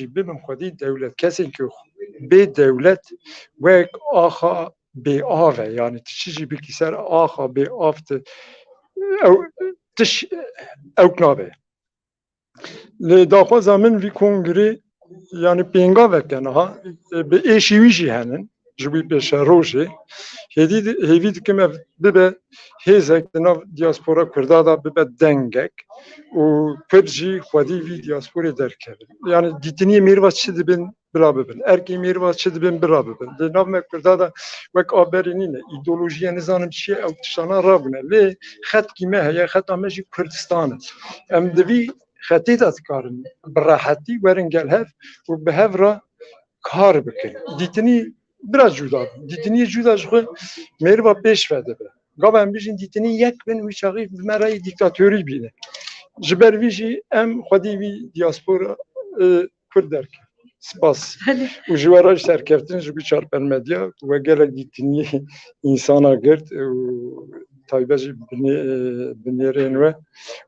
ببن خودی دولت کسی که به دولت وک آخا به آوه یعنی تشیجی بکی سر آخا به آفت او تش او کنابه لداخوازا من وی کنگری yani penga vekene ha bi êşî wî jî henin ji wî pêşe rojê hêvî dikim ev bibe hêzek di nav diyaspora Kurda da bibe dengek û Kurd jî xwedî vî diyasporê derkevin. Yani dîtiniyê mêrva çi dibin bila bibin, erkê mêrva çi dibin bila bibin. Di nav me Kurda da wek aberî nîne îdeolojiya nizanim çi ye ew tiştana rabûne. Lê xetkî me heye, xeta me jî Kurdistan e. Em di vî xetê de dikarin bi rahetî werin gel hev û bi hev re kar bikin. Dîtinî biraz cuda bin. Dîtiniyê cuda ji xwe mêrva pêş ve dibe. Gava em bijîn dîtinî yek bin wî çaxî bi me re yê dîktatörî bîne. Ji ber vî jî em xwedî vî diyaspora Kurd derkevin. Spas. û ji we re serkeftin ji wî çarpelmedya we gelek dîtiniyê însana girt û taybet jî binêrên we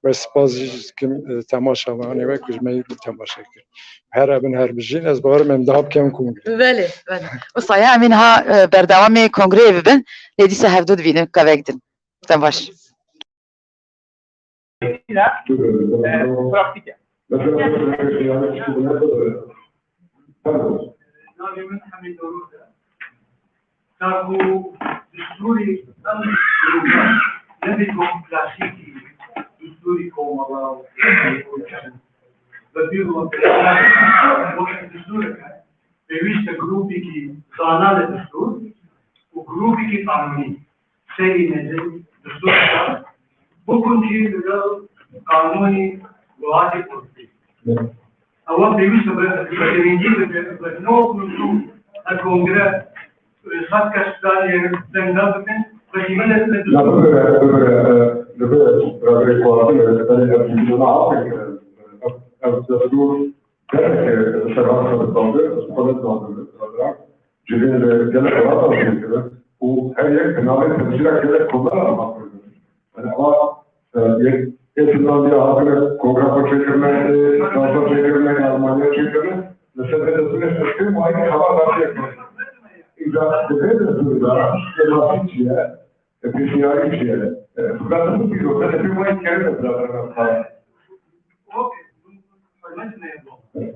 ve spas jî dikim temaşa wanê we ku ji me yî temaşa kir. Her evin her bijîn ez bawerim em daha bikem kongre. Belê, belê. Wisa em ha berdewamê kongreyê bibin, lê dîsa hevdû divînin gevek din. Te baş. Praktike. Tabu desturi nedikom klasiki desturi olmalı ve bir desturi ve işte grubi ki sanal destur o grubi ki kanuni seri nezin destur bu kunci kanuni vaadet oldu. Ama demiş ki birinci ve ne olursa kongre saat kaçta yerden bakın başımda ne İzah edilmez durumda, elbasitçiye, pişiyariçiye, fırsatı bir yoksa hepimiz kendi fırsatlarına Okey, ne yapalım?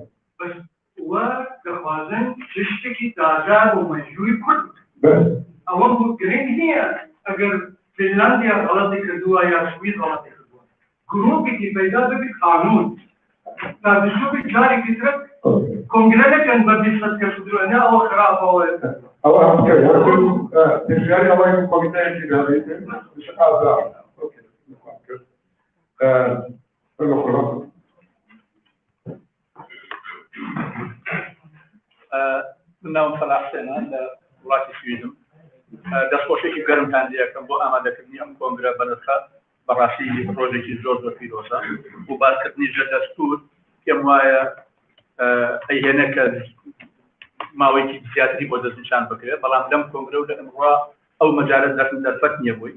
Ve kafazın çeşitli tarzlar o mecburi kurdu. Ama bu grev değil ya, eğer Finlandiya galadı kırdığı ya Suid galadı kırdığı. Grup ki peyda bir kanun. Tarzı bir cari getirip kongrede kendi bir satya sürdürüyor. Ne o kırap o Ama hakikaten yardım ticari alayın komiteye gidiyor. Azra. Okey. Böyle okurum. Bundan Salah Sena da Ulaşı Suid'im. Destpoşeki görüm kendiye bu amadekirniyem kongre banıtka barasi projeki zor firosa. Bu basketnice destur kemaya eyheneke ماوەیەکی زیاتری بۆ دەستنیشان بکرێت بەڵام لەم کۆنگرە و لە ئەمڕۆ ئەو مەجالە دەرفەت نییە بووی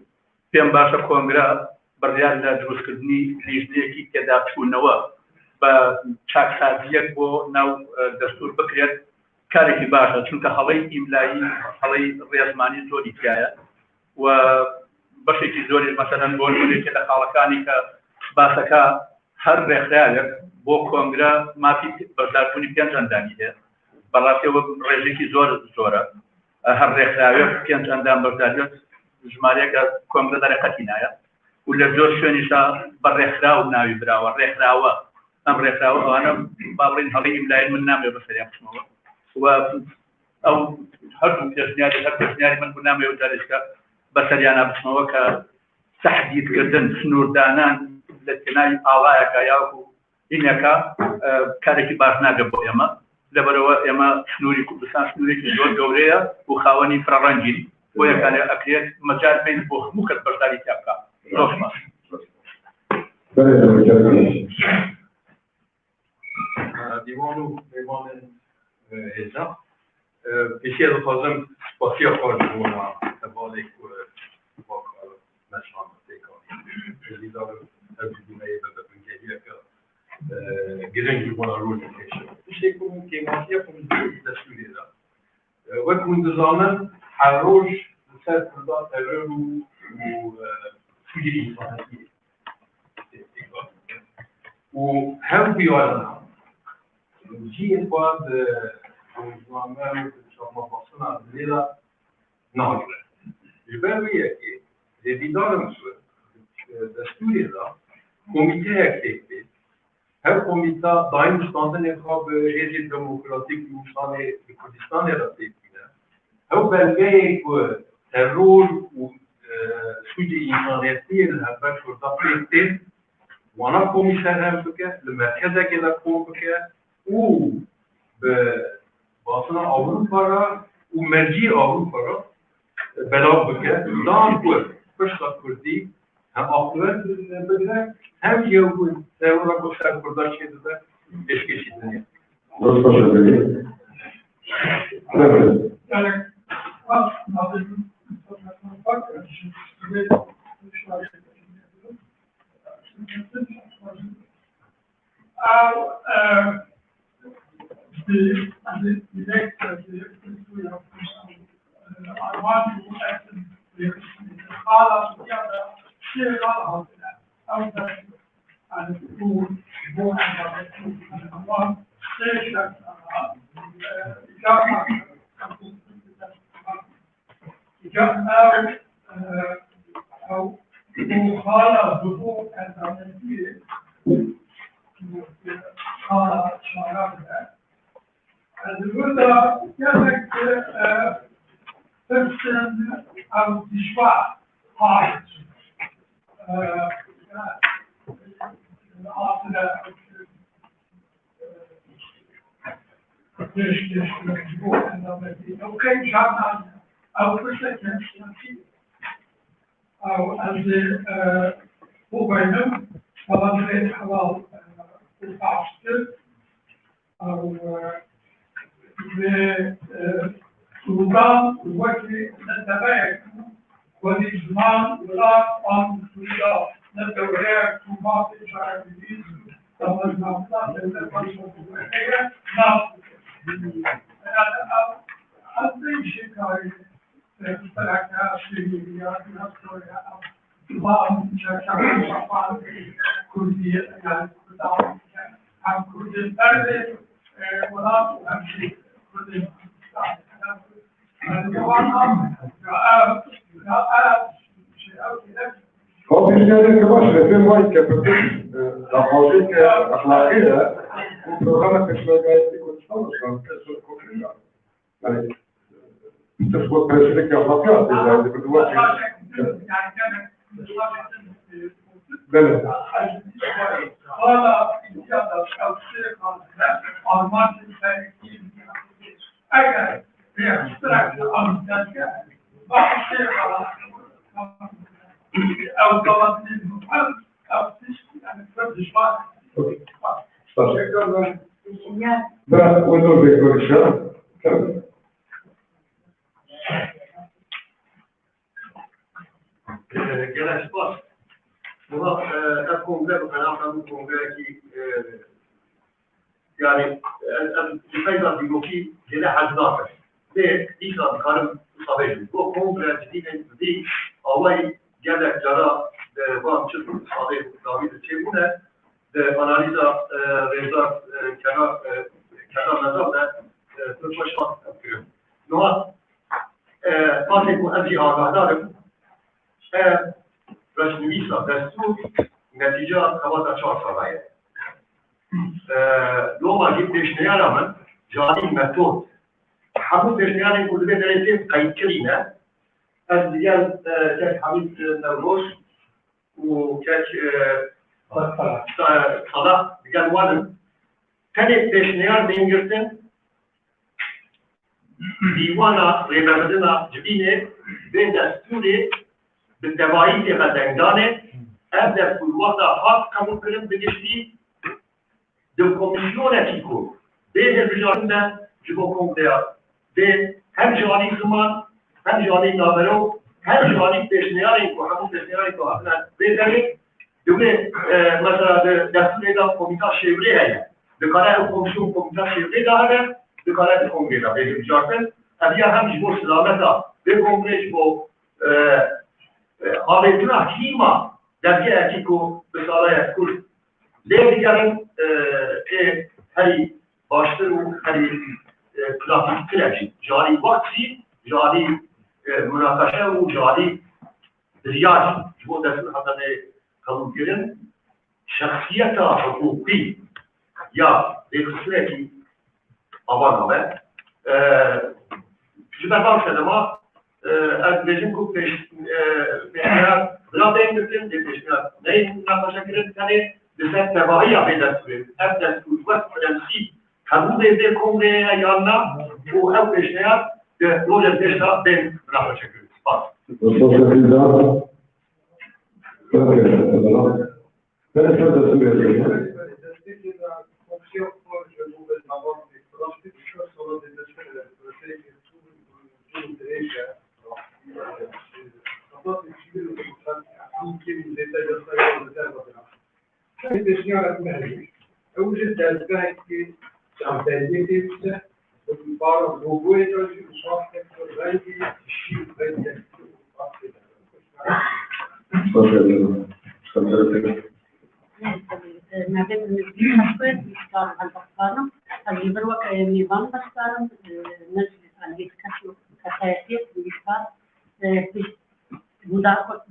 پێم باشە کۆنگرە بڕیار لە دروستکردنی لیژنەیەکی تێدا بچوونەوە بە چاکسازیەک بۆ ناو دەستور بکرێت کارێکی باشە چونکە هەڵەی ئیملایی هەڵەی ڕێزمانی زۆری تایە و بەشێکی زۆری مەسەلەن بۆ نمونێکی لە خاڵەکانی کە باسەکە هەر ڕێکخراوێک بۆ کۆنگرە مافی بەشداربوونی 5 ئەندامی هەیە بەڕاستیەوە ڕێژێکی زۆرە هەر ڕێکخراوێک 5 ئەندام بەشداریت ژمارەیەکە کۆنگرە دەرەقەتی نایە و لە زۆر شوێنیشا بە ڕێکخراو ناوی براوە ڕێکخراوە ئەم ڕێکخراوە ئەوانە با بڵێن هەڵی ئیملایی من نامێ بەسەریان بچمەوە و ئەو هەردوو پێشنیاری من بوو نامێ و جارێکە بەسەریانە بچمەوە کە تەحدیدکردن سنووردانان لە تێناوی ئاڵایەکە یاوەکو هینەکە کارێکی باش ناگە بۆ ئێمە لەبەرەوە ئێمە سنووری کوردستان سنوورێکی زۆر گەورەیە و خاوەنی فڕەڕەنگین بۆ یەکانێ ئەکرێت مەجال بین بۆ هەموو کەس بەشداری تیا بکات زۆر باش دیوان و پیمان هێزە پێشێ دەخوازم سپاسیە خۆش بوونە تەباڵێک مەشان تێکانی پێزیدارم هەردوو دوونەیە بە بنگەریەکە گرنگ بونا روز کشه. میشه که ماشی کنید دستوری را. وقت من دزامن هر روز سر فردا ترور و فجری انسانی. و هم بیارم. جیل باید دزامن شما باسن از لیلا ناگره. جبریه که دیدارم شد دستوری را کمیته هکتی. هر کمیته دایم استاندن خواب حزب دموکراتیک انسان کردستان را تیکنه. هر بلگه که ترور و سوج انسانیتی الهبه شده تیکته وانا کمیته هم بکه لمرکزه که لکوم بکه او به باطن آوروپا را و مرجی آوروپا را بلاغ بکه دان بود پشتا کردی هم آقلت بگره هم یه بود ترور را کشتر کردار چه داده اشکشی دنیا درست باشه بگید. خب این جایی که باشه رفیق مایی که بکنید دفاعی که اخلاقیه اون پروگرام کشورگاهی کردستان باشن کسر کنید یعنی تشبه پرسیده که اخلاقی هست دیگه بدوه که بله ده ونور بيقول الشعر گلش باش ما از کنگره بکنم هم کنگره که yani sayıdan bir yoki gene hacılar ve İslam karım sabahı bu kongre ciddi avay gene jara var çıkıp sabah David çevune de analiza rezar kenar nazar da tutuşma yapıyor. Noa bazı bu evci ağlarım رسمیسا دستور نتیجه خواهد چهار سالایه. لو ما جيب پیشنهاد من جانی متد همون پیشنهاد کلی درسته قید کردیم از دیگر که حمید نوروز و که صلاح دیگر وادم تنی پیشنهاد میگرفتن دیوانا ریبردنا جبینه به دستوری به دوایی که بدنگانه از دستور وقت خاص قبول کنیم بگشتی دو کمیسیون اتیکو به هرجانه جبو کنگره به هم جانی زمان هم جانی نابرو هم جانی پیشنهاری که همون پیشنهاری که همون بذاریم دوله مثلا دستور دا کمیته شوری هست دکاره کمیسیون کمیته شوری داره دکاره کنگره دا به جارتن هدیه هم جبور سلامت دا به کنگرهش با حالیتون کیما درگه اکی که به ساله کل دیگرن که هری باشتر و هری پلاتیک تلشی جاری وقتی جاری مناقشه و جاری ریاضی جبور دستور حضرت قبول کردن شخصیت حقوقی یا به خصوصی آبان آمد جبر باشه ما از بیشتر کو پیشنهاد بلا دین میکنیم پیشنهاد نه نباشه کرد کنه بسیار تباهی آبی دستوری از دستور وقت فرانسی قبول دیده کنگره یا نه و هم پیشنهاد دولت پیشنهاد بین نباشه کرد. باز.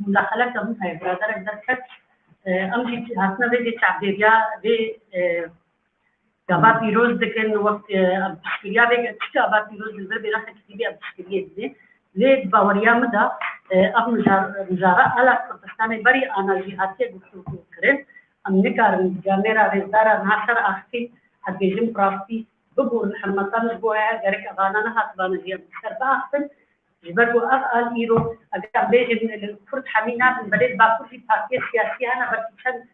مداخلات هم هاي برادر ذكرت أمشي هاتنا ذي تعبيريا ذي جابات بيروز دكان وقت أبشكريا ذي جابات بيروز البر بيراح تكتبي أبشكريا ذي ليه باوريا مدى أب مجارة على كردستان بري أنا جهاتي دكتور كريم أمريكا جامعة رزدارة ناصر أختي هتجيم برافتي بقول الحرمتان الجوية جرك أغانانا هاتبانا جيم سربا أحسن جبرو أفعال إيرو أجاب بيجن الكرد حمينا من بلد باكر في بارتية سياسية أنا بركشان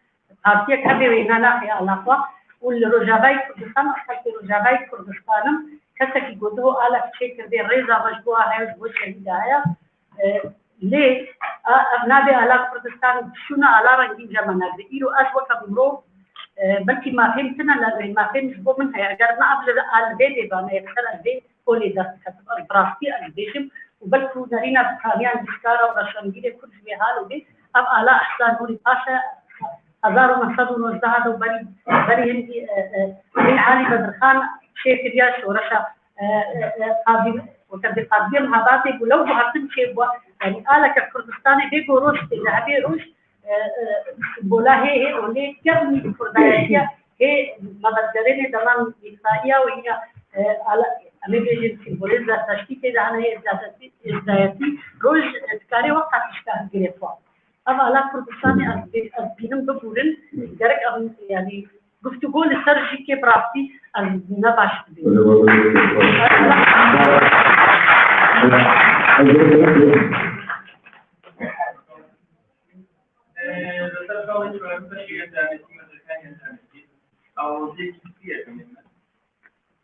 بارتية كبيرة وينانا في علاقة والرجابي كردستان أصل رجابي كردستانم كسكي جودو على شيء كذي ريزا مجبوعة هاي وجبوة شهيدة ليه أبناء على كردستان شونا على رنجين جمانا إيرو أسوأ كبيرو بلكي ما فهمتنا لأن ما فهمش بو منها أجرنا قبل البيت بنا يكسر البيت كل ده كتب براستي البيشم وبلكو نرينا بكاميان بسكارة ورشانجيلة كل شيء هالو دي أب على أحسان نوري باشا هزار ومصد ونوزدها وبري هندي من عالي بدرخان شيخ رياش ورشا قاضي وكذا قاضي مهاباتي ولو بحثن شيء يعني آلك كردستاني بيجو روش تذهبي روش بولا هي وليه كرني كردايا هي مبادرين دمان إسرائيل وهي على أمريكا سيمبوليزا تشكيك إذا أنا هي إزايتي روج تكاري وقت تشكاه جريفوا أما على كردستاني أبينم بقولن جرك يعني قلت قول السرجي كيف رافتي النباش بي أو ذيك كثير منها.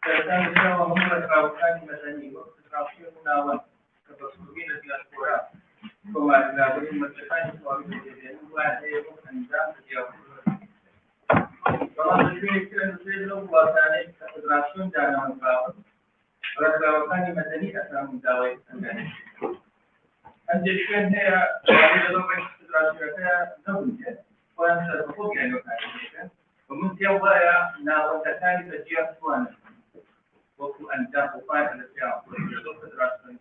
كان يسوى هم الأوكان المدني وقت الرافية مناول كبسوقين الدياسبورا وما إلا بهم مدرسان سوابين الجديد واحد يمكن ذات الجاهل. طبعا الشيء كان يصير له وثاني كفدراسيون دانا مقاول والأوكان المدني أسلام مداوي المدني. عند الشيء هي شامل لهم كفدراسيون نوعية وأنت تقول يعني وكان ومن تيوبايا ناوتتاني تجيء سوانا وكو أنت وفاية الأشياء ويجب فدراسيون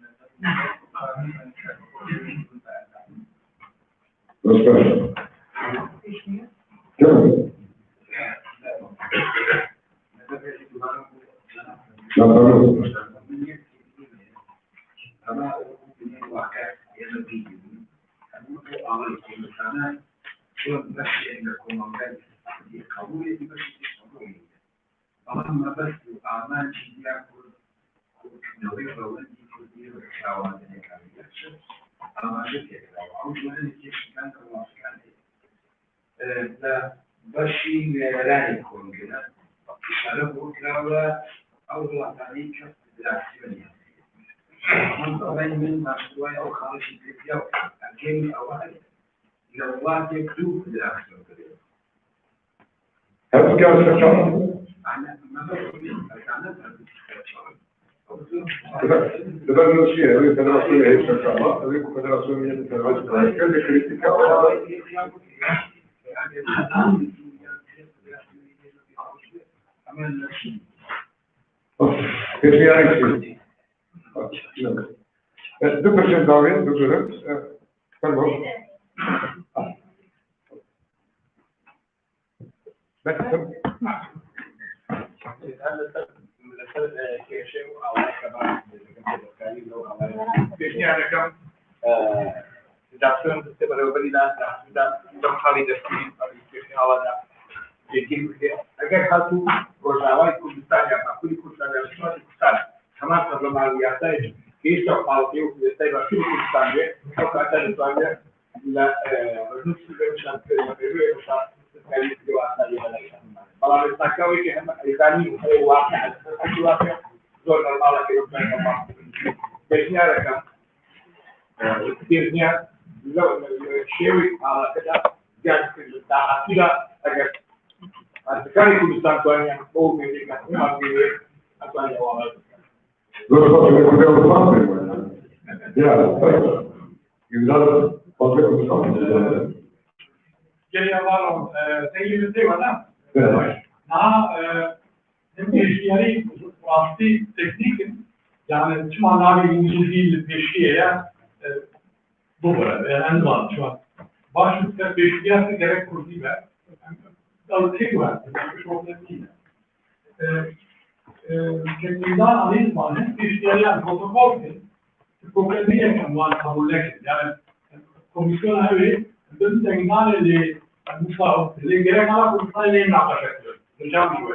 قبول بشيء قبولي أما بس أعمال شيئا نوي فولدي كثير وشاوات نكالية أما شيء أو جهل كيف كان كما كان لا بشيء لا يكون كذا شرب كلاولا أو لا تعليق بالعكسية من طبعا من مشروع أو خارج الفيديو أكيد أو هذا لە وڵاتێک دوو فدراسیۆن کردێت. هل كان استقرار؟ تبنوا شيء هذه فدراسية هي استقرار هذه فدراسية تتواجد كل كريتيكا كيف يعني شيء دكتور شنداوين دكتور تفضل اگر هاتو روزاوای کوردستان یا باکوری کوردستان یا سواد کوردستان همان پارلمانیاتای که است خالقی و کوردستان و سواد کوردستان او کاتر توانه لا رنوس بهشان پیروی باشد کاری که واسه یه بالا مستقبلی که هم ایرانی و واقع واقع زور نرماله که رو ما بهنیا رکم بهنیا لو شيوي على كذا جالس في التعاطية أجل كان يكون استانتوانيا أو ميريكا ما في أتوانيا والله لو صار في كل يوم يا طيب يقدر فضلك بصراحة جري الله تيجي بدي ولا الاشتياري واسطي تكنيك يعني شو معناه بالإنجليزي البيشية انواع شو باش البيشيات gerek kurdi ve daltık var çok önemli kendinden alayım mı işleyen protokol ki problemi var kabul edilir yani komisyon evi dün denganeli musavat ile gerek ala kurultayla münakaşa ediyor hocam gibi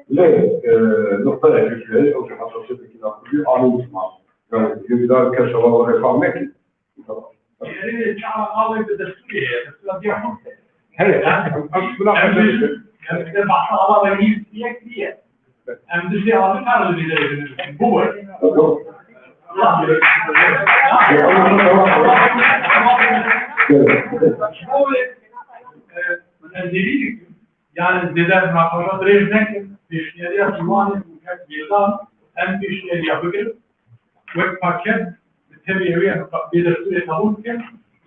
ليه نقطة أساسية أو في حساسية كذا كذي عالي اسمه يعني يقدر كشف الله يفهمك يعني شعر قوي بالدستورية بس دي حكم هي أصلا يعني كده بعض الله بيجي فيها كتير أم دي عارف على اللي هو yani dediler münakaşa rejnek peşniyeliğe divanı yıldan en peşniyeli yapılır ve paket tebiyevi bir desturi kabul ki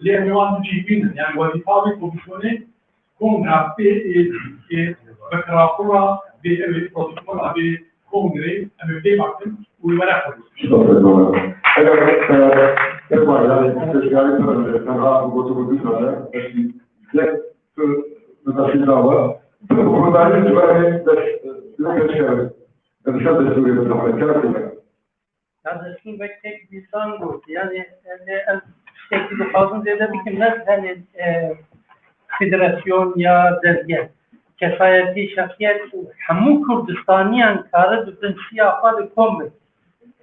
liyevan cibin yani vazifavi komisyonu kongre bekrafura bir protokol bir kongre emekli baktım uygulara koyuyor. دستور به یک دیسان بود یعنی از شکلی بخواستم زیاده بکنم نه hani فدراسیون یا درگه کفایتی شخصیت همون کردستانیان کاره دکتن سیاقات کمه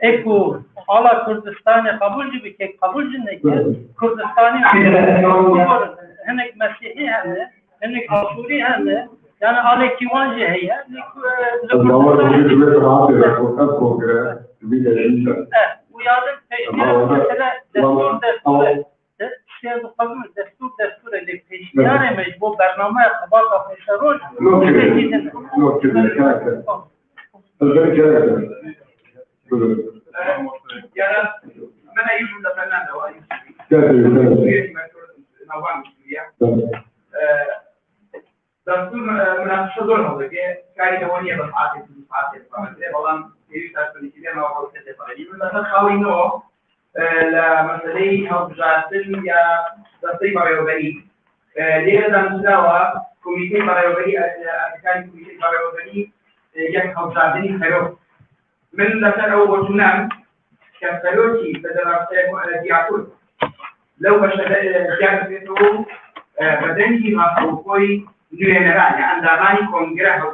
اکو حالا کردستان قبول جبی که قبول جنه که کردستانی هنک مسیحی همه هنک آسوری همه yani alekivancı heye uyadım peşniyar mesela destur ele peşniyar mecbur bername kabar kafeşarol أنا يوجد فنان دستور مناقشه دور oldu ki kari devoniye bas adet falan olan bir tarafın içinde ne oldu dedi falan. Mesela kavini o la meseleyi havzaatın ya desteği barayoberi diğer zamanda komite barayoberi arkadaşlar komite barayoberi ya havzaatın karo من لسنا وجنان كفلوتي فدراسة دياكول لو بشر دياكول بدني ما خوي نيراني عندما كونغرا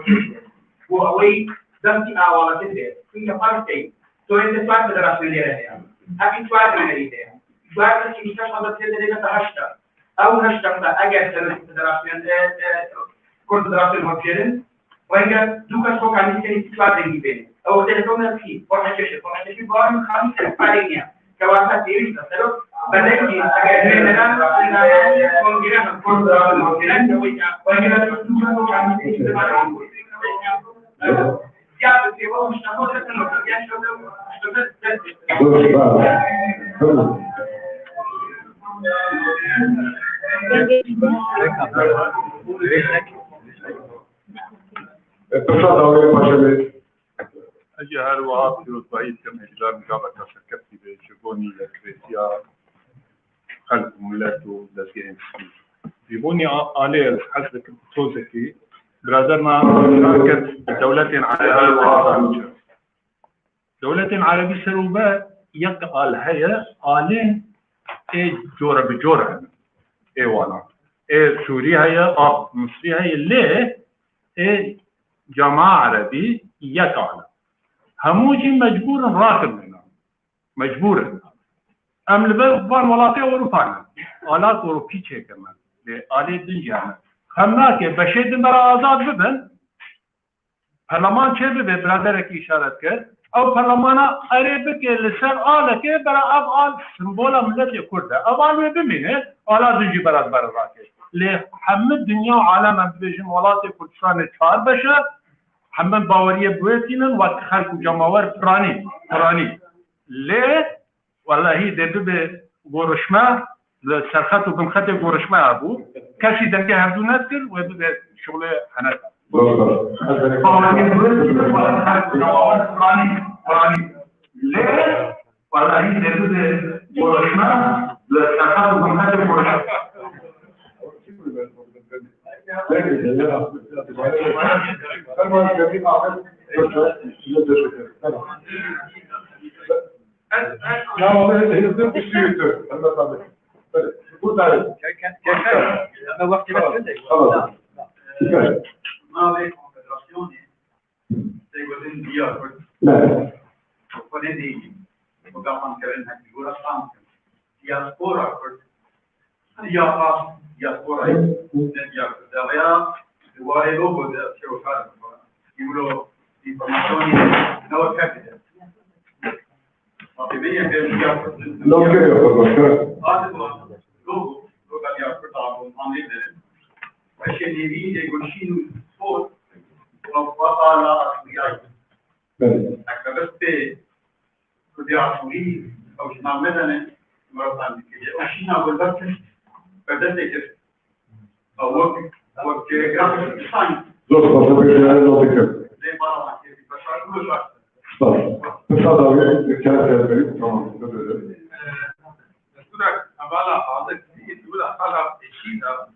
هو أوي دمتي أولا تدري كل فرقين تو أنت سؤال فدراسة ليراني أكيد سؤال من الإيديا سؤال كذي مش هذا تدري كده هشتا أو هشتا أجر سنة فدراسة كنت دراسة المنشرين وهي دوكا سوق عن كان يطلع زي بين أو تلفون في فرحة شيء بار من خمسة فارينيا كواتا تيري تسلو بدأني أنا كونجرا كنت دراسة المنشرين وهي دوكا سوق عن كان يطلع يا بتيجي مش نقول لك إنه يا أجي هالوعاء في الضعيف كم إجلال مجابة شركتي بجبوني لكريسيا خلق ملاته لزيين جيبوني عليه حسب توزكي برادرنا شاركت دولة عربية دولة عربية سروبا يقع الهيئة آلين إيه جورة بجورة إيه وانا إيه سوري هيا مصري هيا ليه إيه جماعة عربي يقع هموجي مجبورا راكب منها مجبورا أم لبان ولاطي أوروبانا آلات أوروبي چه كمان لآلات دنجانا همناك بشيد مرا آزاد ببن برلمان چه ببه برادرك إشارت کرد او برلمانا قريبك لسر آلك برا اب آل سمبولا ملت كرده اب آل ببینه آلا دنجي براد راكي لحمد الدنيا وعالم بيجن ولاتي كردستان چار بشه همه باوریه بویتینن وقت خلق و جماور فرانی ليه والله دبه به گورشمه لسرخط و بمخط گورشمه ابو کسی دنگه هردو نتر و به شغل حنت باوریه بویتینن وقت خلق و جماور فرانی ليه والله دبه به گورشمه لسرخط و بمخط گورشمه diaspora italiana vuole dopo che lo fare libro di informazioni non capite ma che viene per non credo dopo lo abbiamo portato a vedere perché di video con Cino sport non fa la attività accabaste studiare او شمال مدني مرة ثانية وشينا والبركة بدأت أو وقت جرافيك ديزاين زي مرة ما كذي بس كل شيء الصورة أمالا هذا يقول هذا الشيء ده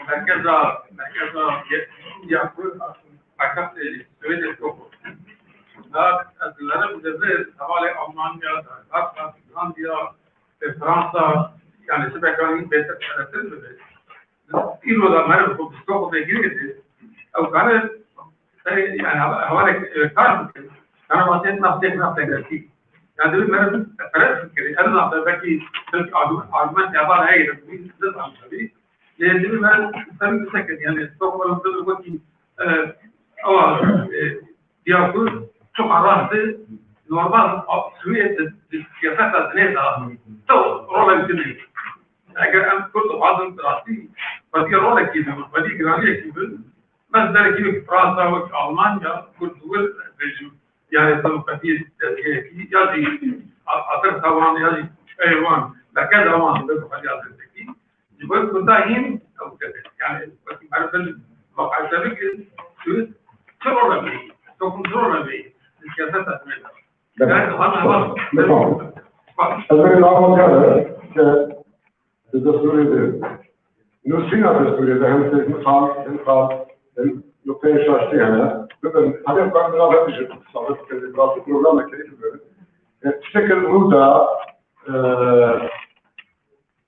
مركزة يأكل أكثر سويد الكوكو لا الغرب جزيرة حوالي ألمانيا هولندا فرنسا يعني سبع كانين بيتك على سلسلة إيرو ده ما يبغى بيستوقف بيجري أو كان يعني حوالي كان أنا ما تنسى يعني ده ما فرق كده أنا بحكي بس عدوان يابان هاي رسمي ده عن سبي لأن ما سبب سكت يعني استوقف لهم ده وقتي أو يأكل شوف عرفت نورمال سوية السياسات الدنيا تو رولا كذي أجر أم كل بعض الدراسي فدي رولا كذي فدي جرالية كذي بس ده كذي فرنسا وألمانيا كل دول بيجوا يعني تلو كثير كذي يجي أثر ثوان يجي أيوان لكن روان بس خلي أثر كذي يقول كذاين أو كذا يعني بس عارف الواقع سبيك سوية شرولا بيه تكون شرولا بيه السياسات الدنيا الذي نعمل هذا كدستوري نسينا دستوري ده هم انقاذ نقطة شاشتي هنا بدل هذا كان بلا بيجي صارت كذا دراسة برنامج كيف بشكل هودا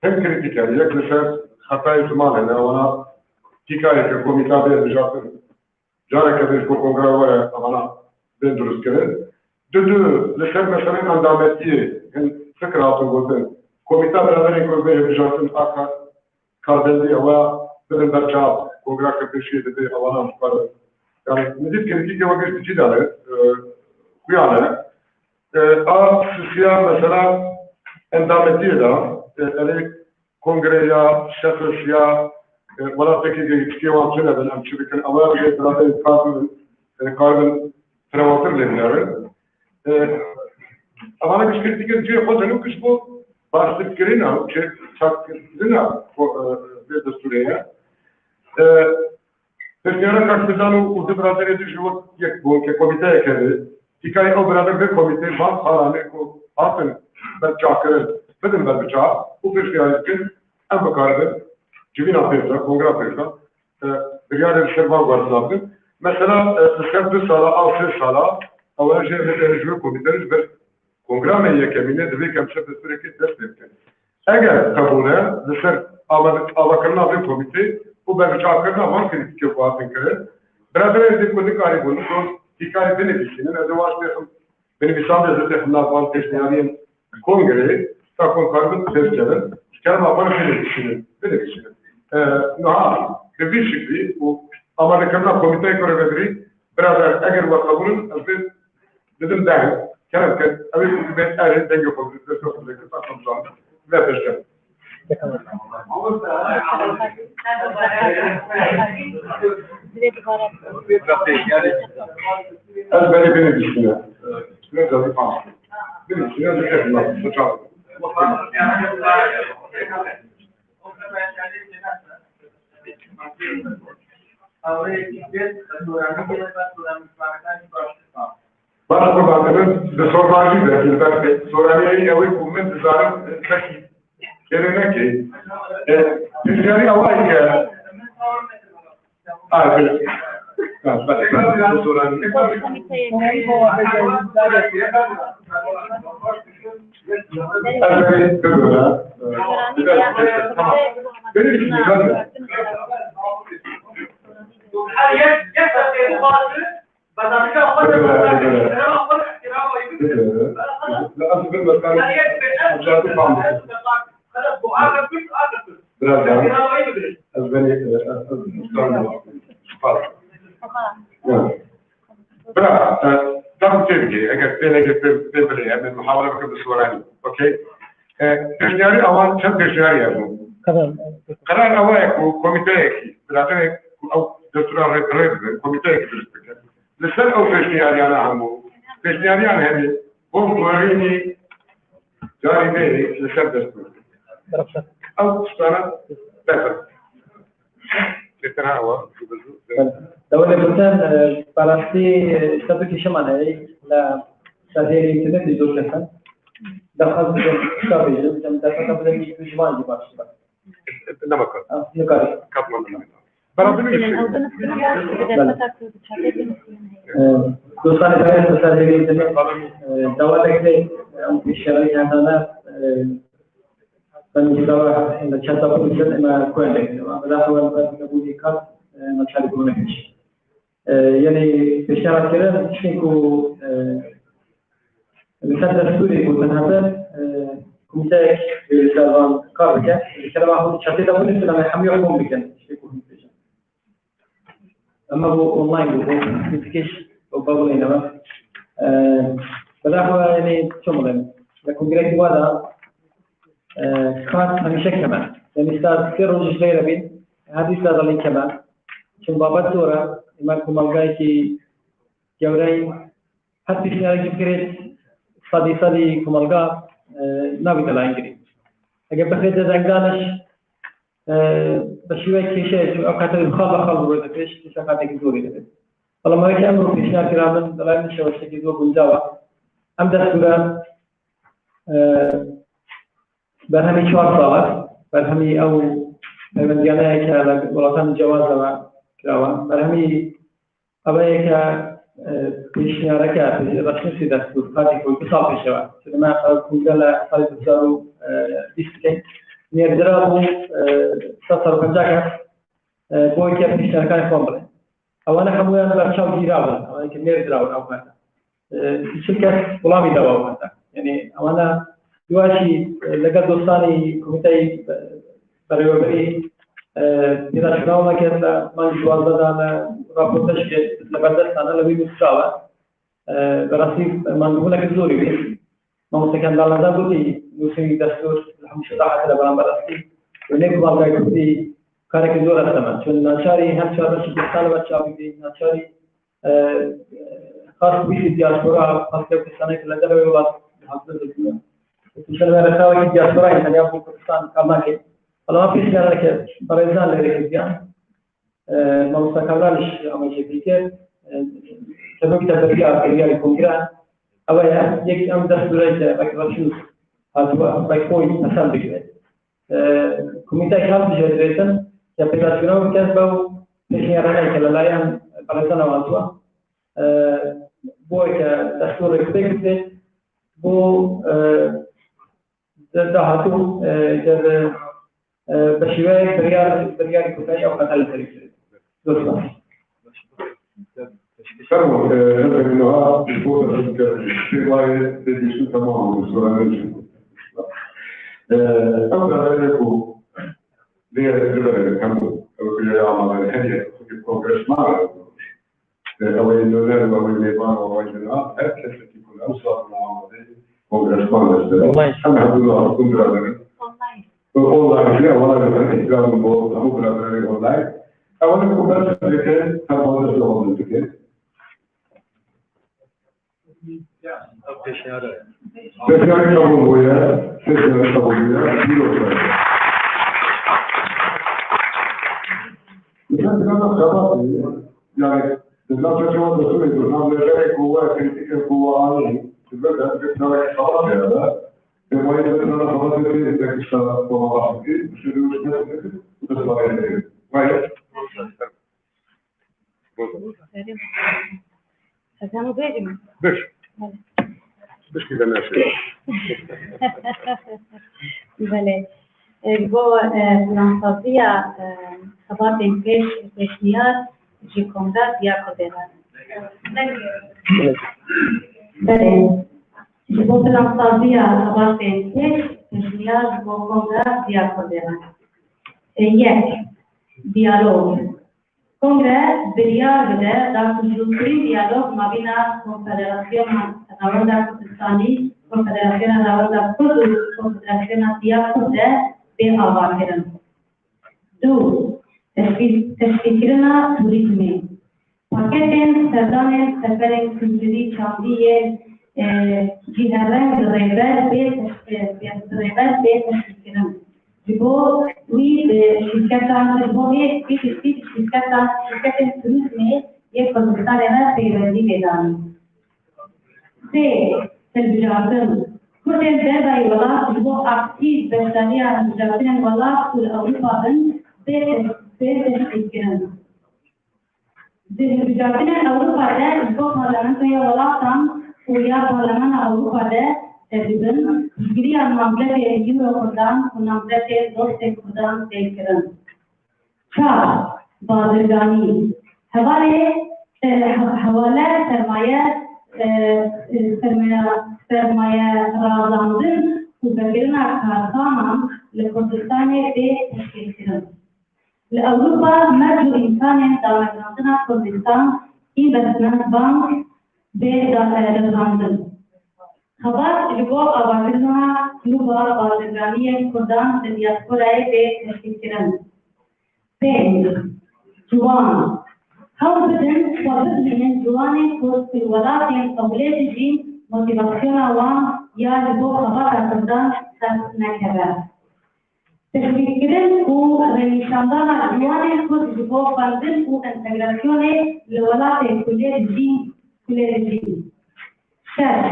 هم كريتيكال يكتشف خطأ زمان هنا وانا تيكاي ككوميتا بيجاتن جارك كذا كونغرا ولا أنا بندرس كذا دو لشر مثلا اندامتی فکر آتو بودن کمیته برادری که به جاتن آخر کاردندی و بدن برچاو کنگره کپیشی دیده آوانا مقرر yani müzik gerekli vakit için de bu yana Sisiya mesela endametiye da yani kongreye şefsiya valla peki geçtiği vakti ne ben çünkü ama bir de karbon travatır deniyor. Ama bir kritik bir şey yapalım ki bu başlık girina ki çok girina bir de süreye. Permiara Castellano u debratele de joc e bun che comite che ti cai o brother de comite va hala ko atın ben çakırın dedim ben bıçağı bu bir şey en bakardı cibin atıyorsa kongre atıyorsa riyade servan vardı mesela sen sala altı sala avacı ve joc komiteniz bir kongre meye kemine de kemse sürekli destekler eğer kabule deser avakarına bir komite bu ben çakırına var kritik yapıatın kırı. Beraber edip konuyu kari bunu son hikaye beneficinin ödevaçlığı beneficial yazıtlarından falan teşniyaliyen kongre takım karbon testçilerin çıkarma yapan beneficinin. Naha bir şekli bu Amerikan'da komiteye görebilir. Beraber eğer vakabının dedim der. Kerem ben eğer denge yapabilir. Ve teşekkür. Az beni düşünüyor. Ne zaman falan. Beni düşünüyor. Ne zaman sıçrar. Bana kurbanların de sormacı da ben soraniyeyi yavru kummen düzenli peki. Yerine ki dünyayı havayı ya. Evet. Ben soran. Evet, kızına. Benim için güzel. Biraz daha. Az beni برا دام تبكي اگر تلاقي ببلي من محاولة بكم السوراني اوكي تشنياري اوان كم تشنياري ابو قرار اواك وكوميتاكي براتني او دكتور ريد كوميتاكي لسان او تشنياري انا عمو تشنياري انا هذه هو موريني جاري بيني لسان دستور او سنة بس دولة بوتان فرنسي تبكي شمالي لا سهيل الانترنت يدور لسان دخل كتابي جم دخل قبل يجمع جبار شباب نمك نكاري كاتمان برابر دوستان كمان سهيل الانترنت دولة كده الشرعية هذا فنجدوا إن الشتاء بيجي ما كون لك ولا هو البرنامج كات نشارك ونكش يعني بشارة كده شيكو مثل السوري يقول هذا كمتاك سالان كاركة الكلام هو الشتاء ده بني لما يحميهم بيجن شيكو بيجن أما هو أونلاين هو نتكش وبقولين ما ولا هو يعني شو مهم لكن قريت هذا كان همیشه كمان يعني استاد كثير روج غير بين هذه استاد اللي كمان شو بابا دورا إمام كمالجاي كي جوري حتى في نهاية كريت صدي كمالجا نبي تلاقي أجا بخير زنجانش بشوي كيشة أو كاتب خالد برود فيش تسافر تجدوري ده والله ما يجي أمره في شهر كرامن دلائل مش هو شيء جدوا بنجوا أم دستورا برهمي شوار صار برهمي أو من جانا كلا ولكن جواز ما كلاوا برهمي أبايك كيشنا ركع رشنا في دستور هذه كل بصافي شوا لما كنا قال بزارو ديسكين نيردرابو تصر بنجاك بوي كيف كيشنا كان كومبل أو أنا حموي أنا برشاو جيرابا أنا كنيردراو أو ما الشركة غلامي دواء يعني أو أنا يواشي لقد دوستاني كوميتاي بريوبري إذا شنو كذا ما يجوز هذا رابطة شيء لبدرس أنا لبي مستوى براسي ما نقول لك زوري بس ما مستكان دالنا ده بودي نوسي دستور الحمد لله حتى لبرام براسي ونك بالله يكفي كارك زور أسمع شو نشاري هم شاري شيء كسال بتشابي دي نشاري خاص بيش دياسورا خاص كسانة كلا ده بيولا حاضر لكنا مثل ما رساوي دياسورا يعني أبو كريستان كماكي فلما في سيارة كده بريزان لريكيان ما مستقبلش أما شيء كده سبب تبرير كريار كونغران أولا يك أم دستوري باكراشوس هذا باكوي أسام بكرة كوميتا كاب جدريتن يبدأ كسبوا تشيرنا كلا لايم بريزان وازوا بوي كدستور ريسبكت بو دهاتو جد بشوية بريار كوتاي أو قتال فريق دوسنا. كم هذا النوع يقول في رواية تدريس تمام بسرعة جدا. أولا يقول ليه الزبالة كم في عمل هدية في الكونغرس ما أو الدولار أو النظام أو الجناح هكذا تكون أوسط من عمل الكونغرس ما الحمد لله كنت راضي. والله لا والله الإسلام مو برابر والله أولا كبار ذكر هذا الشغل ذكر تشارك أبويا تشارك أبويا بيروت مثلا كذا خبر يعني لا تشوف الرسول يقول لا هو كريتيك هو عالي تبدأ تشارك خبر هذا ما يدري أنا خلاص في ذاك الصلاة في شنو وش تصلي عليه ما بس كذا ماشي بله بو فرانسوية خبر بين پیشنهاد جی کنگره یا کدران بله بو فرانسویة خبر بین پیشنهاد بو کنگره یا کدران یک دیالوگ کنگره بریار بده در کجوری دیالوگ مابین کنفدراسیون نوارد کردستانی کنفدراسیون نوارد کرد و کنفدراسیون دیار کرده به آوار کردن. دو تشکیل کردن توریسمی پاکتن سردان سفر کلتوری چاندی جیهرنگ ریبر به تشکیل کردن. جبو وی شرکتان جبو یک شرکت توریسمی یک کنفدراسیون را پیوندی بدانی. سه تلبیجاتن کردن در ولات جبو اکتیو بشتانی تلبیجاتن ولات کل اروپا بن به تشکیل کردن. تلبیجاتن اروپا در جبو پارلمانتوی ولاتان ویا پارلمان اروپا در تقریباً جگری معاملات یورو کردن و معاملات دوست کردن تیل کردن. چهار بازرگانی حواله سرمایه رازاندن و بگیرن کارخانه لکردستان به تشکیل کردن. لأوروبا مرجو إمكان دامجاندن کردستان اینوستمنت بانک به رازاندن. خبر جبو آوازنا کلوبا بازرگانی کردان دیاسپورای به تشکیل کردن. پنج جوان هاو بدن وابدن جوان کرد في الولات قبلت جين موتيفاسيون وان یا جبو خبر کردن نکرده. تشکیل کردن و رنیشاندن جوان کرد جبو فردن و انتگراسیون لولات کلیت جین. شش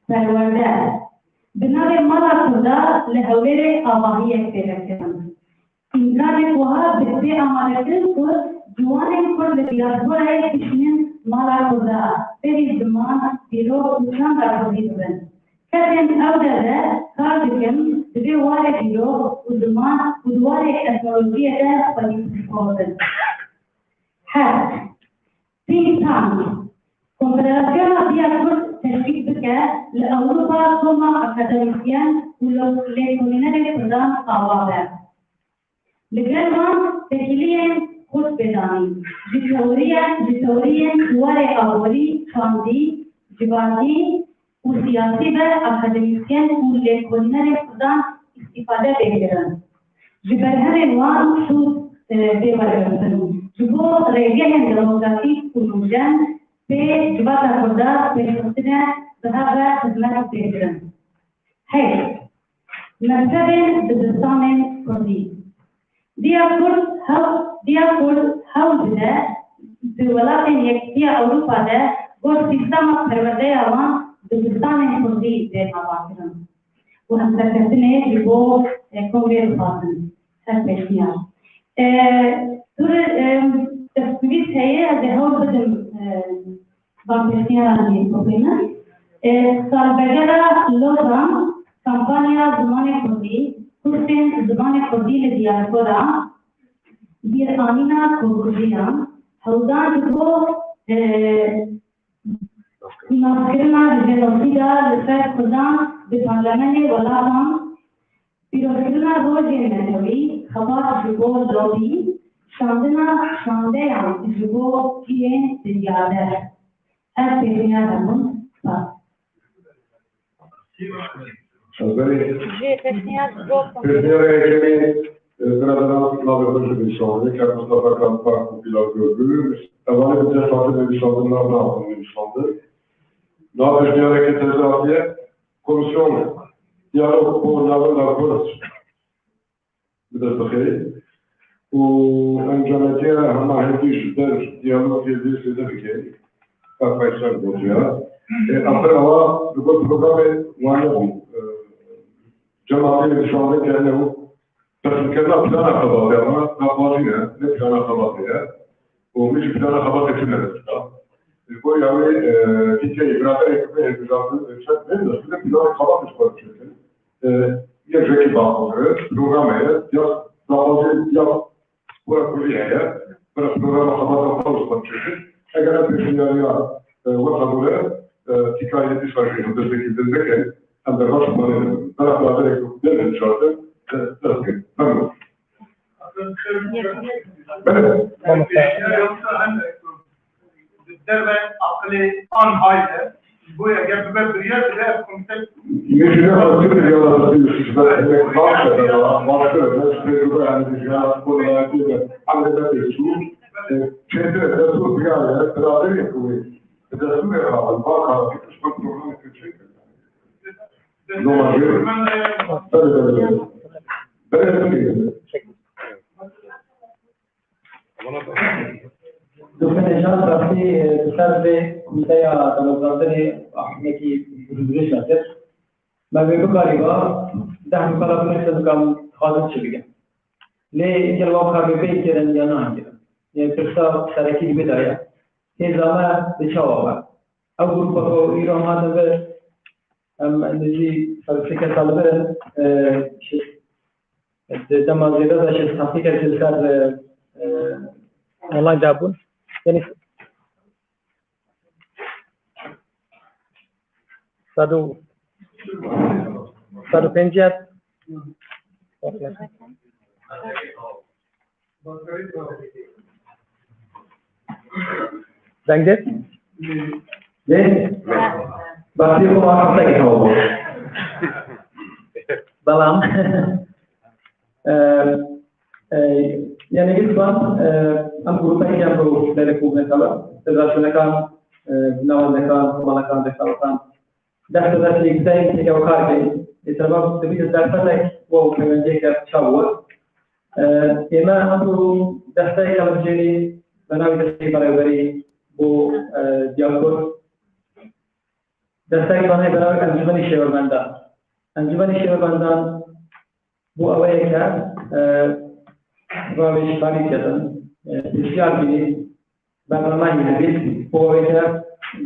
پرورده بنابرای مالا کرده لحوله آواهی پیدا کردن. امکان کوها بسته آمادگی کرد جوان کرد دیاسپورای کشمین مالا کرده بری زمان دیرو نشان دارودی بودن. کسی اودره کار بکن به واره دیرو و زمان و دواره تکنولوژی ده پنیس بودن. هشت think tank کنفدراسیون دیاسپور تشکیل بکرد لأوروپا کما اکادمیسیان و لیکومینر کردن آواره. لگرمان تکیلین خود بدانی جتورین واره آوری خاندی جوازی و سیاسی به اکادمیسین و لیکولینر خودان استفاده بگیرن. جبرهر وان سود ببرگردن. جبو ریگه دموکراسی کنوجن به جبات خدا به خودنا ذهب خدمت بگیرن. هی مکتب دبستان کردی. دیار حول ده دولت یکتی اروپا ده با سیستم پرورده آوان دبستان کردی به نوازن. و هم تکتنه جبو کنگره خواهند. هر پیشنیاد. دور تفکیت هیه از هول بدم با پیشنیادی بکنم. سالبگرا لوزان کمپانیا زمان کردی حسین زبان کردی لدیاسپورا دیر آمینا کوکوزینا حوزان جبو ناسکرنا جنوسیدا لفر کردان به پارلمان ولادان پیروزکرنا روزی نجوی خبر جبو لوبی شانده هم جبو کیه دیاده از پیشنیاد همون پاس جماعتين الشعبية كأنه تفكرنا بلانا خباطينا نقاطينا نبلانا خباطينا ومش بلانا خباطي كلنا نفسنا يقول يعني كي إبراهيم يكمل البلاد الشاب من ده بلانا خباطي شوية بشكل يجري بعضه برنامج يا نقاطي يا ولا كلية بس برنامج خباطي خالص بشكل أجل بيشيلنا وصلوا تكاية تسافر وتزكي تزكي عند الرأس مالنا طرف هذا يكون إن شاء الله تزكي تمام الدربة عقلي آن هايدة بويا جاب بريات ده كونتاكت مش نقدر نقول يا رئيس بس إنك خاصة ما تقدر بس تقول عن الرجال كل هذا على ذات الشيء شيء ده صوت بيعمل تراضي يكون ده سوى هذا الباقة مش مطلوب في شيء دكتور نشان رفتی بسر به کمیته دموکراسی احمدی بزرگش نشد. من به کاری با ده مکالمه کنید کام خالص شدیم. لی اینجا کار می‌بینید که یا نه اینجا. یه پرسا سرکی بیدایا. که زمان بچه‌ها. اول پرو ایران ها نبود. الذي فكرة طالبة دمازيدا ده شيء تحقيق الجلسات أونلاين دابون يعني صادو بنجات دنجت Bakti ko makakita ikaw mo. Balam. Yani gitman am grupa yang baru dari kubne kala. Terdaşınakan, navanekan, kumalakan, dekalkan. Dertler yükseğin ki o kargı. Sebab tabii dertler o kemenceğe çavur. Ama amru dertler kalacağını bana bir şey barabari bu diyalog دستای کنه برای انجمن شهروندان. انجمن شهروندان bu avaya روش فعالیت کردن. بسیار بیشتر برنامه‌ای نبود. bu avaya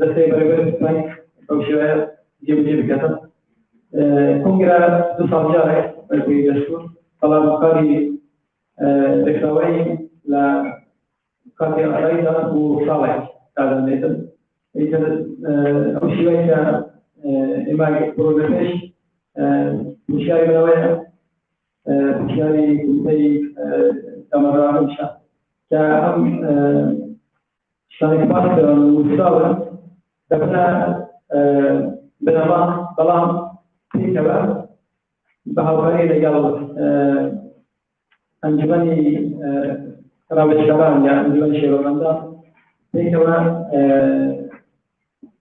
دستای برابر کنی اوشیوه جیبی بکردن. کنگره دو سالجاره برای دستور. حالا مکاری دکتوری لا کاری آرایش‌ها bu ساله کردن می‌دن. إذا أوشيوه إما برودفش مشاري بنوعه پیشنهادی کوتاهی تمرین میشه که هم شانه پاس مستقبل دفعه بنما بلام پیکه به هوایی لگال انجمنی راوشگران یا انجمن شیرواندا پیکه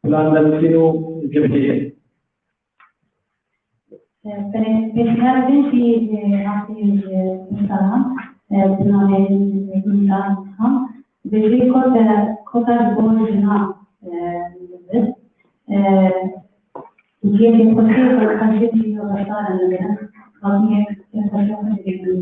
پلان دانشجو جبهه بهترین چیزی هستی مثلا بنای انسان هم بجای کتر بودنا یه کتری که خشید چیزی رو داشتن نمیدن خواهی یک کتری دیگه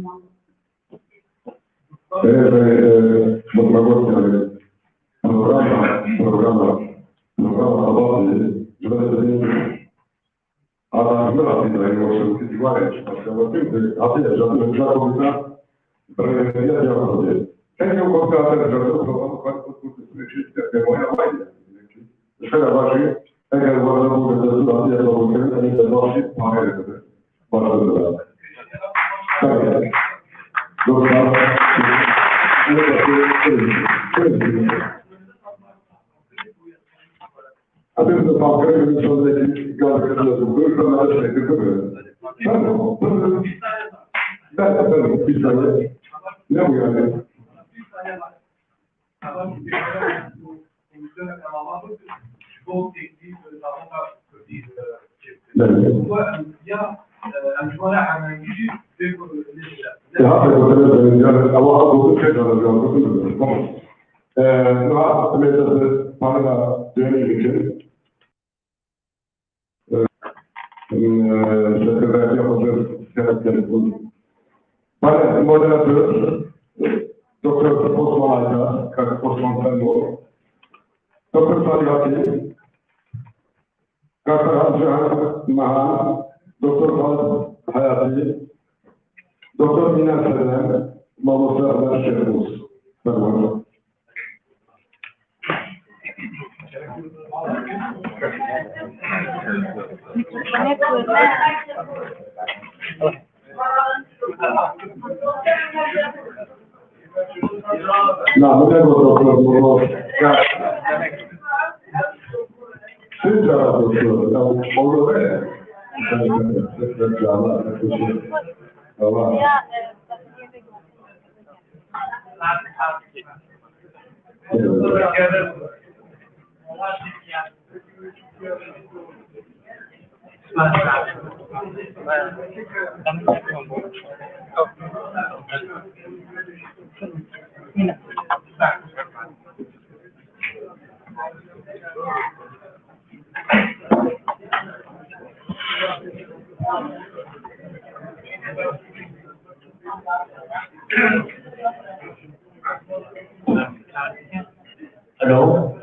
Hello.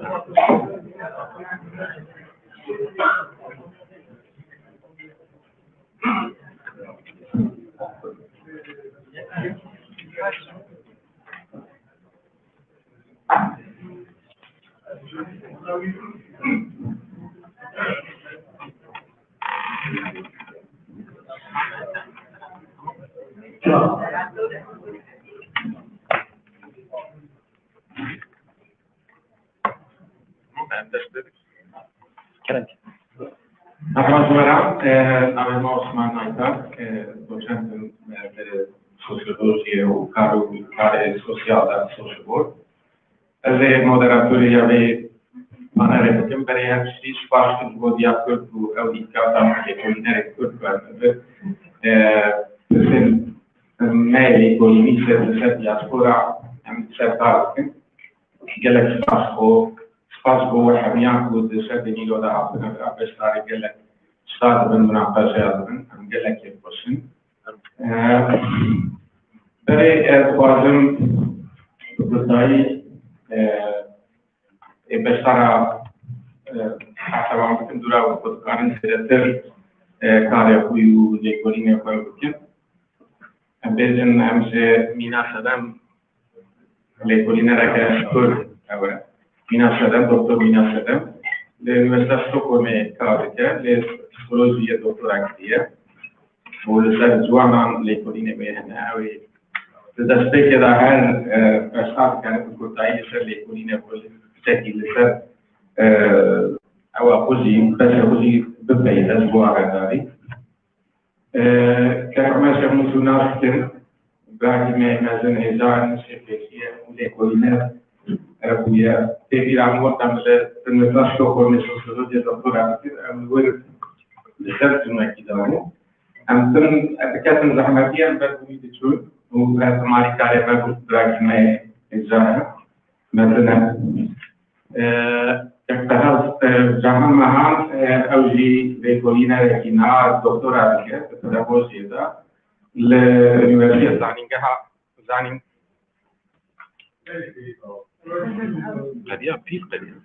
Avem Osman Aytar, docent în sociologie care socială sociolog. Le moderatorii avei manere de temperare și fașul vodia cu audicata de colinere cu meile economice de diaspora am certat que spasbo hamiaku de sedinilo da apestare gele stat benduna paseadın am gele ki posin bere bazım budai bestara atavam bütün dura bu karın sereter kare kuyu de koline koyukken bezin amse minasadam le colinera que spur ahora minasadam doktor minasadam le Universitatea Stockholm care le psicologie doctorație ولسه جوانا ليكولين بيهنا أوي إذا استيقظ هر أشخاص كانت القطعية لسه ليكولين بقول سكي لسه أو أخوزي بس أخوزي ببعيد أسبوع هذا كما شفنا سناس كن بعد ما مازن هزار نسيفية وليكولين ويا تبي عمود تعمل تنفس شوكو نسوسو دي دكتور كده أمور لسه ما كده أمتن أتكلم زحمتيا بدوي تشوف وكانت مالي كاري بدو براك ما إزاها مثلا اكتهاز جهان مهان أوجي بيكولينا ركينا دكتورة كده تدربوزي ده لليونيفرسيتي زانينغها قديم بيس قديم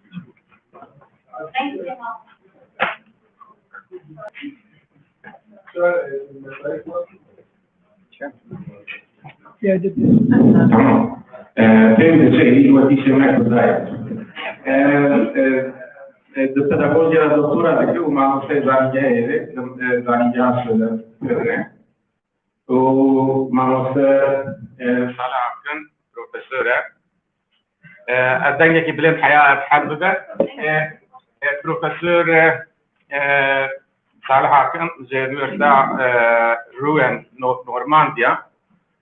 تمام فهمت شيء ودي شيء ما كنت البيداغوجيا دكتورة ذكي ومع مستشفى زانيجا سلة ومع مستشفى صلاح كن بروفيسورة الدنيا كي بلين حياة حببة بروفيسور صلاح كن جنورتا روين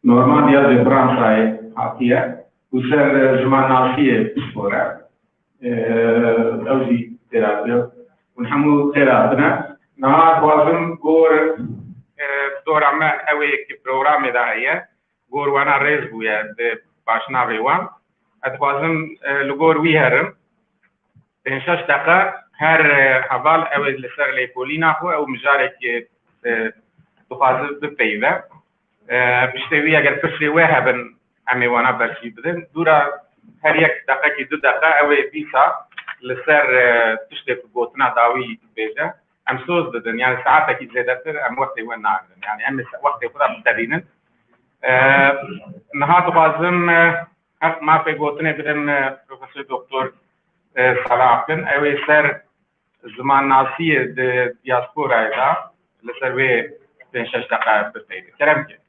نورمانديا دي فرنسا حكية وصار زمان ناسية بسورة أوزي ثلاثة ونحمل ثلاثة نهار وازم غور دور عما أوي كبرنامج داعية غور وانا رئيس بويا باشنا بيوان أتوازم لغور ويهرم إن شاش دقة هر حوال أوي لسر ليكولينا هو أو مجارك تفاصيل ببيبة بشتوي أجر كسر وهبن عمي وانا برشي بدن دورا هر یک دقه کی دو دقه اوی بیسا لسر تشتي في بوتنا داوي بيجا ام سوز بدن يعني ساعات کی زیادتر ام وقتی وين نعمل يعني ام وقتی خدا مستدينن نهات بازم ما في بوتنا بدن بروفيسور دكتور صلاح بن اوي سر زمان ناسيه دياسبورا اذا لسر وي بين 6 دقائق بتاعي كلام كده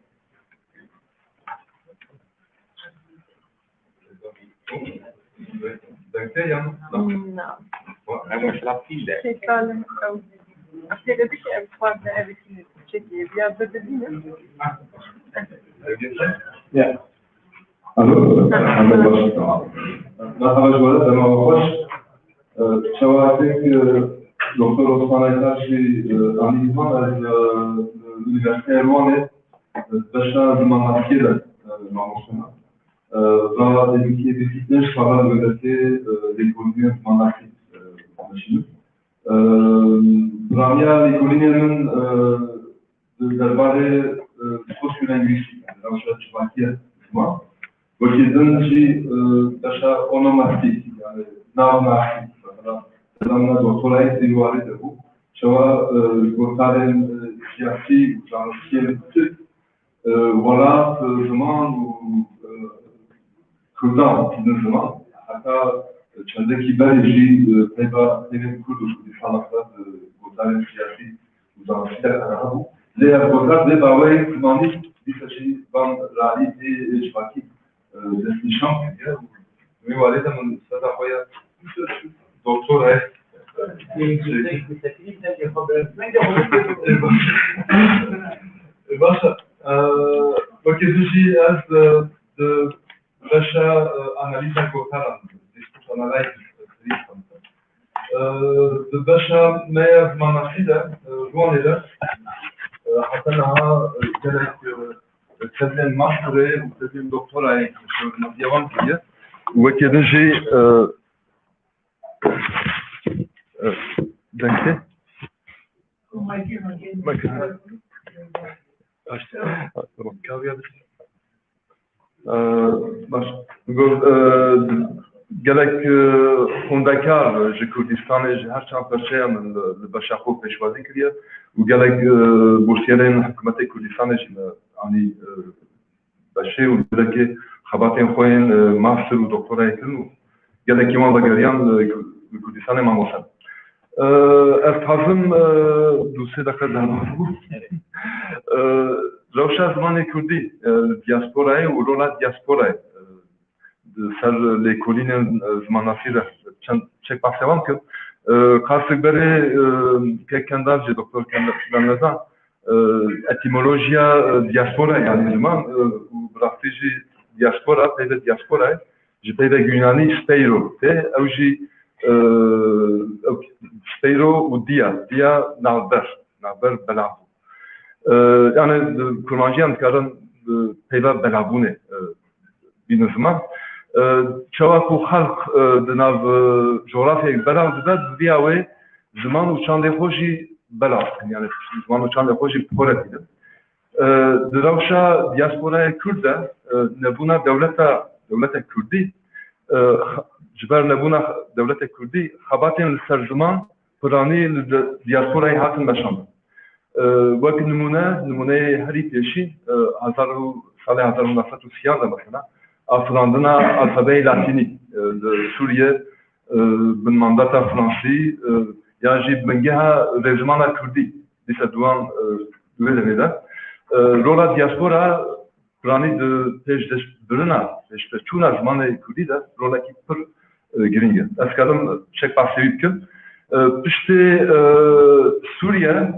Não. É uma filha. Você fala, então. A filha de que é quase a que cheguei, e a bebedinha. Yeah. Alô? Ahmed Bashar. مرحبا جواد أنا وخش شواتك دكتور عثمان عيساشي أميزمان از الأونيفرسيتي ألمانية باشا زمان كده معموشنا و دیگه بیشترش خبر بوده لیکولینی مناسب ماشین. رامیا لیکولینی من درباره سوسیولینگویستیک روش جوانیه ما. وقتی دنجی داشته اونوماتیک yani navnatik مثلا زمان دکترای دیواری ده بود. شما گفتن سیاسی جانشین ولا زمان Kürdan bizim zaman hatta çöldeki belirci peyva benim Kürduş insanlıklar Kurtarın siyasi uzanışlar arabu. Leğer Kurtar de davayı kırmanı bir şey van rali de şvaki desnişan diye. Müvalide min sada koya doktor ay. Başa bakıcı az Başa analiza kurtaran, diskut analiz listan. Başa meğer manasıyla ruanıyla hatta naha gerek tedlen maşhure, tedlen doktora devam ediyor. Ve kedinci danke. Bakın. Tamam. Kahve باش گلک خوندکار ji Kurdistanê ji her çand perçeya min li Başakho pêşwazî kiriye û gelek bursiyerên hikûmetê Kurdistanê jî anî beşê û gelekê xebatên xwe yên master û doktorayê kirin û gelekî wan vegeriyan li Kurdistanê mamoste. Ez hazim du sê deqe derman bû. روشا زمان کردی دیاسپورای و رولا دیاسپورای سر لیکولین زمان نصیره چک بحثوام که خاصك بري كندار جي دكتور كندار اتيمولوجيا دياسبورا يعني زمان براستيجي دياسبورا بيدا دياسبورا جي بيدا يوناني سبيرو تي او جي سبيرو وديا نالبر بلابو يعني كرمانجيان كارن بيدا بلابوني بين زمان چاواکو خلق دناو جغرافیای بلاو داد بیاوی زمان و چند خوشی بلاو یعنی زمان و چند خوشی پره دیدم دروشا دیاسپورای کرده نبونا دولت کردی جبر نبونا دولت کردی خباتین سر زمان پرانی دیاسپورای هاتن بشند وقت نمونه هری پیشی سال 1913 مثلا afrandına alfabeyi latini Suriye bin mandata Fransi yani bengeha rejimana Kürdi dise duan düvelemede rola diaspora prani de pejdeş birina işte çuna zamanı Kürdi de rola ki pır giringe askalım çek bahsedip ki işte Suriye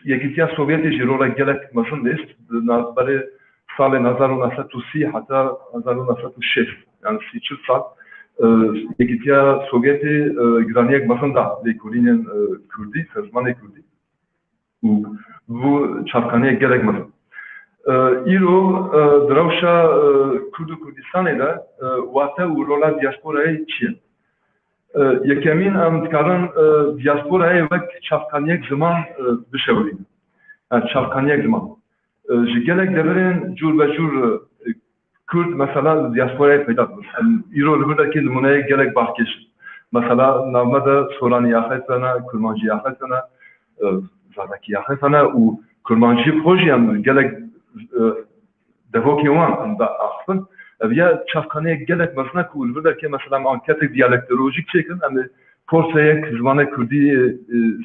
yekitiya Sovyeti rola gelek masın ist nazarı سال 1930 حتى 1906 yani 30 سال yekitiya Sovyeti Graniyek basında Lekolinin Kürdi, Sezmanı Kürdi bu çarkanıya gerek masın. İro dravşa Kurdistan'da vata urola diasporaya çiğ. Yekemin amtkarın diasporaya ve çarkanıya zaman bişevli. Yani çarkanıya zaman. Gelek devrin cur ve cur Kürt mesela diasporaya peyda bulur. İro buradaki numuneye gelek bahkeş. Mesela navmada Sorani yahetsana, Kurmancı yahetsana, Zadaki yahetsana, u Kurmancı projem gelek devoki olan da aslın. Ya çafkaneye gelek mesela kul buradaki mesela anketik diyalektorolojik çekin ama porsaya kızmana Kürdi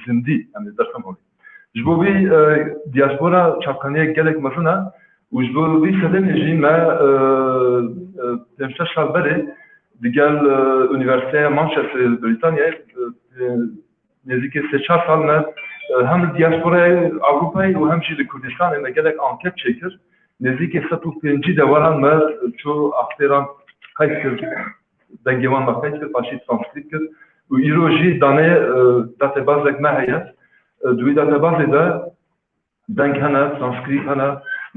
zindi yani dersem oluyor. Jbovi diaspora çapkaniye gelek masına, ujbovi sedemeci me temşa şalberi diğer üniversiteye Manchester Britanya nezdeki 8 sal me hem diasporaya Avrupa'yı ve hem de Kürdistan'a gelek anket çekir. Nezdeki 75 de varan me çoğu akteran kayıtkır dengevan bakayıtkır, faşist transkritkır. İroji dane databazek mehayet. دوی داتابازی دا دنگ هنه، سانسکریت هنه،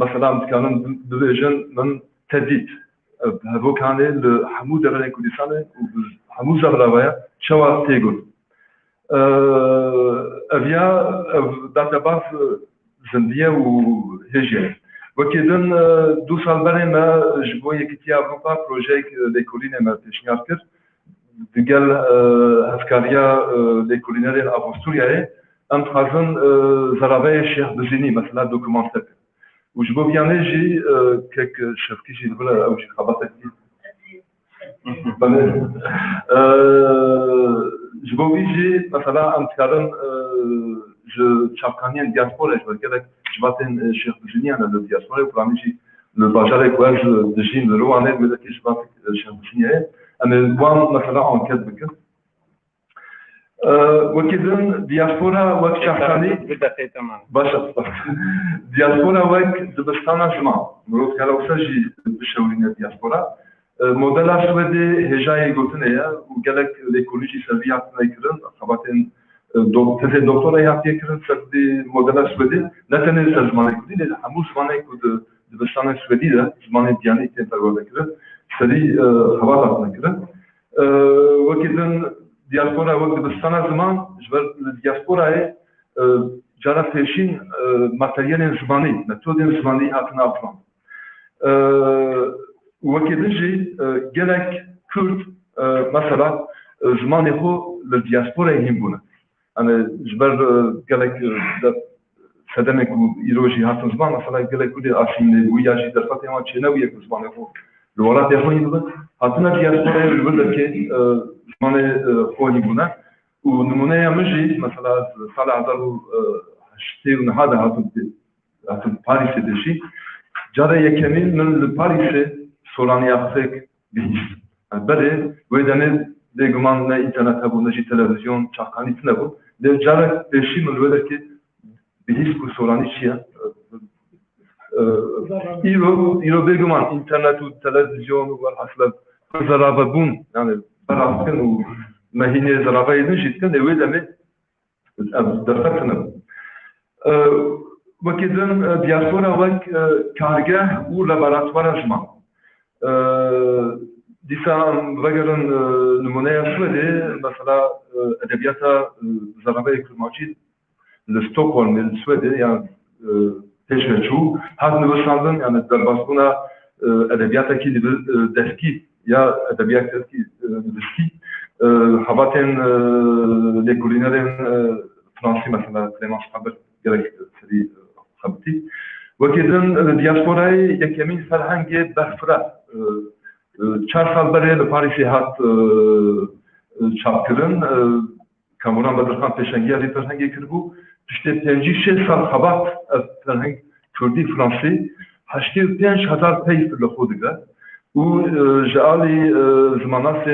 مثلا امتکانم دویژن من تدید هفو کانه لحمو دوران کردستانه و حمو زبراویا شوا تیگون اویا داتاباز زندیه و هجیه وکیدن 2 سال برای ما جبو یکیتی اوروپا پروژه لیکولینه ما پیشنهاد کرد دیگر هفکاریا لیکولینه آوستوریایه ام تخازن زرابه شیخ بزینی مثلا دوکومانتر و جبو بیانه جی که شفکی جی دبلا او جی خباته دی جبو بیجی مثلا ام تخارن چاپکانین دیاسپورا جبو گلک جباتین شیخ بزینی انا دو دیاسپورا و پرامی جی لباجاره کواج دجین روانه بودکی جبات شیخ بزینی اما وان مثلا انکت بکن وكذا دياسبورا وك شخصاني باشا دياسبورا وك دبستانا جماع مروف كلاو سجي بشورين دياسبورا موديلا سويدي هجاي قوتنيا وقالك ليكولوجي سلبيات نيكرن خباتين تزي دكتورا يعطي كرن سردي موديلا سويدي نتني زمان يكودي لأن همو زمان يكود دبستانا سويدي ده زمان دياني تنتظر كرن سري خباتات نكرن وكذا diaspora وقت بستانا زمان جبر الدياسبورا جارا فيشين ماتريال زماني ميثود زماني هاتنا افران وقت نجي جلك كرد مثلا زماني هو للدياسبورا يهمبونا انا جبر جلك سدمك يروجي هاتن زمان مثلا جلك كودي اشين وياجي درفتي ما تشنوي زماني هو الورات يهوني هاتنا دياسبورا بالبلد زمان خوانی بونه و نمونه مجی مثلا سال هشتي ونهادا هاتم باريس دشي جارة يكمل من باريس سولاني يقصيك بهيش بله ويداني ديگمان نه اینترنت هبو نجی تلویزیون چاقانی تنبو ده جارة دشي من وده که بهيش کو سولانی چیه ایرو بيگمان اینترنت و تلویزیون و اصلا زرابه بون يعني براسكن و مهينه زرابه نجید کن اوه دمه درفتنا وكذا دياسپورا وك كارجه و لابراتوار جمع ديسا وگرن نمونه سويدي مثلا ادبيات زرابه كرماجي لستوكهولم السويدي يعني تشمشو هذا نوشاندن يعني درباسونا ادبيات كي دسكي يا ادبيات كي دسكي حباتن لكولينرين فرنسي مثلا كليمانس خبر gerek seri خبتي وكذا دياسپورا يكمل فرهنگ بفرا چهار سال برای لپاریسی هات چاپکرن کامران بدرخان پیشنگی علی فرهنگی کربو پشت 5-6 سال خبات فرهنگ کردی فرانسی 85,000 پیف لخودگه و جالی زمانات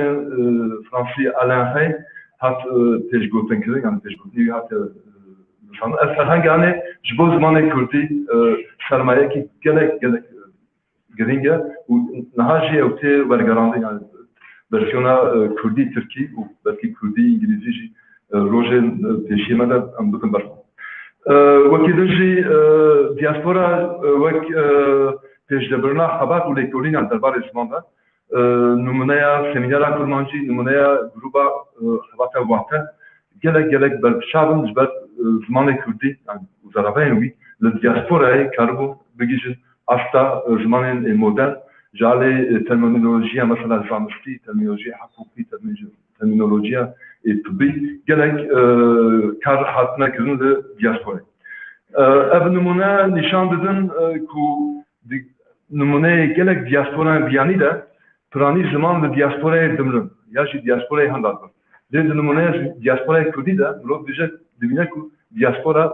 فرانسی علنهی هات پیشگوتن کردن yani پیشگوتنی هات فرهنگ yani جبو زمان کردی سرمایه کی gelek geringe و نهاجی اوتی ورگرانده yani versiyona Kürdi Türkiye و belki Kürdi İngilizce روژه پیشیمه ده ام بکن برم وکی دنجی دیاسپورا وک پیش دبرنا خبر و لیکولین دربار زمان ده نمونه سمینارا کرمانجی نمونه گروبا خبات وقته gelek برشابن جبر زمان کردی وزرابه وی لدیاسپورا کاربو بگیجن hasta zamanın modern jale terminolojiye mesela zamsти terminoloji hukuki terminolojiye tıbbi gerek kar hatına kızın diaspora. Ev numune nişan dedin ku numune gerek diaspora biyani de prani zaman ve diasporaya dımlın. Yaşı diasporaya handadır. De numune diasporaya kudi de lo diyecek dibine ku diaspora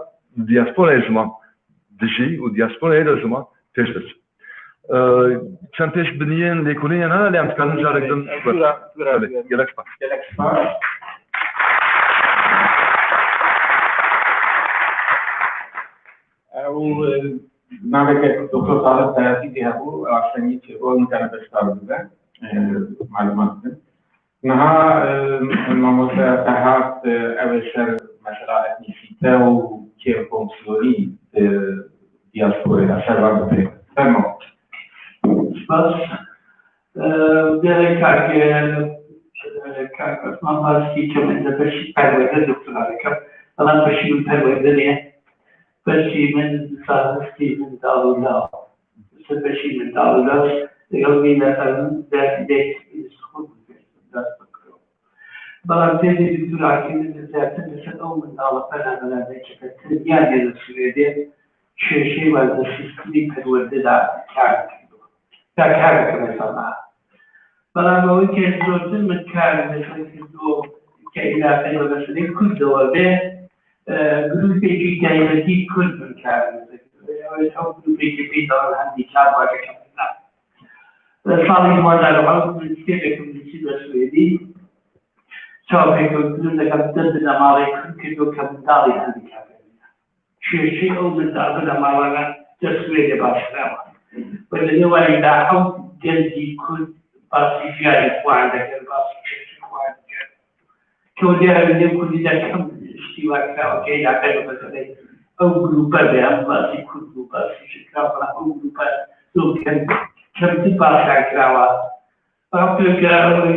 zaman dişi o diasporaya da zaman teşvik. Sen teş biniyen lekulinen ha lem tkalın jarekden. Gerek var. او نامك دكتور طارق تهاتي هبو عشان يتقول كان بشتغل بده معلومات نها المملكة تحت أول شهر مثلا إثنيسيتا وكيف فونكسيوني diaspora aşağı yukarı. Tamam. بس ذلك كمان بس كم إذا بشي پرورده دكتور عليكم الآن بشي من پرورده نه بشي من سالستی من دارولا بشي من دارولا يومي مثلا ده يسخن دست بکرو بلان تیزی دكتور عليكم زیادت مثل او من دالا فلان ولا ذلك تنیانی السویدی شيء ولا سيستم پرورده در کار مثلا برای اینکه دوستان مکار مثلا که ایلافه و مثلا کل دوره گروهی جدیدی کل مکار مثلا او گروهی که داره هندیکار باشه سالی ما در حال کنیم که کمیسی دستوری چهار کنیم که دست نمایی که دو کمتری هندیکار شيء أو من دابنا ما ولا تسويه باشنا ولا نوعي داهم جلدي كل باسي جاي وعندك الباسي شيء وعندك كودي هذا كل ده كم استواء كأوكي يعتبر مثلا أو جروبا ده باسي كل جروبا شيء كذا أو جروبا لو كم تبارك كذا أقول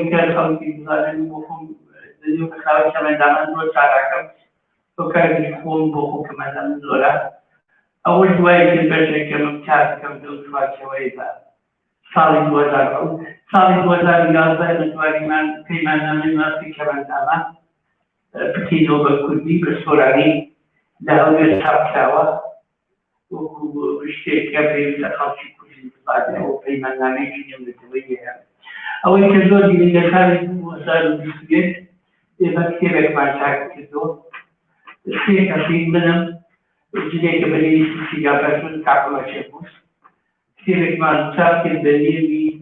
كان خالتي مثلا مفهوم اليوم خالتي كمان دائما نقول تعرف وكان يكون بوخو كمان من دولة أول شوية كبرت كم كاس كم دول شوية صالح وزار يازده نتواري من كمان من ما في كمان دامن بتيجو بكردي بسوراني لهو يسحب كوا وبشتى كبري تخلص كل بعد أو كمان نامي يوم نتويه أول كذا دي من الخارج وزار بسيط إذا كتير ما شاك كذا الشيء كثير منهم جديك بلي في جابتون كعبة شبوس كثير ما نصاب كالبليوي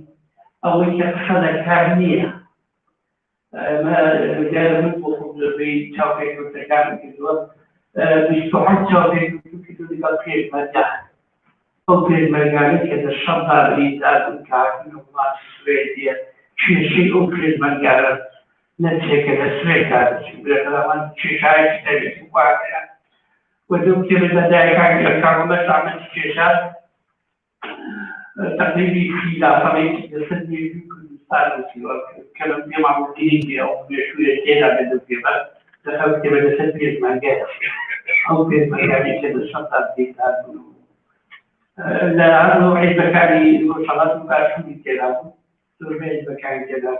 أو يقصد كارنية ما جاء مطبخ في شوكة وتكامل كذا مش تحط شوكة كذا كثير ما جاء أو كثير ما جاء كذا الشطة اللي تأكل كعبة وما سويدية شيء أو كثير ما جاء نتشكل كذا سويد هذا شيء بلكن شيء شايف تبي سواء ودكتور بدأ كان كارمس عمل شيشات تقريبي في لا فريق يسمي كل صار في كلام جمع مديني أو بشوية كذا بدكتور دخلت كذا تسمي ما جاء أو كذا يعني كذا شطة ديتا لا أنا عيد بكاري وصلت باشوني كذا عيد بكاري كذا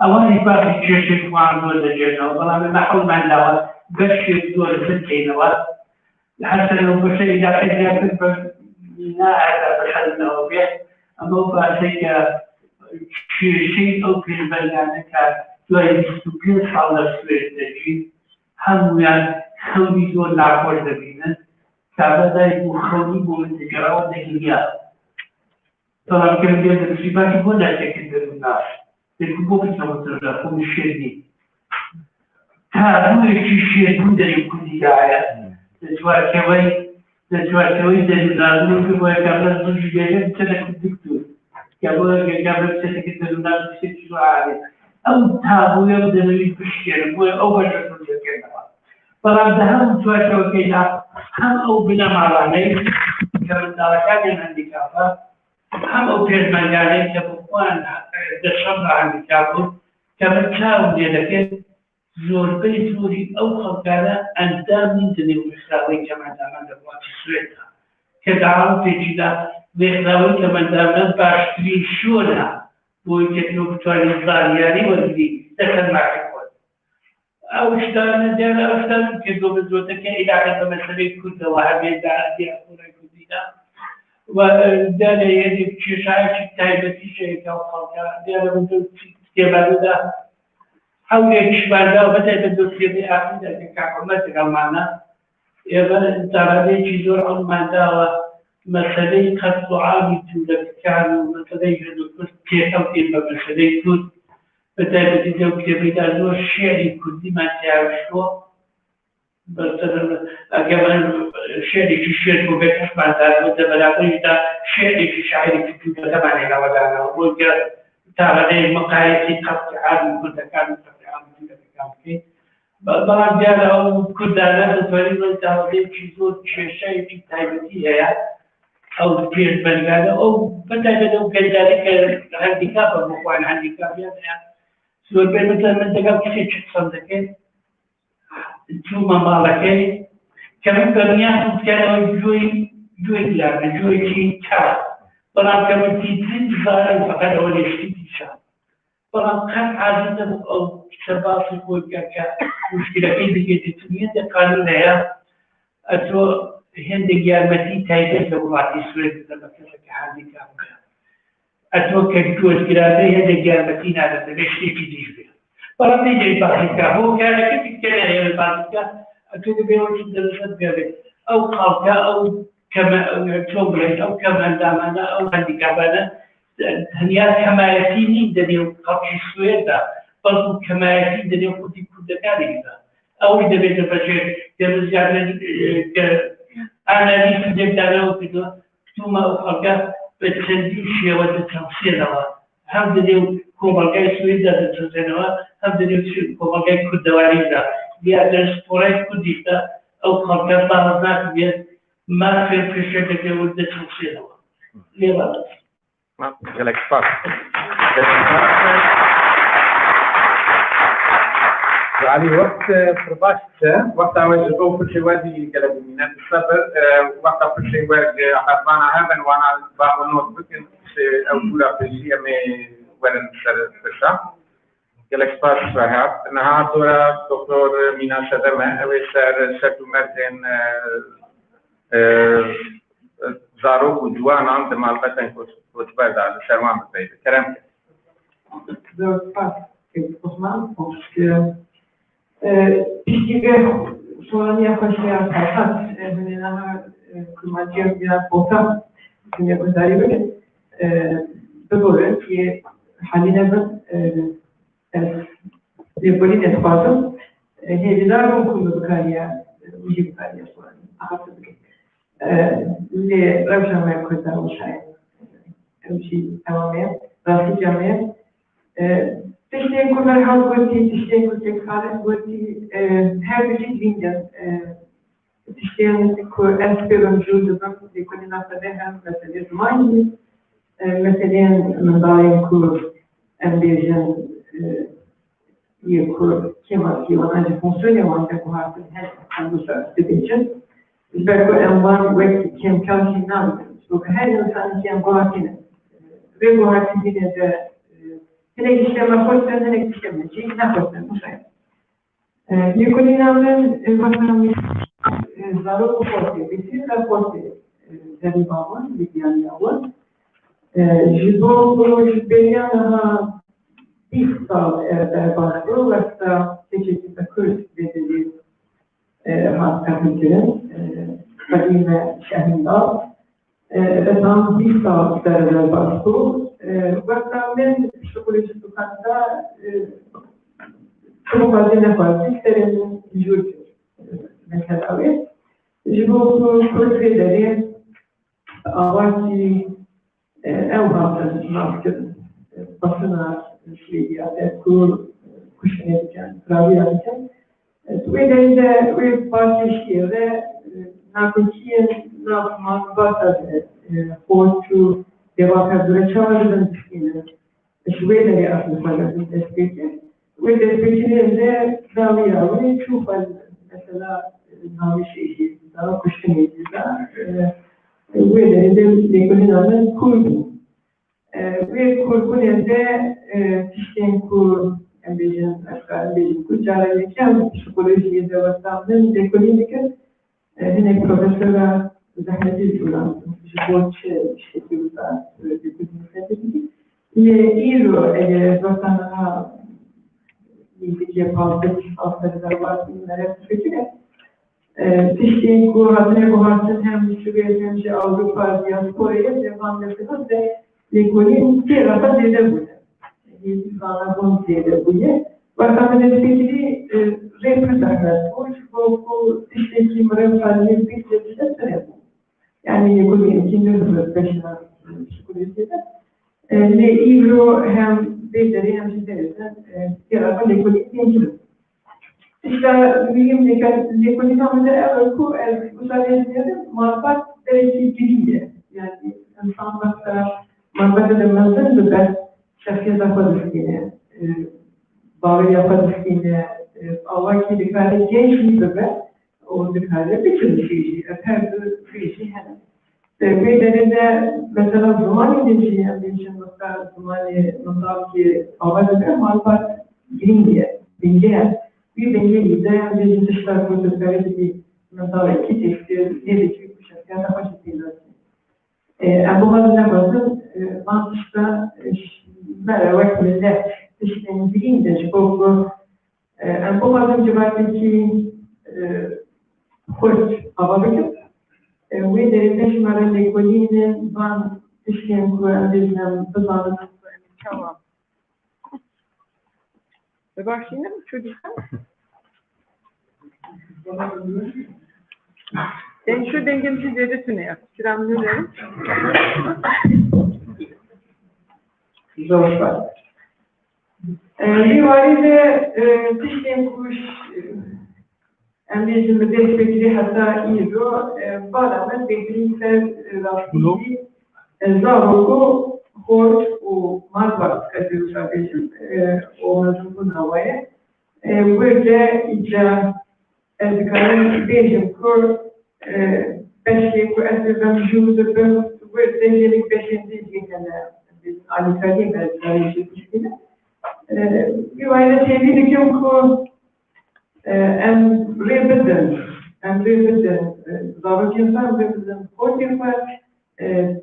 أولي باقي شيء وعمل الجنة والله ما حول ما لا بشر دول سنتين وقت حتى لو بشيء إذا حد لا هذا بحلنا وبيع أما بعدك شيء أو في البلدان كتوي مستقيم حول السويد تجي هم يعني خلي دول نعبر دبينا كابدا يخلي بوم التجارة والدنيا طبعا كم جد السباق يقول لك كده الناس يكبوك تمتلك كم شيء هذا الشيء من ده يكون داعي تجوى دليل في وكابل زوج جيل تلك الدكتور كابل تلك الدليل في شو عادي أو تابو يبدأ يبشر أو بشر كذا فلان ذهب شوي كذا هم أو بنا معلاني كابل داركان عندي كافة هم أو بير مجاني كابوان دشمل عندي كابل تاو يدك زور بيت زوري أو خلقنا أندام من تنو إخراوي كمان دامن دبوات سويتا كدعوة تجدا بإخراوي كمان دامن باشتري شونا بوي تكنو بتواني الظالياني ودي دخل معك أو اشتغلنا ديالا أو اشتغلنا كدو بزوتك إذا عدد مسألة كنت وهبي دي أخونا كدينا ودالا يدي بشيشاية تايبتي شيء أو خلقنا ديالا بنتو تكيبالو ده حاولي تشبه وبدأ بالدكتور بأخذ كعمتك معنا يبقى ترى جزر عمان مسألة قد تعامل تولد كانوا مسألة الدكتور كيف أو كيف مسألة تود بدأ بالدكتور بدأ نور الشعر كل ما تعرفه بس كمان الشعر في الشعر وبيتش مع ذلك بدأ بلاقي ده شعر في شعر في كل زمان إلى ودانا وجا ترى مقاييس قد تعامل كل كانوا بلان ديالا أو كدانا تولي تاولي تشيزور شيء في تايبتي هي أو تير بلغانا أو بدأ كذلك هانديكاب مقوان هانديكاب يعني سؤال بين مثلا من تقال كيف تشخصن ذكي ثم مالكي كمان بنيان كانوا جوي لا جوي شيء كار بلان كمان تيجي زارن فقط أول شيء تيجا بلان كان عادة أو شباب يقول كذا مشكلة كذا تسمية قانون هي أتو هند جامتي تايد لغات السويد لما كذا كهذه كاملة أتو كجوز كذا هند جامتي نادر تبشتي في جيبه برامي جاي بعدك هو كذا كذا هي بعدك أتو بيوش دراسات بيبي أو قالك أو كما شغل أو كما دامنا أو هنديكابنا هنيات كما يتيني دنيو قبش السويد برضو كما يجب أن يكون كل ذلك أو إذا بيت البشر كمزيادة أنا لي في الجبدة وكذا ثم أخرج بتسندي شيء وتتمثيل هم دنيو كومالجاي سويدا تتزنوا هم دنيو كومالجاي كدواريدا بيأتي سبورات كديتا أو خرج بعض الناس ما في البشر دنيو تتمثيل ليه ما جالك فاس علي وقت فرباشته وقت أوجه كل شيء وادي قلب من السفر وقت كل شيء وادي حربانا هذا وأنا بعمل بكن أولا في الشيء من ورن سر قلك فاس فهاد نهار دورا دكتور مينا شدمه ويسر شدو مرتين زارو وجوانا عند مالبتين كتبه دال شرمان بتاعي كلام Osman, porque sonra yaklaşmaya kalkan, benimle kurmacıya biraz orta dünya gönderdi böyle. Böyle ki haline ben Lepolin etfadım. Hediler okuldu kariyer, müzik kariyer sonra. Ahafızlık. Le revşamaya koydan oluşayım. Ömşi tamamaya, rastı camiye. Tişteyin kurlar hal götü, tişteyin kurtek halet götü, her bir şey bildim. Tişteyin kur esperon jüldüdüm, dekonin haftada hem mesele zamanı. Mesela من داریم کور امبیژن یه کور که ماسی و آنجا فونکسیونی و آنجا کوهارتن هست هنوز استیدیشن برای اموال وقتی کم کاری نمی‌کنیم. چون هر انسانی که اموال کنه و کوهارتی دیده هنگ işlem yapıyorsan هنگ işlem için ne yapıyorsan bu şey. Nikolin Amren vatandaş zarur koşuyor. Bütün koşuyor. Tabii babam bir yanıyor. Jibon Jibeliana bir sal başlıyor ve seçimde Kürt dediği hastanenin kadime şehrinde ve tam bir sal derler başlıyor. Vatandaşın psikolojik dukanda çok fazla ne var? Sisteminin jüri mesela ve Jibon Kürt dediği avaki evlatlarını nasıl basına şeylerde kuşanırken, traviyarken Türkiye'de bir parça şehirde nakliyen napmak varsa hoşçu devam ediyor çağrıdan çıkıyor. Şüpheleri aslında destekli. Ve desteklerinde traviyarlı çok fazla mesela navi şeyi daha kuşanırken ve de ekonominin kurdu. Ve kurgunende tişten kur ambition ambition kucağıyken psikolojiye de vatandaşın ekonomik yine profesöre zahmeti duran jiboçe şekilde ekonomik İro vatandaşa ilgili fazla var bunlara fikirler. Tişten kur hazine koharsın hem Türkiye hem Avrupa diasporaya devam ediyor ve Lekolin bir rafa dede bu. Yedikana bunu dede bu ye. Vatandaşın fikri reprezentasyonu bu tişteki müreffaliye bir şekilde süre bu. Yani Lekolin ikinci peşine psikolojide. Ne İro hem bedeli hem şiddetle bir rafa Lekolin ikinci. İşte bizim ekonomide evvelku müsaadesiyle marifat derece bilince yani insanlıkta marifat edilmezden de ben şahsiyet yapabildiğine, bağlı yapabildiğine, Allah'ın dikkatle gençliği de ben o dikkatle bütün şeyi, her bir şey hem. Ve derinde mesela zaman edince yani için nokta zaman ki Allah'ın marifat bilince, bir dengeli de bizim dışlar kurduğu gibi mesela iki tekstil neredeki bir şekilde yapacağız. Bu halde bazı mantıkta merhaba kılınca dışlarını bilince bu halde cevaptaki hoş havadaki ve derinde şunların ekolinin van dışlarını kuran bazı Tamam. Başlayalım mı çocuklar? Ben şu dengemizi derisine yap. Şuram nelerim? Zor var. Rivalide tişten kuş endişimi destekli hatta İro bağlanan bekliysel rastlığı zaroku hoş o mazbat kadar o mazlum havaya böyle icra ezkarın bejim kur beşli kur ezkarın jüzü böyle dengelik beşinci dikene alikali belki şekilde bir aile sevdiği ku em rebeden zarokinsan rebeden hoş var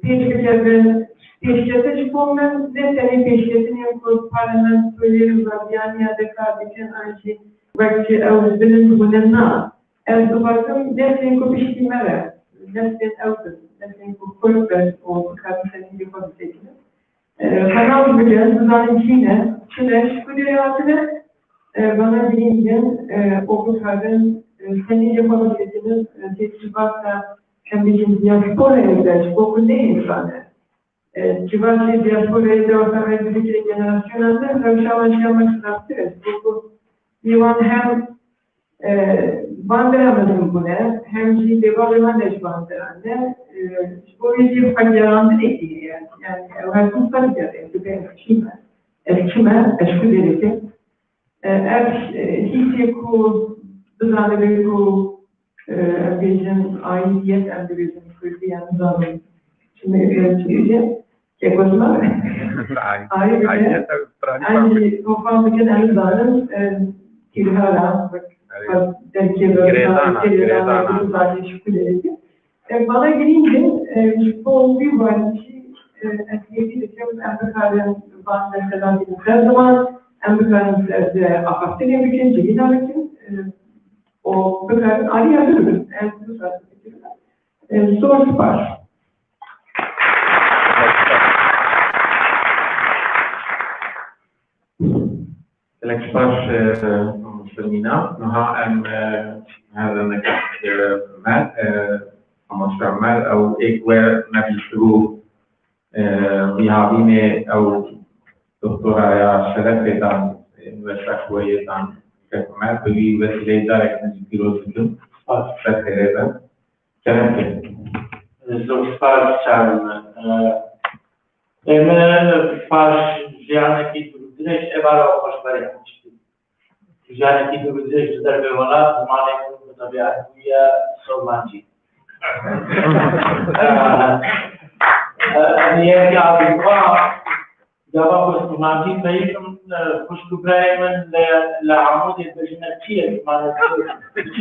peşkelerden peşkete çıkmadan ne senin peşketini yapıp parlament söylerim var yani ya da kardeşin aynı vakti evliliğinin bununla دوباره دستین کو بیشتر مره دستین اوت دستین کو کل و کارتنی خود بکنه kanal bile zaten Çin'e şükür hayatını bana bilince o kadın senin yapabildiğiniz tecrübatla kendi diasporaya gider. Bu değil zaten. Civarı diasporaya da ortamaya birlikte jenerasyonlarda karşılaşmak istiyoruz. Bu divan hem bandıramızın buna hem de devam edecek bandıranı bu bir faydalandı değil yani evvelkin sarıcı kime eşku derece hiç ku düzenli ku bizim aidiyet bizim kültürel düzenli şimdi öğretici çekosma aidiyet aynı toplumdaki en zalim kirhara bana gelince bu bir var etkiledi ki Amerika'nın bazı her zaman Amerika'nın apartmanı için cihaz için o kadar arayabilir soru var. الأكبر مسلمين نها أم هذا النجاح مال مشروع مال أو إكوار نبي شروع بهذين أو دكتورة يا شرف دان وشكوية دان كمال بقي وسيلة دارك نجيرو سجن شكرا كلام زوج فاش شارم من فاش جانكي درش عبارة خوش بريحة جانكي درش در بولا زمانه بطبيعتية سومانجي نيجي على جواب سومانجي بيكم خوش كبرى من لعمود البجنة كتير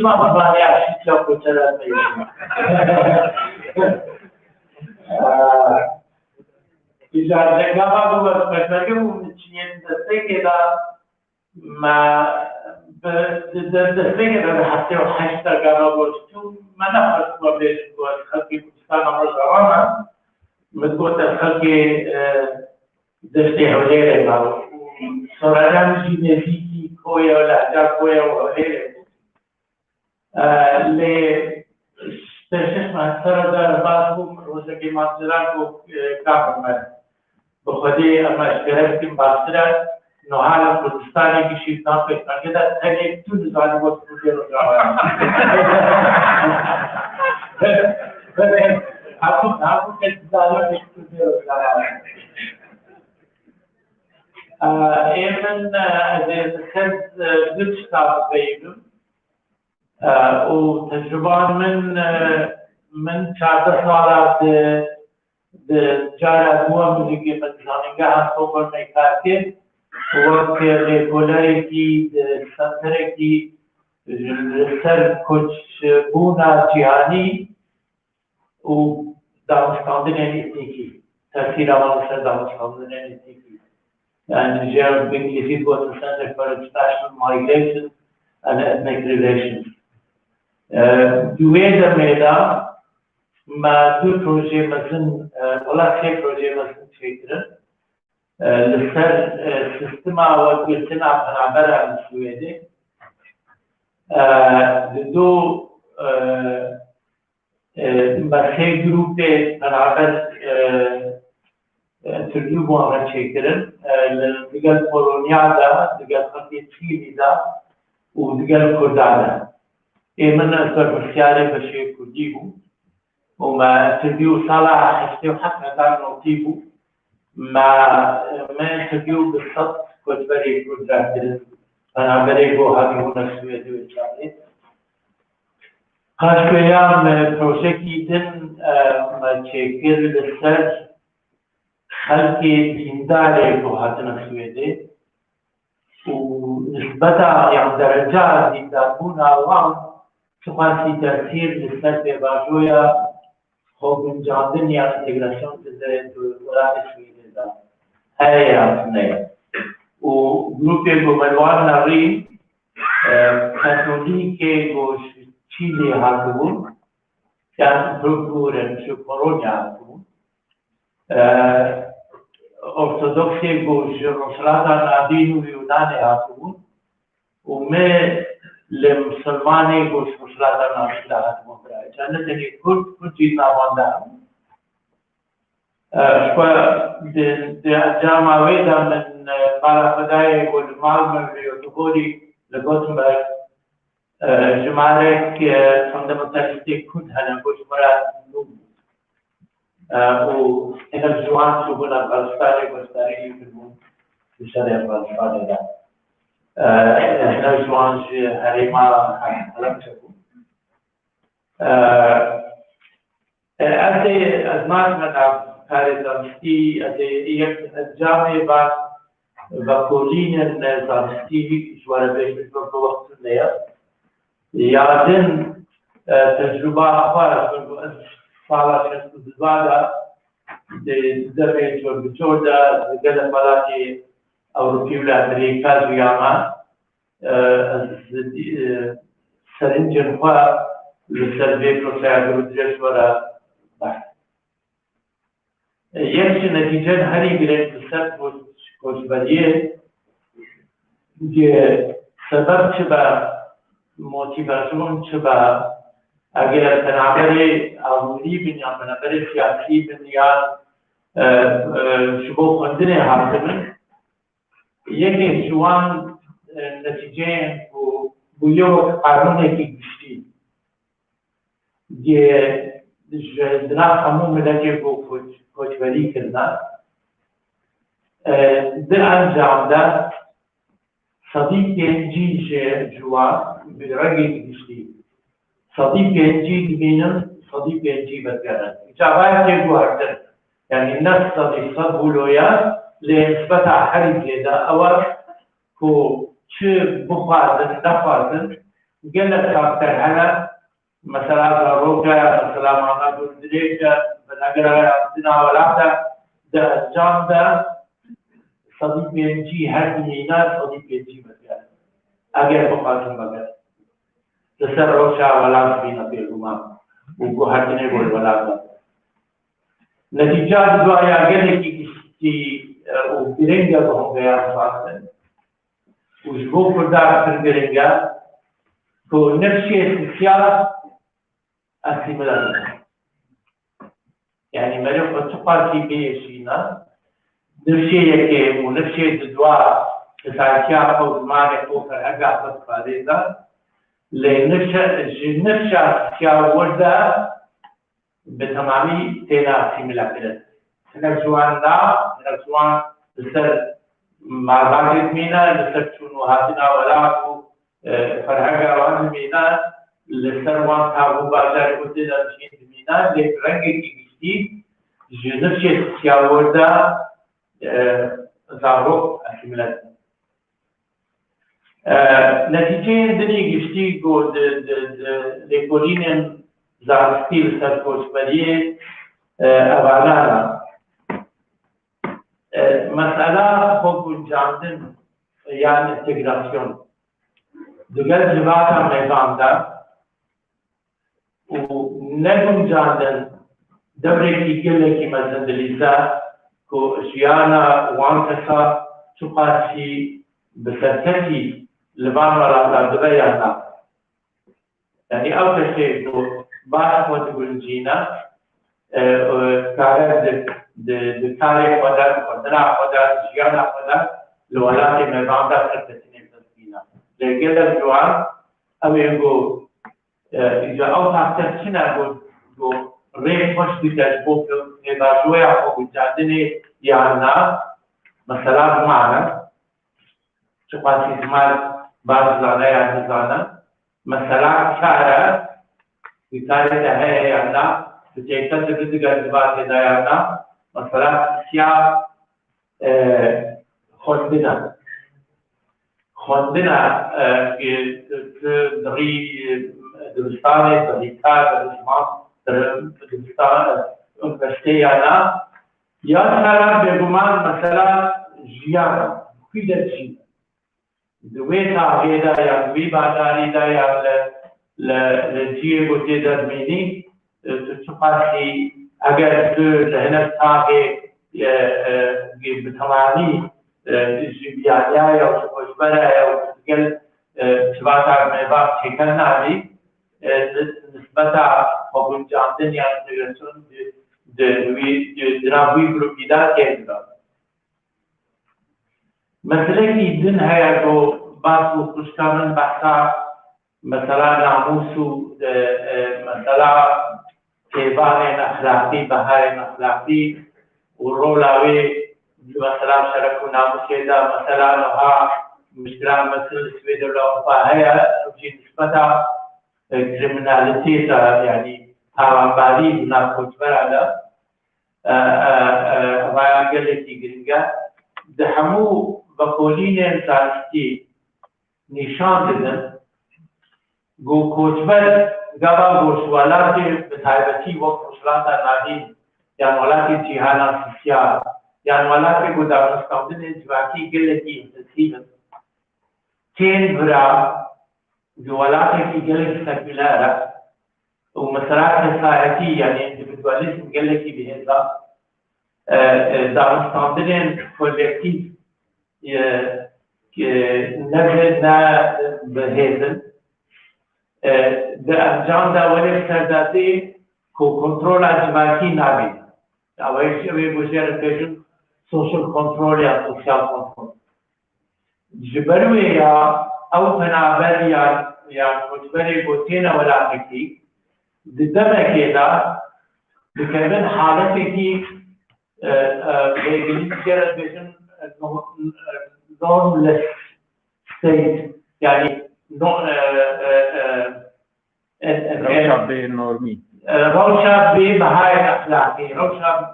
ما بباني عشان تلاقوا ثلاث بيكم إذا جواب هو بفرقه من شيء دستكده ما دستكده ده حتى وحشت جواب وشتو ما نفرق ما بين خلقي بستان أمر زمانه متقول خلقي دسته حواليه ما سرعان جينيتي كويه ولا جاب كويه وحواليه ل تشخيص ما سر در بعضهم روزی ماجرا کو کام کرد بخودی اما اشتراک کی ماجرا نهال کردستانی کی شیطان पे करके दा तने तू जाने को पूछे रो रहा है आपको के जाने को पूछे रो रहा है एमन خد نفس تعبير وتجربة من شعب صارت جارة مو ملكي من زمانها صوبر ميكاتين وقت لبولاري كي سنتري كي سر كوش بونا جهاني ودانستاندن انتيكي تأثير عمل سر دانستاندن انتيكي يعني جارة بإنجليزي بوت Center for International Migration and Ethnic Relations. دویده میدا ما دو پروژه مثلا ولی سه پروژه مثلا چیکرد لسر سیستم آوازیتن آبرابر مسئولیتی دو با سه گروپ برابر ترکیب موارد چیکرد دیگر پولونیا دا دیگر خطی چینی دا و دیگر کردانه من أذكر بخياري بشيء كرديبو وما تبيو صلاة حسيو حتى دار نوتيبو ما تبيو بالصدق كنت بري كرداتر أنا بري بو هذه هنا سويدي وإنشاءالله خاش كيام بروجيكي دن ما تشكر للسر خلقي دينداري بو هذا سويدي ونسبتها يعني درجات دينداربونا وان شخصي تأثير للسلب باجويا خوب جاندن یا انتگراسیون تزه دولت سوئیس دا هاي اصناعي و گروپ گومنوان ناری تکنولوژی که گوش تشيلي هاتبون كان بروكورن شو كورونا هاتبون أرثوذكسي بوش رسالة نادين ويوناني هاتبون وما لمسلماني بوش رسالة نادين هاتبون كان تاني كل جينا واندا شوى جامعة ويدا من بالافداي والمالمر ويوتوبوري لغوتنبرغ جمارك فندمنتاليستي كنت هنا بوش مرا نوم وهنا الجوان شوفنا بالستاري بالستاري يمكنون بشارع بالستاري دا هنا الجوان هريما هلم شكو أدي أزمان من كاري زمستي أدي الجامعة بعد بقولين الزمستي جوار بيش بوقت النيا يادن تجربة أخبار فعلا شخص بزادا دبي جور بجوردا قدر بلاتي أوروبي ولا أمريكا زياما سرنجن خوا لسربي بروسيا درودرش ورا بحث يمشي نتيجة هري بلين بسر كوشباليه که سبب شبه موتیواسیون شبه اگر بنابرای عمومی بنیا بنابرای سیاسی بنیا شبه خندنه حاصلن یکی جوان نتیجه بویو قانون کی گشتی که دنا همون ملتی بو کوچولی کردن در انجام ده صديق جيش جوان بالرقم جديد صديق جيد بينهم صديق جيد بكرة جواب يجوا هذا يعني الناس صديق صبولويا لنسبة حري كذا أو كو شو بخارن نفارن قلنا كافتر هلا مثلا روكا مثلا ما نقول دريجة بنقرأ عندنا ولا ده جام ده صديق بينجي هر مينا صديق بينجي بكر أجر بقاسم بكر تسر روشا ولا بينا بيرما وكو هرتني بول ولا نتيجة دعاء أجر كي وبيرنجا بهم غير فاصل وجبوا كردار في بيرنجا كو نفسي سياسة أسيميلاتي يعني مريم فتقار في بيشينا نفسي که ونفسي الدواء تساعدها أو زمان أو فرعها بتفاديها لنفسها سيا وردا بتمامي تنا سيميلاتي نجوان دا نجوان لسر معلومات مينا لسر شنو هاتنا ولا كو فرعها وان مينا لسر وان كابو بازار وتدا شين مينا لرنجي كيستي نفسي سيا وردا زارو أكملت نتيجة دني جشتي قد لكولين زارستيل سركوش بريه أبانا مسألة خوب جاندن يعني انتجراسيون دوغل جواتا ميزان دا ونجم جاندن دبري كي قلة كي مزندليزا كو جيانا وانتسا تقاسي بسرتكي لبان وراء دبيانا يعني أول شيء بعد ما تقول جينا كارد دكاري قدرة قدرة جيانا قدرة لولاتي مباندا سرتكي نفسينا لكن الجوان أو يقول إذا أوضح ترسينا يقول ريح مش بتجبوك إذا جوية أو بتجادني يعني مثلا معنا شقاسي زمان بعض زانا يعني زانا مثلا شعرة بتاريخ هي يعني بتجيكن تبدأ جذبات هذا يعني مثلا سيا خندنا كدري درستانه دريكا درسمان درستان انفستيانا يا ترى بجمان مثلا جيانا كيدا شيء دويتا هيدا يا دوي باداري دا يا لجيه بوتي درميني تقاسي اگر لهنا تاقي بتمامي جبيانيا او كوشبرا او تقل سباتا ميباب تكلنا علي نسبتا قبول جاندن يعني تغسون دراوي بروكيدا كيندرا مثلا كي دن هيا تو باسو كشكامن بحثا مثلا ناموسو مثلا كيبان اخلاقي بهاي اخلاقي ورولاوي مثلا شركو ناموسي دا مثلا لها مشكلة مثل سويد الأوروبا هي في نسبة كريمناليتي يعني تاوانباري بنا كوتبر على ويا قلتي جرينجا دهمو بقولين انسانتي نشان دادن گو کوچبر گاوا گوشوالاتی بتایبتی و کوشلاتا نادین یا مولاتی جهانا سیاسیا یا مولاتی گو دانستاندن جواکی گلتی انتسیبن كين برا جوالات في جلسة سكولارة ومسارات ساعتي يعني individualism جلسة بهذا دارستاندين كولكتيف نجدنا بهذا بأنجام دا ولی سرداتی کو کنترل اجتماعی نبید. اوایش اوی بوشهر پیشون سوشل کنترل یا سوشال کنترل. جبروی یا او پنابر یا مجبری بوتین ولا تکی ددمه کدا بکربن حالتی کی بگیری جرد پیشون normless state يعني روشة بالنورمي روشة بهاي الأخلاقي روشة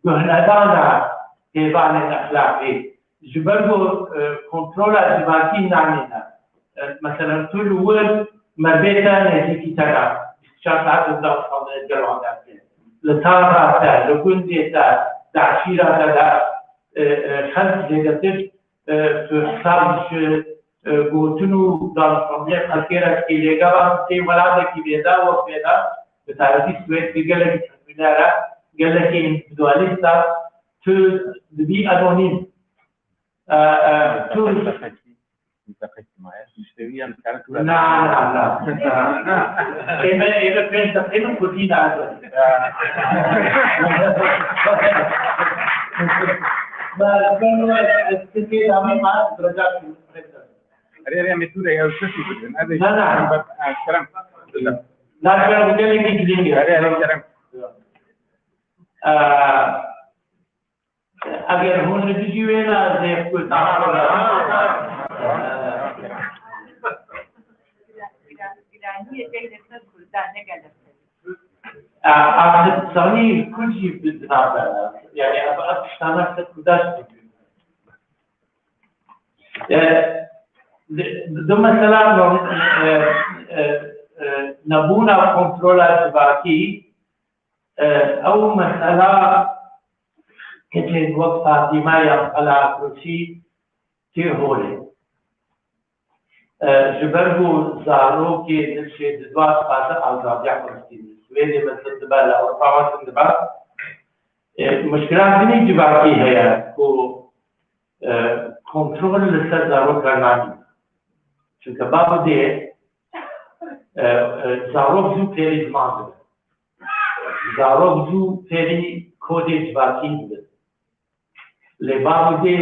جهنتانا كيبان الأخلاقي جبرو كنترول الجماعي نعملنا مثلا طول الوقت مربيتا نزيكي ترى شرطات الضغط على الجلوان لطارة لكنديتا تعشيرة خلق جدتش في حسابش قوتنو دارستانية خلقيرا كي لغا تي ولادة كي بيدا وفيدا بتعرفي سويت في قلق تحمينارا قلق اندواليستا تو دبي أنونيم تو لا إذا كنت تقيم كتين عزل ما كانوا استثناء عمي مع درجات أريد ميتورة يا أستاذ بدن هذا لا كلام لا كلام بدل كيجليني أريد كلام أجر هون نتيجي وينا زي كل ثاني كل شيء بالنسبة يعني أبغى أشتغل في كوداش دو مثلا نبونا كنترول الجباكي أو مثلا كتير وقت فاطمة على كرسي تيهولي جبرو زارو كي نشيد دوات فاتح أوزابيا فلسطين سويدي مثل دبالة ورفاوات دبالة مشكلات دني جباكي هي كو كنترول لسر زارو كرناني چونکه بابو ده زارو زو پیری زمان ده زارو زو پیری کود جباکی ده لی بابو ده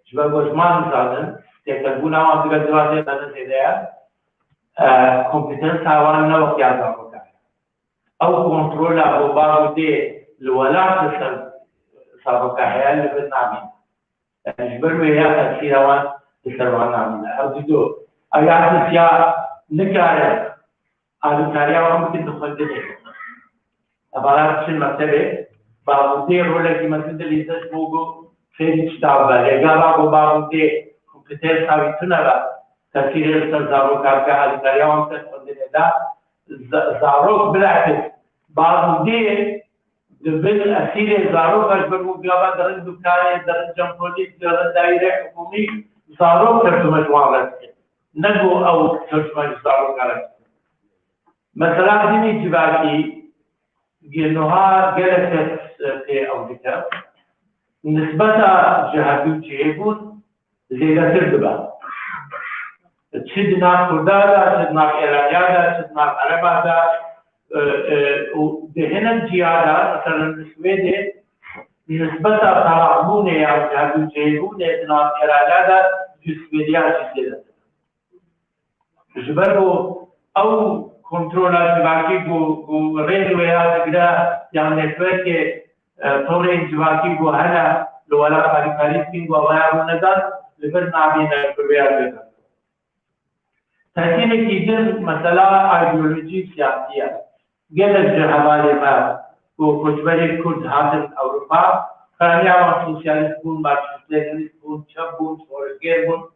جباگو زمان زادن تکل بونا وان دیگر دوازه دادن ده کمپیوتر ساوان نو کیا زارو کرد او کنترول ابو بابو ده لولات سر زارو کرد لبنامی جبرو یا تاثیر وان سروان نامی او دیدو آیات سیا نکاره آلوکاریا وام کی دخل دے ابارات سے مطلب باوندے رول کی مطلب لیزس بوگو فیج تاوا لگا باگو باوندے کمپیوٹر ساوی تنارا تاثیر سر زارو کار کا آلوکاریا وام سے دخل دے زارو بالعكس باوندے دبل اسیر زارو کا برو گاوا درن دکارے درن جمهوری درن دایره حکومی زارو پر مجموعات نقو أو ترجمة صاروا كلام مثلا ديني جبالي جنوها جلست في أوروبا نسبتها جهادو جيبون زيادة تردبا تشدنا كردادا تشدنا إيرانيادا تشدنا عربادا ودهنا الجيادة مثلا السويدي نسبتها تعامونه أو جهادو جيبون تشدنا إيرانيادا السويدية جديدة جبرو أو كنترولات جواكي جو ريلويات كده يعني نتورك طورين جواكي جو هلا لولا كاري كين جو ويا وندا لبرنا بينا كبيرة تأكيد كيدن مثلا أيديولوجي سياسية جل الجهالة ما وكتبري كرد هذا أوروبا كانوا سوسياليست بون ماركسيست بون شابون سورجيربون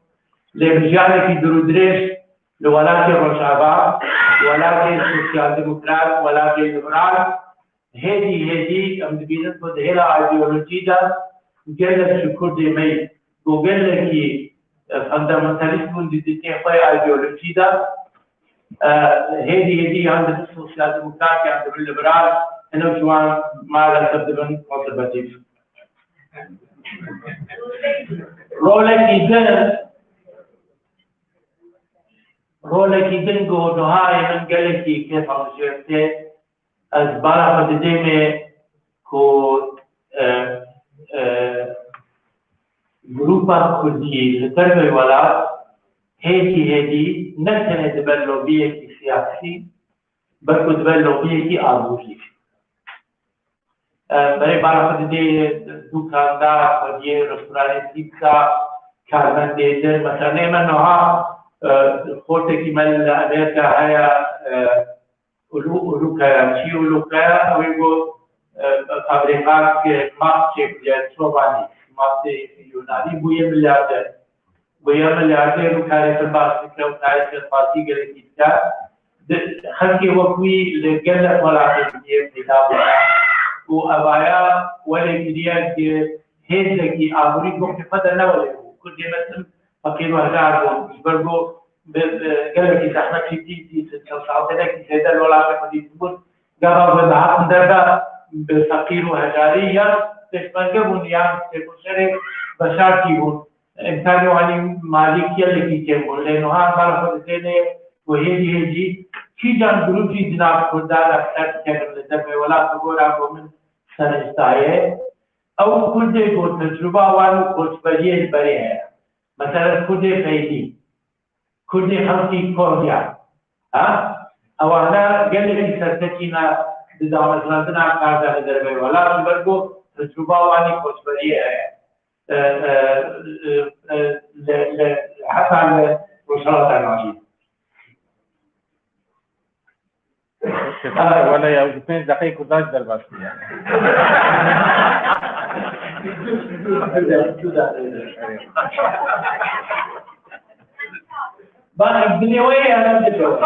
لبجانة في درودريش لولاكي روشافا ولكن سوسيال ديمقراط ولكن ليبرال هذه أمدبينت بدهلا أيديولوجي دا جل شكر دمي وجل كي فاندامنتاليزم دي تيفاي أيديولوجي دا هذه عند السوسيال ديمقراط عند الليبرال إنه جوان ما لا تبدون كونسرفاتيف رولكي دنگو نهاية من قالكي كيف عم جرتي أزبارة بديمة كو جروبا كردي لتربية الولاد هيدي نتنى دبلو بيكي سياسي بلكو دبلو بيكي آزوجي برای بارا بدي دوكاندار بدي رستوران تيبسا كارمن ديدر مثلا من نوها خوتك مال أمريكا هيا أولوكا شيء أولوكا أو يقول فابريكات كماسك جالسواني ماسك يوناني بويا ملياردير وكاري في الباسك وكاري في الباسك جالسيتا خلكي وقوي لجلة ولا تبنيه في دابا وأبايا ولا كريان هيزكي أمريكا كفتنا ولا كل جماعة فكيف هذا برضو قال لك احنا في ساعتنا كذا ولا قد يكون قرب العقد ده بفقير وهجاريه تشمل يعني تشري بشارتيون امكانه يعني مالك اللي كيكون لانه هذا فرضنا وهي في جان جروبي جناب خدار اكثر كده ولا تقول من سنستايه او كل تجربه وانو كوتبريه بريه مثلا كردي فايدي كردي خلقي كورديا او انا قال لي سرتكينا بدعم مثلا كاردا دربي ولا برضو تجربه واني كوتبريه حتى وصلت المعين ولا يا 2 دقائق وداش درباس بقى الدنيوية أنا بدو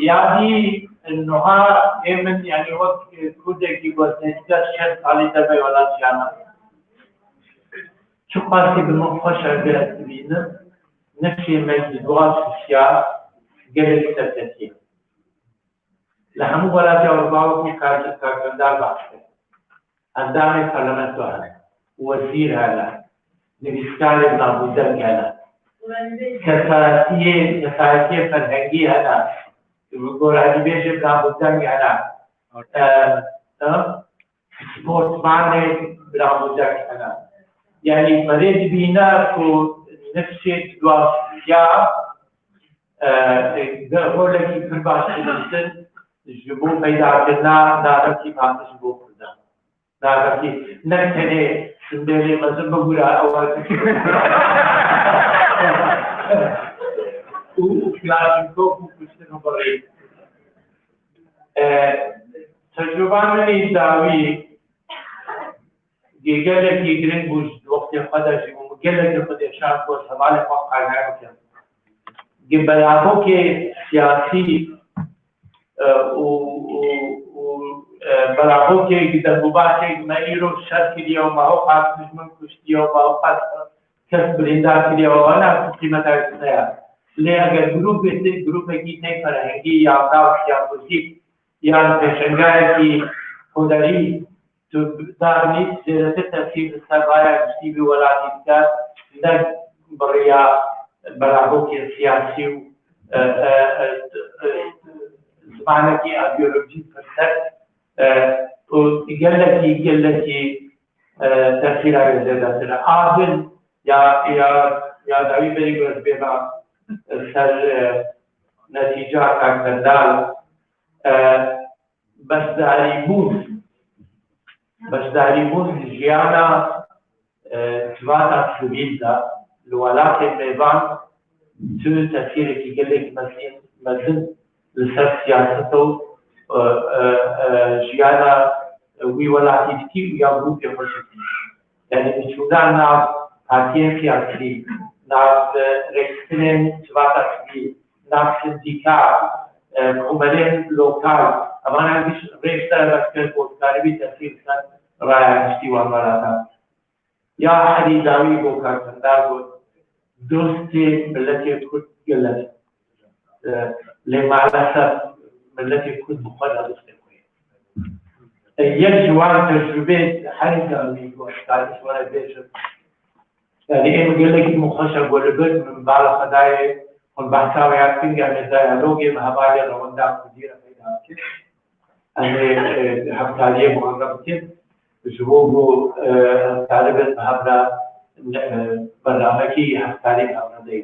يعني النهار من يعني وقت كودك يقول نستشهد على تبع ولا جانا شو قاسي بالمخشى بالأسبوعين نفسي مجد دوار سوسيال قبل التسجيل لهم ولا جوابه كاردار بحث أندام البرلمان هذا وزير هذا نبيسكال ابن أبو ذر هذا كساتية فرهنگي هذا يقول هذه بيش ابن أبو ذر هذا سبورت معنى ابن أبو ذر هذا يعني مريض بينا كو نفسي دوار سيا هو لكي كرباش الإنسان جبو پیدا کرنا دارکی بات جبو کرنا دارکی نکته سندلی مذهب بگورا اول او کلاس کو کچھ نہ بری تجربه من داوی گیگل کی گرین بوش وقت خدا جی گیگل کے خود اشار کو سوال کو قائم کیا کہ بلاغوں کے سیاسی بەڵاغۆکێک دەربوباتێک مە ئیرۆ شەر کردیەوە ماوە قاس دژمن کوشتیەوە ماوە قاس کەس بریندار کردیەوە قیمەتایە لێ ئەگەر گروپێکی تێک فەرهەنگی یادا و سیاسۆژیک یان پێشەنگایەکی خۆدەری دارنیت زێرەتر تەفسیر لەسەر ڕایە گشتی وەلاتی بکات نەک بڕیا بەڵاغۆکی سیاسی و زمانێکی ئایدیۆلۆژی پرسەر گەلێکی تەفسیرای زێدەترە ئاگل یا داوی بەری گوێز بێ بە سەر نەتیجا کاکەندال بەشداری بوون ژیانە جواتە سویلدا لە وڵاتێک مێبان چ تەفسیرێکی گەلێکی مەزن لەسەر سیاسەتە و ژیانە وی وەلاتی دکی و یا گروپی خۆشکی یعنی بچوودان ناو پارتیە سیاسی ناو ڕێکخستنێن جواتە سویل ناو سندیکا کۆمەلێن لۆکال ئەمانە ڕێکستە بەسکرد بۆ کارەبی تەفسیر سەر ڕایە گشتی وەڵاتە یا هەری داوی بۆ کارکەندار بۆ دۆستێ ملەتێ کورد گەلەت لێ مالەسەر ملەتێ کورد بخۆ لە دۆستێ خۆی یەک جوان تەجروبێت هەری داوی بۆ شکاریش وەرە بێژم یعنی ئێمە گەلێکی مخۆشە بۆ لەبەر من باڵە خەدایێ خۆن بەحساوە یاکتنگە مێدایالۆگێ مەهەبارێ ڕەوەندا کوردیرە پەیدا بکرد ئەمێ هەفتاریە مهەڕە بکرد جبو بۆ تالبێت هەبرا بەرنامەکی هەفتاری هەڵەدەی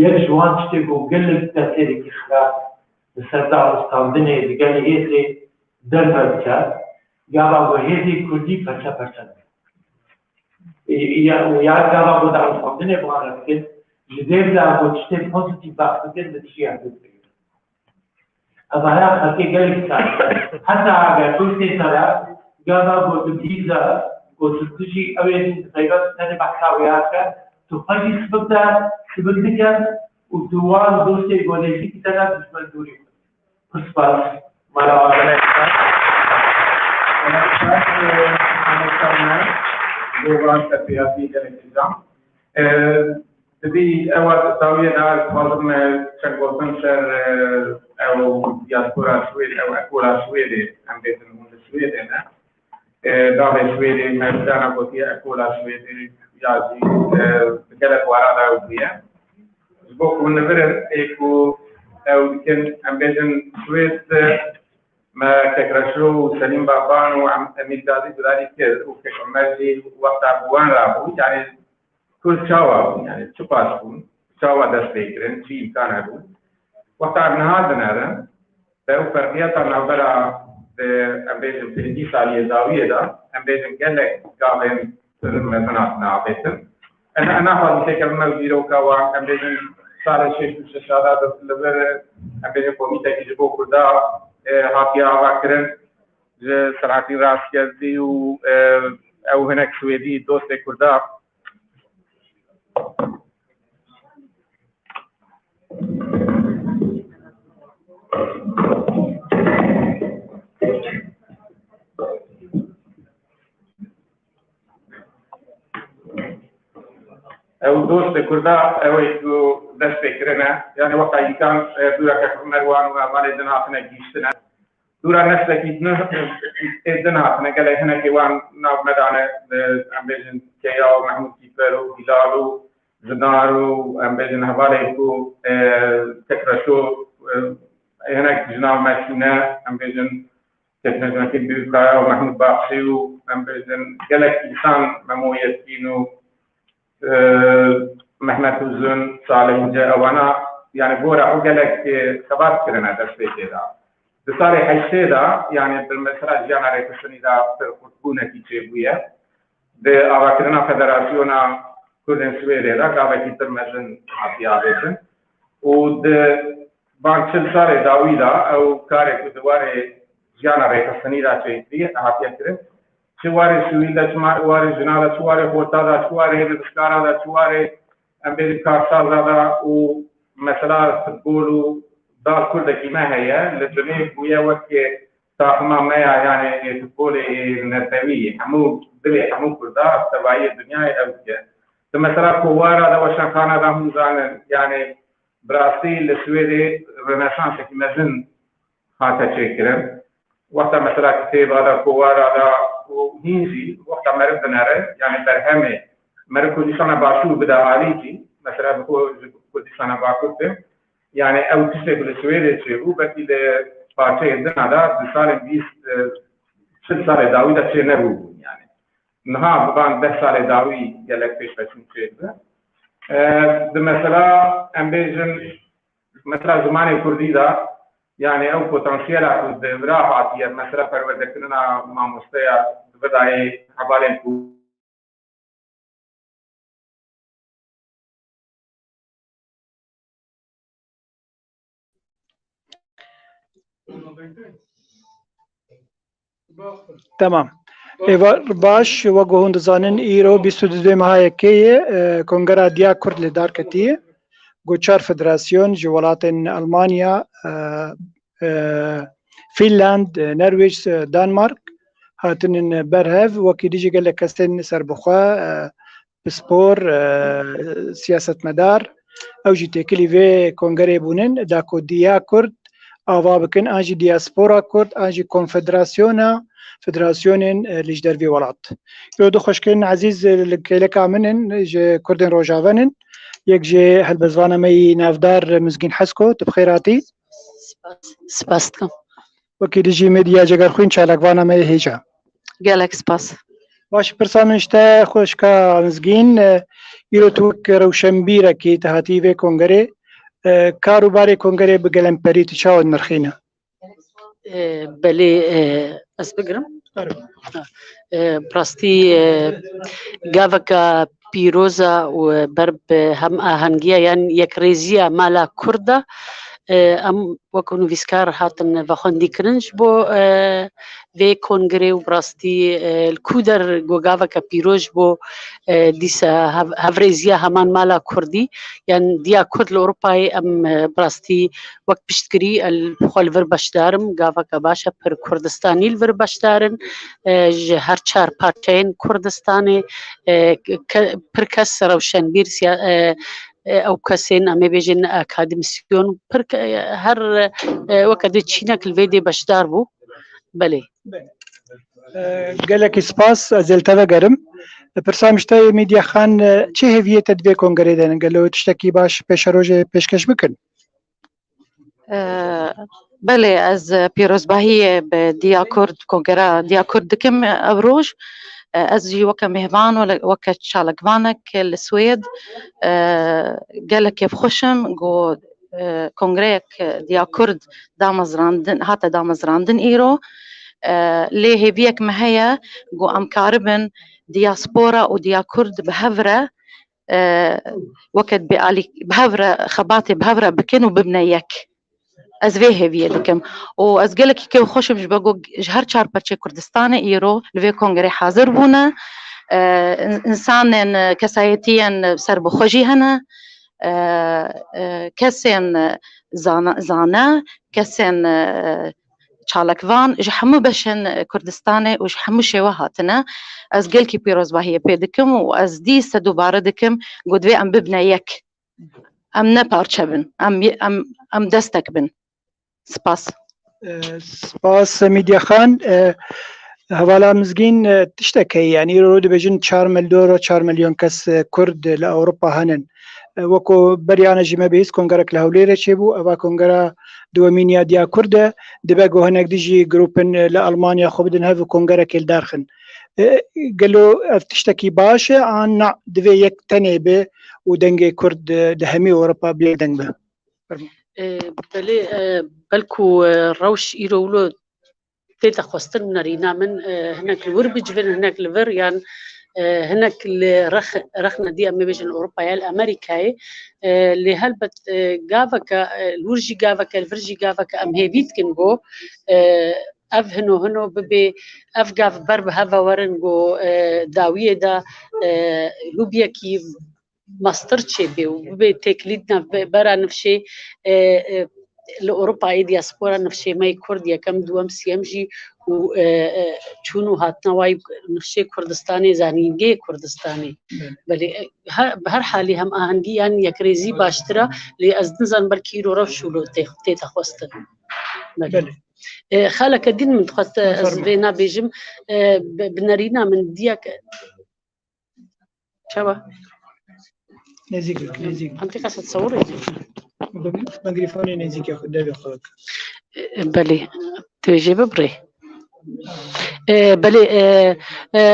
یەک جوان شتێک و گەلێک تەسیرێکی خراپ لەسەر داوەستاندنێ لەگەڵ هێزێ دەربە بکات گاوا بۆ هێزی کوردی پەرچە پەرچە یا گاوا بۆ داوەستاندنێ بڵانە بکرد ji dêrla bۆ tiştê pozîtîv baxttir li dişiya bikir ئەمانە خەڵکێ گەلێک ساده هەتا ئەگەر تۆ تێسەرا گاوا بۆ دبیزە بۆ سرتشی ئەوێ تایبەت سەرێ بەحساویاکە تو خەڵکی سبک دکە و دووان دۆستێک بۆ نێزیکی تەنە دژمن دووری پرسپاس ماراوانە دوغان تربياتي للالتزام تبي أول تساوي ناس معظم شغلتهم سر أو دياسبورا سويد أو أكولا سويدي أم بيتن من السويد هنا دار سويدي مثلا بوتي أكولا سويدي يازي بكرة وراء أوبيا بوك ونبر إيكو أو كن أم بيتن سويد ما كرشلو سليم بابان وأمير دادي بداري كذا وكمالي وقت أبوان رابو يعني كل شاوا يعني شباسون شاوا دستيكرن في إمكان أبو وقت النهار دنارن ده فرقيات النظرة أمبيزم في دي سالية زاوية ده أمبيزم قلة قابل مثلا نابتن أنا هذا شكل ما بيرو كوا أمبيزم صار شيء شاشة ده لبر أمبيزم كوميتا كيجبو كدا هاتيا واكرن سرعتي راس كذي أو هناك سويدي دوست كدا او دوست كردا او دست فكرنا يعني وقت كان دورا كمروان ومال دناتنا جيشتنا دورا نسل كيدنا دناتنا قال هنا كيوان ناو مدانه امبيجن كيا محمود كيفرو هلالو زنارو امبيجن حواليكو تكرشو هناك جناب ماشينا امبيجن تكنجنا كيبيكا ومحمود باقشيو امبيجن قال انسان ممويتينو محمد وزن صالح جاء وانا يعني بورا عقلك خبر كرنا دستي كذا بصاري حيشة دا يعني بالمسرح جانا ريكسوني دا فرقونا كي تبويا ده أواكرنا فدراسيونا كردن سويدة دا كاوا كي ترمزن عطيابتن وده بانشل صاري داوي دا أو كاري كدواري جانا ريكسوني دا تبويا عطيابتن شواري سويدا شواري جنادا شواري خوتادا شواري هدسكارادا شواري أمريكا سازادا ومثلا تقولوا دار كل ما هي للجميع ويا وكي تاخما ما يعني تقولي نتوي حمو دلي حمو كذا تبعي الدنيا أو كذا مثلا كوارا ده وشان كان ده هم يعني برازيل السويدي رنسانس كمزن هذا شيء كلام وقت مثلا كتير هذا كوارا ده وهينزي وقت مرد بناره يعني برهمه مرد كل سنة باشو بدا عليكي مثلا بقول كل سنة باكوته يعني أو تشتغل بالسويدي شيء وبكي ده باشي عندنا ده بسال بيس 6 سال داوي ده شيء نروه يعني نها بان 10 سال داوي يلك فيش بس شيء ده ده مثلا أمبيجن مثلا زمان الكردي ده يعني أو بوتنسيال أكيد براحة يعني مثلا فرودكنا مع مستيا بدأي حوالين تمام ایوار باش و گوهند زانن ایرو 22 ماه کی کنگره دیا کرد لدار کتیه گوچار فدراسیون جوالاتن المانیا فینلاند نرویج دانمارک هاتن برهف وکی دیجی گله کستن سربخوا بسپور سیاست مدار او جی تکلی و کنگره بونن دا کو دیا کرد آوا بکن آنجی دیاسپورا کرد آنجی کنفدراسیونا فدراسیونین لیجدر وی ولات یو دو خوشکن عزیز لکیلک آمنن جه کردن روجاونن یک جه هلبزوانا می نافدار مزگین حسکو تبخیراتی سپاس وکی دیجی مدیا جگر خوین چالکوانا می هیجا گالک سپاس باش پرسامنشتا خوشکا مزگین ایرو توک روشنبیره کی تهاتی و کنگره کاروباری کنگره بگلم پریت چاود مرخینه بله از بگرم براستی گاوکا پیروزا و برب هم آهنگیه یعنی یک ریزیه مالا کرده ام وکونو ویسکار هاتن وخوندی کرنج بو وی کنگره و براستی الکودر گوگاوه که پیروز بو دیسا هفریزیا همان مالا کردی یعنی دیا کرد لأوروپای ام براستی وقت پشتگری الخوال ور باشدارم گاوه که باشه پر کردستانی الور باشدارن هر 4 پارتین کردستانی پر کس روشن بیر او کسین امی بیجن اکادمیسیون پر هر وقت چینک الویدی باشدار بو بله گلک سپاس از التوا گرم پرسامشتا میدیا خان چه هویه تدوی کنگره دن گلو تشتکی باش پیش روز پیشکش بکن بله از پیروزباهی به دیا کرد کنگره دیا کرد دکم ابروج از جي وكا مهبان ولا وكا شالكفانك السويد قال كيف خشم جو كونغريك ديا كرد دامزراندن هاتا دامزراندن ايرو ليه بيك مهيا جو ام كاربن دياسبورا وديا كرد بهفرة وكت بآلي بهفرة خباتي بهفرة بكن وببنيك از وی هویه دکم و از گله که خوشم جبگو هر 4 پرچه کردستان ایرو لوی کنگره حاضر بونه انسان کسایتیان سر بخوجی هنه کسین زانه کسین چالکوان جحمو بشن کردستان و جحمو شوا هاتنه از گل کی پیروز باهیه پیدکم و از دیسه دوباره دکم گودوی ام ببنه یک ام نپارچه بن ام دستک بن سپاس سپاس میدیا خان حوالا مزگین تشتکی يعني رود بجن 4 مليون 4 مليون كس كرد لأوروبا هنن وكو بريانا جيما بيس كونغرا كلاوليرا تشيبو أبا كونغرا دوامينيا ديا كرده دباقو هناك ديجي جروبن لألمانيا خبدن هافو كونغرا كيل دارخن قالوا تشتكي باشا عن دفي يك تنبه ودنجي كرد دهمي أوروبا بيدنج به بله بلکو روش ایرولو تيتا خوستن نارينا من هناك الور بجبن هناك الور يعني هناك رخنا دي أمي بيجن أوروبا يا الأمريكاي اللي هلبت جافكا الورجي جافكا الفرجي جافكا أم هيبيت كنجو أف هنو ببي أف جاف برب هذا ورنجو داوية دا لوبيا كيف ماستر تشيبي وبي تكليدنا برا نفشي لأوروبا أي دياسبورا نفشي ماي كردية كم دوام سيمجي و چونو هاتنا واي نفشي كردستاني زانينجي كردستاني بلي بهر حالي هم آهنگي يعني يكريزي باشترا لي أزنزان بركيرو رفشولو تيتا خوستن خالك الدين من تخص أزرينا بيجم بنارينا من ديك شبا نزيك أنت قصد تصوري ميكروفوني نزيك ياخد دابي خلق بلي تيجي ببري بلي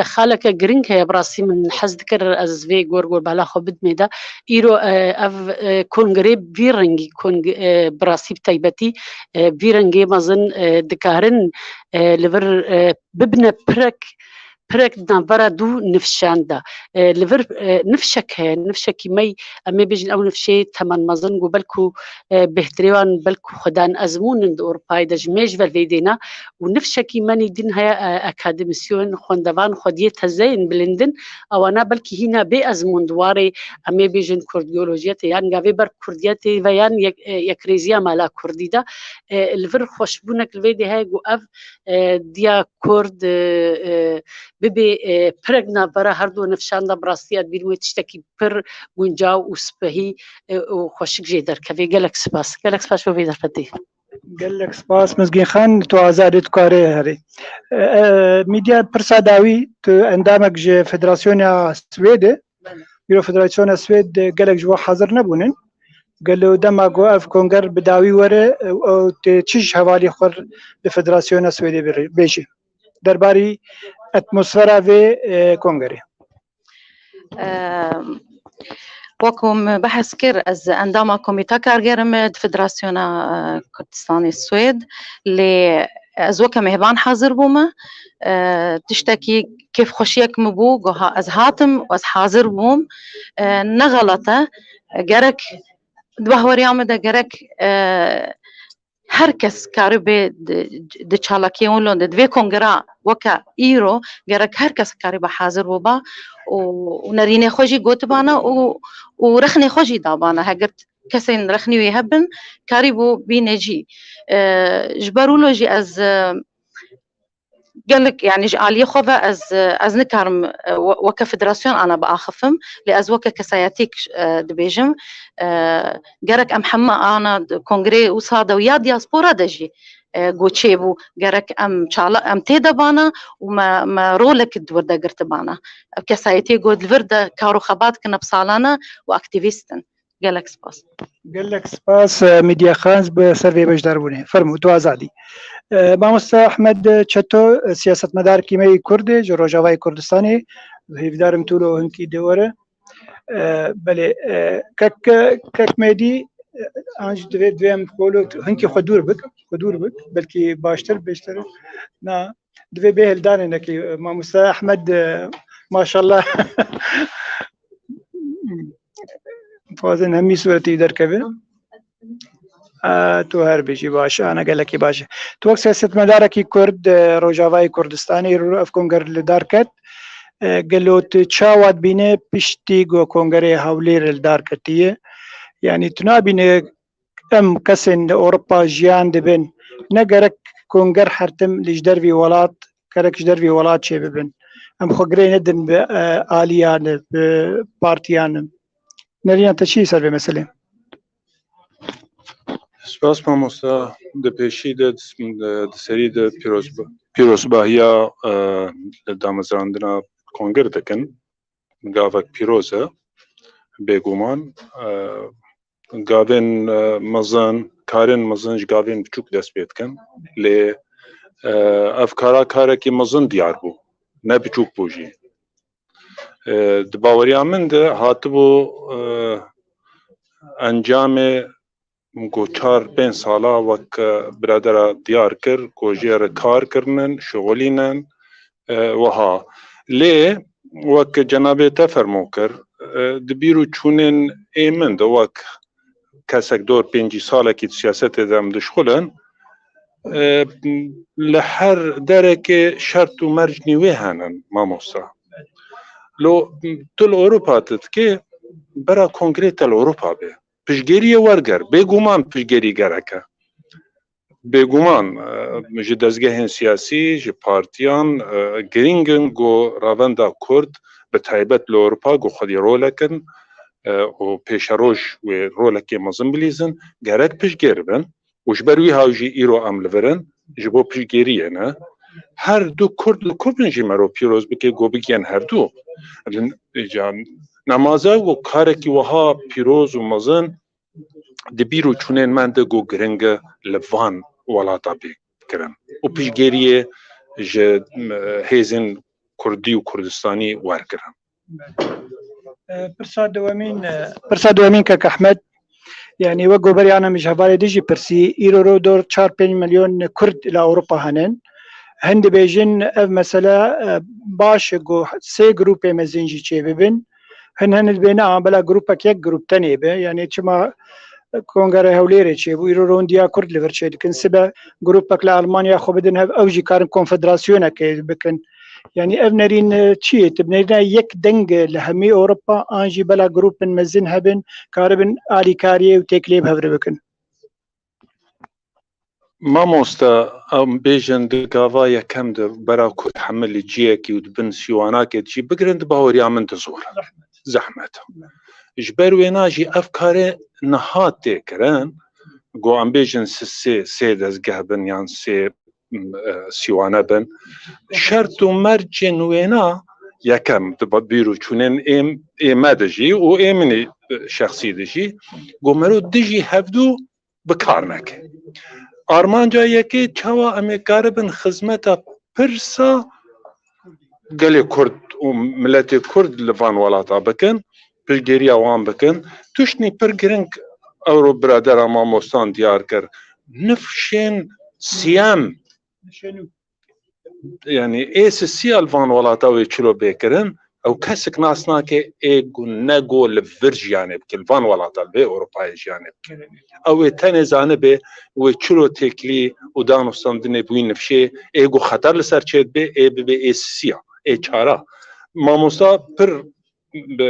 خالك جرينك يا براسي من حز ذكر أزفي غورغور بالا خبد ميدا إيرو أف كونغري بيرنجي كونغ براسي بتايبتي بيرنجي مازن دكارن لفر ببنى برك نبرة دو نفشاندا لفر نفشك مي أمي بيجن أو نفشي تمن مازن قبلكو بهتريوان بلكو خدان أزمون أوروباي دجميج فالفيدينا ونفشك ماني دين هيا أكاديميسيون خوندوان خديت هزين بلندن أو أنا بلكي هنا بأزمون دواري أمي بيجن كرديولوجيات يعني غافي بر كردياتي ويان يكريزيا مالا كرديدا لفر خوشبونك الفيدي هاي قو ديا كرد ببي برغنا برا هردو نفشاندا براستيات بينو تشتكي بر ونجاو وسبهي وخوشك جيدر كفي جالك سباس شو في درفتي جالك سباس مزگین خان تو آزادی تو کاری هری میدیا پرساداوی تو اندامك ج فدراسيون سويد يرو فدراسيون سويد جالك جو حاضر نبونن قالوا دما جو اف كونغر بداوي ورا او تشيش حوالي خور بفدراسيون سويد بيجي درباري اتموسفيرا في كونغري وكم بحث كر از اندام كوميتا كارجرم فدراسيون كردستان السويد اللي از وكم هبان حاضر بوما تشتكي كيف خوشيك مبو از هاتم واز حاضر بوم نغلطه جرك دبهوري عمده جرك هركس كاربي د چالاكيون لون د كونغرا وكا ايرو جرك هركس كاربا حاضر وبا ونريني خوجي قوتبانا ورخني خوجي دابانا هجرت كسين رخني ويهبن كاريبو بينجي جبرولوجي از قالك يعني جعلي خوفا از نكرم وكا فدراسيون انا باخفم لاز وكا كساياتيك دبيجم جرك ام حما انا كونغري وصاده ويا دياسبورا دجي قوتشيبو جرك ام شالا ام تيدا بانا وما رولك الدوردا قرت بانا كسايتي قود الفردا كارو خبات كنا بصالانا واكتيفيستن قالك سباس ميديا خانز بسرفي بجداربوني فرمو تو ازادي ماموستا احمد چتو سیاست مدار کیمی کرد جو روجاوای کردستانی هیودارم طولو هنکی دوره بله کک مدی آنج دویم کولو هنکی خدور بک بلکی باشتر نه دوی به هلدانه نکی ماموستا احمد ما شاء الله فازن همی صورتی در کبه تو هر بيجي باشا انا قال لك باشا تو سياسه مداركي كرد روجاواي كردستاني رو اف كونغر لداركت قالوا تشاوات بينه بيشتي جو كونغري هاولير الداركتيه يعني تنابين ام كسن اوروبا جيان دبن نقرك كونغر حرتم لجدر في ولات كرك جدر في ولات شي ببن ام خغري ندن باليان بارتيان نريان تشي سر مثلا سپاس مامۆستا دەپێشی سەری پیرۆزباهیە لە دامەزراندنا کۆنگەر دەکەن گاڤک پیرۆزە بێگومان گاڤێن مەزن کارێن مەزنج گاڤێن بچووک دەست پێ بکەن لێ ئەف کارا کارێکی مەزن دیار بوو نە بچووک بووژی باوەریان من هاتبوو ئەنجامێ گو 4-5 سالا وەک برادرە دیار کرد کۆژێرە کار کردن شغلینن وها لێ وەک جەنابێتە فەرمۆ کرد دبیر و چوونێن ئێمن وەک کەسێک 5 ساڵێکی سیاسەتێدا دشخولن لە هەر دەرێکێ شەرت و مەرجنی وێ هەنن مامۆستا لۆ تل ئۆروپاتت کێ بەرا کۆنگرێتە لە ئۆروپا بێ پشگێریە وەرگەر بێگومان پشگێری گەرەکە بێگومان ji dezgehên siyasî ji partiyan girîngin got ravenda Kurd bi taybet li Ewropa got xwedî rolekin û pêşeroj wê rolekê mezin bilîzin gerek piştgêr bin û ji ber wî haw jî îro em li virin ji bo piştgêriyê ne her du Kurd li Kurdin jî mero pîroz bike got bigiyan her du nemaze got karekî wiha pîroz û mezin di bîr û çûnên me de got giring e li van welata pêkirin û piştgêriyê ji hêzên Kurdî û Kurdistanî werkirin. Pirsa dewemîn kek Ehmed yani wek goberî ana mijhevalê dî jî pirsî îro ro 4-5 milyon Kurd li Ewropa henin hin dibêjin ev mesele baş got sê grûpê mezin jî çê bibin hin dibêne bela grûpek yek grûp tenê be yani çima Kongera Hewlêrê çêbû îro rondiya Kurd li vir çê dikin sibe grûpek li Almanya xwe bidin hev ew jî karin konfederasyonekê bikin yani ev nerîn çi yê tibnêrîna yek deng li hemî Ewropa an jî bela grûpên mezin hebin karibin alîkariyê û têkilê hevre bikin. Mamosta em bêjin di gava yekem de bera Kurd hemilî ciyekî û dibin sîwanakê jî bigirin di baweriya min de zor zehmet ji ber wêna jî ev karê niha têkirin got em bêjin sê dezgeh bin yan sê sîwane bin şert û mercên wêna yekem di bîr û çûnên ême de jî û êminî şexsî de jî got mero di jî hevdû bi kar neke armanca yekê çawa em ê karibin xizmeta pirsa gelê Kurd û milletê Kurd li van welata bikin piştgêriya wan bikin tuştî pir giring ew biradera mamostan diyar kir nifşên siyem yani êsî siyal van welata wê çilo bêkirin ew kesik nas nake ê nego li vir jiyanê bikin van welata li vê Ewropayê jiyanê bikin ew ê tenê zanibê wê çilo têkilî û danûstandinê bi wî nifşê ê got xeter li ser çê dibe ê bibe ê siya ê çara mamosta pir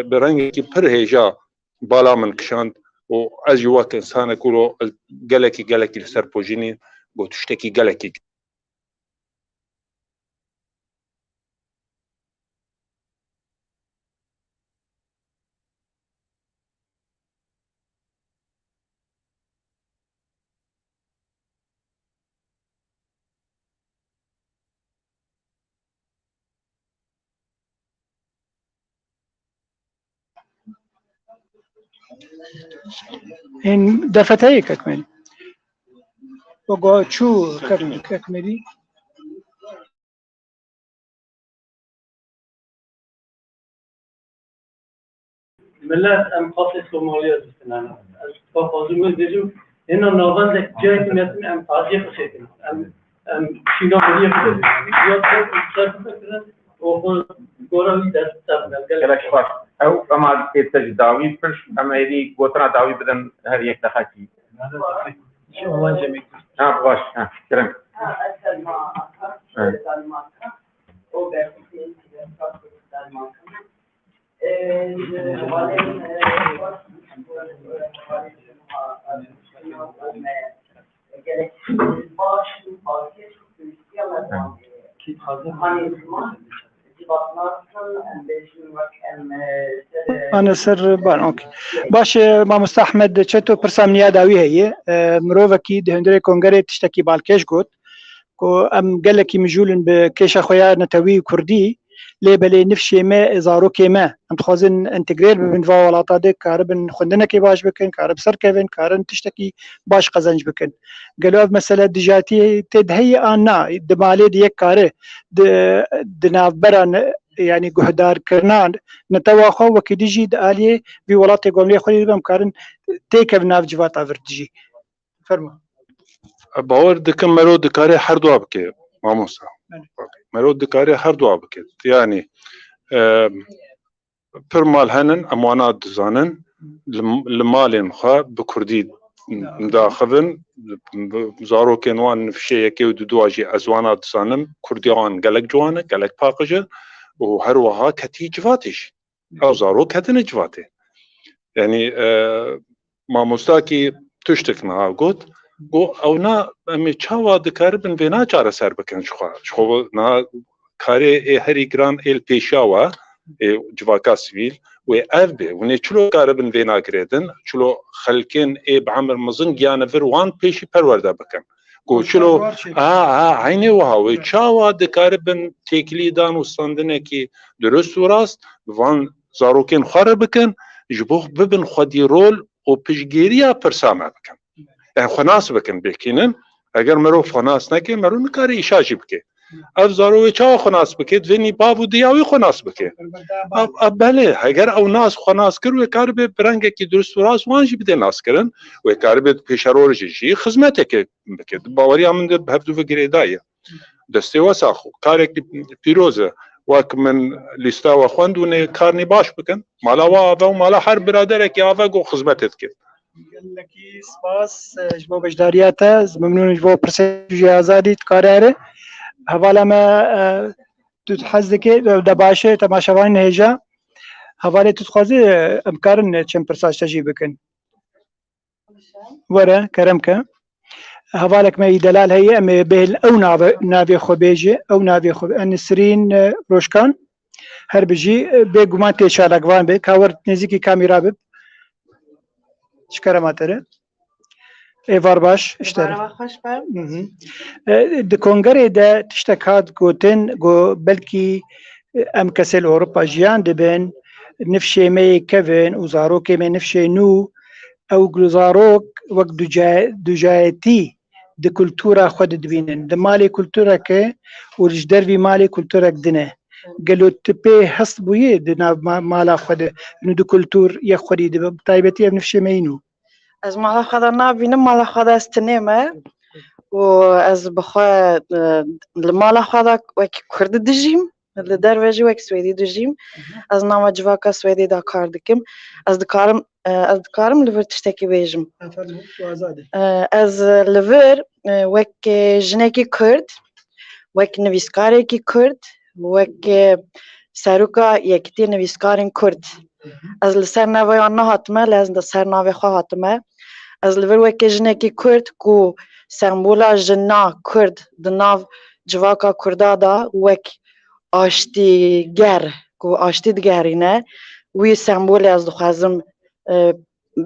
bi rengekî pir hêja bala min kişand û ez jî wek insanek û gelekî li ser pojînî got tiştekî gelekî این دفتەیە کەکمێنی وەگۆ چوو کەکمێنی ملت ام خاص سومالیا دستنان از فازم دیجم اینا نوان دک جای که میتونیم ام تازه خشکیم ام شینا بودی خود زیاد صرف بکنن و گوراوی دست تبدیل gelek baş ew ema tête ji dawî pir em êdî gotina dawî bidin her yek dexekî ha baş kirin أنا سر بان أوكي باش ما مستحمد شتو برسامنيا داوي هي مروفكي دهندري كونغري تشتكي بالكيش قوت كو أم قال لك مجولن بكيش أخويا نتوي كردي ليبلي نفشي ما إزاروكي ما أم تخوزن انتجريل بين فا ولا طادك كاربن خندنا كي باش بكن كارب سر كيفن كارن تشتكي باش قزنج بكن قالوا مسألة دجاتي تدهي أنا دمالي ديك كاره دناف بران يعني جهدار كرنان نتواخو وكديجي دالي في ولاتي قوملي خلي بهم كارن تيك بناف جوات افرتجي فرما باور دكم مرو دكاري هر دو بكي ماموسا مرو دكاري هر دو بكي يعني برمال هنن اموانات دزانن لمالين خا بكردي مداخبن زارو كنوان في شيء كي ودواجي ازوانات دزانم كرديان قالك جوانا قالك باقجه وهر وها كتي جواتش او زارو كتن جواتي يعني ما مستاكي تشتكنا قلت گو اونا امی چاوا دکاربن وینا چاره سر بکن شخوا نا کاری هری گران ایل پیشاوا جواکا سویل و اف به و نه چلو کاربن وینا کردن چلو خلکن بعمر مزن گیانه ور وان پیشی پرورده بکن گو چلو عینی وها و چاوا دکاربن تکلی دان و سندنه کی درست و راست وان زاروکن خاره بکن جبوخ ببن خودی رول و پشگیریا پرسامه بکن يعني خناس بكن بكينن اگر مرو خناس نکه مرو نکاری ایشاجی بکه اف زاروی چا خناس بکه دوینی بابو دیاوی خناس بکه اب بله اگر او ناس خناس کر و کار به برنگ کی درست و راست وانجی بده ناس کرن و کار به پیشرور جی خدمت که بکه باوری هم ده بهدو فکر دایه دسته وسا کار کی پیروزه وک من لیستا و خوندونه کارنی باش بکن مالا و مالا هر برادر کی آوا گو خدمتت که لکی سپاس جبو بجداریاته ممنون جبو پرسجی آزادی تکاره حوالا ما تحز دکی دباشه تماشاوان هجا حوالا تتخوازی امکارن چند پرساج تجی بکن ورا کرمکه حوالك ما دلال هي ام به او نابي خبيجه او نابي خب نسرين روشكان هر بجي بگومان تشالگوان به کاور نزدیکی کامیرا به شکر ماتره ایوار باش اشتر د کنگره ده تشتکات گوتن گو بلکی ام کسل اوروپا جیان دبن نفشه می کفن و زاروک می نفشه نو او گلزاروک وقت دجایتی د کلتورا خود دبینن د مالی کلتورا که و رجدر وی مالی کلتورا دنه قالوا تبي حس بويه دنا مالا خد انه دو كولتور يا خدي دب طيبتي بنفس مينو از مالا خدا نابینم مالا خدا استنیمه و از بخوا المالا خدا وک کرد دجیم لدروجی وک سویدی دجیم از نام جواکا سویدی دا کار دکم از دکارم لور تشتکی بیجم از لور وک جنکی کرد وک نویسکاری کی کرد وک سروکا یکتی نویسکارین کرد از لسر نوی آنها هاتمه لازم ده سر نوی خواه هاتمه از لور وک جنکی کرد کو سمبولا جنا کرد ده ناو جواکا کردا دا وک آشتی گر کو آشتی دگرینه وی سمبولی از دخوازم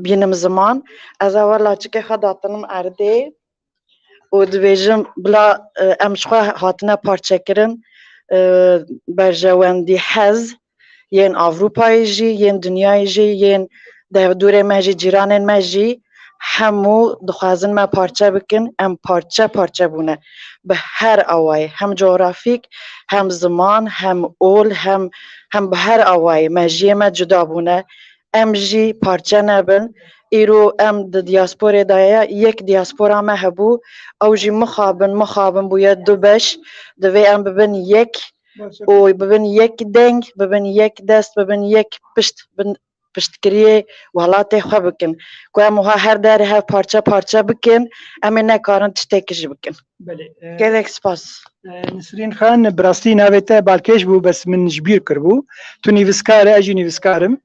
بینم زمان از اولا چکه خواه داتنم ارده و دویجم بلا امشخواه هاتنه پارچه کرن برجواندی حز ین اوروپای جی ین دنیای جی ین ده دوره مجی جیران مجی همو دخوازن ما پارچه بکن ام پارچه بونه به هر اوای هم جغرافیک هم زمان هم اول هم به هر اوای مجی ما جدا بونه ام جی پارچه نبن ایرو ام د دیاسپور دایا یک دیاسپورا ما هبو او جی مخابن بوید دو بش دوی ام ببن یک و ببن یک دنگ ببن یک دست ببن یک پشتکریه و حالات خواه بکن که ام هر داره هر پارچه بکن ام نکارن تشتکش بکن گلک سپاس نسرین خان براستی ناویتا بالکش بو بس من جبیر کربو تو نیوسکاره اجی نیوسکارم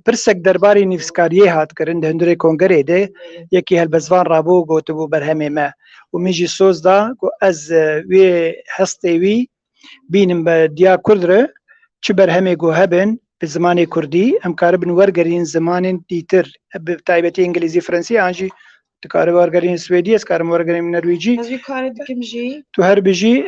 پرسک درباری نیوسکاریه هات کرن هندوره کنگره ده یکی هلبزوان رابو گوتو بو برهمه ما و میجی سوز دا گو از وی هسته وی بینم با دیا کردره چه برهمه گو هبن به زمان کردی ام کاربن ورگرین زمان دیتر بتایبتی انگلیزی فرنسی آنجی تکاره ورگرین سویدی از کارم ورگرین نرویجی از کاری دکم جی تو هر بجی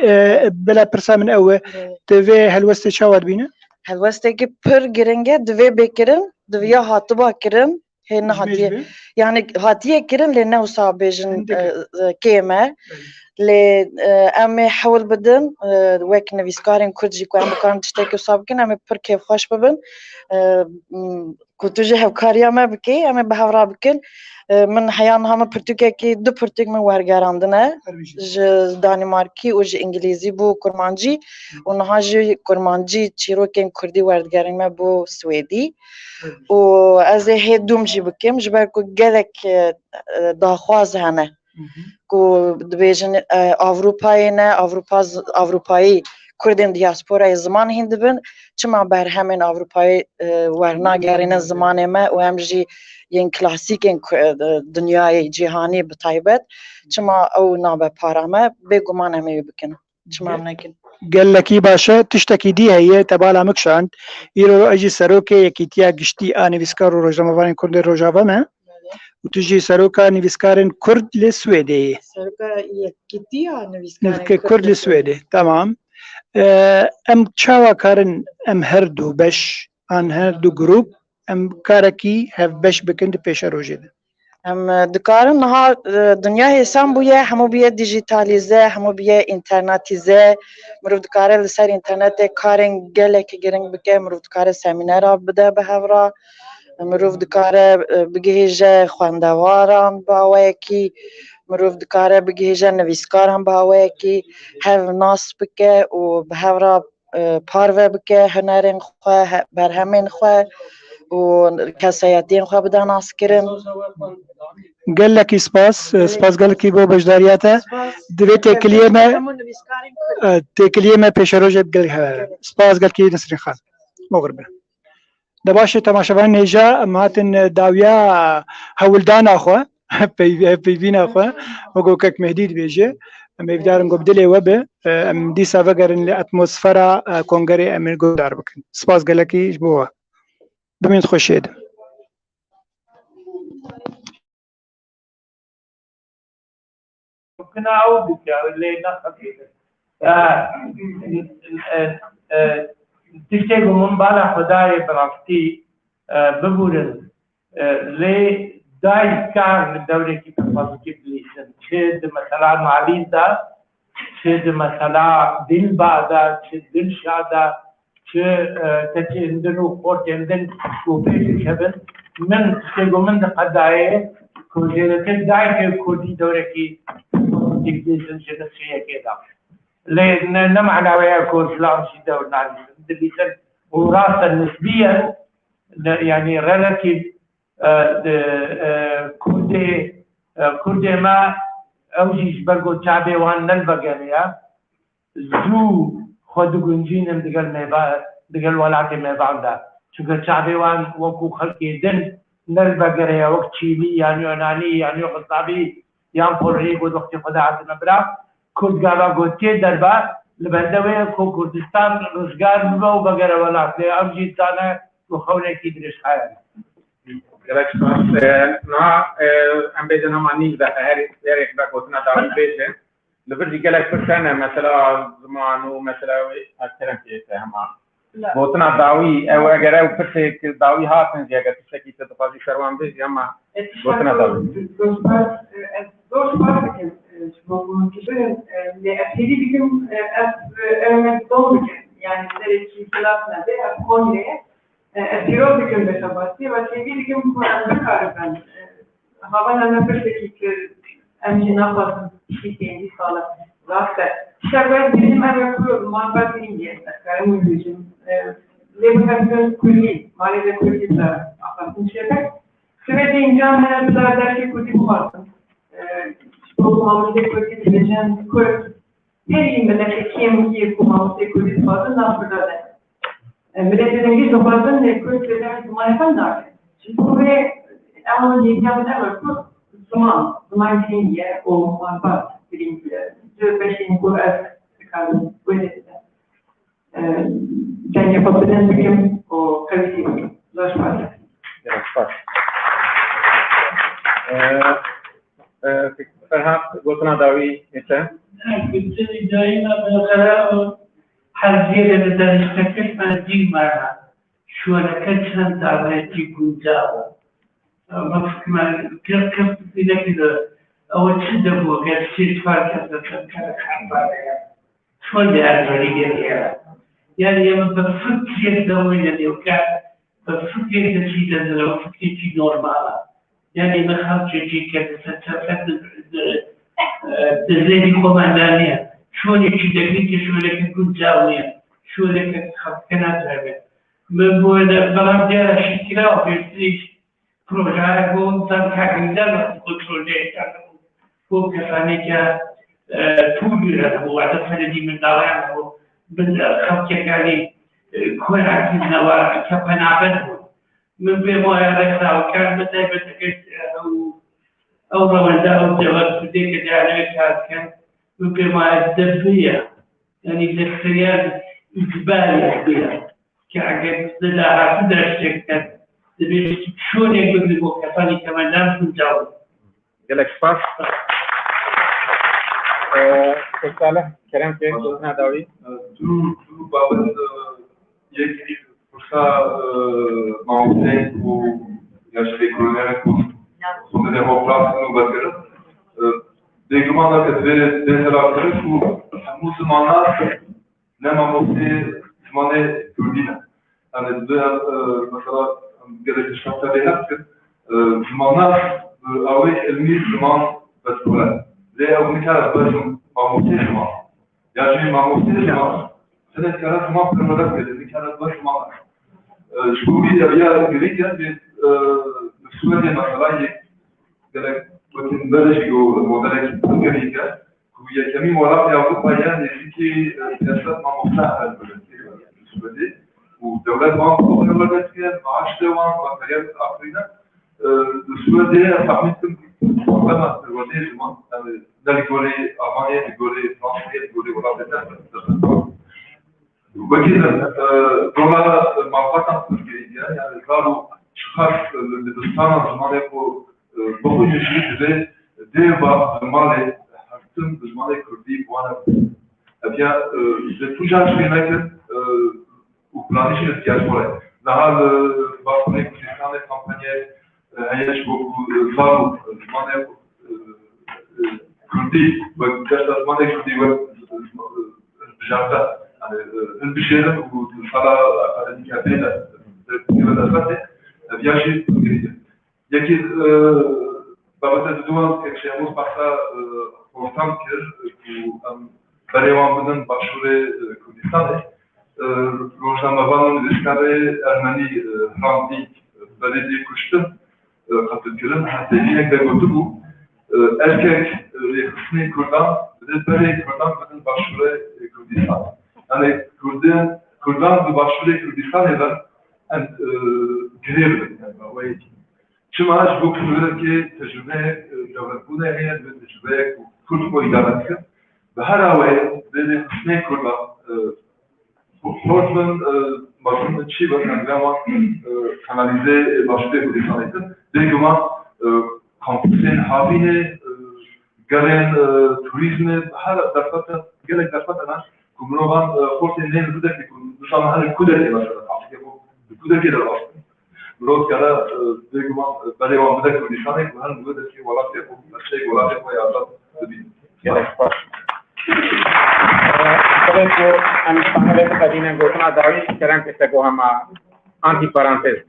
بلا پرسا من اوه دوی هلوسته چاواد بینه هلوسته که پر گرنگه دوی بکرن دوی هاتبا کرن هن هاتیه yani هاتیه کرن لنه وصابجن کیمه لی امی حول بدن وک نویسکارین کردجی که ام بکارن تشتکی وصاب کن امی پر کیف خوش ببن کتوجه هفکاریا ما بکی امی بهورا بکن من حیان همه پرتوکه که دو پرتوک من ورگراندنه دانمارکی و انگلیزی بو کرمانجی و نها کرمانجی چیروکین کردی وردگرین ما بو سویدی و از هیدوم جی بکم جبر که گلک داخواز هنه کو دبیجن اروپایی نه اروپایی کردین دیاسپورای زمان هین دبن چما برهمین اروپای ورنا گرین زمان ما و هم جی ین کلاسیک دنیای جهانی بتایبت چما او نابه پارامه بگمان همی بکن چما نکن قال لك باشا تشتكي دي هي تبالا مكشان يرو اجي سروكي يكيتيا قشتي اني فيسكارو روجامافان كرد روجافا ما وتجي سروكا نيفيسكارن كرد للسويدي سروكا يكيتيا نيفيسكارن كرد للسويدي تمام ام تشاوا كارن ام هردو بش ان هردو جروب ام كاركي هف بش بكند بيشا روجيد هم دکارن نها دنیا حسام بویه همو بیه دیجیتالیزه همو بیه اینترنتیزه مرو دکاره لسر اینترنت کارن گله که گرنگ بکه مرو دکاره سمینارا بده به هورا مرو دکاره بگیجه خواندواران باوه کی مرو دکاره بگیجه نویسکار هم باوه کی هف ناس بکه و به هورا پاروه بکه هنرین خواه برهمین خواه و کسایتین خواه بده ناس کرن قال لك سباس قال لك بو بجدارياته دبي تكليمه بيشروجه قال سباس قال لك نسرين خان مغرب دباشه تماشاوان نيجا ماتن داويا هولدان اخو بيبينا اخو وقوكك مهدي بيجي ام يقدرن قبدلي وب ام دي سافغرن لاتموسفيرا كونغري ام قدار بكن سباس قال لك بو بمين تخشيد ممكن أعود اللي نخفيف تشتغل من بالا خداي برافتي بقولن لي داي كان الدولة كيف تفضل ليسن شد مثلا معلين دا شد مثلا دل بعدا شد دل شادا شد تجندنو خورت عندن وبيش كبن من تشتغل من قداي كوجيلتين داي كودي دولة كي تجديد جنسية كذا لأن نمعنا ويا كورسلام شدة ونعرف دبيتن وراسا نسبيا يعني relative كودي ما أوجيش برجو شعبي وان نلبجانيا زو خدو جنجين دقل ميبا دقل ولعك ميبا ده شو شعبي وان وكو خلقي دن نلبجانيا وقت شيلي يعني يوناني يعني خطابي یان پروژه بود وقتی خدا عزیز برا کردگارا گوتی دربا لبندوی کو کردستان روزگار بو و بغیر ولات ام جیتانه و خوله کی درش حال گلکس نا ام بیزنا مانی ده هر یک با گوتنا داوی بیشه لبردی گلکس سنه مثلا زمانو مثلا اکثر کیسه هما گوتنا داوی او اگر او پرسه داوی هاتن جگه تشکی تفاضی شروان بیش اما گوتنا داوی دوش باركن شبابون كبيرن لأبتدي بكم أمد دولكن يعني دري كيفلاتنا ده أبقوني أبتيرو بكم بخباتي وأبتدي بكم بكاربن هابنا نفرتكي أمجي نخلص شيء تاني صالة راسته شغال بيجم أنا كل ما بعدين أذكر بيجم ليه بكم كلي ما ليه كلي لا أخذ شيء سويت إنجام هذا بلا درجة كلي مخاطر Kullanımda kurdileceğin kurd bir millet kim kullanımda kurdilmesi nasıl da milletin bir zamanın ne kurdileceğin zamanı da çünkü ve ama diyeceğim de var kurd zaman diye o var birinci beşinci kurd çıkardım böyle ben yapabilen bilim o kaliteli ulaşmak. فرهاد قلتنا داوي انت كنت دائما بالقراءة حزيرة لدرجة ما دي مرة شو أنا كنت عملتي كنتاو ما فكما كيف إذا كذا أول شدة هو قال سير فارك كان حبايا شو اللي أدري يعني يوم بفكر يدوي يعني وكان بفكر تجيدا لو فكرتي نورمالا يعني ما خرج يجي كذا ستفقد تزيد كوماندانية شو اللي كذا شو اللي كنت جاوية شو اللي كانت هذا من بعد بلام ديار شكله وبيصير بروجرام هو تنكر ده كنتروليت هو كفاني كا تودر هو عدد دي من داران هو بالخط يعني كون عزيزنا وكفنابن من بما ركض وكان بتاعت أو رواندا أو جواب بديك يعني كان من بما الدبية يعني الاختيار إجباري بها كعقد لا تدرس كان تبي شلون يقول لك كفاني كمان لازم تجاوب. جالك سباس. رسالة كلام كيف قلنا داوي. تو بابت يكفي فرصة معوضة ويشتري كلنا كون هو بلاس مبكر. ديجمانا كتير دهراترس وحموس مانات نما موسي زمانه كردينا. أنا ده مثلا قدرت أشوف عليها زمانات أوي علمي زمان بس ولا ليه أو مثال بس معوضة زمان. يعني معوضة زمان. سنة كانت ما في المدرسة اللي كانت بس ما شو بيجي أبيها جريجة بسوية مثلا يقولك وكن بلش يقول موديل جريجة ويا كمين وراء يعطوك بيان يجيكي سياسات ما مفتاحة بالسوية ودولات ما مفتوحة ولا كذا معاش دوام وكريات آخرين السوية فهمتم وقتها الوزير زمان ده يقولي ألمانيا يقولي فرنسا يقولي ولا بتاع وكذا دولار معطاة تركيا يعني قالوا شخص لبستان زمان يكو بقول يشيل ده ديبا زمان حتى زمان كردي وانا أبيا لتوجه في مكان وبلانيش الدياسبورا نهار باسوني كريستيان كامبانيا هيش بقول صاروا زمان يكو كردي وكذا زمان كردي وبجارتا البشير والصلاة أكاديمية بينا كذا دلوقتي بيجي يجي بابا تدوان كشيء مصباح وفهم كر بريوان بدن باشورة كردستان روزنامه وان دستاره أرمني فرانسي بلدی کشتن قتل کردن حتی یک دگوتو erkek kısmı Kürdan ve böyle Kürdan kadın başvuru Kürdistan. Yani Kürdan ve başvuru Kürdistan eden en güzel yani. Çünkü az bu Kürt'teki tecrübe devlet bu ne ve tecrübe Kürt bu idaresi ve her avı böyle kısmı Kürdan Portman başvurun çiğ ve kanalama kanalize başvuru Kürdistan için degüman kampüsün havine gelen turizmi her defa gerek defa kumrovan porten ne buradaki dışarı hani kudreti mesela aslında bu kudreti de var. Burası kara degüman böyle var buradaki Kürdistan'ı hani buradaki valat yapıp şey valat yapmaya yazar tabii. gerek var. Kalau itu aneh tadi nih gue pernah tahu sekarang kita gue sama anti parantez.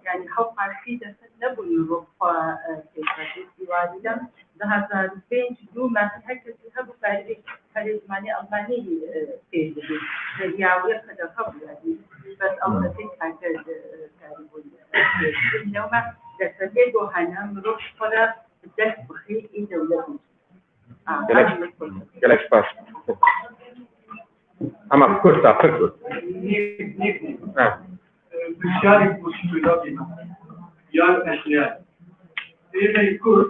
يعني حق عرفيدة نبو يوروبا كيف ده بين دو ما تحكي تهبو كاريزماني ألماني في هي عوية كده خبر يعني بس أول شيء حاجة كاريبون اليوم ده سجلوا هنا مروح فرا الدرس بخير إيه دولتهم Gerek pas. Ama kursa fıkır. بسياري مسؤولة بنا يال أشياء إذا يكون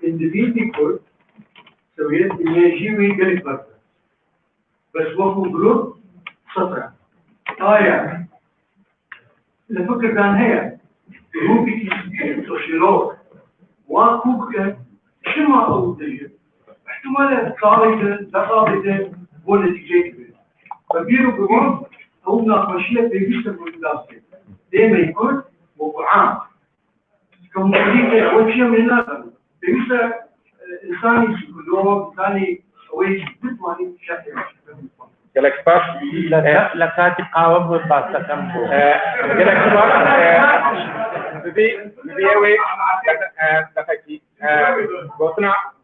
إندفيدي كل سويت يجيوي قلب برد بس وقو بلوت سطرة الفكرة كان هي روبي توشيلوك واكوك شما أوديه احتمال صالحة لصالحة ولا تجيك فبيرو بمون أو ناقشية بيجيش المدرسة دائما يكون وقعان كمدير أول شيء من الناس بيجيش إنسان يسكولوه إنسان أويش بتماني شكل Gerek pas. لا كاتي قاوم وباسة كم بو. Gerek pas. Jadi awe dakaki.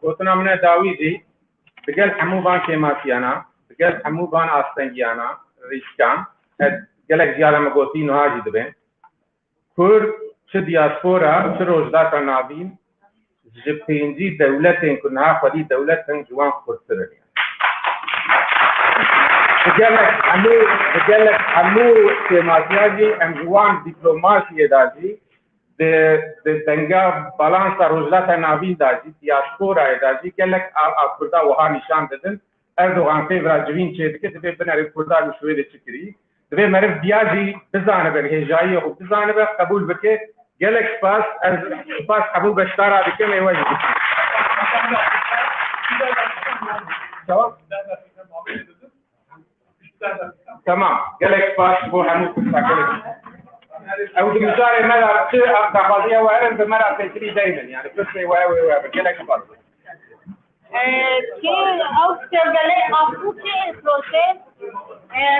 Gotna mana dawi di. Begal hamu ban kemasiana. قال حمو بان آستنگیانا ریشکان قالك زیاده مگوتی نهاجی دبن کرد چه دیاسپورا چه روزداتا نابین جبتینجی دولتين كنا خدي دولتين جوان خسرني قال لك عمو سيماسياجي ام جوان دبلوماسي داجي de denga balansa rojlata navîn da jî diaspora da jî gelek a Kurda wiha nîşan didin Erdogan fêvra civîn çê dike divê binerê Kurda li Swêdê çi kirî divê meriv diya jî bizanibe hêjayiyê xwe bizanibe qebûl bike gelek spas ez spas qebûl beşdara dikim ê we jî tamam gelek spas bo hemû kursakelek او دمجاري مرة تصير دخلية وعرف بمرة تجري دايما يعني بتصير وعرف كلك فرق. كي أو تجلي أبوكي البروسيس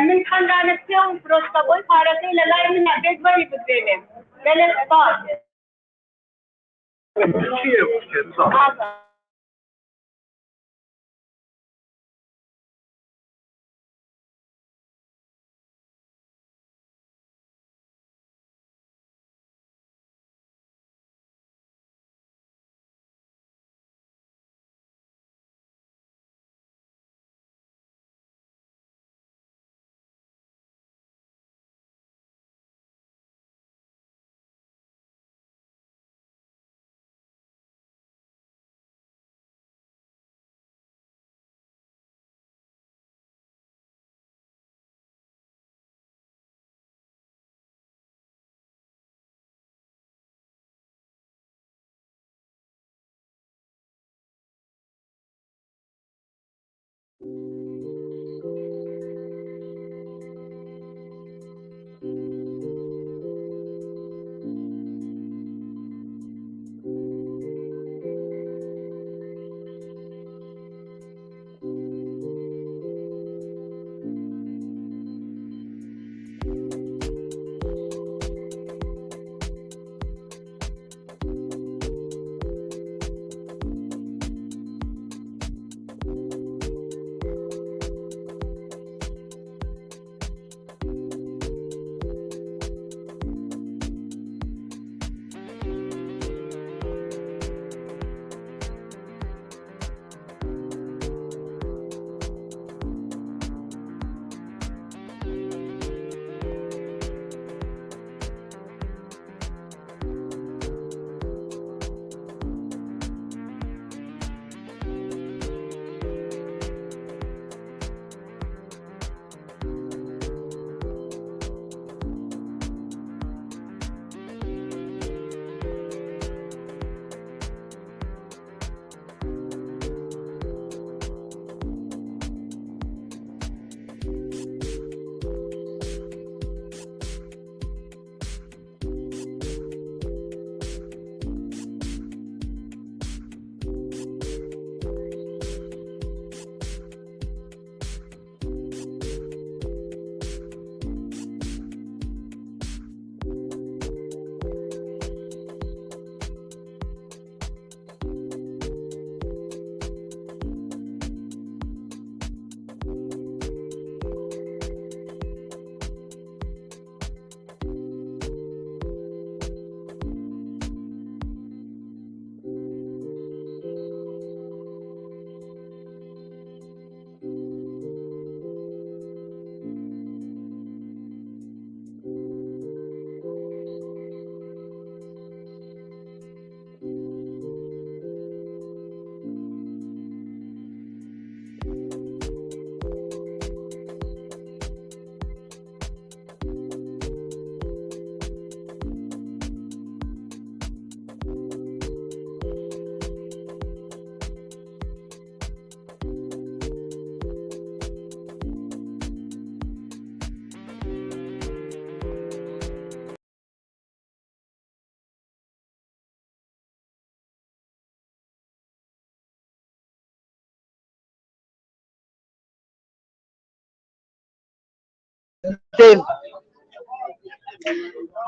من خندانتهم بروستابول فارسي للاي من أبيت بني بتبينه للك طاس.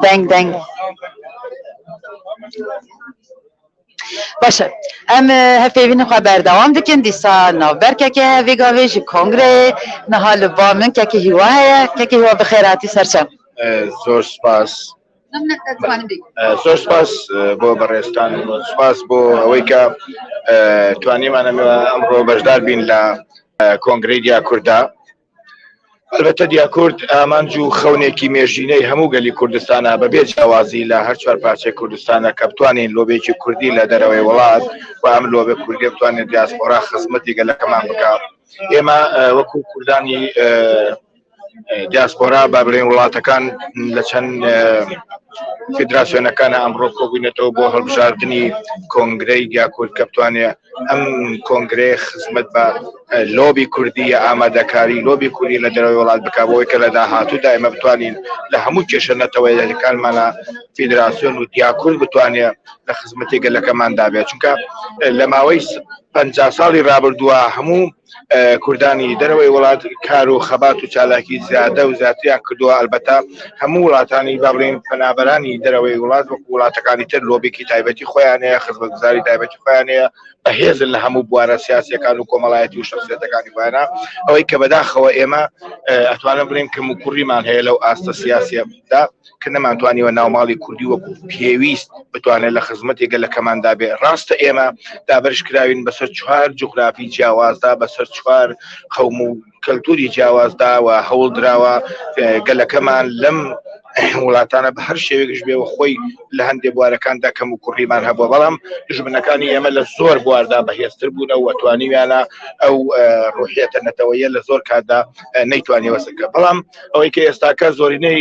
دنگ دنگ باشه ام هفیوین خو بردوام دکن دیسا نوبرکه که هفی گاوی جی کنگره نهال با من که هیوا هیا که هیوا بخیراتی سرچم زۆر سپاس زۆر سپاس بۆ بەڕێستان سپاس بۆ ئەوەی کە توانیمانەوە ئەمڕۆ بەشدار بین لە کۆنگرەی دیا کووردا. البته دیا کورد ئامانج و خەونێکی مێژینەی هەموو گەلی کوردستانە بەبێ جیاوازی لە هەر چوار پارچەی کوردستانە کە بتوانین لۆبێکی کوردی لە دەرەوەی وڵات و ئەم لۆبێ کوردی بتوانێت دیاسپۆرا خزمەتی گەلەکەمان بکات. ئێمە وەکو کوردانی دیاسپۆرا با بڵێن وڵاتەکان لە چەند فیدراسیۆنەکانە ئەمڕۆ کۆبوونێتەوە بۆ هەڵبژاردننی کۆنگرەی دیا کورد کە بتوانێت ئەم کۆنگرەی خزمەت بە لۆبی کوردی ئامادەکاری لۆبی کوردی لە دەرەوەی وڵات بکات بۆی کە لە داهاتوودا ئێمە بتوانین لە هەموو کێشەنەتەوەیەکانمانە فیدراسیۆن و دیا کورد بتوانێت لە خزمەتی گەلەکەماندا بێت چونکە لە ماوەی 50 ساڵی ڕابردووە هەموو کوردانی دەرەوەی وڵات کار و خەبات و چالاکی زیادە و زیاتریان کردووە. ئەلبەتە هەموو وڵاتانی با بڵێن پەنابەرانی دەرەوەی وڵات وەکو وڵاتەکانی تر لۆبێکی تایبەتی خۆیان هەیە خزمەتگوزاری تایبەتی خۆیان هەیە بەهێزن لە هەموو بوارە سیاسیەکان و کۆمەڵایەتی و شخصیەتەکانی خۆیانە ئەوەی کە بەداخەوە ئێمە ئەتوانم بڵێم کەم و کوڕیمان هەیە لەو ئاستە سیاسیەدا کە نەمانتوانیوە ناوماڵی کوردی وەکو پێویست بتوانێت لە خزمەتی گەلەکەماندا بێ. ڕاستە ئێمە دابەشکراوین بەسەر 4 جوغرافی جیاوازدا بەسەر 4 قەوم و کەلتوری جیاوازدا و هەوڵ دراوە گەلەکەمان لەم وڵاتانە بە هەر شێوێکش بێەوە خۆی لە هەندێک بوارەکاندا کەم و کوڕیمان هەبووە بەڵام دژمنەکانی ئێمە لە زۆر بواردا بەهێزتر بوونە و توانیویانە ئەو ڕوحیەتە نەتەوەیە لە زۆر کاتدا نەیتوانیوە سەکە. بەڵام ئەوەی کە ئێستاکە زۆرینەی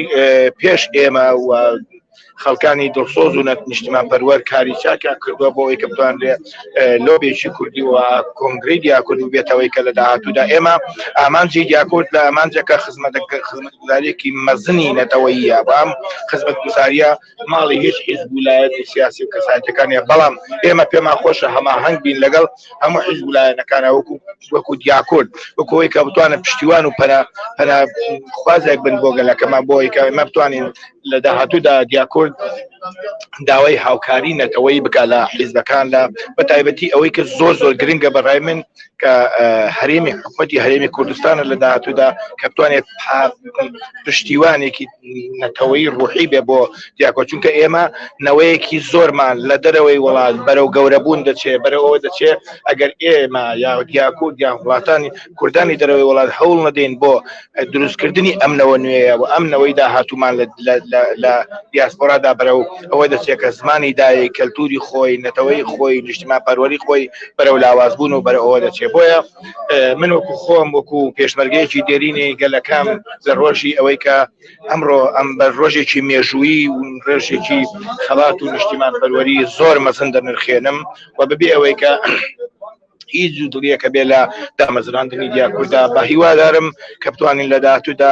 پێش ئێمە و خەڵکانی دڵسۆز و نیشتمان پەروەر کاری چاکیان کردووە بۆ ئەوەی کە بتوانرێت لۆبێکی کوردی و کۆنگرەی دیا کورد بێتەوەی کە لە داهاتوودا ئێمە ئامانجی دیا کورد لە ئامانجەکە خزمەتگوزارێکی مەزنی نەتەوەییە بە ئەم خزمەتگوزاریە ماڵی هیچ حیزب ویلایەتی سیاسی و کەسایەتیەکانیە بەڵام ئێمە پێمان خۆشە هەماهەنگ بین لەگەڵ هەموو حیزب ویلایەتەکانە وەکو دیا کورد وەکو ئەوەی کە بتوانە پشتیوان و پەناخوازێک بن بۆ گەلەکەمان بۆ ئەوەی کە ئێمە بتوانین لە داهاتوودا دیا کورد داوای هاوکاری نەتەوەیی بکە لە حیزبەکاندا بە تایبەتی ئەوەی کە زۆر گرنگە بەڕای من کە هەرێمی حکومەتی هەرێمی کوردستانە لە داهاتوودا کە بتوانێت پشتیوانێکی نەتەوەیی ڕوحی بێ بۆ دیا کورد چونکە ئێمە نەوەیەکی زۆرمان لە دەرەوەی وڵات بەرەو گەورەبوون دەچێت بەرەوەوە دەچێت ئەگەر ئێمە یا دیا کورد یان وڵاتانی کوردانی دەرەوەی وڵات هەوڵ نەدەین بۆ دروستکردنی ئەمنەوە نوێیە و ئەمنەوەی داهاتوومان لە دیاسپۆرادا بەرەو ئەوەی دەچێت کە زمانی دایک کەلتوری خۆی نەتەوەی خۆی نیشتیمان پەروەری خۆی بەرەو لاوازبوون و بەرەوەوە دەچێت. بۆیە من وەکو خۆم وەکو پێشمەرگەیەکی دێرینی گەلەکەم لە ڕۆژی ئەوەی کە ئەمڕۆ ئەم بە ڕۆژێکی مێژووی و ڕێژێکی خەڵات و نیشتیمان پەروەری زۆر مەزن دەنرخێنم و بەبێ ئەوەی کە هیچ جوودڵیەکە بێ لە دامەزراندنی دیا کووردا بە هیوادارم کە بتوانین لە داهاتوودا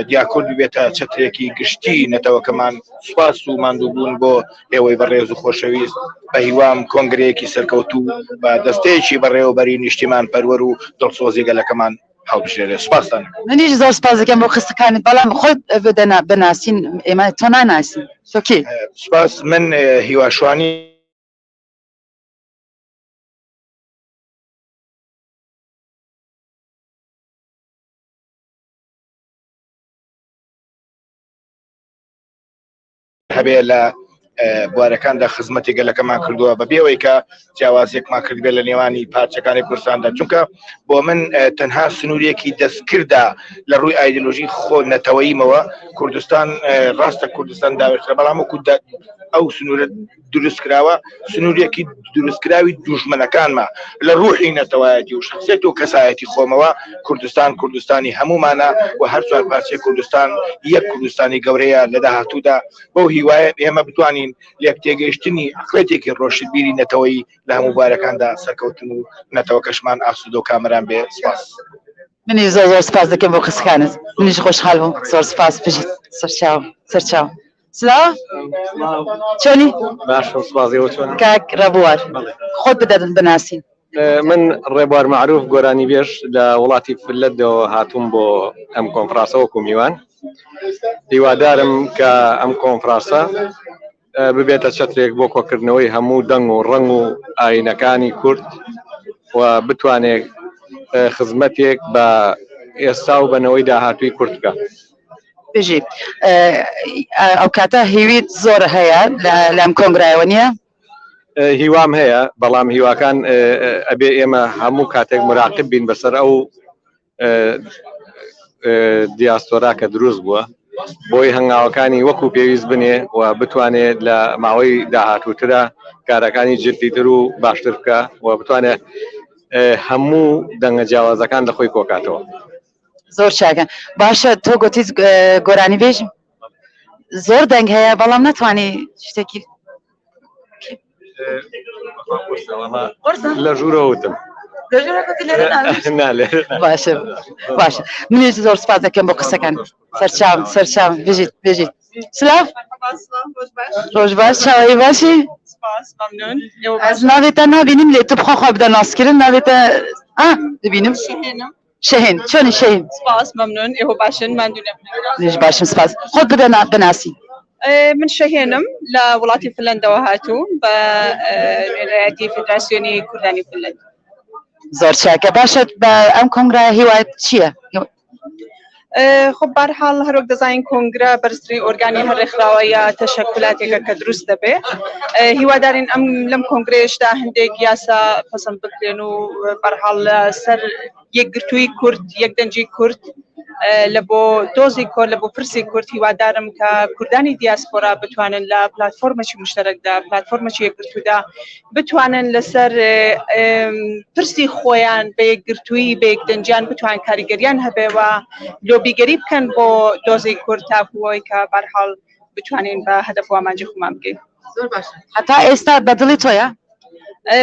دیا کورد بێتە چەترێکی گشتی نەتەوەکەمان. سوپاس و ماندووبوون بۆ ئێوەی بەڕێز و خۆشەویست بە هیوام کۆنگرەیەکی سەرکەوتوو بە دەستەیەکی بەڕێوەبەری نیشتیمان پەروەر و دڵسۆزی گەلەکەمان هەڵبژێرێ. سوپاستان. منیش زۆر سپاس دەکەم بۆ قسەکانت بەڵام خۆت بناسین ئێمە تۆ ناناسین سۆکی. سپاس. من هیواشوانی هەبێ لە بوارەکاندا خزمەتی گەلەکەمان کردووە بەبێەوەی کە جیاوازێکمان کردبێت لە نێوانی پارچەکانی کوردستاندا چونکە بۆ من تەنها سنوورێکی دەستکردا لە ڕووی ئایدۆلۆژی خۆ نەتەوەییمەوە کوردستان ڕاستە کوردستان داوێترە بەڵام وەکو ئەو سنوورە دروستکراوە سنوورێکی دروستکراوی دوژمنەکانمە لە ڕوحی نەتەوەیەتی و شخصیەت و کەسایەتی خۆمەوە کوردستانی هەمومانە و هەر چوار پارچەی کوردستان یەک کوردستانی گەورەیە لە داهاتوودا بەو هیوایە ئێمە بتوانین لێک تێگەیشتنی عقلێتێکی ڕۆشتبیری نەتەوەیی لە هەموو بارەکاندا سەرکەوتن و نەتەوەکەشمان ئاسوودە و کامەران بێ. سپاس. منیش زۆر سپاس دەکەم بۆ قسەکانت. منیش خۆشحاڵ بووم. زۆر سپاس بژیت. سەرچاو. سلااو چۆنی؟ باشم سپاسیەوە چۆن؟ کاک ڕەبوار خۆت بدەن بناسین. من ڕێبوار معروف گۆرانی بێژ لە وڵاتی فلەتەوە هاتووم بۆ ئەم کۆنفرانسە وەکو میوان. هیوادارم کە ئەم کۆنفرانسە ببێتە چەترێک بۆ کۆکردنەوەی هەموو دەنگ و ڕەنگ و ئاینەکانی کورد و بتوانێت خزمەتێک بە ئێستا و بەنەوەی داهاتووی کورد بکە. بژی ئەو کاتە هیویت زۆر هەیە لەم کۆنگرایەوە نییە؟ هیوام هەیە بەڵام هیواکان ئەبێ ئێمە هەموو کاتێک مراقب بین بەسەر ئەو دیاستۆرا کە دروست بووە بۆی هەنگاوەکانی وەکو پێویست بنێ و بتوانێت لە ماوەی داهاتووترە کارەکانی جددیتر و باشتر بکە و بتوانێت هەموو دەنگە جیاوازەکان لە خۆی کۆکاتەوە. زۆر چاکە. باشە تۆ گوتی گۆرانی بێژ زۆر دەنگ هەیە بەڵام ناتوانانی شتێکی لە ژوورەوە وتم. باشە باشە منیش زۆر سپاس دەکەم بۆ قسەکان سەرچاوم بێژیت سلااف ڕۆژ باش چاوایی باشی ئەس ناوێتە نابینیم لێ تو بخوا بدە ناسکردن ناوێتە دەبینم شەهێن چۆنی شەهێن سپاس مەمنون ئێوە باشن مادونم لێش باشم سپاس خۆت بدە بناسی من شەهێنم لە وڵاتی فنلەندەوە هاتوو بە نوێنەرایەتی فدراسیۆنی کوردانی فنلەند. زۆر چاکە باشە بە ئەم کۆنگرای هیوایەت چییە؟ خب بەرحاڵ هەروەک دەزانین کۆنگرە بەرزترین ئۆرگانی هەڕێکخراوە یا تەشەکولاتێکە کە دروست دەبێ هیوادارین ئەم لەم کۆنگرێشدا هەندێک یاسا پەسەند بکرێن و بەرحاڵ سەر یەکگرتووی کورد یەکدەنجی کورد لە بۆ دۆزی کۆر لە بۆ پرسی کورد هیوادارم کە کوردانی دیاسپۆرا بتوانن لە پلاتفۆرمێکی مشتەرەکدا پلاتفۆرمێکی یەکگرتوودا بتوانن لەسەر پرسی خۆیان بە یەکگرتووی بە یەکدەنجیان بتوانن کاریگەریان هەبێەوە لۆبیگەری بکەن بۆ دۆزی کورد تاکوەوەی کە بەرحاڵ بتوانین بە هەدەف ئامانجی خۆمان بکەین. زۆر باشە. هەتا ئێستا بەدڵی تۆیە؟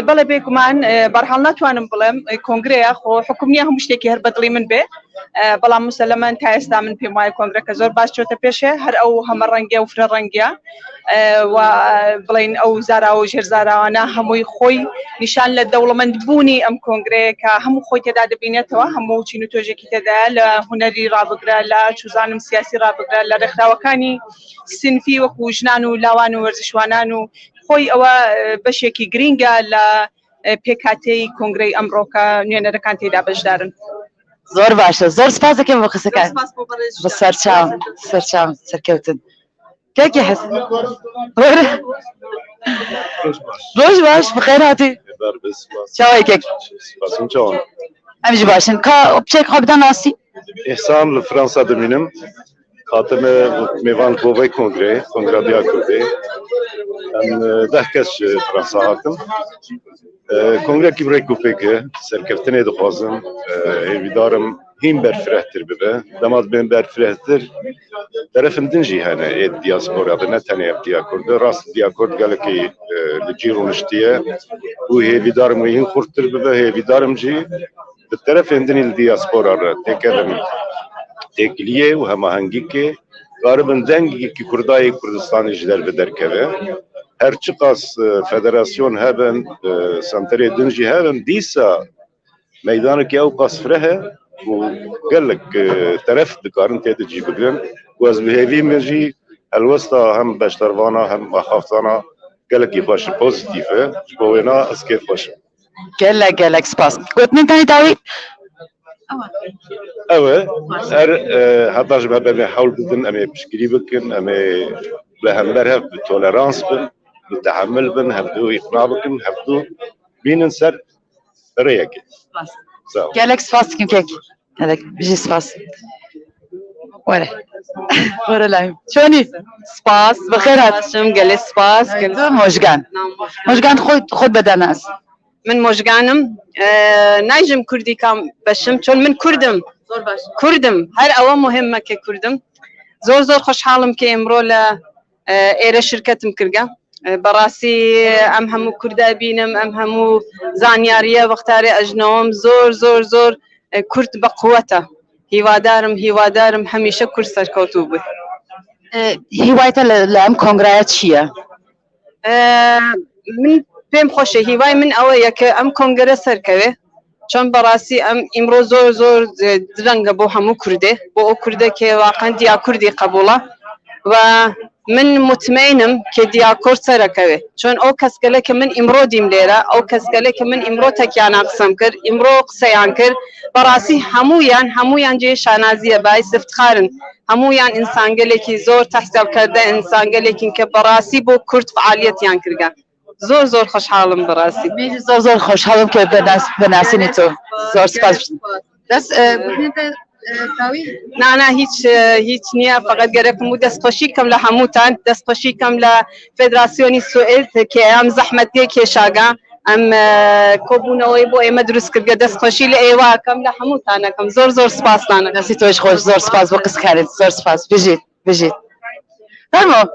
بەڵێ بێگومان بەرحاڵ ناتوانم بڵێم کۆنگرەیە خۆ حکوم نییە هەموو شتێکی هەر بەدڵی من بێ بەڵام مسلەمەن تا ئێستا من پێم وایە کۆنگرەکە زۆر باش چۆتە پێشێ هەر ئەو هەمە ڕەنگە و فرە ڕەنگە و بڵین ئەو زاراوە و ژێرزاراوانە هەمووی خۆی نیشان لە دەوڵەمەندبوونی ئەم کۆنگرەیە کە هەموو خۆی تێدا دەبینێتەوە هەموو چین و تۆژێکی تێدا لە هونەری ڕابگرە لە چوزانم سیاسی ڕابگرە لە ڕێکخراوەکانی سنفی وەکو ژنان و لاوان و وەرزشوانان و خۆی ئەوە بەشێکی گرینگە لە پێکاتەی کۆنگرەی ئەمڕۆکە نوێنەرەکان تێدا بەشدارن. زۆر باشە زۆر سپاس دەکەم بۆ قسەکان بە سەرچاوم سەرکەوتن کاکی حەسن ڕۆژ باش بخێر هاتی چاوای کێک ئەمیش باشن بچێک خۆ بدە ناسی ئێسام لە فرانسا دەبینم خاتمە میوان بۆڤی کۆنگرا دیا کوردی ئەم 10 کەس فرانسا هاتم کۆنگرێکی بڕێک و پێکە سەرکەوتنێ دەخوازم هێویدارم هین بەرفرەتر ببە دەمات بێن بەرفرەتر دەرەفم دنجی هەنە ئێ دیاسپۆرا بە نەتەنێ دیا کوردە ڕاست دیا کورد گەلێکی لە جیر و نشتیە و هێویدارم و هین خورتر ببە هێویدارم جی bi terefên dinê li diaspora re têkevin têkiliyê û hemahengîkê garibin dengekî Kurdayê Kurdistanê ji derve derkeve her çi qas federasyon hebin senterê din jî hebin dîsa meydanekî ew qas fire he û gelek teref dikarin tê de cî bigirin û ez bi hêvî min jî helwesta hem beşdervana hem axaftana gelekî xweş pozîtîv e ji bo wêna ez kêf xweş im. gelek spas gotintani dawî ew e her heta ji me bemê hewl bidin em ê piştgirî bikin em ê bi hember hev bi tolerans bin bi tehemmül bin hevdû îqna bikin hevdû bînin ser rêyekê gelek spas dikim kek gelek bijî spas were were layim çonî spas bixêr hat gelê spas mojgan xwe bede nas من مۆژگانم نایژم کوردی کام بەشم چۆن من کوردم هەر ئەوە مهمە کە کوردم زۆر خۆشحاڵم کە ئێمڕۆ لە ئێرە شرکەتم کردگە بەڕاستی ئەم هەموو کوردە بینم ئەم هەموو زانیاریە وەختارێ ئەژنەوەم زۆر کورد بە قووەتە هیوادارم هەمیشە کورد سەرکەوتوو بووی هیوایتە لە ئەم کۆنگرایە چییە؟ من پێم خۆشە هیوای من ئەوەیە کە ئەم کۆنگرە سەرکەوێ چۆن بەڕاستی ئەم ئیمڕۆ زۆر درەنگە بۆ هەموو کوردێ بۆ ئەو کوردە کێ واقعەن دیا کوردی قبوڵە و من مطمئنم که دیاکور سرکوه چون او کس گله که من امرو دیم لیره او کس گله که من امرو تکیان اقسم کرد امرو قصیان کرد براسی همویان جه شانازیه باعث افتخارن همویان انسان گله که زور تحسب کرده انسان گله که براسی بو کرد فعالیت یان کرگن زور خوشحالم براسی میری زور خوشحالم که بناسینی تو زور سپاس دست نه هیچ نیه فقط گرفتم و دست خوشی کم لحموتان دست خوشی کم لفدراسیونی سوئد که هم زحمتی که شاگا ام کوبونوی بو ام درس کرد دست خوشی لایوا کم لحموتان کم زور سپاس لانه دستی توش خوش زور سپاس وقت خارج زور سپاس بجید تمام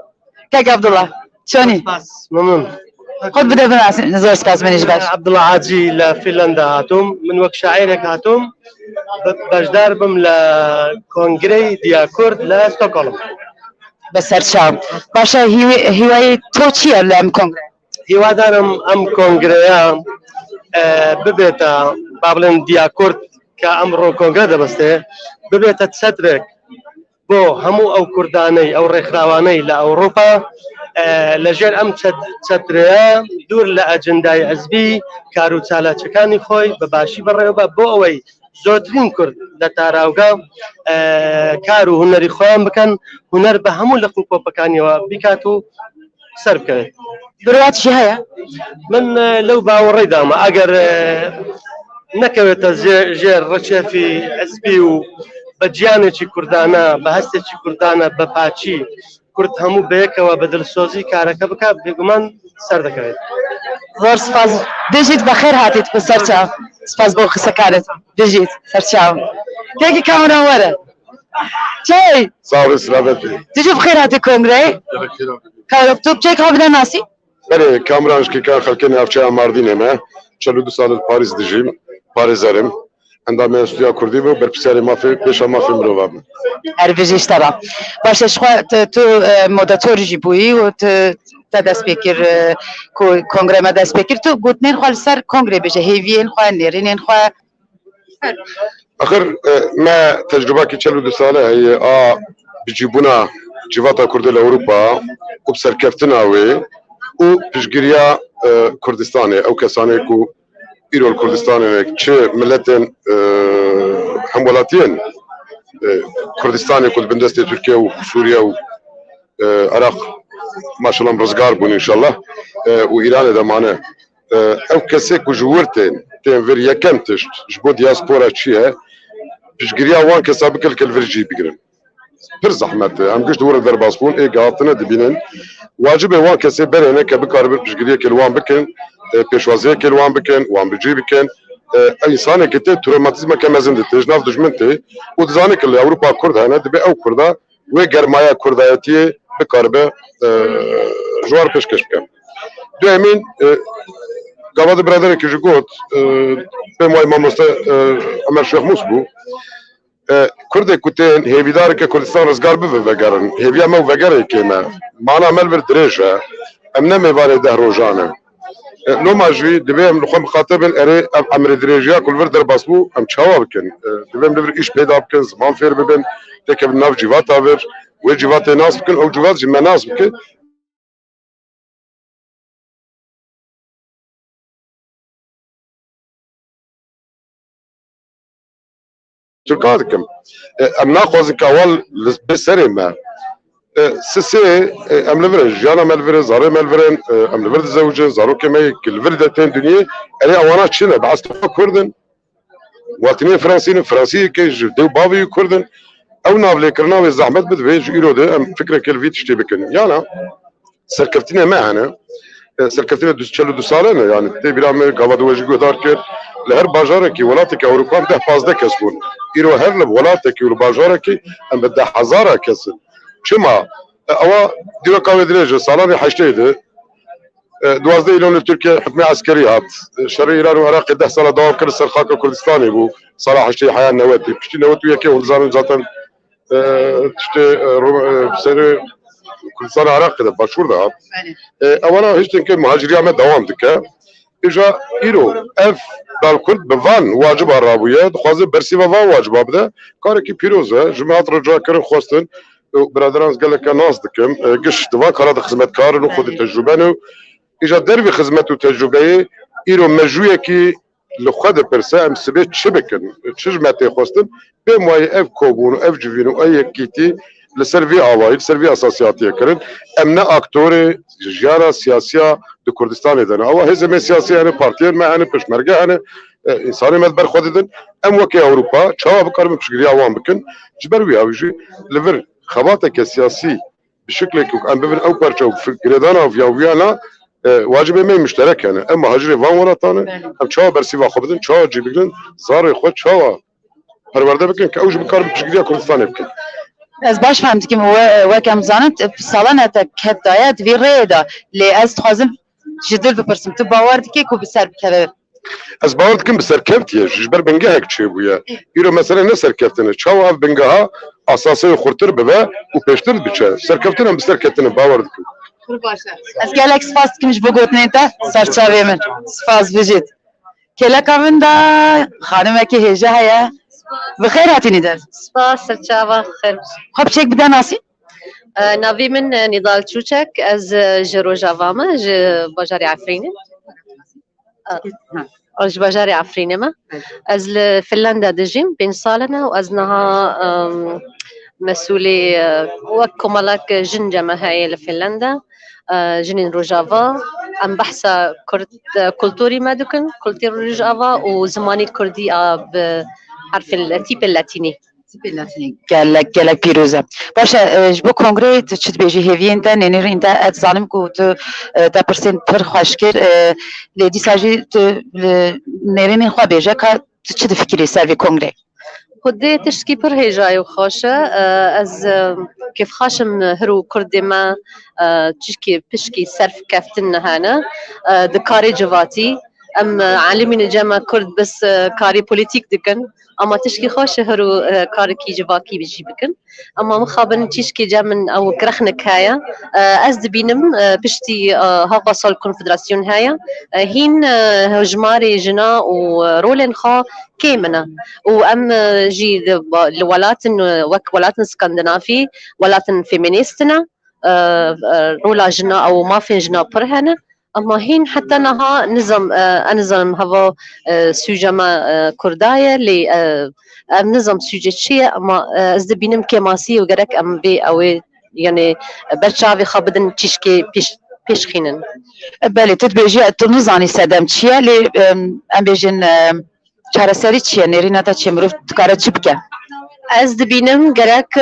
که عبدالله شونی ممنون خود بده بناسین زور سپاس منیش باش عبدالله عاجي لفنلندا هاتم من وقت شاعرك هاتم بجدار بم لكونغري ديا كورد لستوكهولم بسرچاو باشه هیوای تو چیه لام کنگره هیوا دارم ام کنگریا ببیتا بابلن ديا كورد كامرو کنگره دبسته ببیتا تصدرك بو همو او كرداني او رخراواني لاوروبا لەژێر ئەم چەترەیە دوور لە ئەجندای حزبی کار و چالاکیەکانی خۆی بە باشی بەڕێوە بۆ ئەوەی زۆرترین کورد لە تاراوگا کار و هونەری خۆیان بکەن هونەر بە هەموو لە قوپۆپەکانیەوە بیکات و سەر بکەوێت درواتشی هەیە من لەو باوەڕێدامە ئەگەر نەکەوێتە ژێر ڕەچێفی حزبی و بە گیانێکی کوردانە بە هەستێکی کوردانە بە پاچی کورد هەموو بەیەکەوە بە دڵسۆزی کارەکە بکات بێگومان سەر دەکەوێت زۆر سپاس دژیت بەخێر هاتیت بە سەرچاو سپاس بۆ قسەکارت دژیت سەرچاو تێکی کامران وەرە چی صاحب سلامتی دژی بخێر هاتی کۆنگرەی کارۆکتۆ بچێک هاو بنەناسی بله کامرانش که کار خلکن افچه ماردینه ما 42 سال پاریس دژیم پاریزرم اندام استودیا کردی بود برپسیاری مافی پیش مافی مروام هربیجیش ترا باشه شخوا تو مدتوری بویی و تا دست بکر کنگره ما دست بکر تو گوتنین خوال سر کنگره بشه هیوین خواه نیرینین خواه آخر ما تجربه که 42 ساله هی بجیبونا جواتا کرده لأوروبا و بسرکفتنا وی و پیشگیریا کردستانه او کسانه کو ایران کردستان چه ملتن همولاتین کردستان کل بندست ترکیه و سوریه و عراق ماشاءالله رزگار بون انشالله و ایران دمانه او کسی کو جورتن تن ور یکم تشت جبو دیاسپورا چیه پیشگیریا وان کسا بکل کل ورجی بگیرن پر زحمت هم گشت دور در باسپون ای گاتنه دبینن واجب وان کسی برنه که بکار بر پیشگیری کل وان بکن پیشوازی کل وان بکن وان بجی بکن انسان که ته تروماتیزم که مزند ته جناف دشمن ته و دزانه که اروپا کرد هنه دبی او کردا و گرمایا کردایتی بکار به جوار پیشکش بکن دو امین گاواد برادر که جگوت به مای ماموسته امر شیخ موسبو کرد کتن هیویدار که کردستان رزگار به وگرن هیویا ما وگره که ما معنا مل بر درجه امنا میواره ده روزانه لو ماجوی دبیم لخوام خاطبن اره امر درجه کل ور در باسبو ام چاوا بکن دبیم لور ایش پیدا بکن زمان فیر ببن تک ناف جوات آور و جوات ناس بکن او جوات جمع ناس بکن تركاتكم ام ناقوز كوال بسري ما سسي ام لفرن جانا ملفرن زاري ملفرن ام لفرد زوجة زارو كمي كل فردتين دنيا انا وانا تشينا بعد كردن واتنين فرنسي كي جدو بابي كردن او نافلي كرناوي زحمت بدفيج ايرو ده ام فكرة كل فيت تشتي بكن يانا سركفتنا معنا سركفتنا دو سالنا يعني تي بلا قواد وجهو دار كر لهر باجاركي ولاتك اوروبا ده 15 كسبون ایرو هر لب ولاتکی و باجارکی ام بده هزاره کسب چما اوا دیو کاوی درجه سالانه 8 ده 12 ایلون ترکیه حکم عسکری هات شرع ایران و عراق 10 سال دوام کرد سرخاک کردستانی بو صلاح 8 حیا نوتی پشتی نوتی یکی ولزان ذاتن تشت سر کردستان عراق ده باشور ده اولا هیچ تنکه مهاجری هم دوام دکه اجا ایرو اف بالکل بوان واجب رابویه خوازه برسی و وان واجب بده کاری که پیروزه جماعت رجا کردن خواستن برادران قال لك ناس دكم قش دوا كارد خدمت كارن وخذ تجربة إجا دربي خدمت وتجربة إيرو مجوية كي لخد برسا أم سبت شبكن تشجمتي خواستن بمواي أف كوبون وأف جفينو أي كيتي لسرفي آوائل سرفي أساسياتية كرن أمنا أكتوري جيارة سياسية دو كردستان دنا أو هزمة سياسية أنا بارتيين ما أنا بشمرجة أنا إنساني مدبر خوددن أم وكي أوروبا شوا بكرم بشكل عوام بكن جبروي أوجي لفر خباتك السياسي بشكل كوك أم ببن أو برشة في جريدانا وفي فيانا واجب ما مشترك يعني أما هجري فان ولا تاني أم شوا برسي واخبدن شوا جيبين زار خود شوا پرورده بکن که اوج بکار بشکلی کردستان بکن. از باش فهمت که وکم زانت سالانه تک دایت وی ریدا لی از خوازم جدل بپرسم تو باور که کو بسر بکره. از باور دکم بسر کفتیه جبر بنگه هک چه بویا. ایرو مثلا نه سر کفتنه چاو اف بنگه ها اساسه خورتر ببه و پیشتر بچه سر کفتنه بسر کفتنه باور دکم. از گالکس فاست کمش بگوت نیتا سرچاوی من فاز بجید. کلا کامن دا خانم که هجه هیا بخير هاتيني در سپاس سرچاوا خير خب چيك بدا ناسي ناوي من نضال تشوچك از جروجاوا ما بجاري عفرينه از بجاري عفرينه ما از فنلندا دجيم بين سالنا وازنها مسؤولي وكمالك جنجمة هاي لفنلندا جنين روجافا ام بحثة كولتوري ما دوكن كولتور روجافا وزماني الكردي حرف التيب اللاتيني قالك بيروزا باشه جبو کنگره چت بیجی هیوین تا نینر اینتا ات ظالم کو تو تا پرسن پر خوشکر لیدی ساجی تو نرین خو بیجا کا چت فکری سروی کنگره خدي تشكي پر هجاي وخاشة از كيف خاشم هرو كردي ما تشكي بشكي صرف كفتن هانا دكاري جواتي ام عالمين جمع كرد بس كاري بوليتيك دكن اما تشكي خوش هرو كاري كي جواكي بيجي بكن اما مخابن تشكي جامن او كرخنك هايا از دبينم بشتي هاقا صال كونفدراسيون هايا هين هجماري جنا ورولن خا كيمنا وام جي الولاتن وك ولاتن اسكندنافي ولاتن فيمينيستنا رولا جنا او ما في جنا برهنا اما هين حتى نها نظام نظام هوا سوجما كردايا لي نظام سوجتشيه اما از دبينم كماسي وغرك ام بي او يعني برشاوي خبدن تشكي پیش خینن بله تدبیجی تنظانی سدم چیه لی ام بیجن چارەسەری چییە نێرینەتە چی مرۆڤ دکارە چی بکە از دبینم گرک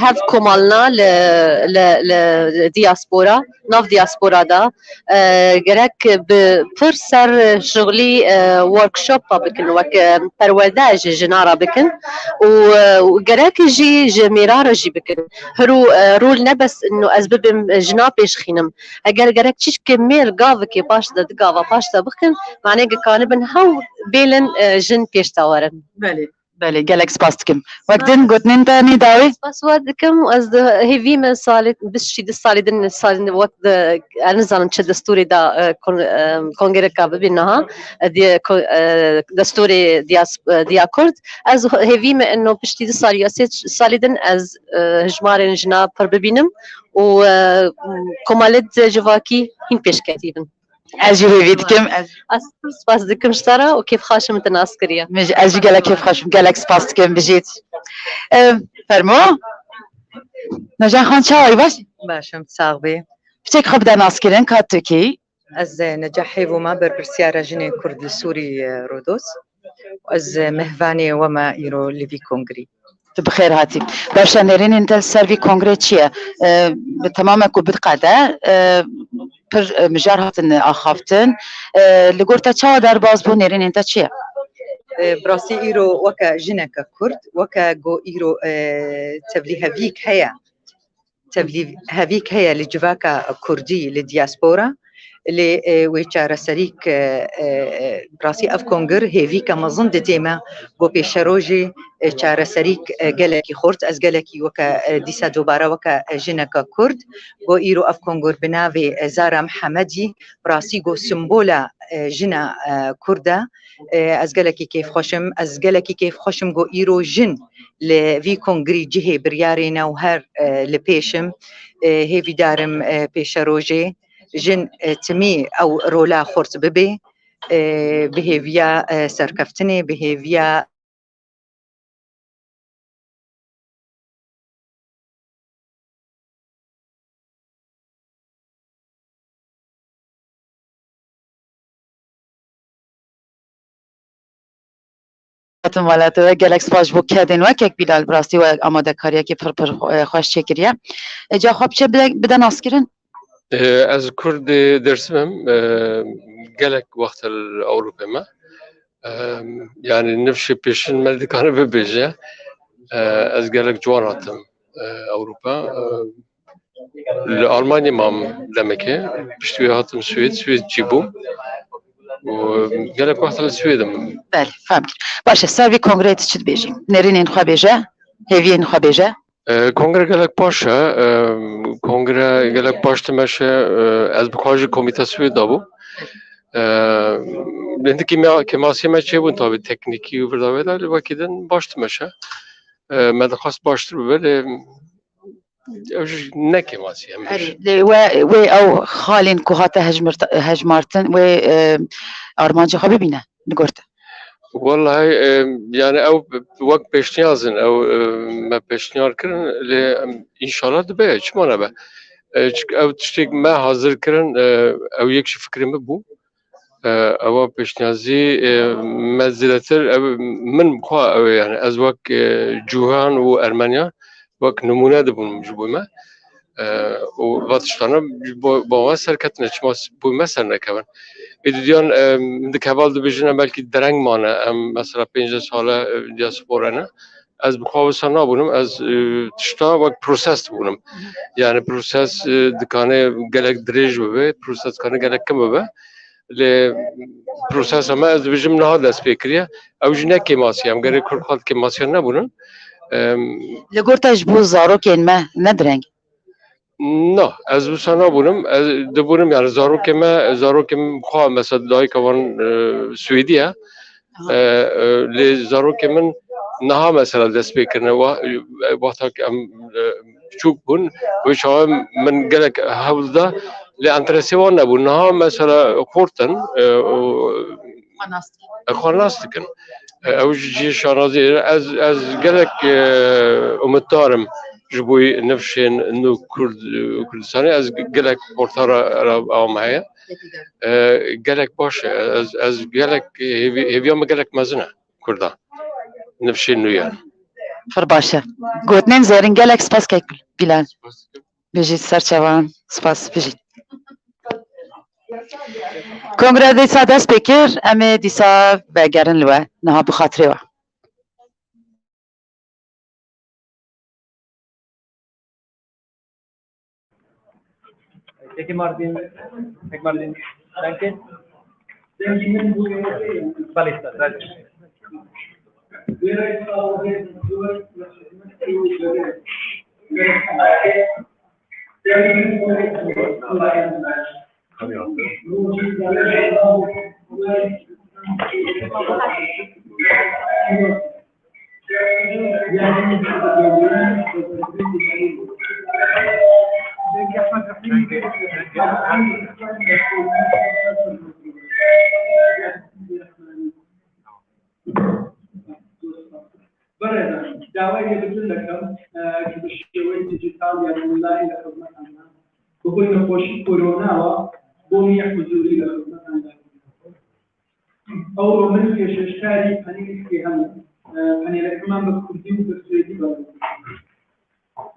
هف کمالنا ل دیاسپورا ناف دیاسپورا دا گرک پر سر شغلی ورکشاپ بکن وک پروداج جنارا بکن و گرک جی جمیرا جی بکن هرو رول نبس انه از ببم جنا پیش خینم اگر گرک چیش که میر گاو که باش دا گاوا باش دا بکن معنی کانبن هاو بیلن جن پیش تاورن بله بله گلک سپاس دکم وقتن گوتنین تانی داوی سپاس دکم از هیوی من سالت بس شی دن سالن وقت انا زانم چه دستوری دا کنگره کا ببینها دی دستوری دیا کرد از هیوی من انه بشتی سالدن از هجمار جنا پر ببینم و کمالت جواکی هین پیش کتیبن أجي بيدكم سپاس دكم شترا وكيف خاشم تناسكريا أجي قالك كيف خاشم قالك سپاس دكم بجيت فرمو نجاح خان شاوي باش باشم تساغبي بتيك خبدا ناسكرين كاتوكي از نجاحي وما برسيارة جنين كرد السوري رودوس از مهفاني وما إيرو ليفي كونغري بخير هاتي باش نرين انت السيرفي كونغري تشيا تماما كو بدقاده پر مجار هاتن آخافتن لگورتا چاو در باز بو نرین انتا چیه؟ براسي إيرو وكا جنكا كرد وكا جو إيرو تبلي هفيك هيا لجواكا كردي للدياسبورا لێ وێ چارەسەریک ڕاستی ئەف کۆنگر هێوی کە مەزن دەدێمە بۆ پێشەڕۆژێ چارەسەریک گەلێکی خورد ئەس گەلێکی وەکە دیسە دووبارە وەکە ژنەکە کورد بۆ ئیرۆ ئەف کۆنگۆر بناوێ زارا محەمەدی ڕاستی گۆ سمبۆلە ژنە کووردە ئەس گەلێکی کەیف خۆشم ئەس گەلێکی کەیف خۆشم گۆ ئیرۆ ژن لە وی کۆنگری جهێ بریارێنە و هەر لە پێشم هێوی دارم پێشەڕۆژێ ژن تمی ئەو ڕۆلا خورد ببێ بهێویە سەرکەفتنێ بهێویە مالاتەوە گەلێک سپاش بۆ کردن وەکێک بیلال بڕاستی و ئامادەکاریەکی پڕ خۆش چێکریە جا خۆ بچێ بدە ناسکردن Ez Kurd dersimim gelek vaktel Avrupa me yani nefşi peşin meldikane bibêje ez gelek ciwan hatim Avrupa li Almanya mam demeke piştî wê hatim Swêd çîbûm û gelek vaktel Swêdim. Belê fehm kir baş e ser vî kongreyê çi dibêjî nêrînên xwe bêje hêviyên xwe bêje Kongre gelek baş e kongre gelek baş dimeşe ez bi xwe jî komîte Swêd dabû lêndikî kemasiyê me çêbûn tabi teknîkî û virdavê de li wekî din baş dimeşe me dixwast baştir bibe lê ew jî ne kemasî em lê wê ew xalên ku hate hejmartin wê armancê xwe bibîne nigorte Vallahi yani ew wek pêşniyazin ew me pêşniyar kirin lê înşallah dibe çima nebe ew tiştêk me hazir kirin ew yek jî fikrê me bû ewa pêşniyazî me zêdetir ew min xwe ew yani ez wek Cûhan û Ermeniya wek nimûne dibûm ji bo me û va tiştane bo me serketine çima bo me ser nekevin Êdiyan di keval dibêjin em belkî dereng mane em mesela 5 sala diasporane ez bi xwe wisa nabûnim ez tişta wek proses dibûnim yani proses dikane gelek dirêj bibe proses dikane gelek kim bibe lê prosesa me ez dibêjim niha dest pê kiriye ew jî ne kemasî em gerê Kurd xwe kemasiyan nebûnin li gor te ji bo zarokên me ne direng Na, ez wisa nabûnim ez dibûnim yani zarokê me xwe mesela dayîka wan Swêdî ye lê zarokê min niha mesela dest pê kirine wexta em biçûk bûn wê çawa min gelek hewl da lê enteresê wan nebû niha mesela xortin xwe nas dikin ew jî şanazî ez gelek umiddarim ji bo nefşên nû Kurdistanê ez gelek portara ew me heye gelek baş e ez gelek hêviya me gelek mezin e Kurda nefşên nû yani pir baş e gotinên zêrin gelek spas kek Bilal bijî serçevan spas bijî Kongre dîsa dest pê kir em ê dîsa vegerin li we niha bi xatirê we Peki Martin, danke. Vale, está, gracias. داوای لێبتن دەکەم کە بە شێوەی دیجیتال یان ئۆنلاین لە خزمەتاندا بەهۆی نەخۆشی کۆرۆناوە بۆمی حضوری لە خزمەتاندا ئەوڕۆ من پێشێشکاری پەنێلێکی هەم پەنێلەکەمان بە کوردی و بە سوێدی بەڵێن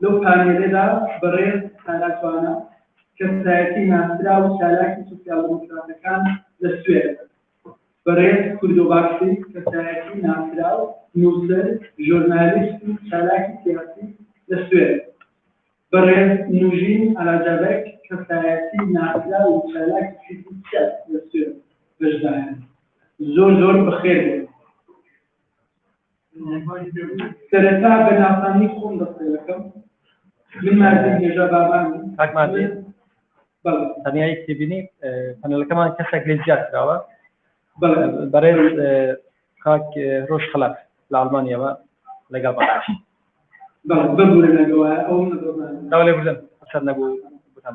لەو پانێلەدا بەڕێز سالاتوانە کەسایەتی ناسرا و چالاکی سوسیال دموکراتەکان لە سوێد بەڕێز کوردۆباکسی کەسایەتی ناسرا و نووسەر ژۆرنالیست و چالاکی سیاسی لە سوێد بەڕێز نوژین ئالاجابەک کەسایەتی ناسرا و چالاکی لەسوێ بەشدایە زۆر بەخێر بێت. سەرەتا بە ناسانی خۆم دەستێ دەکەم. من ماردین هێژا بابانی کاک ماردین تەنیا یەک تێبینی پەنێلەکەمان کەسێک لێ زیاد کراوە بەڕێز کاک ڕۆژ خەلەق لە ئەڵمانیەوە لەگەڵ بەڕاشی ببوورە لەگەوە ئەو نەگەڵمان داوا لێ بژن سەر نەبوو بوتان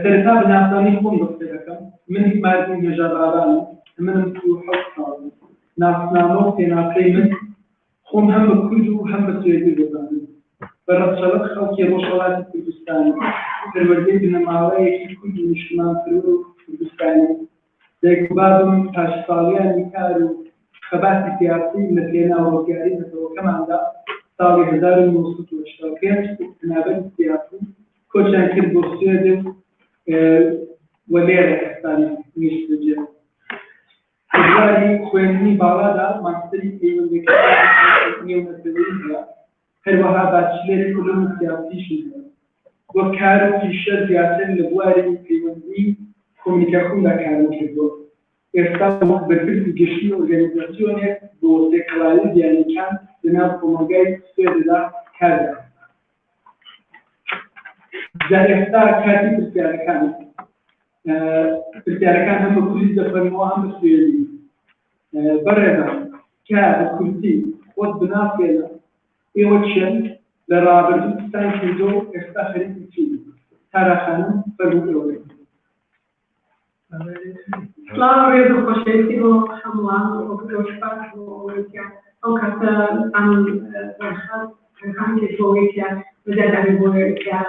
سەرەتا بە ناسانی خۆم دەستێ دەکەم. من ماردین هێژا بابانی منم تو حەوت ساڵ ناسنامە و پێناسەی من خۆم هەم بە کورد و هەم بە سوێدی دەزانم. بەڕەچەڵک خەڵکی ڕۆژهەڵاتی کوردستان پەروەردەی بنەماوەیەکی کورد و نیشتمانکردن و کوردستانی دایک و بابم پاشساڵیانی کار و خەباتی سیاسی لە پێناوەگاری نەتەوەکەماندا ساڵی 1985 تەنابەتی سیاسی کۆچیان کرد بۆ سوێد و لێرە ئێستانی نیشتجێ. هەژاری خوێندنی باڵادا ماستەری پەیوەندیەکانی نێونەتەوەییدا هەروەها باچلێری علوم سیاسیشی وە کار و پیشە زیاتر لە بواری پەیوەندی کۆمونیکاسیۆندا کارم کردووە. ئێستا بەرپرسی گەشتی ئۆرگانیزاسیۆنێک بۆ سێکەڵایی دیانەکان لەناو کۆمەلگای سوێددا کار دەکات. جا ئێستا کاتی پرسیارەکان هەم بە کوردی دەفەرمەوە هەم بە سوێدی. بەڕێزە کا بە کوردی خۆت بناسێنە ئێوە چێن لە ڕابردوو پستان کردۆ ئێستا خەریکی چی تاراخانم فەرمووی سلام ڕێز و خۆشەویستی بۆ هەمووان و گەشتباش بۆ ئەوەیکە ئەو کەسە ئەم خەڵکی بۆیکە بەدەدانی بۆیکە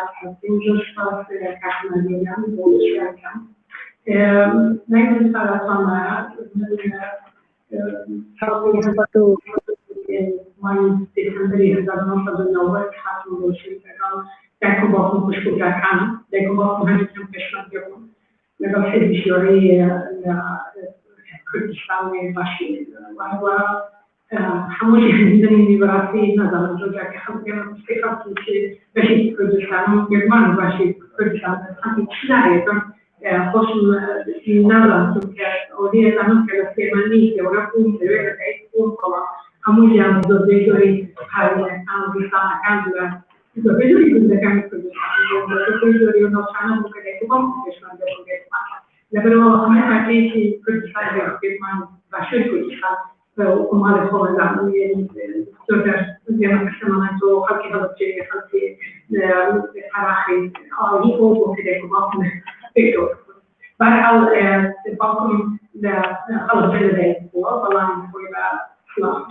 زۆر سپاس کاتمەندیان بۆ شوێنەکەم. نایمن ساڵاتوانە مای دسامبری 1990 هاتم بۆ شوێنەکەم دایک و باوکم خوشکەکانم دایک و باوکم هەندێکم پێشمەرگە بوون لەگەڵ سێدیشیۆرەی کوردستانی باشی وهەروە هەمووی هەندێکی بەڕاستی نازانم جۆجاکە خەڵکیان پێخەڵکی چێ بەشی کوردستان و گرمان باشی کوردستان خەڵکی چی نارێتم خۆشم نازانم چونکە ئەوەی ئەزانم کە لە سلێمانی گەورە بووم لەوێ لەدایک بووم بەڵا هەموویان زۆربەی جۆری هاوڵێکان و دیسانەکان لە زۆربەی جۆری کوردەکانی کوردستان زۆربەی جۆری ناوچانە بوو کە دایک و باوکم پێشمەرگە بوون لەبەرەوە هەموو کاتێکی کوردستان گەورەکەمان باشووری کوردستان ومال خۆزان زۆر زیێمە کەسەمانە تۆ خەڵکی هەڵبجێ خەڵکی عراقی ئاوی بۆ بۆ کە دایک و باوکم پێشەوە بەرحاڵ باوکم لە هەڵبجێ لەدایک بووە بەڵام خۆی بە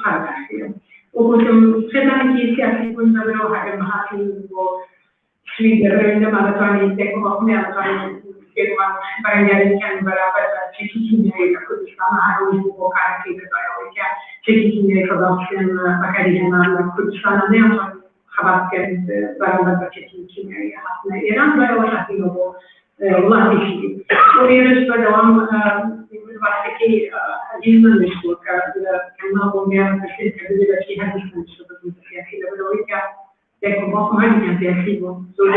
قارەکەیە وگوتم خێزانێکی سیاسی بوون لەبەرەوە هەگەر هاتین بۆ سوید دەبێت نەمانەتوانین دایک و باوکم نەتوانین بەرەنگاریان بەرابەر چێکی کیمیایی لە کوردستان هەروەی بۆ کارەکەی بەدوایەوەی کە چێکی کیمیایی فەزاسیان بەکاری هێنان لە کوردستانە نەیانتوان خەباتکردن بەرامبەر بە چێکی کیمیایی هاتنە ئێران دوایەوە هاتینەوە بۆ وڵاتێکی بۆ ئێرەش بەردەوام باسەکەی عەزیزمان نوشتووە کە کەما بۆمیان بەشێر کردووی بەچی هەردووشمان نوشتووە بە سیاسی لەبەرەوەی کە دایک و باوکم هەردووکیان سیاسی بوون زۆر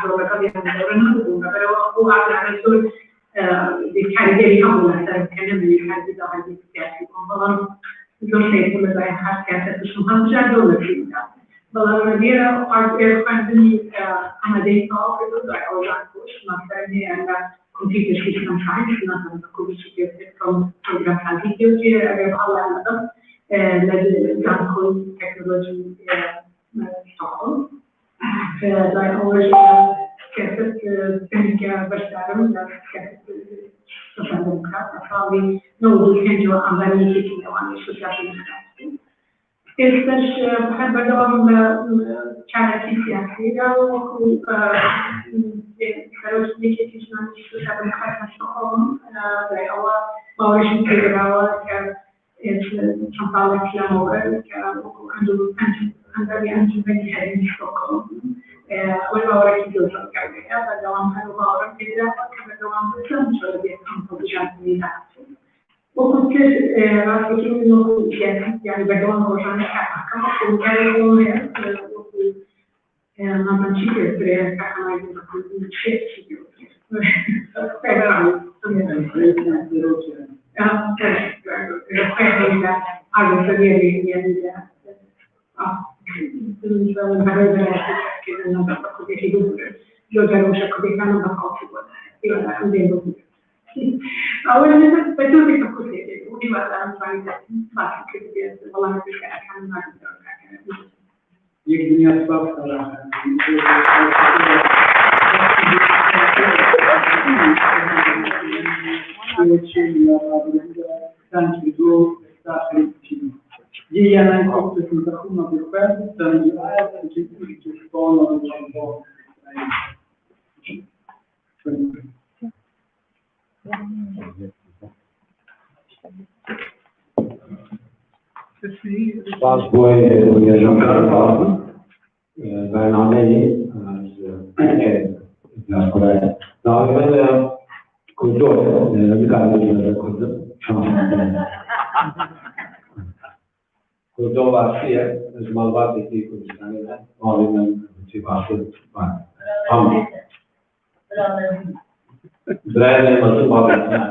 زۆربەکەیان زۆر نەبوون لەبەرەوە ئەو ئاگرانە زۆر کاریگەری هەبوو لەسەر کە نەبووی هەردوو داهەندی سیاسی بوون بەڵام زۆر سەیربوو لەلای هەر سیاسەتشم هەمجار زۆر لەکرێدا بەڵام لێرە خوێندنی ئامادەی تەواو کردو دوای ئەوژان خۆش ماستەر هەیە لە کۆمپیوتەر سیستم ساینس نازانم بە کوردی پرۆگرام سازی پێوتێ ئەگەر هەڵیان لەدەم لە زانکۆی تەکنۆلۆژی Stockholm. Där skattet tänka bärstarren där skattet socialdemokrat har vi något kan ju använda i sitt liv i socialdemokratin. Isters بحب ادوم charity سياسية وكانوا سنيكي تجمع socialdemokrat في Stockholm där أول باورش كبيرة كان شمال كلامه كان عندما ينجم بني هذه الشقة والباورة كيلوجرام كبيرة فدوام هذا باورة كبيرة فدوام بسلام شو بيتم تجارب ميلاد وكنت رأيت إنه يعني بدوام روجاني كم كانوا ما بنشيل البريان كحنا يقولون شيء أولا مثلا بدون تفكير ودي مثلا ما كده والله ما فيش كلام ما یک دنیا سبب باز بۆی وێژەکان بەنامەی ناوی من کورتۆ بکارێت کوردم کورتۆ باشیە مەڵباتێکی کوردستانیە ناوی من چی باشتر برای مەزن باشتر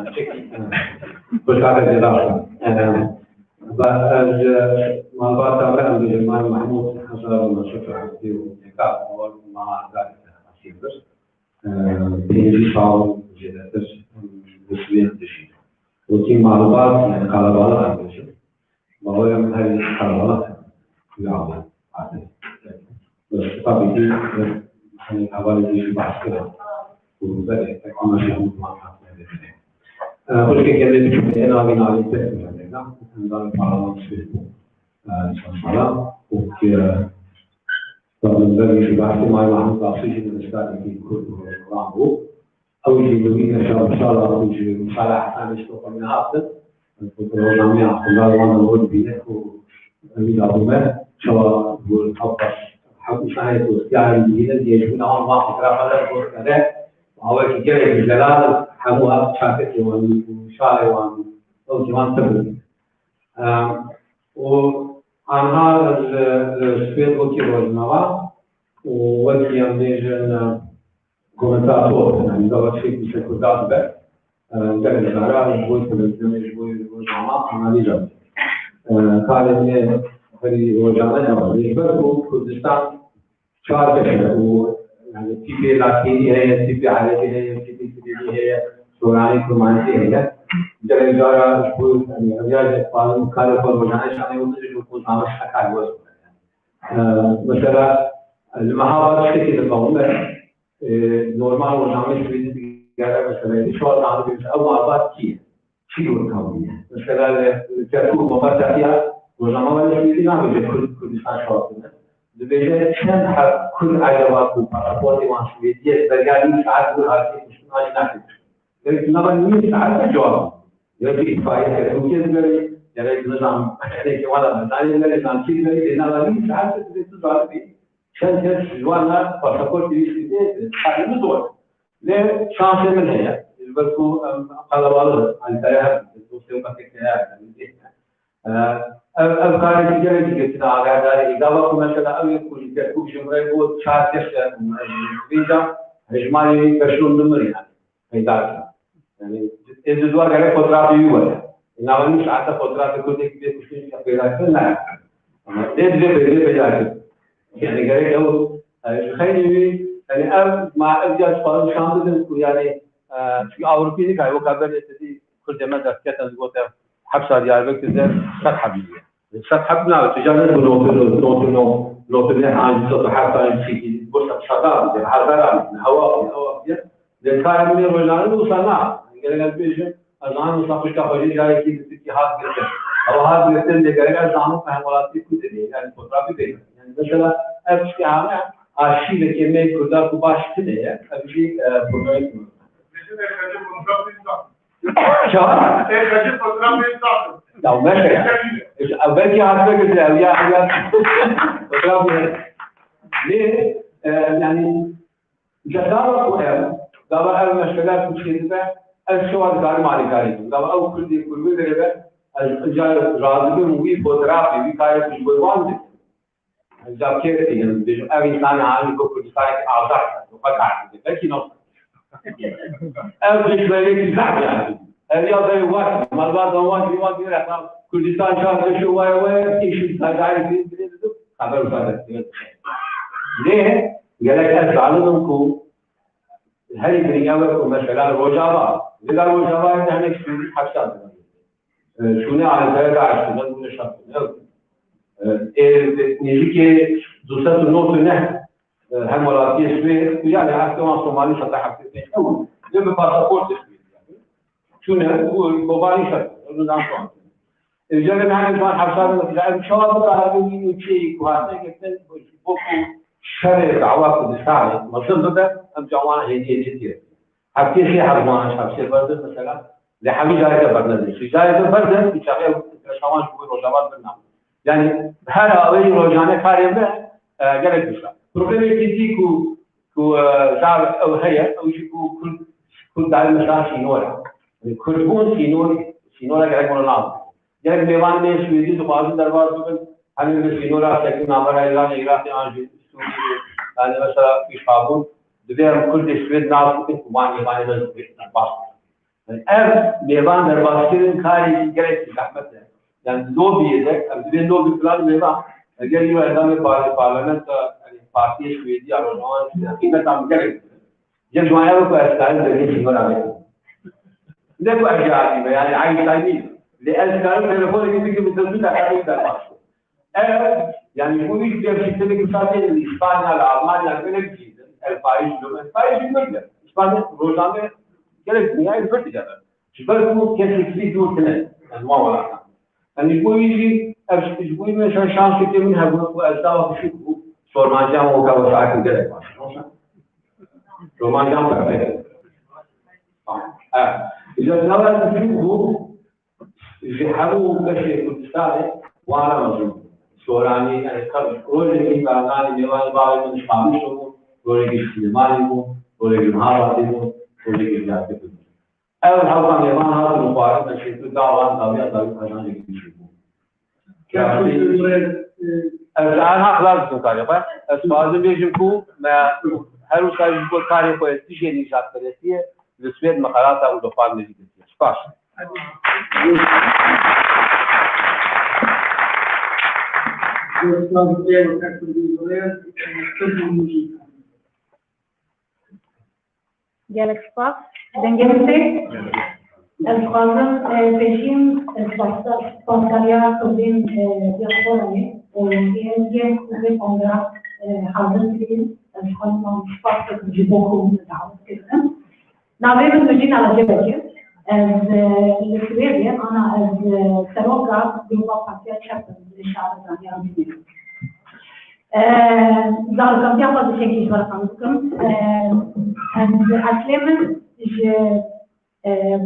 بعد مالبات أبراهيم بجمال محمود حصل على شفاء حسي وإنكار أول ما ذلك أسيبر بيجي صار جدتش مسؤولية تشيل وتي مالبات يعني كلامنا عن شيء ما هو يوم هاي كلامنا يعمل عادي بس طبيعي يعني أول شيء بحث كده وذلك أنا شيء ما أعرف وش كده أنا بين على التكنيك نعم عندنا بعض الشيء صلاة وكي طبعاً ذلك بعد ما يعمل تفصيل الإسلام في كل القرآن أو يجيبون إن شاء الله يجيبون مصالح عن الشيوخ من هذا البرنامج عقلنا وانا نقول بينك وبيدعونا شو والحب حب شاهد واختيار الجديد يجون أول ما فكرة هذا كذا وهو كجاي الجلال حموها شاكت وشالي وان أو كمان تبرد وعنها السبيل وكي روزنوا وكي يمنيجن كومنتاتور يعني دولة شيء بشكل ذات قال الزراعة بوي تلزمش بوي جماعة أناليزا قال إن هذه وجانا يبقى كردستان شعار كشة و يعني تيجي لاكيني هي تيجي عربي هي تيجي هي سوراني كرماني هي جل جارا بوي يعني هذا قانون كاره پر وجانا شامل وجود جو كل عامش حكاية وز مثلا المحاورة كده تقوم نورمال وجامع شوية جارا مثلا شو العام بيمشي أو عباد كي شيء وركابية مثلا تكون مفاتيح وجامع ولا شيء نعم بيجي كل إنسان شاطر بيجي شن كل عيوات وبارقوتي وانشوية درجات ساعات وهذه مش ناقص لكن نبغى نيجي ساعات جواب يجي فايدة كذا يعني نظام يعني كمان نازل لنا شيء زي نازل ساعات بتزعل فيه شن كذا جوانا بارقوت بيجي كذا نزول له شانس من هي البركو قلباله على ترى دوسري وقتها الأفكار الجديدة كتير على هذا إذا وقت مثلا أو يكون كتكوب جمرة هو شاطر فيدا هجماني كشلون نمري هيدا يعني إذا دوا كره فترة بيوه إنما مش عارف فترة بيكون بيكشين كبيرة كنا ده بيجاك يعني كره هو خيري يعني ما أرجع فاضي شامل يعني في أوروبي كاي وكابل تدي كل جماعة دكتور تنقطع حبس ديالك تزر سطح بيه سطح بنا تجارة نوتنا عن سطح ثاني شيء بس شغال هذا هواء ذكر من الرجال وصنع قال بيجي الآن نصفش كفاجي جاي كي اتحاد كده أو هذا يتم لقرار زانو فهمولاتي كده يعني فترة بيه يعني مثلا أبشي عامة عشية كمية كذا كباش كده أبشي بروجرام شهر لو ماشي أول شيء هذا كذا يا ليه يعني جدارة وهم دابا المشكلات مشكلة الشوارع دار مالكاري دابا أو كل غيره الجار راضي بموي فوتوغرافي بكاية بجوان جاب كيف يعني أبي إنسان عالي كوكو دفاعك أعذر وقطع لكن نص أبي شوية كذا يعني هذه هذا واحد ما بعد واحد يرى كل إنسان شاف شو واي إيش هذا في خبر هذا ليه قال لك أسألونكم هل الدنيا مثلا روجابا إذا روجابا إحنا نكسر حساب شو على هذا عشان نقول شاب نيجي كي دوسات النوت نه هم ولا تيسوي يعني حتى ما صومالي شطح حتى أول لما باسبور تسوي شو نه هو موبايل شط نظام شو إذا كان عندنا حساب مثلا إن شاء الله هذا يجي وهذا كمان بوكو شر دعوة كدستان مثلا ده أم جوان هدية كتير حتى شيء حرمان شاب شيء برد مثلا لحمي جاي برد شيء جاي برد بيشغل شوان شوي روجابات برنامج يعني هذا أولي روجانة كاريم ده جالك بيشا بروبلم كذي كو زار أو هي أو يشوفوا كل دار مثلا سينورا كل بون سينورا جالك من النام جالك ميوان में स्वीडी तो बाजू दरबार तो हमें में सिनोरा second number है इलाके आज स्टूडियो आने वाला पिशाबू दुनिया कुल स्वीड नाम के कुमान ये में पास अब मेवान दरबार से खाली जगह की रहमत है يعني لوبي ده عندنا لوبي فلان ميوان अगर ये ऐसा में पार्लियामेंट पार्टी स्वीडी और नॉन की में काम करे जब जुआया को स्टाइल देके सिंगल आ गया देखो आजादी में يعني عايز टाइम لأسكار تلفون يجي بتنزل على ده يعني يقول لي جاب شيء مثلا إسبانيا ألمانيا كلهم جيدا الفايز يمكن إسبانيا روزانة كلهم نهاية الفترة شباب مو كيف في دور كنا ما ولا يعني يقول لي يقول مثلا شانس كتير من هذول وأزداد بشوفه صار ما جام وكذا ساعة كده رومان جام كذا إذا ناوي تشوفه يحبوا كشيء كردستان وأنا مزوج سوراني يعني كل اللي كان نيوان بعض من شامشوا ورجع سليمانيمو ورجع مهاراتيمو ورجع جاتبو أول حاجة نيوان هذا المقارنة شيء تداوان داوية عشان يكتشفوا أنا خلاص نقارنة بس بعض بيجوا ما هل وصل يقول كاري كويس تيجي نيجات كريسية لسويد مقالات أو دفعات نيجي سباش جالك سباق دنجلتك القانون رجيم البطارية كلين يخبرني ويجي كل عمره حاضر فين القانون سباق جبوكم دعوة كذا نعمل نجينا على جبهة السويدية أنا سروقة جروبا بانكيا شابتر للشعب الزاني زار كم تأخذ شيء كذا كم أسلمن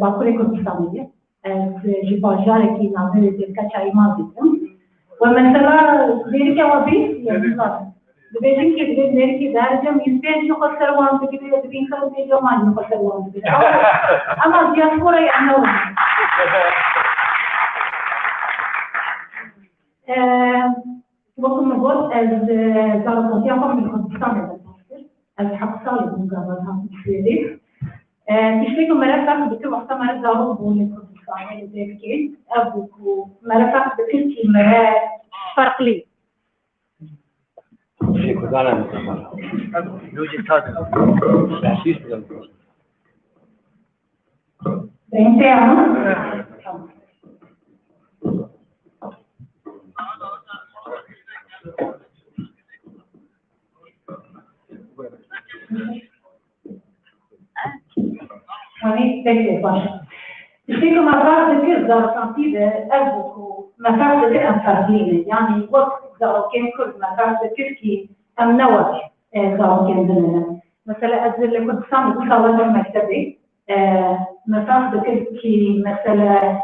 باكوري كردستانية جباجارة كي نعمل الكشاي ما بيتم ومثلا ذلك وبي بيجي كده ذلك دارجة من بين شو خسروان بكده تبين كم بيجوا ما نخسروان بكده أما دياسبورا يعنون وكم نقول زارقتي أقوم من كردستان الحق صالح من قبلها في السويد تشتكوا مرافق بكل وقت مرة زاروا بون كردستان اللي زي أبوكو مرافق بكل مرة فرق لي شيء كذا مثلا يوجد هذا تأسيس بالمدرسة. أنت يا هني تكتب باشا. تشتكوا مرات ذكر زارت عتيدة أبوكو مرات ذكر أنفردين يعني وقت زاروا كان كل مرات ذكر كي أم نوع زاروا كان زمنا مثلا أزل كنت سامي كسالة مكتبي مرات ذكر كي مثلا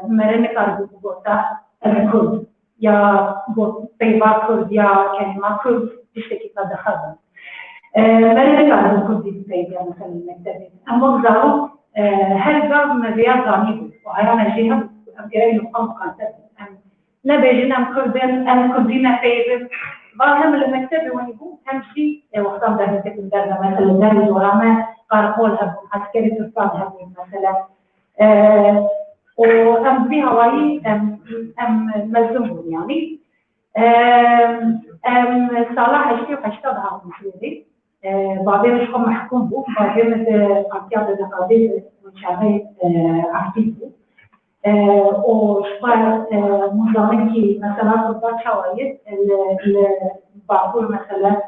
مرنة كارد بوتا الكرد يا بوت بيبا كرد يا كلمة كرد تشتكي تدخل مرنة كارد كرد بيبا مثلا مكتبي أما زاروا هل زار مبيع زاني وعيانا جهة أمكرين مقام قانتب نبيجن أم كردن أم كردين فيبن بعضهم المكتب ونقول هم شيء وقتام ده نتكلم ده مثلا ده الورامة قارقول هم عسكري ترتان هم مثلا وأم في هواي أم ملزمون يعني أم صلاح عشتي وحشتها بها مسؤولي بعدين مش هم محكوم بو بعدين قاطعة دقادين وشعبي عارفين بو وشوية منظمين كي مثلا تبقى شوايد بعضهم مثلا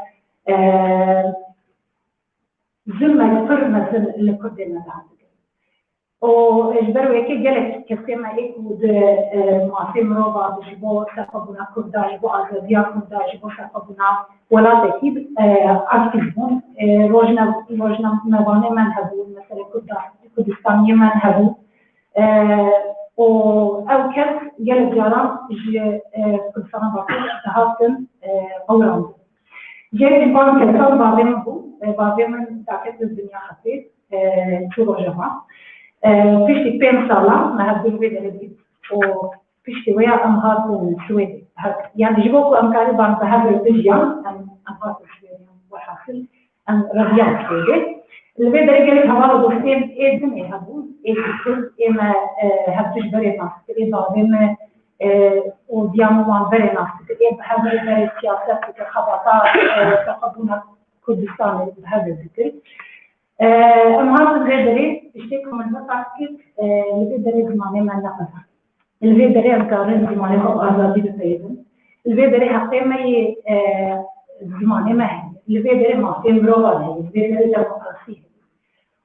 زلمة يفر مثلا اللي كردنا بعد وإجبروا يكي جلت كسيما إيكو معصيم روبا بجبو سقبنا كردا جبو عزاديا كردا جبو سقبنا ولا تكيب أكتبون روجنا مباني من هبو مثلا كردستاني من هبو أو كس جلت جاران كردستان باقي تهاتن أوران جلت إنبان كسان بعضهم هو بعضهم تاكد الدنيا خطير شو رجعها فيشتي بين صلاة ما هبدو الويدة لدي وفيشتي ويا أمهات السويدي يعني جبوكو أمكاري بان بهذا الدجيان أمهات السويدي وحاصل أم ربيان سويدي الويدة رجلت هوالا دوستين إيه دنيا هبون إيه كل إما هبتش بري ناس إيه بعدين وديامو وان بري ناس إيه بهذا بري سياسات كخبطات تقبونا كردستان بهذا الذكر أمهات الغيدري اشتكوا من مطاقب الغيدري زماني ما نقصها الغيدري أمكارن زماني ما أرضي بفيدن الغيدري حقيمة زماني ما هي الغيدري ما في مروة الغيدري ديمقراطية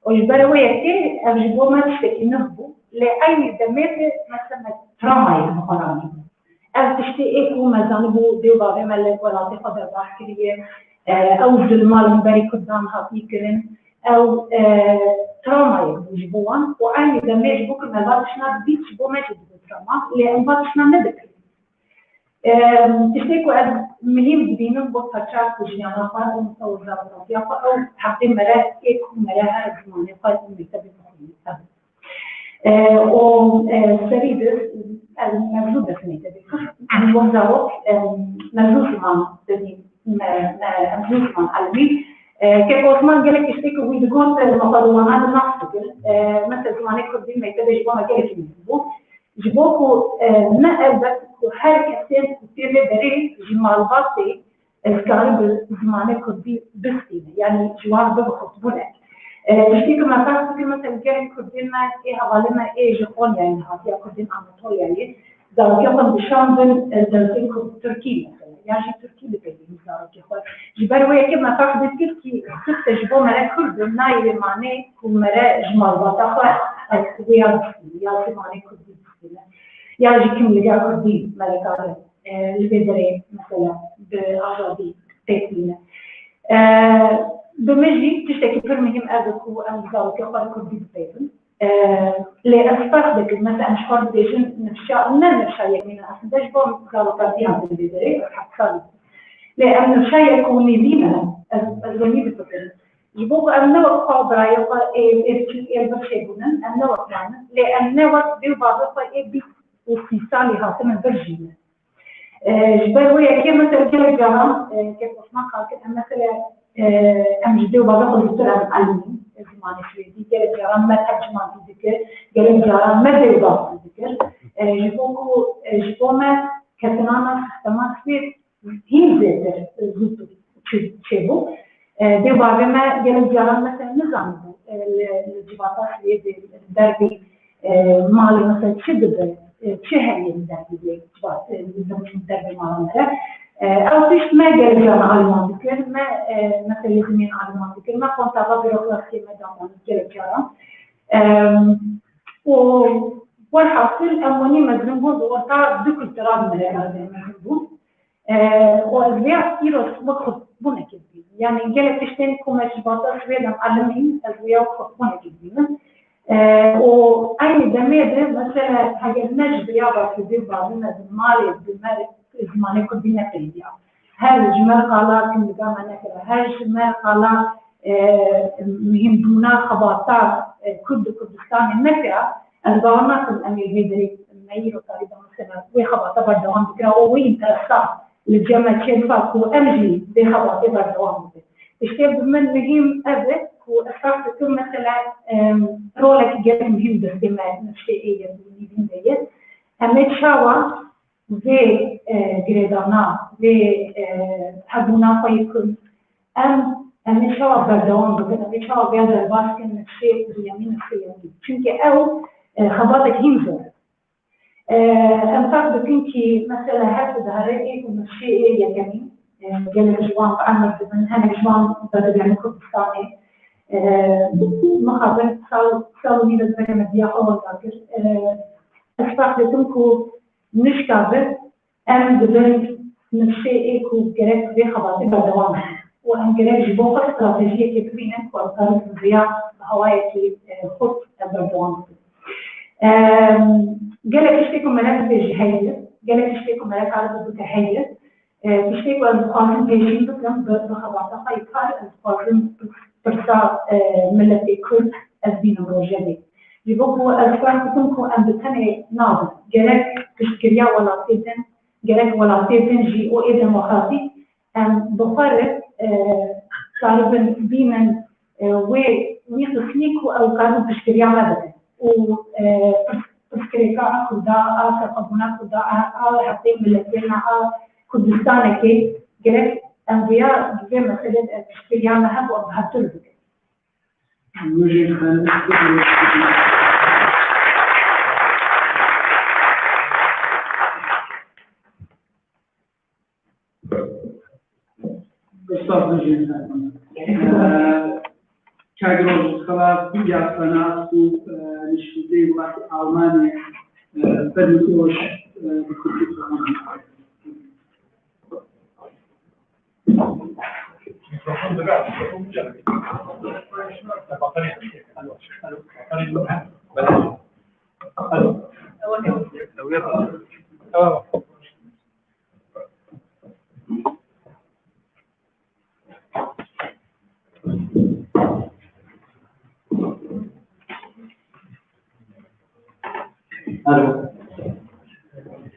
ويجبروا يكي أجيبوا ما تشتكي نهبوا لأي دمير مثلا تراماي مقارنة أو تشتكي مزانبو ديو بابي ملك ولا تقدر بحكرية أو ظلمال مباري قدام هاتيكرن أو تراما يجيبوان وأي دمي يجيبوك ما بعدشنا بيتش بو ما يجيبو تراما لأن بعدشنا ندكري تشتكوا مهم دبينون بو تشارك وجيانا قاد ومصور زابطاتيا أو حقين مراه إيكو مراها زماني قاد ومكتب المخيمة وسريدس المجلودة سنيتة وزاوك مجلوس من علمي كيف عثمان قال لك يشتكوا ويدقون المقدمات النفس مثل زماني كردين ما يتبع يجبوها قال لك يجبوكوا نقل بس وهر كثير كثير دري جمال باطي الكارب زماني كردين بسيطة يعني جوار بخطبونك يشتكوا ما تعرفوا مثل قال كردين ما إيه حوالينا إيه جفون يعني هاتيا كردين أناطول يعني ذلك يقوم بشامل دلتين تركيا يعني تركي بتجي مثلا كخوي جبروا يكيد ما تعرف تركي ست جبوا مرا كرد نايل معناه كمرا جمال بطاقة ويا معناه كردي يا جيكم اللي كردي ملكان اللي بدري مثلا بأعراضي تكلينا بمجي تشتكي فرمهم أذكو أن ذلك يقال كردي بتجي لأستخدك مثلا أشخاص بيجن نفشا نفشا يعني أصلا جبوا كالوكاتي هذا البدري حتى لأن نفشا يكون لينا الغني بتقول يبغوا أن نوع قادرة يقال البشرون أن نوع معنا لأن نوع بيبغى بيت استثالي هذا من برجينا جبروا يكيد مثلا كلام كيف ما قال كده مثلا أمجدوا بعض الدكتور علمي زماني سويدي قال جاران ما ترجمان ذكر قال جاران ما بيضاف ذكر جبوما كتنانا استماع سويد هي زيتر زوتو تشيبو دي بعد ما قال جاران مثلا نظام الجباطات سويد الدربي مالي مثلا شدد شهري الدربي جباط الدربي مالنا أو فيش ما قال جاران علمان ذكر ما مثلا يخمين علمان ذكر ما كنت أغبر أخلاقي مدام قال جاران والحاصل أموني مزنون بود وطا دو كتراب ملكة مزنون بود وأزويا إيروس وخطبونة كذبين يعني قال تشتين كوماش باطل شوية معلمين أزويا وخطبونة كذبين وأي دمير مثلا حاجة نجد رياضة في ذي بعضنا زمالي كردين تريديا هاي الجمال قالات اللي قامنا كذا هاي الجمال قالات مهم دونا خباطات كردستان النفع البرنامج الأمير هيدري نيرو تقريبا مثلا وخبطة بردوام بكرة وين تأثر للجمع كيفك وأمجي بخبطة بردوام الشيء من مهم أبد وأفرت كل مثلا رولك جد مهم باستماع الشيء اللي بيني أمد شوا في جريدانا في حبونا فيكون أمد شوا بردوام بكرة أمد شوا بهذا الباسكن الشيء اليمين الخيالي çünkü أو خبطك همزة أنفق بكنكي مثلا هذا ظهري ومشي يعني قال جوان عندك من هنا جوان بدل يعني كردستاني مخابن صار لي بالبرنامج مديا أول ذاكر أنفق بكنكو مش كابر أم بدل مشي وجرت بخبطي بدوام وأم جرت جبوة استراتيجية كبيرة وأقدر زيادة هوايتي خط بدوام قالك اشتكوا ملاك جهية قالك اشتكوا ملاك عرض بكهية اشتكوا القانون بيجين بكم بخبطة خيطار القانون برسا ملتي كل أزبين الرجالي يبقوا الفرق تنكو أن بتني ناظر قالك تشكريا ولا تيزن قالك ولا تيزن جي او إذا مخاطي بفرق تعرفن بيمن ويخصنيكو أو قانون تشكريا مدد وتذكرك كدا كقبنا كدا حتى ملتنا كردستان كي جرت أنبياء جزء مثلا تشكيل مهب وبهتل كاغروز خلاص بيجا سنة سوق نشوفي وقت ألمانيا بدوش الو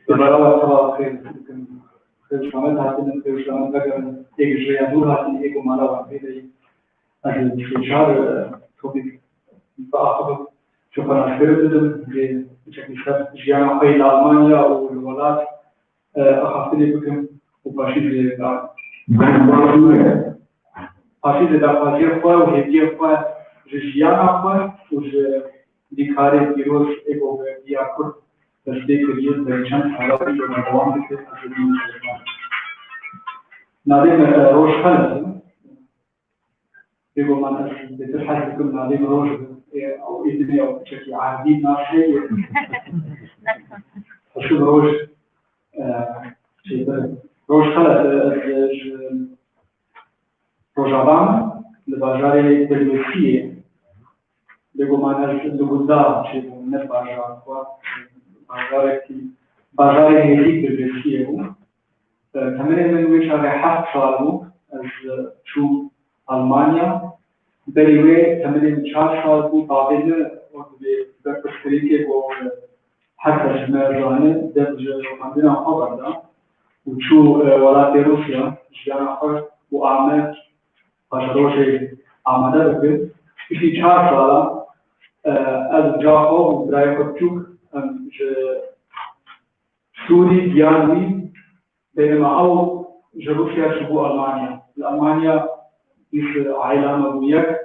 ببرا صباح خير خير شامل هاتين خير شامل اگر ایک جریان هاتین ایک مالا واقعی از شهر توبیک باخذ شوف انا خير بشكل شخص جيانا خيل المانيا والولايات اخذتني بكم وباشيد باشيد دافاجي خوا وهديه خوا جيانا خوا وج ديكاري بيروش ايغو بياكور تصديق اليوم بيشان حالاتي ودوام بكت أجمعين نادم روش خلص بيقول ما بتحس بكم نادم روش أو إدمي أو بشكل عادي ناشئ أشوف روش شيء روش خلص روجابان لباجاري بالوسية بيقول ما نجد شيء من باجار بازار هيلي بالبيتيو كمان من وش على حق صاروا از شو ألمانيا بلوي كمان من شهر صاروا بعدين وقت بتفكرين كو حتى جماعة درج عندنا خبر وشو ولاية روسيا جانا خبر وعمل باشروشي عمله بكر في شهر صار از جاهو وبراي كتشوك سوري ديانوي بينما أو جروسيا شبو ألمانيا ألمانيا يس عائلة مبنية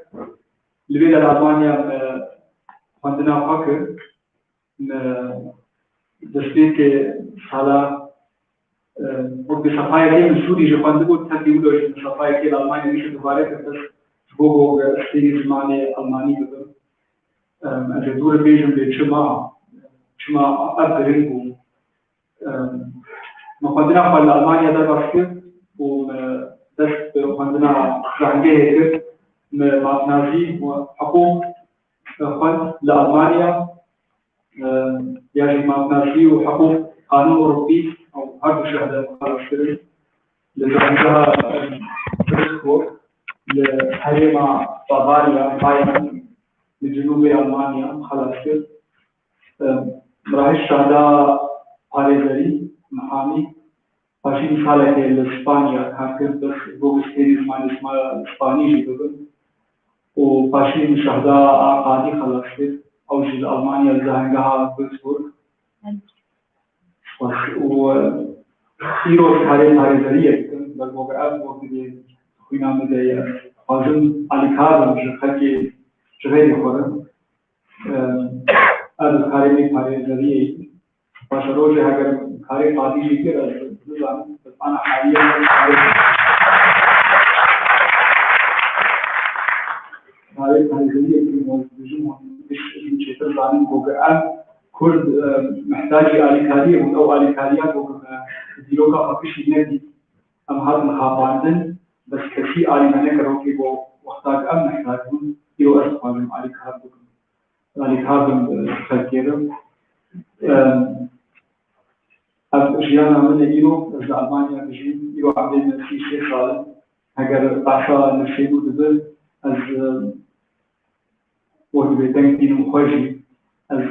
لبين ألمانيا عندنا فكر دستيك حالا وقت شفاية من سوري جو عندكو تنتيولوش شفاية كي ألمانيا مش دوباره كتر بوغو استيني زماني ألماني بدر أجدور بيجم بيتشما شما أقدرين مقدنا في ألمانيا ده بس ودست مقدنا رانجيه مع نازي وحقوق خد لألمانيا يعني مع نازي وحقوق قانون أوروبي أو هذا شهادة مخالفة لزمانها بريسكو لحريمة بافاريا بايرن لجنوب ألمانيا مخالفة راهي الشهادة پارێزەری محامی پاشی ساڵێک لە ئیسپانیا کارکرد بەس بۆ گشتێنی زمانی ئیسپانیژی ببن و پاشی مشاهدا ئاقادی خەڵات کرد ئەوژی لە ئەڵمانیا لە زاهەنگەها بسپورد و ئیرۆ پارێزەریە بکەن بەربۆگە ئەم بۆ بدێ خوینامەدەیە حاضر علیکارم خەکی ژغێری خۆرم ئەم کارێمی پارێزەریە باشه روزی اگر کاری قاضی کرد از بزن بسان حالیه کاری پارێزەریە که موضوع چطور زنیم بگم کرد محتاجی آلیکاریه بود او آلیکاریه بگم دیروگا خفشی ندید ام هاد مخاباندن بس کسی آلیمانه کرو که با وقتاک ام محتاج بود دیرو اسفالم آلیکار بگم آلیکار بگم خلقیرم ژیانە منە ئیرۆ لە ئەڵمانیا دژین ئیرۆ عەبدێ نەفسی 3 ساڵم ئەگەر باشا نەفسێ بوو دەبێت ئەس بۆ دەبێت دەنگبینم خۆشی ئەس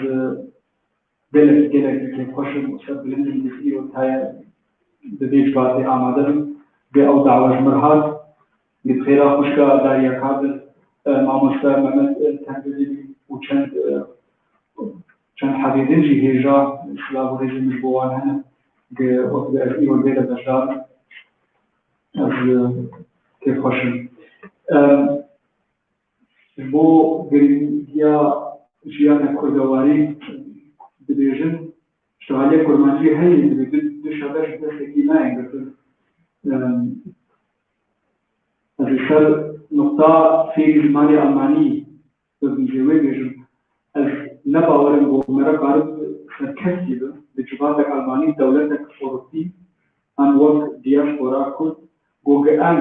gelek خۆشم سەر بلندم دەست ئیرۆ تایە دەبێت باتێ ئامادەم بێ ئەو داوەژمەر هات بخێرا خوشکە داریەکاتن مامۆستا مەمەد تەنگەزی و چەند حەقیقەتی هێژا سلااو و ڕێژەمیش بۆوان هەنە وەک ئیرۆ بێ لە بەشدار تێ خۆشم بۆ گرنگیا ژیانە کوردەواری دەبێژن شتەوالێ کورمانجی هەیە دەبێت دو شەبەش دەستێکی نایەنگەتن سەر نقطە فێری زمانی ئەڵمانی بەبیژێوەی بێژم نباورم بۆ مەرە قارب سەرکەسی بم لە جوباتێک ئەڵمانی دەولەتێک فۆڕستی ئەم وەک دیاسپۆرا کورد گۆگەئەن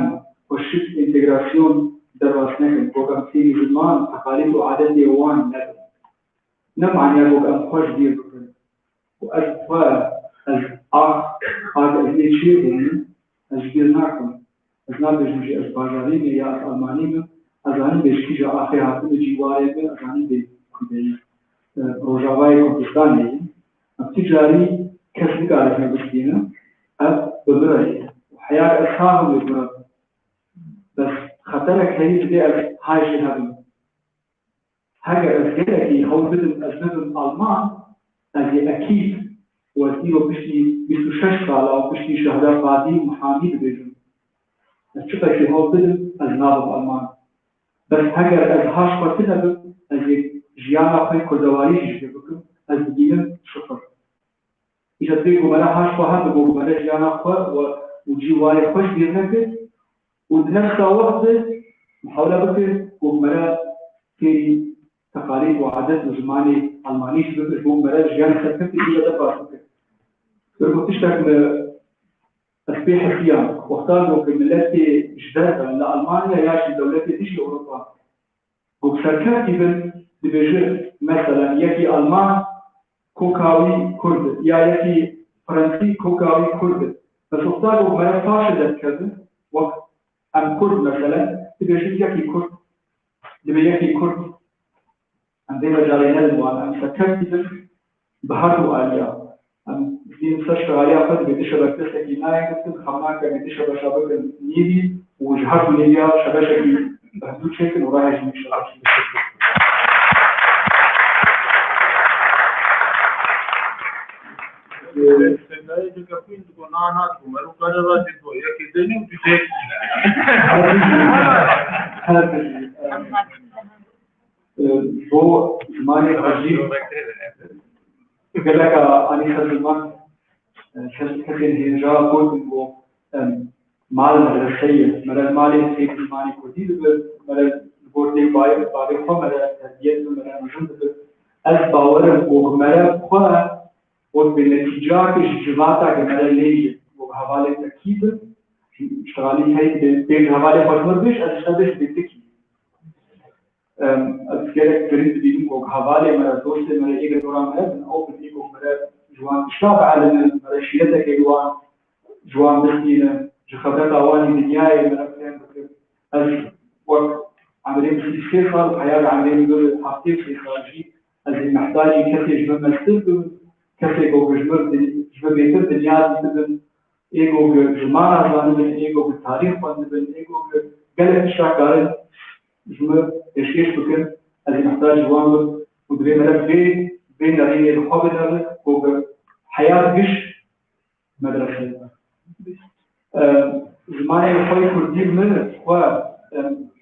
وەشت ئینتێگراسیۆن دەرباس نەکەن گۆگەم فێری زمان تەقالید و عادەت لێوان نەبن نەمانیا گۆگەم خۆش بیر بکەن و ئەس ئەس لێ چێ بێنم ئەس بیر ناکەم ئەس نابێژمژی ئەس بازارینە یا ئەس ئەڵمانیمە ئەزانی بێشکیژە ئاخێ هاتنە جیوارێ بێ ئەزانی بێ روجاوای کوردستانی تجاری کسی کاری نمی‌کنه اب ببرایی حیات اصحاب می‌کنه بس خطر کلیدی دیگه از هایش نبود هر از گلکی هول بدم از بدم آلمان از اکید و دیو بشی 26 سال و بشی شهدا قاضی محامی بودیم از چه فکری هول بدم از ناب آلمان بس هر از هاش قطع نبود از ژیانە خۆی کوردەواریشی پێ بکەم ئەس بگینم شفر ئیشە پێی گومەرە هاش خۆ هەم بۆ گومەرە ژیانە خۆ و جیواری خۆش بیر نەکرد و نەفسا وەختێ محاولە بکرد گومەرە فێری تەقالید و عادەت و زمانی ئەڵمانیش بکرد گومەرە ژیان سەرکەوتی ئیشە دەپاس بکرد بۆ تشتێک ئەس پێ حەسیان وەختان بۆ کە ملەتی ژدەرە لە ئەڵمانیا یاشی دەولەتی دیشی ئەوروپا بۆ سەرکەوتی بن دبیجه مثلا یکی آلمان کوکاوی کرد یا یکی فرانسی کوکاوی کرد بس افتاد و مرا فاش داد کردن وقت ام کرد مثلا دبیجه یکی کرد دبی یکی کرد ام دیو جالینه الوان ام سکرتی بن بهار و آلیا ام دین سشت آلیا خود بیدی شبکه سکی نایی کتن خمناک بیدی شبکه نیدی و جهت نیدیا شبکه بهدو چکن و راهش میشه Sendai juga pun tu nana tu, baru kada lagi tu. Ya kita ni tu cek. Bu mani haji. Kalau ani zaman kesin hijrah pun bu mal madrasiyah, malah mali sih mani kodi tu, malah bordi bayar kau malah terbiat malah mujud tu. As power bu malah kau وبالنتيجات الجماعة كمان ليه وبحوالي تأكيد اشتغالي هاي بين حوالي فشمر بيش أشتغلش بتكي أذكرك بريد بينهم وبحوالي مرة دوست مرة إيه دورا مرة أو بديكو مرة جوان اشتغل على مرة شيلتك جوان بسينا جخبرت أواني دنياي مرة فهم بكر أز وقت عملين في سيخال حياة عملين دول حقيق في خارجي أز محتاجي كثير جمال مستقبل كسي کو بجبر بهتر دنیا دیدن ایگو جمعه زانبن ایگو به تاریخ خواندبن ایگو گله اشتراکار جمعه اشکیش بکن از این محتاج جوان بود و دوی ملک بین دارین الخواب داره و به حیات گش مدرسه زمانه خوی کردی من و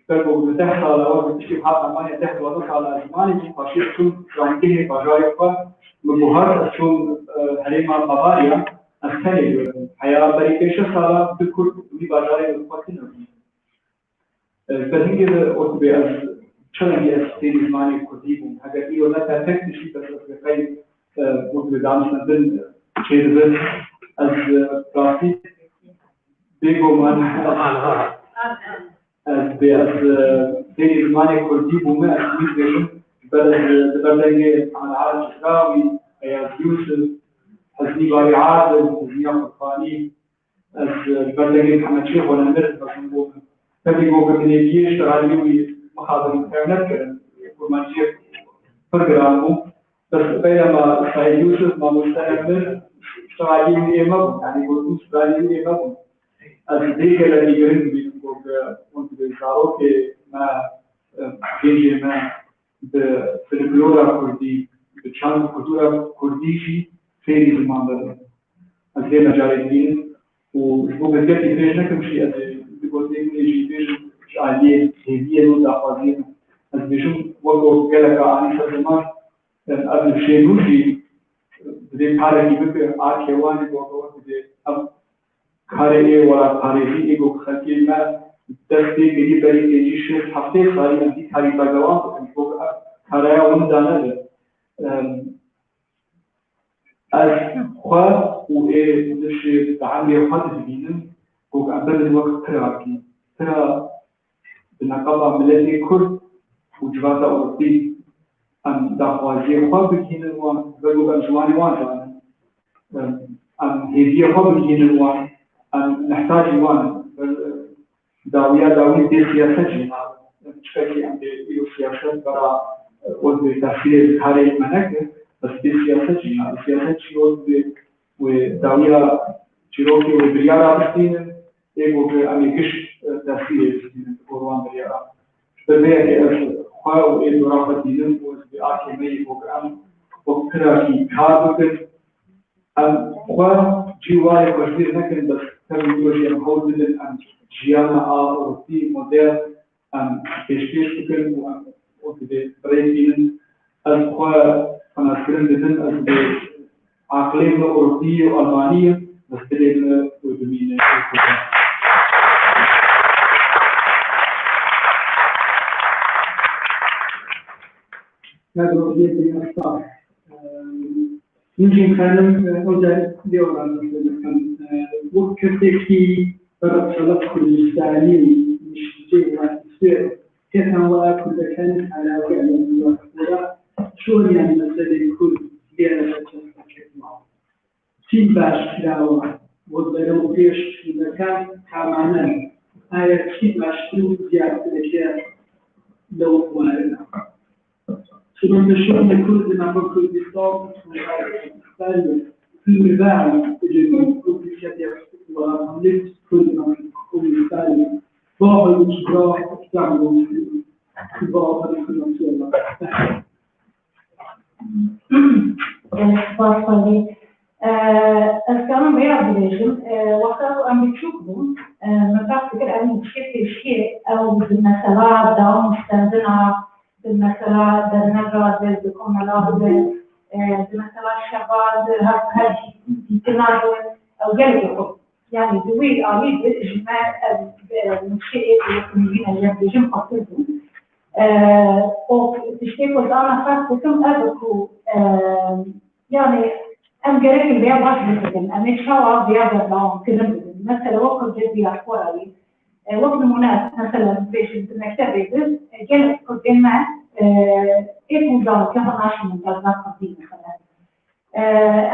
برگو به ده سال و به تشکیل حق زمانه 10-12 سال زمانی که پاشید چون رانگه باجای و مبهر از چون حریم مباریا از تنی بیرون حیات بری پیش سالا بکرد وی باجای وقتی نبود فهمید اتباع از چنین استیل زمانی کردی بود اگر ایو نه تفکرشی بس از خیلی بود دانشمندان چیزی از راستی بگو من از استیل زمانی کردی بود از میگم بلدنگ عمل شراوی از یوسف از نیباری عادل از نیا خطانی از بلدنگ محمد شیخ و نمر بسنبوم فبيقوا بالنيجي اشتغالي مخابر الانترنت كان وماشي برنامج بس بينما سعيد يوسف ما مستمر اشتغالي يمم يعني يقولوا اشتغالي يمم الذيك اللي يجرين بيقول كنت بيشارك مع بيجي مع بالفلورا كردي بتشان كلتورا كرديشي في المنطقة الذي مجالين وشوف الكتاب يجينا كم شيء بيقول إنجليزي بيجي عالية هدية نوع دافعين از بيشوف وقت قالك عن سلمان قبل شيء نوشي بدي كاري بيبقى عاكيواني وقت بدي أم كاري ولا كاري إيجو خلكي ما دستي بدي بري تيجي شيء حفتة كاري عندي كاري بجوان بس كاري وندانا از خوا وإيه نشي تعامل خاطر بينن وقبل الوقت تراكي ترى بالنقابة ملتي كرد وجبات أوروبي أم دعوازي خوا بكين وان بلو أجواني وان أم هدية خوا بكين وان أم نحتاج وان داوية دي سياسة جينا شكاكي عند إيو سياسة برا وذ تحصيل هاري منك بس دي سياسة جينا السياسة جينا وداوية جيروكي وبريارة بستين ایگو که امیکش تحصیل قربان بریا ببینید خواه و این دوران دیدن و به آخر می پروگرام و کراکی کار بکن خواه جوای کشمیر نکن بس تمیدوشی هم حول بدن ام جیانا آوروپی مدر ام پیشکش بکن و به برای دیدن از خواه فناسکرن بدن از به عقلیم اوروپی و آلمانی بس بدن و دمینه هذا الوضعية في الأخطاء يمكن كلام أوجه ديوران وقت كتير برد شلط كردستاني مش جيد واسفير كيف هو كل كان على وعلى ولا شو يعني مسألة كل ديانة في باش كلاوة وضعنا مبيش في مكان كمانا هاي في باش كل زيادة الأشياء لو وارنا شنو نشوف كل ما بقول بالصوت في مباعي يجب كل شيء وعملت كل ما كل ثاني بعض الإجراءات تعمل في بعض الخدمات الكلام بيعرف ليش وقتها أم بتشوفهم ما بعرف أن شيء أو بالمثلات داون مستندنا بالمثلات بالنجار بكم على بالمثلات شباب هذه تنادل أو جلبه يعني دوي عميد بالإجماع المشيئة المسلمين اللي بيجم قصدهم وتشتكي وزارة خاصة أذكر يعني أم جريك البيع باش بسكن أم يشاور بيع بالله كذا مثلا وقت جدي أحوالي وقت المناسب مثلا باش المكتب يدرس جلس قدامه إيه وزارة كم عشر من جلسات قديمة مثلا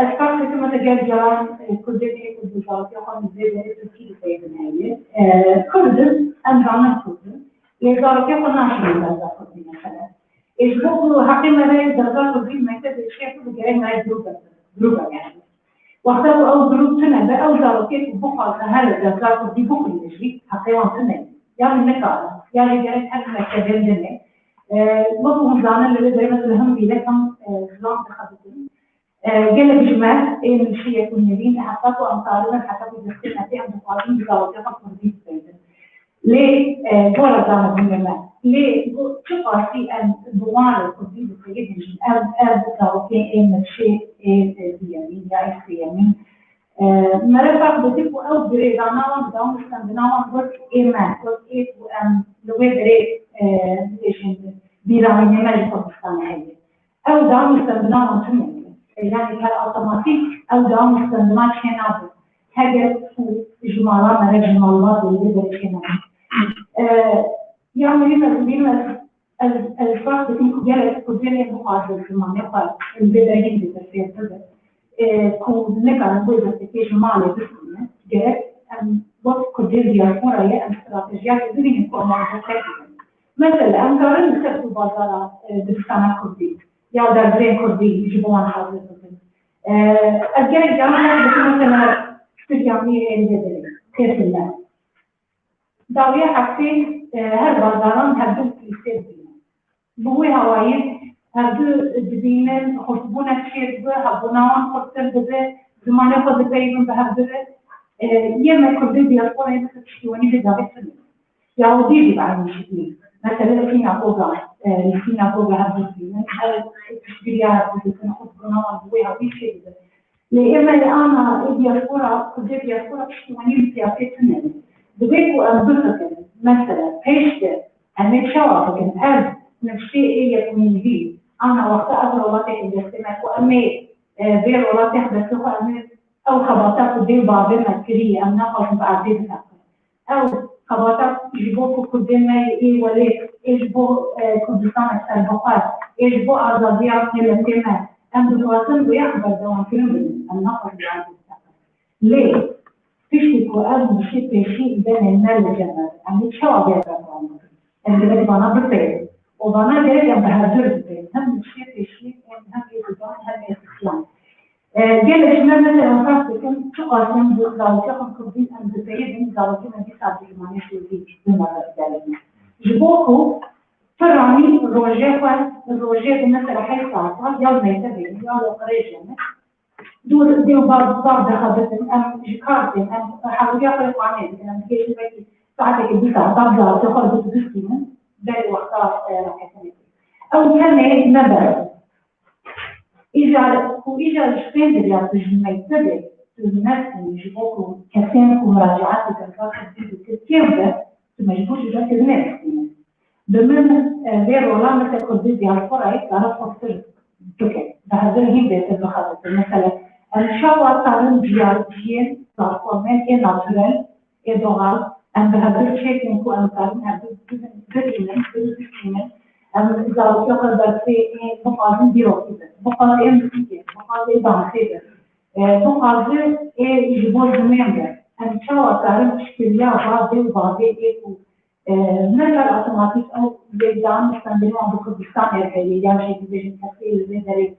أذكر كما تجال جران كردي وزارة يقوم بزيادة تركيز في النهاية كردس أم جانا كردس وزارة يقوم عشر من جلسات قديمة مثلا إجبوه حقيقة لا يدرسات قديمة مكتب الشيخ وجرين ما يدرسه دروبة يعني وقتها أو ظروف سنة أو زاروكيت بقى هذا زاركو دي بقى يجري حقيقة سنة يعني نكارة يعني جالس حد ما كذب لنا مفهوم زانا اللي بدأ مثل هم بيلكم زلام تخبطين جل بجماعة إن الشيء يكون يدين حققوا أمثالنا حققوا جسدنا في عند قادم زاروكيت خمسين سنة ليه جولا زانا بجماعة ليه شو قاسي أن دوار القديم بسيدنا أب زاروكيت إن الشيء يعني يعني مرفق بتبقى أو بري زاناوان داون سكندناوان ورك إيمان ورك إيه لوي بري بيرامي نمر فبستان هاي أو داون سكندناوان تمام يعني كالأوتوماتيك أو داون سكندناوان كنابل هذا جمالات مرة جمالات اللي بدري كنا يعني لما الفرق بين كجلة مقابل في المنطقة البدائية اللي تصير كذا كون نكان بوجه تكيش مالي بسكنا جاء وقت كجلة يرفع رأي استراتيجيات اللي نكون معتقدين مثلا أنكار نكتب بازار بسكنا كردي يا درجين كردي يجيبون حاضر الجانب جامعة بس مثلا تجامعي الجدلي كيف الله داوية حكي هر بازاران هردو كيسير بينا بوي هوايين هردو دبينن خطبونا كشير بو هبوناوان خطر بده زمانه خود بيبن بهردو يما كردي بيرفونا يبس تشتيواني بداوية سنة يهودي بيبعين شديد مثلا فينا فوقا هردو بينا تشبيريا هردو بينا خطبوناوان بوي هوايين شير بده لإما لأنا بيرفونا كردي بيرفونا تشتيواني بتيافي سنة بغيكو أنبسط مثلا بيشتر أنا شوافك أب نفسي إيه يكون فيه أنا وقت أقرأ ولاتك الاستماع وأمي بير ولاتك بسوق أمي أو خبطات دي بعض المكرية أم نقص بعدين أو خبطات يجبوكو كدنا إيه وليك يجبو كردستان البقات يجبو أرضيات من الاستماع أم بتواصل ويحضر دوام فيلم أم نقص بعدين ليه؟ تشتكوا أو شيء شيء بين الناس والجمال عم يتشوى بيها بعضهم اللي بدي أنا بطير وأنا جاي عم بهدر بطير هم شيء هم يزيدون هم يسكتون جل إجمال مثلا فاست كم شو قاسم بوزاو كم كردين أم بطير من زاوية ما بيصاب بجمانة شو دي بما ذلك جبوكو فرعوني الروجيه مثلا حي صعبة يلا يتبين يلا قريجة دور بعض دخلت أم جكارتين أم حاولوا يقرأوا عنه أم كيف بيجي ساعتك الدفاع بعض تخرج تدرسين ده وقتها راح أو كان نبر إجا الشين اللي يعطينا يتبع الناس اللي يجيبوكوا كثير ومراجعات وكذا كثير ده ثم يجيبوش جات الناس ضمن غير ولا مثل كل دي على الفرع تعرف تصير كده ده هذا هي المخاطر مثلا الشواء تعلم جيارتين تعرفون إيه ناتورال إيه دوغال أم بهذا الشيء يمكن أن تعلم هذا بدريمن أم إذا وصل درسي بقاضي بيروكيد بقاضي مسكين بقاضي دانسيد بقاضي يجيبون زميمة أم شواء تعلم تشكيلية بعض إيه نقدر أوتوماتيك أو بيدان نستخدمه بكردستان الحالي يعني شيء بيجي تفصيل زي ذلك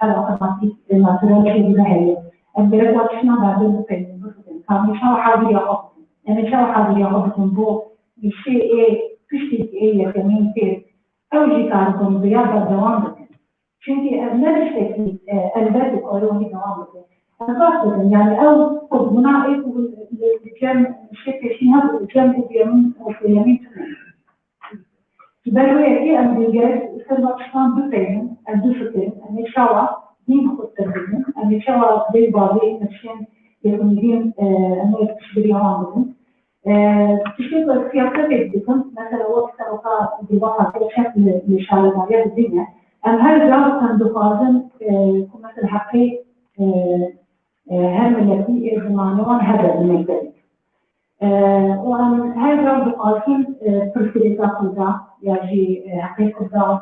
كان أوتوماتيك ناتورال شيء بهاي البلد وقتنا بعد الفيلم كان مشاو حاضر يأخذ مشاو حاضر يأخذ بو الشيء تشتي كمان كير أو جي كاربون بيابا دوام بكن شنتي نفس الشيء البلد قالوني دوام بكن أنا يعني أو قدمنا إيه الكلام الشيء فيها الكلام بيمين وفيمين تمام بالوقت أن الجالس يصير شلون بتين الدوسين أن يشوا مين خطرهم أن يشوا بالبعض نفسهم يكونين أنه يشتريهم عندهم تشوف السياسات بتكون مثلا وقت سرقة بواقع بشكل لشغل معين الدنيا أن هذا جاب صندوقات مثل حقي هم التي يجمعون هذا المجال وأن هذا بقاسم تركيزات قضاء يجي حقيقة قضاء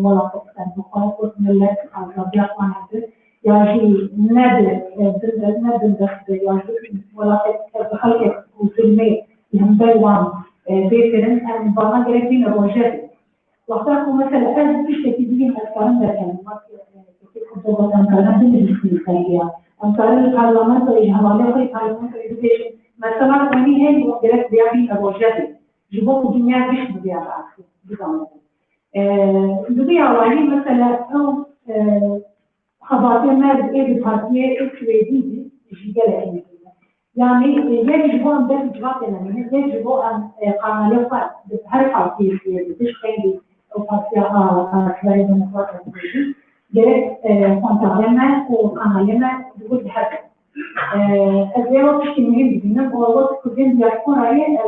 ملاقات صندوقات وملك الربيع وعنده يجي نادر دخل يجي ملاقات بخلق وسلمي هم بيوان بيترن أن بعض جالسين الرجال وقتها مثلا أنا تشتكي بين الكلام ده كان ما في كتب وكان كلام بالنسبة لي أمثال البرلمان والهوالة في البرلمان كإدوكيشن مثلا وني هي مقدرات بيعمل أبوجات جبوا الدنيا مش بديها عارفة بزمان بديها وعلي مثلا أو خبرتي ما بإيه بحرفية إسرائيلي جيجالة يعني يجب أن تجربنا يجب أن قانون فرد بحرف عقيل بتشكل أو حرفية كبيرة من الفرق جرت كونتاجنا وقانوننا بقول بحرف الزيارة تشتمل بينا ووقت كلين بيكون عليه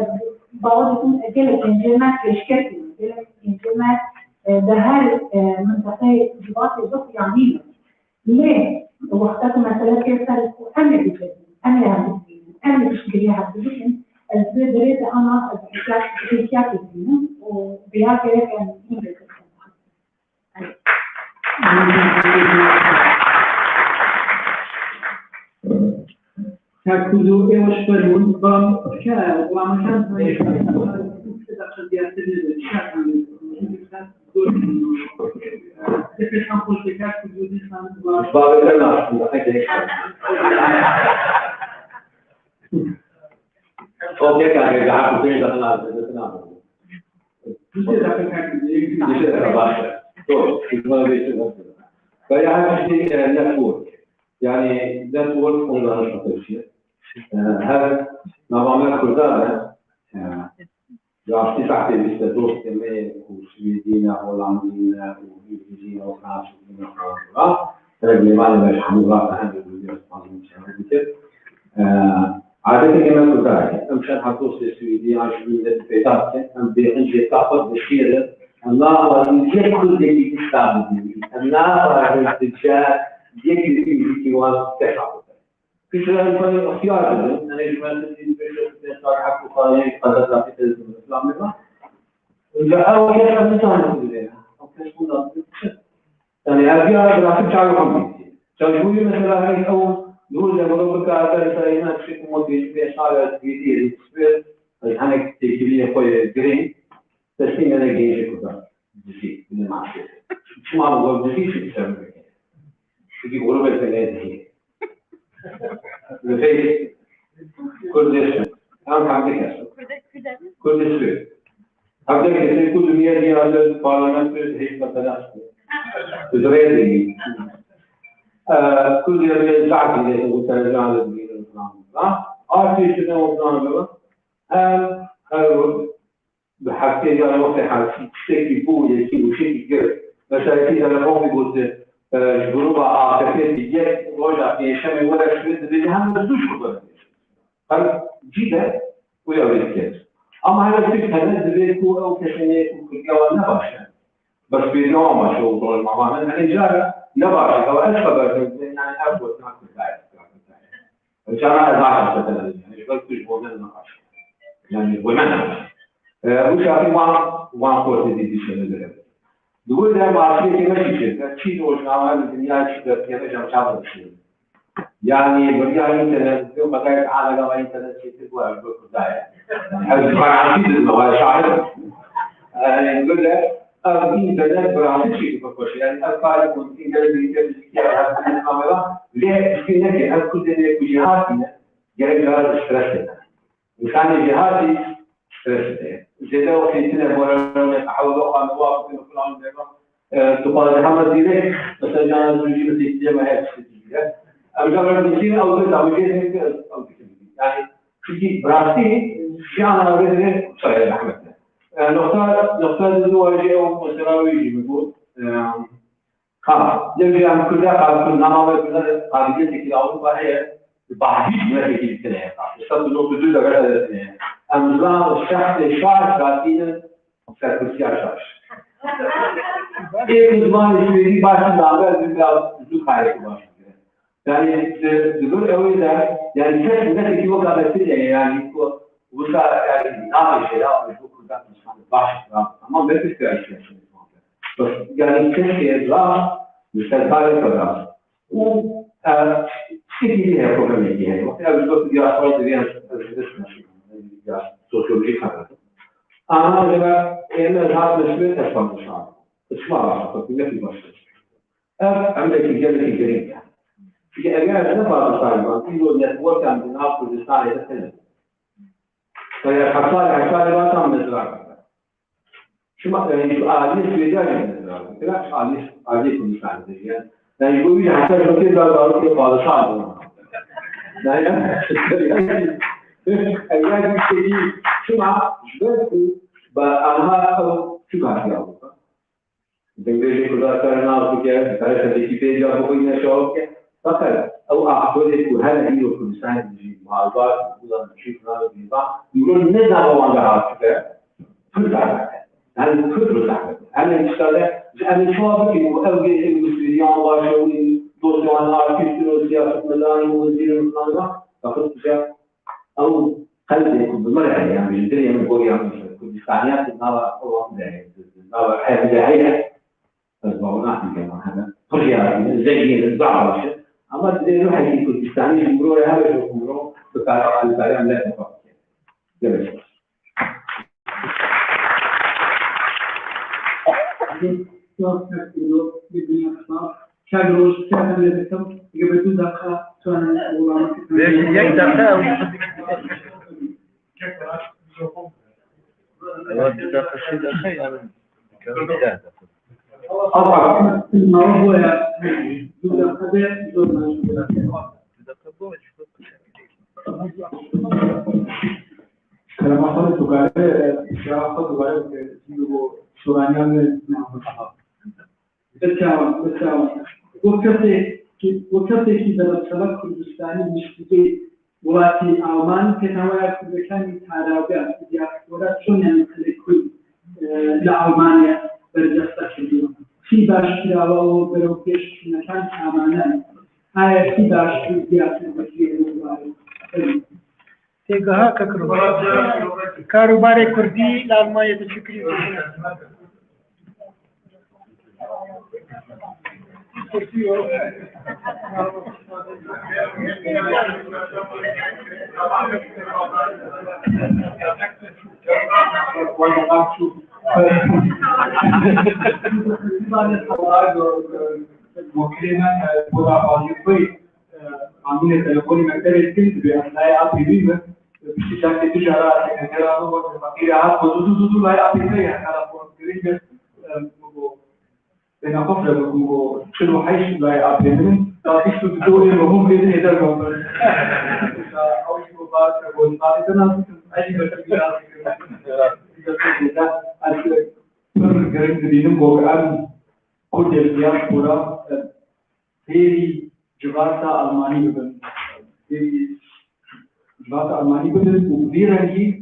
بعض يكون جل إنجيلات كشكل جل إنجيلات بهال منطقة جبات الزوج يعني ليه وقتها مثلا كيف أنا بجد أنا بشكلها بجد الزيادة أنا الحكايات الدين وبيها كان إنجليزي تأكدوا إيش فرمون بام كان وما كان يعني نتورك أونلاين شخصية هذا نظام كردانة يعطي في الاستدوس كمان وسويدين هولنديين وإنجليزيين وفرنسيين رجل ما لنا حمورات أهم عادة كمان كردانة أمشان حطوس السويدين عشرين البيتات أم بيخنجي تأخذ بشيرة الله يكل ذي يستعمل الله يرتجى يكل ذي كيوان تشعر في شيء اختيار أنا يجمع في صار حق قاضي قدر في الإسلام منه ولا أول شيء مثلا كذا أو كذا يعني أبيها براسك تعرفون تجوي مثلا هاي أو دول لما بكرة تساينا شيء مودي في شارع جديد سبير هناك تجري خوي جرين تسمين أنا جيش كذا جديد من معشر شو ما هو جديد شو بيسمى شو بيقولوا بالفعل لفي كل أهم حاجة كل شيء هذا كذا كل مية دي على البرلمان هيك مثلا تدريبي كل يوم زعق لي وترجع على الدين الإسلامي أرتي شنو وصلنا بقى هذا بحكي يا وقت حال شيء بوي شيء وشيء كذا بس أكيد أنا ما بقول جروبا عاطفية يجي رجع في شيء ولا شيء اللي هم بدوش كذا هل جيدا ويا ولكن أما هذا الفكر هذا ذلك أو كشيء وكجوان نباشة بس بينهم ما شو طول ما معنا الإجارة نباشة أو أسباب يعني أبوه ناكل دايس الإجارة أزعج مثلا يعني شو بس بيجوا نباشة يعني ومنها وش عارف ما قوة دي شيء دول ده معرفة ماشي شيء وجناه الدنيا شيء كذا جم شابه شيء يعني برجع إنترنت في مكان على جوا إنترنت شيء تقوى بالكتاب هذا كان عارفين إنه شاعر نقول له إنترنت براسي شيء بكوش يعني أفكار يكون إنترنت يجي الكاميرا ليه في نفسي أذكر ذلك بجهاتنا جرى ستريس إنسان جهاتي ستريس زيادة وقت سنة ولا تحولوا عن واقع في فلان ده تقال محمد ديرك مثلا جانا زوجي مسيحية ما هي مسيحية أرجع للمسيح أو ذي تعويض أو يعني في براسي جانا ورده صحيح أحمد نقطة الزواج أو مسراوي يقول جميع عن كل قال كل نماذج كل قابلية كلاود فهي بعض ما هي كده استخدم لو بدو ده أمزان الشخص الشعر ذاتيا سكوسيا شاش. إيه زمان يشوي باشن دعوة زو خارج باشن. يعني تقول أوي ده يعني كيف مثل كيف وقت بسيط يعني وصار يعني ناقش لا ويشوف كذا مثلا باشن أما بس كذا بس يعني كيف لا مستقبل كذا و سيدي هي بروجرامية يعني وقت أبغى تجي أصلا تبي سوسيولوجي خاطر. أنا لما هذا مسؤول أسمع مشاعر. اسمع راح تقول لك بس. عندك الجبل الجريمة. في أجيال أنا بعض الطالبان في دول يتوقع كان بناء كردستان يتكلم فالحصار ما تم نزرع شو ما يعني شو عادي سويدان نزرع كذا عادي كردستان يعني يعني يقول لي حتى لو كده قالوا لي بعض الطالبان لا لا أجيال كذي شو ما بس بأنها شو قاعد يقول دنگری خدا کرنا بکه برای تدریسی پیجا بکنی نشود که فقط او اعتقادی که هر ایو کردستان می‌جی معلومات بودن چیز نام بیبا میگن نه دعوان دهات که کل دعوت هل کل دعوت هل انشاءالله جامعه شعب که مؤوی المسلمین واشونی دوستان آرتیست و سیاست مداری و وزیر مطلع فقط بشه او قلبكم بمرعي يعني الدنيا من قوي يعني كردستانيات النار الله ده النار حياة جاهية فالبعونات كمان هذا فريا زي الزعرة أما تديروا حكي كردستاني جمهور هذا الجمهور بتاع البلد لا تفهم جميل شاغروش كان لكم قبل دقيقة كان والله یک دقیقه الموضوع كلام أخذ تقارير إشارة أخذ تقارير كيلو سورانيان بتكلم وقتی که در سبب کردستانی مشکلی وقتی آلمان که تمام کردستانی تراجع دیاسپورا چون نمی‌تونی لآلمانیا برجسته شدیم. کی داشتی و بروکش نکن آلمانه. های کی داشتی دیاسپورا شدیم. تیگاه کاروبار کردی لآلمانیا بچکری. مكرمة وضع في عاملين تليفوني مكتبة كنت بأنها أبي بيمة بشكل تجارة كثيرة وفقيرة وزودوا لا أبي بيمة على فورميرينج بين قفلة وشنو حيش لا أبي بيمة تابيش تدوري وهم بيدن يدرهم أو شو بعد وصار إذا أي بتبيع فرق بينهم وبين كل الدياسبورا هي جغرافيا ألمانية بدن هي جغرافيا ألمانية بدن وغيرها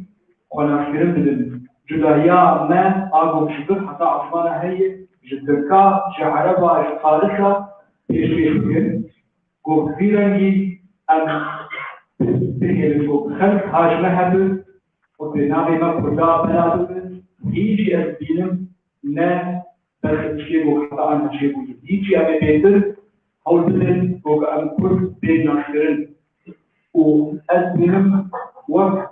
قناعين بدن جدايا ما أقوم شكل حتى أصلاً هي جدكا جعربا خالصة يشوفين وغيرها أن بينهم خلق هاج مهبل وبينامي ما كلها بلادن يجي أسبينم نه بس شيء وحتى أنا شيء يجي أنا بيتر أو بدن وأنا كل بين ناشرين وأسبينم وقت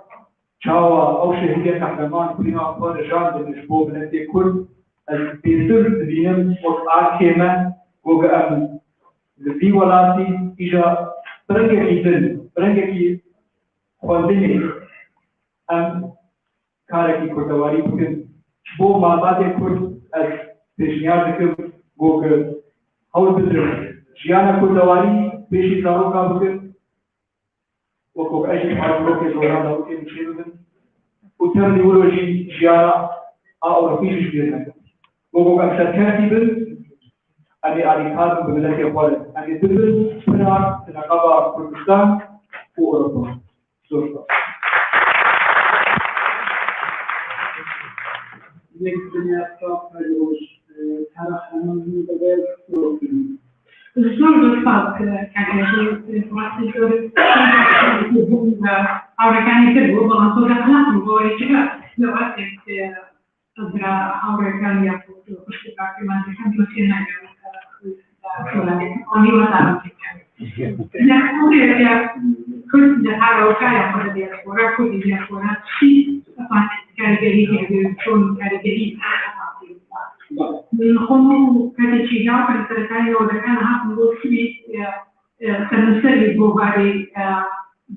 شاوا أو شيء كحرمان كلنا أقوال جان بالنسبة بنتي كل البيتر بينم وقت كمان وأنا في ولاتي إجا برنجي خالدني أم كاركي كردواري بكن بو معبد كرد از پیشنهاد دکم گوگل هول بدرم جیانا کردواری پیشی کارو کا بکن و کوک ایش مارو که زورا داو که میشه بدن اوتر نیولوژی جیانا آور پیشش بیرن گوگل اکثر کردی بن اگه آریکار بملت خواهد اگه دبل سپرار نقابا کردستان و اروپا زورا الدنيا تروج ترى من بدل الشغل الفرق كان يجي فرصة أو كان يكتبوا بلانسو كلام هو يجي لو أتيت أدرى أو كان يأخذ اشتراك ما كان يمكننا أني ما تعرف لا كل ده حاجة وكاية مرة دي أخبار كل دي أخبار شيء طبعا كاريجري شون كاريجري من خمو كاتشيجا كان سرتاي وده كان هاف نقول في سنسري بوباري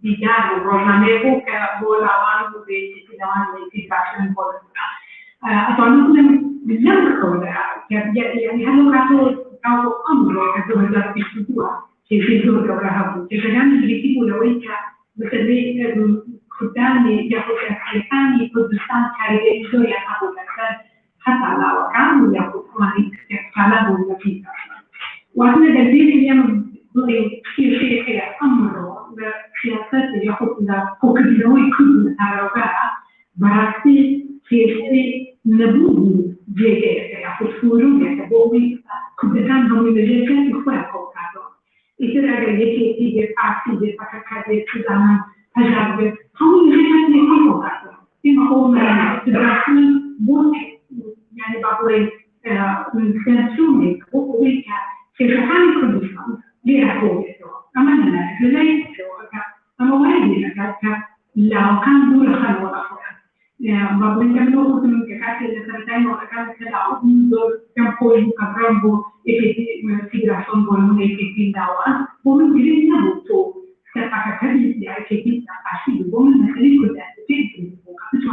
دیگر و روزنامه بود که بولوان بود دیگران دیگران بود. اتوانم بزن کوله یعنی همون کاتو امر که 2022 که زور داره بود. که جنگی دیگری بولوی که مثل خدانی یا خدایانی کردستان کاری ایشون یا بود که حتی لاوکان یا خدایی که کلا بود نفیده. وقتی دلیلی میام بودی شیء امر سیاست یا خود حکومتی کدوم تراجع برای سیاسی نبود جدی یا خود فرومی که بودی کدوم همون جدی خواهد کرد. ایشون اگر یکی دیگه پارتی فقط کاری کدام تجربه همون جدی خواهد کرد. این مقوله تدرسون بود یعنی باقی سیاسیونی بودی که شهانی کردستان لیاقوته. أما أنا لذلك أنا وايد أتذكر لو كان دور خلوة أخويا بعدين كانوا مثلاً كاتي لسنتين وكان كلا دور كم كوي كبرامبو في دراسون بولون في دعوة بولون بيجي نبوتو كأكا كذي يعني كذي عشان بولون مثلي كده في بس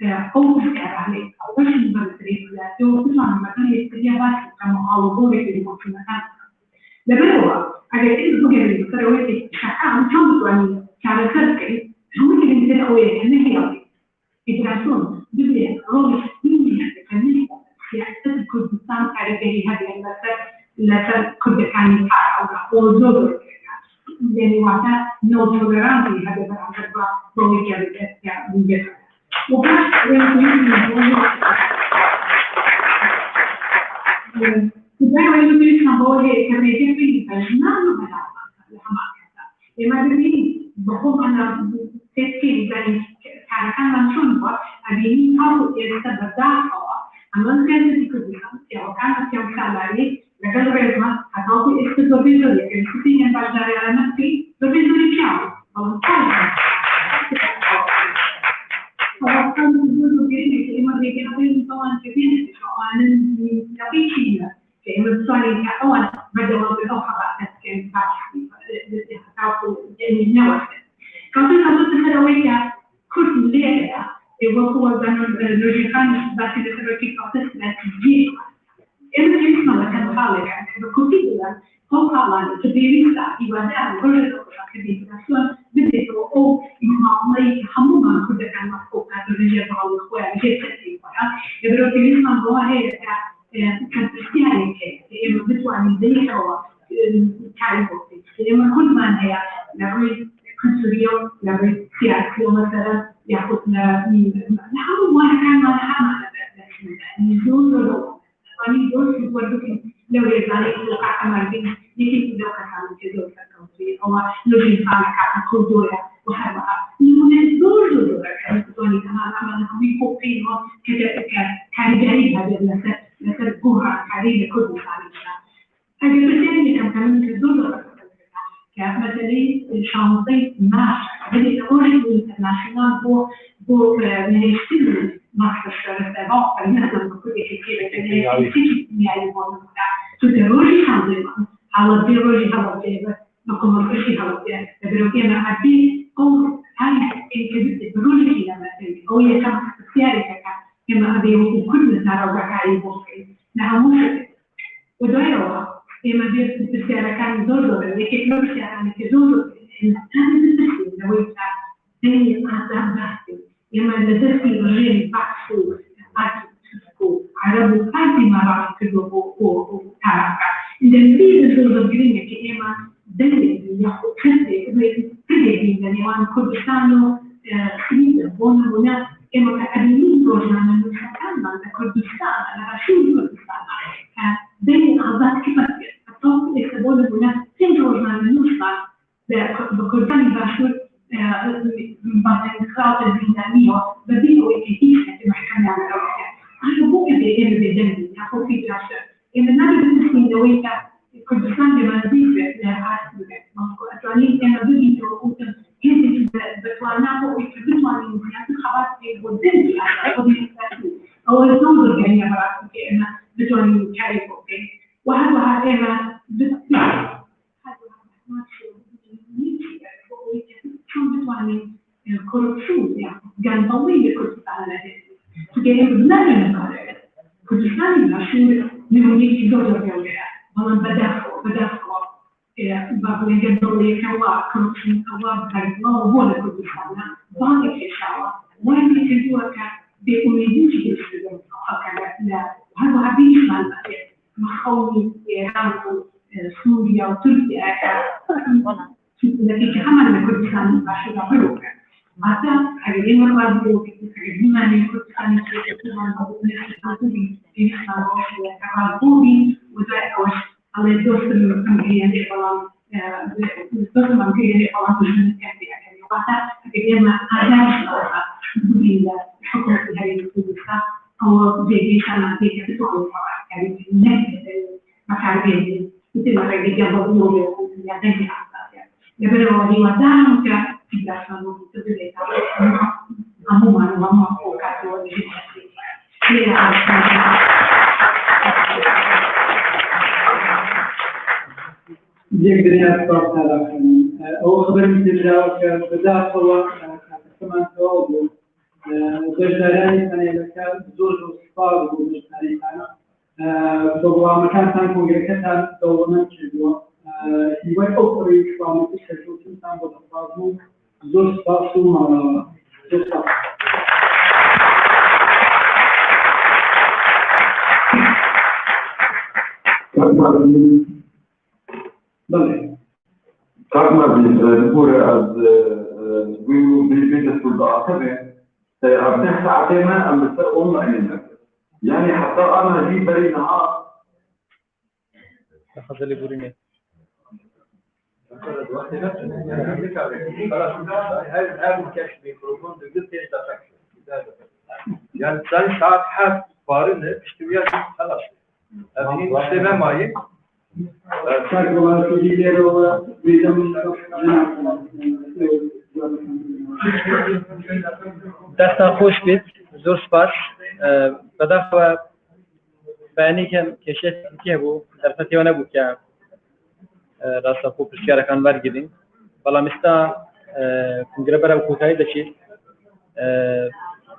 أنا أول شيء عليه أول شيء بنتري ولا تو بس أنا مثلاً يستجيبات كم أولو في المكان لبنوا أجل إنه جميل كرواتي شعار شامل كان كذكي هم اللي من الأوائل إنه هي إدراسون دنيا روش دنيا كمية سياسة كردستان كارثية هذه المسألة لا كرد كان يقع أو زود يعني وقتها نو تولرانتي هذا الأمر بروي كذا وبس Sebenarnya itu tulis sampai kerja ini benar benar lama. Emang ini bahwa mana sesi dari karakan langsung buat ada ini tahu dia bisa berdasar. Amal kerja itu juga siapkan macam salari. Mereka berjumpa atau itu berbeza ya. Seperti yang pada alam itu berbeza jauh. Kalau kan itu begini, emang dia apa yang kawan jadi soalan tapi China. المصاري كأول بدأوا بالأخرى تسكن فاتحين تعرفوا يعني نوع كمان كمان تخلوية كل ليلة وهو بنو الرجال بس الرجال قصص نتيجة إذا جسمه كان خالق بكتير هو خالق تبيني سا يبدأ كل كتير أصلا بدأوا أو معاملة حموما كل كان مفهوم كان الرجال على الخوان جسدي يبدأ جسمه هو هي كان اختياري كي بتواني زي هو كاريبوتي لما كل ما هي نقول كنسوريو نقول سياسي مثلا ياخذنا نحاول ما كان ما نحاول نزول واني دول يقولوا لو يزالي وقع كمان يجي لو كان كذا كذا أو لو ينفع كذا كذا وهذا من دول كان توني كمان أنا هم يكوفين كذا كان جريء هذا المسألة مثل بوها حرية كل مثالية. هذه مثلاً كم كمان كدولة كمثلي شانطي ماش. هذه الأوراق الانترناشونال بو من يشتري ماش الشرطة فلنحن نقول كذا كذا تيجي يعني بقول تدرجي حاضرة على الدرجة على الجبل نقوم بشيء على الجبل تدرجي أنا عادي أو هاي كذا تدرجي لما تيجي أو يكمل اختياري كما أبي كل تراجع عليه بوكي نعم ودايرة إما بيصير كان دور لكن لو بيصير عن كدور إن هذا التسليم لو يصير هي أعتقد بحثي إما لتسليم غير بحثو أكيد عربي فاتي ما بعد كده هو تراجع إذا في الدور الجريمة كإما دليل يأخذ كده يعني وان كل سنة خلينا بونا إما كأبيين روجنا من الحكام كردستان أنا أشوف كردستان بين أعضاء كبير الطاقة يكتبون هنا سين روجنا من نوصل بكردستان باشور بعد الانقراض الزندانية بدينه يكتيش في محكمة على الأوقات أنا بوجد إيه بدني أخو في دراسة إن النبي بالنسبة لويك كردستان لما نزيد لعاسل مصر أتوانين أنا بدي تروحون هذه بتواناه ويكتبون من سياسة خبرات والدنيا أو النظر يعني مرات كأنه بتواني كاريبوكي وهذا أنا شو يعني كان طويل كردستان هذا تجاه بدنا كردستان مشهور من يجي دولة جوية والله بدافع بابا يقدر يكوا كرسي كوا بهالله وهو كردستان بعد كشاوة وين يجوا بأميدين في السودان هكذا لا هذا عبيش مع البلد مخاوي إيران سوريا وتركيا نتيجة عمل كردستان عشان يعملوا معناتها حاجين مرة بدو حاجين ما كردستان في عربي وده أوش على الدوس الأمريكية طبعا الدوس الأمريكية طبعا تجمع كافية يعني معناتها حاجين ما عادش صراحة بدي الحكم في هذه الكردستان أو زي أنا زي كده تقول يعني الناس مكانين مثل ما قاعد يقولوا يعني يبدو أن يودعهم في داخل تبدأ عموما وما فوقات يقدر يصرف هذا أو خبر مثل ذلك بدأ صور كمان صور بجداري ثاني لك زوج وصفار وبجداري ثاني فهو مكان ثاني كونجريكتان دولمنت جدوا يبغى أوفر يشوفه مثل شو تنتظر بالأفراد زوج صفار مع زوج صفار Takma بالدكتور از ويو بيجي تقول بعقبه ارتاح ساعتين ما ام بتصير اونلاين يعني حتى انا اجيب بري نهار اخذ لي بوريني يعني ثاني ساعات حاب بارنه اشتبيات خلاص الحين اشتباه معي دستان خوش بید زور سپاس بداخل بانی کم کشش که بو در فتیانه بود که راستا خوب پرسیاره کان برگیریم بالا مستا کنگره برای کوتاهی داشتید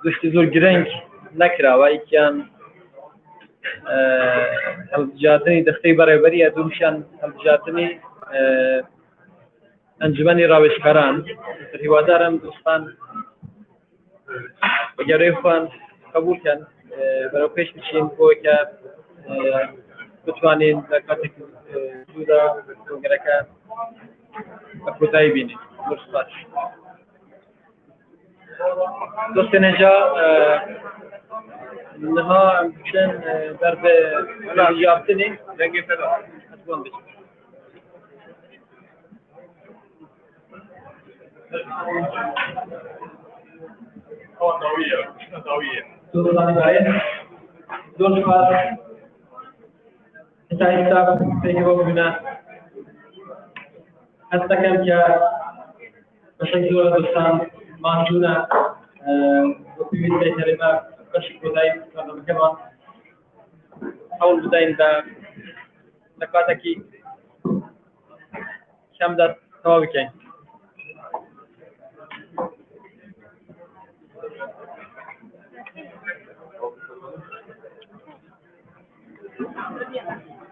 دوستی زور گرنگ نکرا و ایکیان هەڵبژاردننی دەستەی بەڕێوەبەریە دووشیان هەڵبژاردننی ئەنجومەنی ڕاوێژکاران هیوادارم دوستان بە گەورەی خۆیان قبولکەن بەرەو پێش بچین بۆ کە بتوانین لە کاتێک دوودا کۆنگرەکە بە کۆتایی بینین. زۆر سوپاس. دۆستێن اینجا نها امکان در به یافتنی رنگی پیدا اتوان بشه. دون شوار تایستا پیگی با بنا هستا کم که بشک دور دوستان مانجونا وفیوید بهتره ما بشك بداية كمان حاول بداية دا نقاطكي كم دا توابكين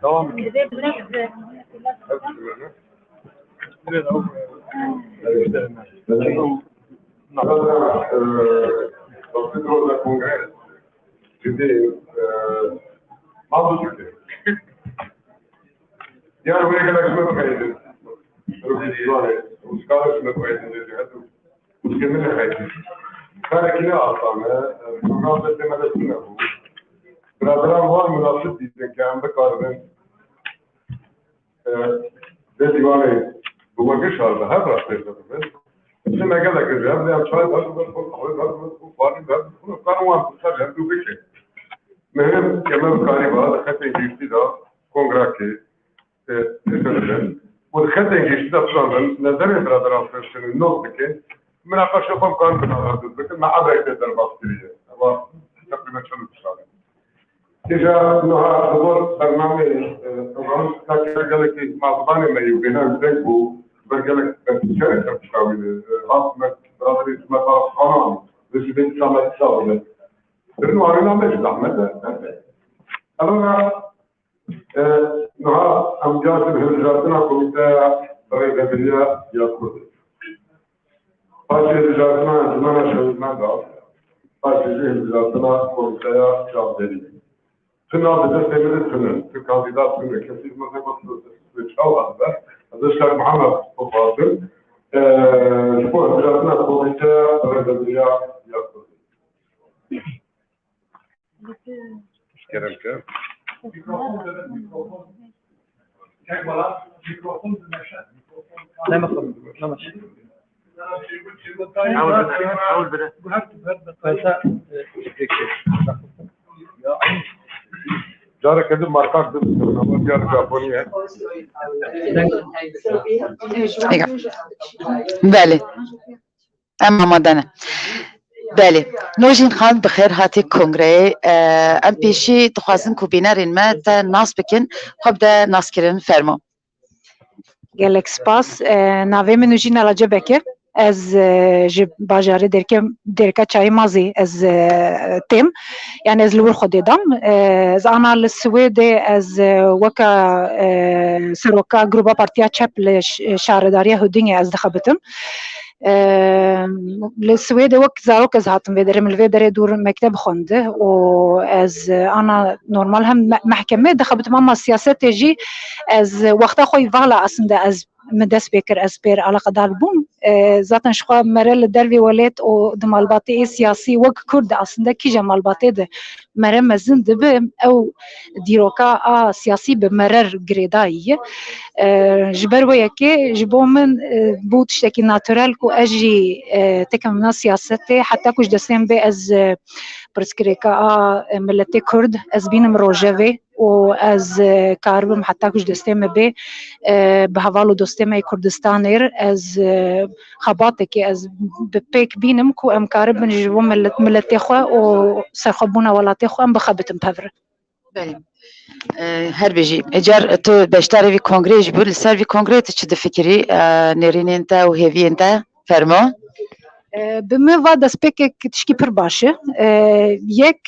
تمام Dentro del congresso, quindi molto utile. Io non vedo che la paese, però di dire, un scalo sulla paese del teatro, che me ne fai? Fare chi ne ha fatto, non ho tema del cinema. Però vuoi me lo sentite che hanno d'accordo. Vedi guarda, come che scelta, ha fatto مثل ما قال لك الجهاز يعني شويه بس وفاري بس قانون صار عنده بشيء مهم كمان قريبه خدت انجليزي ده كونغراكي تسلم والخدت انجليزي ده طبعا نظري برادر في النقطه كده من اقشفهم كان بنهار لكن ما عبر يقدر باستريه هو تقريبا شنو بشار تجا انها دور برنامج طبعا قال لك معظمنا ما يبينا بنكو برجلك شركة بتشاوي عاصمة برادری مثلا خانم رسیدن سامد ساله برنو آرینا مش زحمت انا نها امجاد بهجاتنا كوميتا بريد بالله ياخذ فاشي رجاتنا زمان شغلنا قال فاشي رجاتنا كوميتا شغالين كنا بدرس من في كانديدات كنا كثير من الناس بتشاور هذا الشيخ محمد فاضل جبوا رجاتنا كوميتا بريد بالله ياخذ كرمك لا مفهوم لا ماشي حاول بده جارة كده ماركات ده جارة جابونية بله ام همادانه بله نوجین خان بخیر هاتی کنگره ام پیشی دخوازن کو بینرین ما تا ناس بکن خب ده ناس کرن فرمو گلک سپاس ناوی من نوجین علاجه بکر از جب باجاره درکه چای مازی از تیم یعنی از لور خودی دام از آنا لسوید از وکا سروکا گروبا پارتیا چپ لشارداری هودینگ از دخبتم للسويد وقت زاروك زهاتم بدرم الفيدر دور مكتب خونده وأز أنا نورمال هم محكمة دخلت ماما سياسة تجي أز وقتها خوي فعلا أصلا أز مدرس بكر أسبير على قدر بوم ذاتن شخوا مرل دربي ولات أو دمالباتي سياسي وق كرد أصلا كي جمالباتي ده مرة مزن دب أو ديروكا سياسي بمرر جريداي جبر وياكي جبو من بوت شتكي ناتورال كو أجي تكمل سياستي حتى كوش دسم بأز برسكريكا ملتي كرد أز بينم روجافي وأز كاربم حتى كوش دستم به بهوالو دستم كردستانير أز خباتك أز ببيك بينم كو أم كاربن جبو ملتي خوا وسرخبونا ولاتي خوا أم بخبتم بهفر بله هر بيجي اجار تو بشتاري في كونغري جبر لسر في كونغري تشد فكري نيرين انت وهيفي انت فرمو بما فادا سبيك تشكي برباشة يك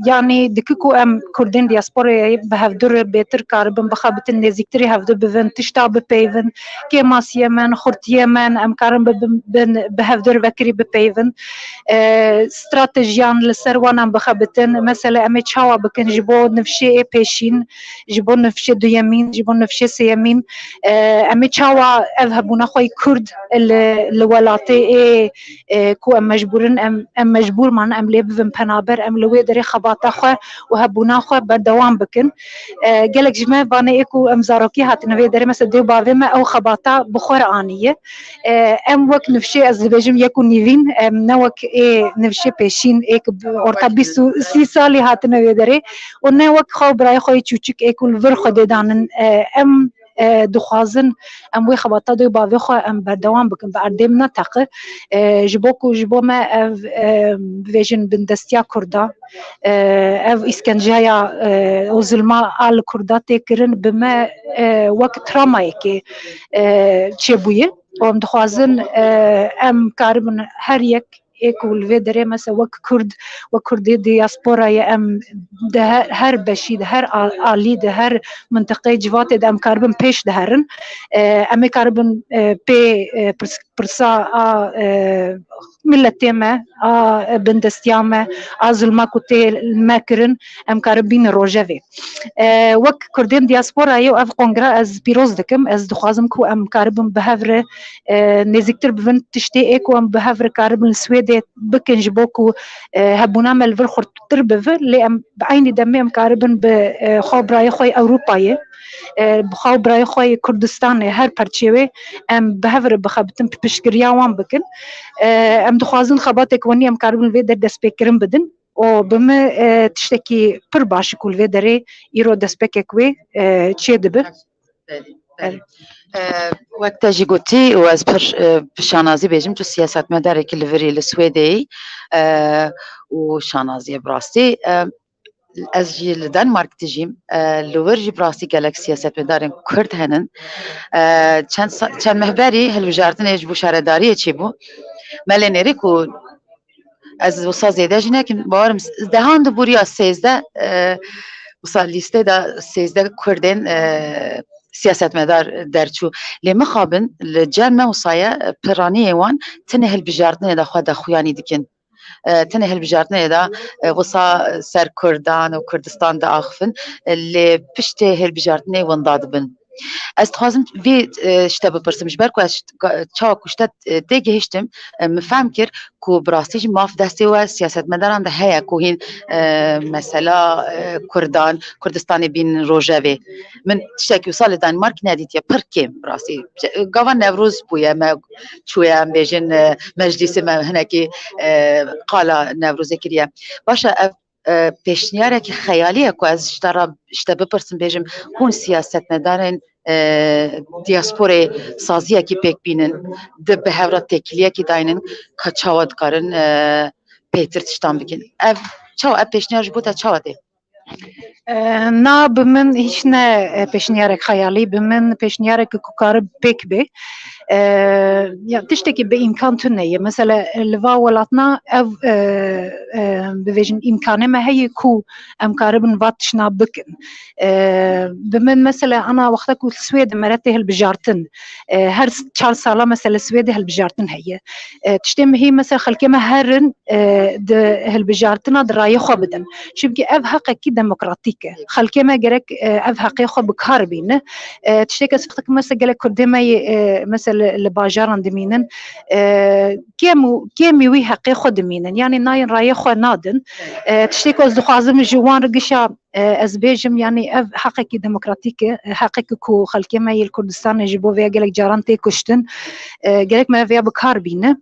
يعني دككو ام كردين دياسبورا بهفدر بيتر كاربن بخابت النزيكتري هفدر بفن تشتاع ببيفن كيماس يمن خورت يمن ام كارن بهفدر بكري ببيفن استراتيجيان لسروان بخابتن مثلا ام تشاوا بكن جبو نفشي بيشين جبو نفشي دو يمين جبو نفشي سيمين ام تشاوا اذهبونا خوي كرد الولاتي كو ام مجبورن ام مجبور معنا ام ليبفن بنابر ام لوي دري خباطه خو وهبونا خو بدوام بكن قالك جماعه باني اكو ام زاروكي هاتنا دري مثلا ديو بافما او خباطه بخور انيه ام وك نفشي از بجم يكون نيفين ام نوك نفشي بيشين اورتابيسو سي سالي هاتنا دري ونوك خو براي خو تشوچك اكو ور خد دانن ام دخوازن ام وی خباتا دوی باوی خو ام بردوام بکن بردیم نتاقه جبوکو جبو ما اف ویژن بندستیا کردا اف اسکنجایا او ظلما آل کردا تکرن بما وقت ترامایی که چه بویه و ام دخوازن ام کاربن هر یک اكل في دري مثلا وك كرد وكردي دياسبورا يا ام ده هر بشي ده هر آلي ده هر منطقه جوات ده ام كاربن بيش دهرن ام كاربن بي برسا ملتيما بندستياما ظلما كوتي الماكرن ام كاربين روجافي وك كردين دياسبورا يو اف قونغرا از بيروز دكم از دخوازم كو ام كاربن بهفر نزيكتر بفن تشتي اكو ام بهفر كاربن سويد بكن جبوكو هبونا ملفر خرطر بفر لي ام بعيني دمي ام كاربن بخوبراي خوي اوروباي بخوبراي خوي كردستان هر برچوي ام بهفر بخبتم بشكريا وان بكن ام دخوازن خباتك وني ام كاربن في در دسبيكرن بدن او بما تشتكي برباش كل في دري يرو دسبيكك وي تشي دبه وقت جي قلتي واز بشانازي بيجم تو سياسات مداري كل فري السويدي وشانازي براستي از جي لدنمارك تجيم لورجي براستي قالك سياسات مدارين كرد هنن چند مهبري هل وجارتنا يجبو شاردارية چيبو ملنری کو از وسا زیده جنه که باورم دهان دو بوریا 13 وسا لیسته دا 13 کردن سیاستمدار درچو لما خابن لجان وصايا براني وان تنهل بجاردن دا خود خویانی دکن تنه هالبجارتنا دا وصا سر كردان وكردستان دا آخفن اللي بشته هالبجارتنا وانضاد بن از تخازم في شتاب برسمش بركو از چاو كشتت ديگه هشتم مفهم كر كو براستيج ماف دستي و سياست مداران ده هيا كوهين مثلا كردستان بين روجاوي من تشتاكي وصال دانمارك ناديت يا بركيم براستي قوان نوروز بويا ما شوية بيجن مجلس ما هناكي قال نوروز كريا باشا پیشنیارێکی خەیالیە کو ئەس شتە بپرسم بێژم هون سیاستمەدارن دیاسپۆرێ سازیەکی پێک بینن بە هەورە تێکیلیەکی داینن کە چاوە دکارن پێتر تشتان بکەن ئەv چاو ئەv پێشنیار ji bo te çawa tê نا بمن هیچ نه پیشنیارek خیالی بمن پیشنیارek کوکار پێک بێ تشتێکی بە ئیمکان تو نەیە مثلا لەوا وڵاتنا ئەv ببێژن ئیمکانێمە هەیە کو ئەم کارە بن vat tişna bikin بمن مثلا أنا وقتك السويد مرات هالبجارتن هر 4 سالا مثلا السويد هالبجارتن هي تشتم هي مثلا خلكما هرن هالبجارتنا درايه خو بدن شبكي أف حقيقي ديمقراطيكه خلكما جرك أف حقيقي خو بكار بين تشتك سفتك مثلا جلك كردما مثلا الباجارن دمينن كيمي وي حقيقي خو دمينن يعني ناين رايه خو نادن تشتك از دخوازم جوان رقشا از بيجم يعني اف حقيقي ديمقراطيكه حقيقي كو خلكي ما الكردستان جيبو فيا قالك جارانتي كشتن قالك ما فيا بكار بينه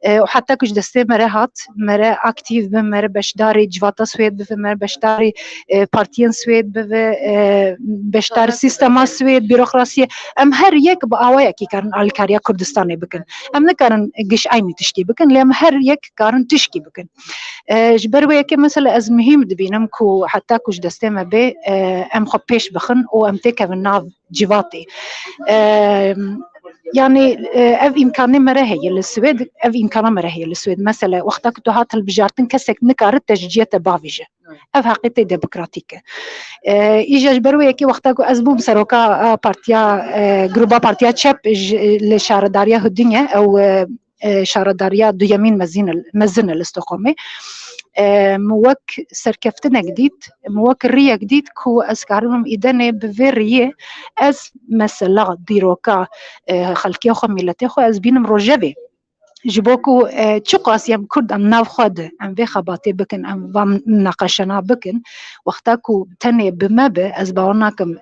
وحتى كش دستي مرات مرا اكتيف بمر بشداري جواتا سويد بمر بشداري بارتيان سويد بشدار سيستما سويد بيروقراسيه ام هر يك باوايا كي كان الكاريا كردستاني بكن ام نكرن قش عيني تشكي بكن لام هر يك كارن تشكي بكن جبروي كي مثلا از مهم دبينم كو حتى كش دستما به ام خو پیش بخن و ام تك ناف جواتي يعني اف امكاني مره هي للسويد اف امكانه مره هي للسويد مثلا وقتك تو هات البجارتن كسك نكار تشجيع بافيجه اف حقيقه ديمقراطيكه ايجا بروي كي وقتك ازبوم سروكا بارتيا جروبا بارتيا تشاب لشارداريا الدنيا او شارداريا دو يمين مزن الاستقامه موك سركفتنا جديد موك الريا جديد كو اسكارهم إدانة بفيرية از مثلا ديروكا خلقيا خو ملتي خو از بينم روجبي جبوكو تشقاس يم كرد ام ناف خد ام في خباتي بكن ام فام ناقشنا بكن وقتاكو تاني بمبه از باورناكم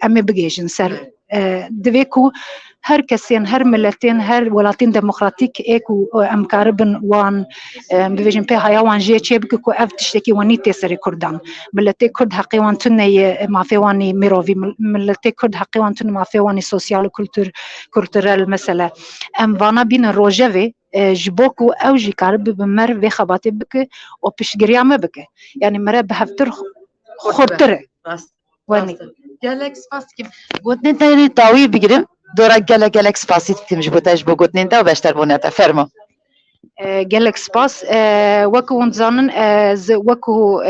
ام بجيجن سر دويكو هر كسين هر ملتين هر ولاتين ديمقراطيك ايكو ام كاربن وان بفيجن بي هيا وان جي تشيبك كو اف تشتكي واني تسري كردان ملتي كرد حقي وان تني ما في واني ميروفي ملتي كرد حقي وان تن ما في واني سوسيال كولتورال مثلا ام وانا بين روجافي جبوكو او جي كارب بمر في خباتي بك او بيشغريا ما بك يعني مره بهفتر خورتره واني جالكس فاسكيم قلت تاني طاوي بقرم دورا جالكس فاسيت تمش بوتاج بقولت نتا وبشتر بونتا فرمو جالك سباس وكو نزانن وكو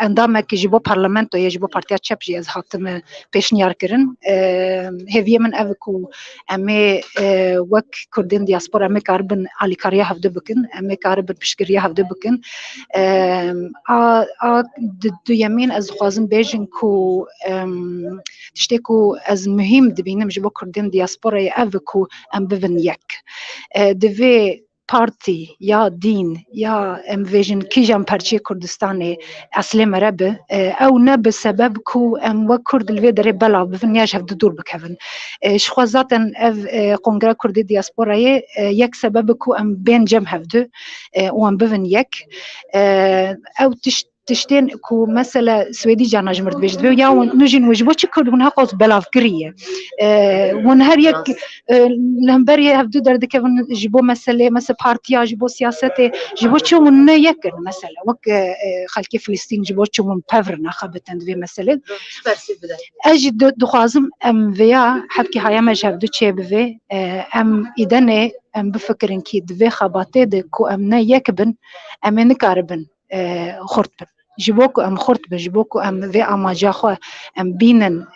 اندام كي جيبو بارلمانتو يجيبو بارتيا تشابجي از هاتم بيشنيار كرن هيفي من افكو امي وك كردين دياسبورا امي كاربن علي كاريا هفد بكن امي كاربن بشكريا هفد بكن دو يمين از خوازن بيجن كو تشتكو از مهم دبينم جيبو كردين دياسبورا افكو ام بفن يك دفي بارتي يا دين يا ام فيجن كيجان بارتي كردستاني اصلي مربه او نب سبب كو ام وكرد الفيدري بلا بفنياج هف دور بكفن شخوازاتن اف قونغرا كردي دياسبورا يك سبب كو ام بين جم هفدو وام بفن يك او تشتين كو مثلا سويدي جانا جمرت بيجد بيو يا نجين وجبو تشكر ونها قوس بلاف كريه ونهار يك لهمبري هبدو درد كيفن جبو مثلا بارتيا جبو سياسته جبو تشو من يكن مثلا وك خلكي فلسطين جبو تشو من بافرنا خبتن في مثلا اجي دخوازم ام فيا حبكي هيا ما جاب دو تشي بفي ام اذا ام بفكرن كي دفي خباطي دكو امنا يكبن ام نكاربن خرطبن جبوكو ام خرطبن جبوكو ام في اما جاخو ام بينن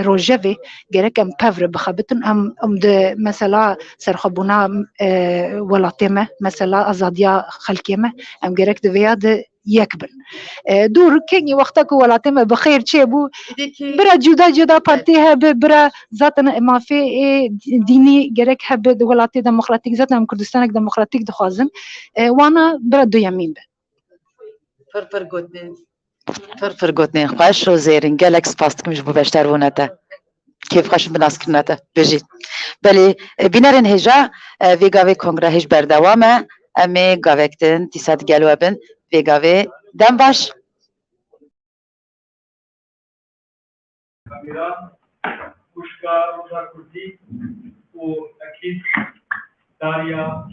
روجافي جرك ام بافر بخبتن ام د مثلا سرخبونا ولا تيمه مثلا ازاديا خلكيمه ام جرك دفياد يكبن دور كيني وقتك ولا تم بخير تشيبو برا جدا بارتيها برا ذاتنا ما في ديني جرك هب ولاتي ديمقراطيك ذاتنا كردستانك ديمقراطيك دخوازن وانا برا دو يمين فرفر گوتنین خوش رو زیرین گلکس پاست کمیش بو بشتر ونتا كيف خش بناس كناتا بيجي بلي بينارن هجا فيغاوي كونغرا هج بردوامه امي غاوكتن تيسات جالوابن فيغاوي دم باش روزا كردي واكيد داريا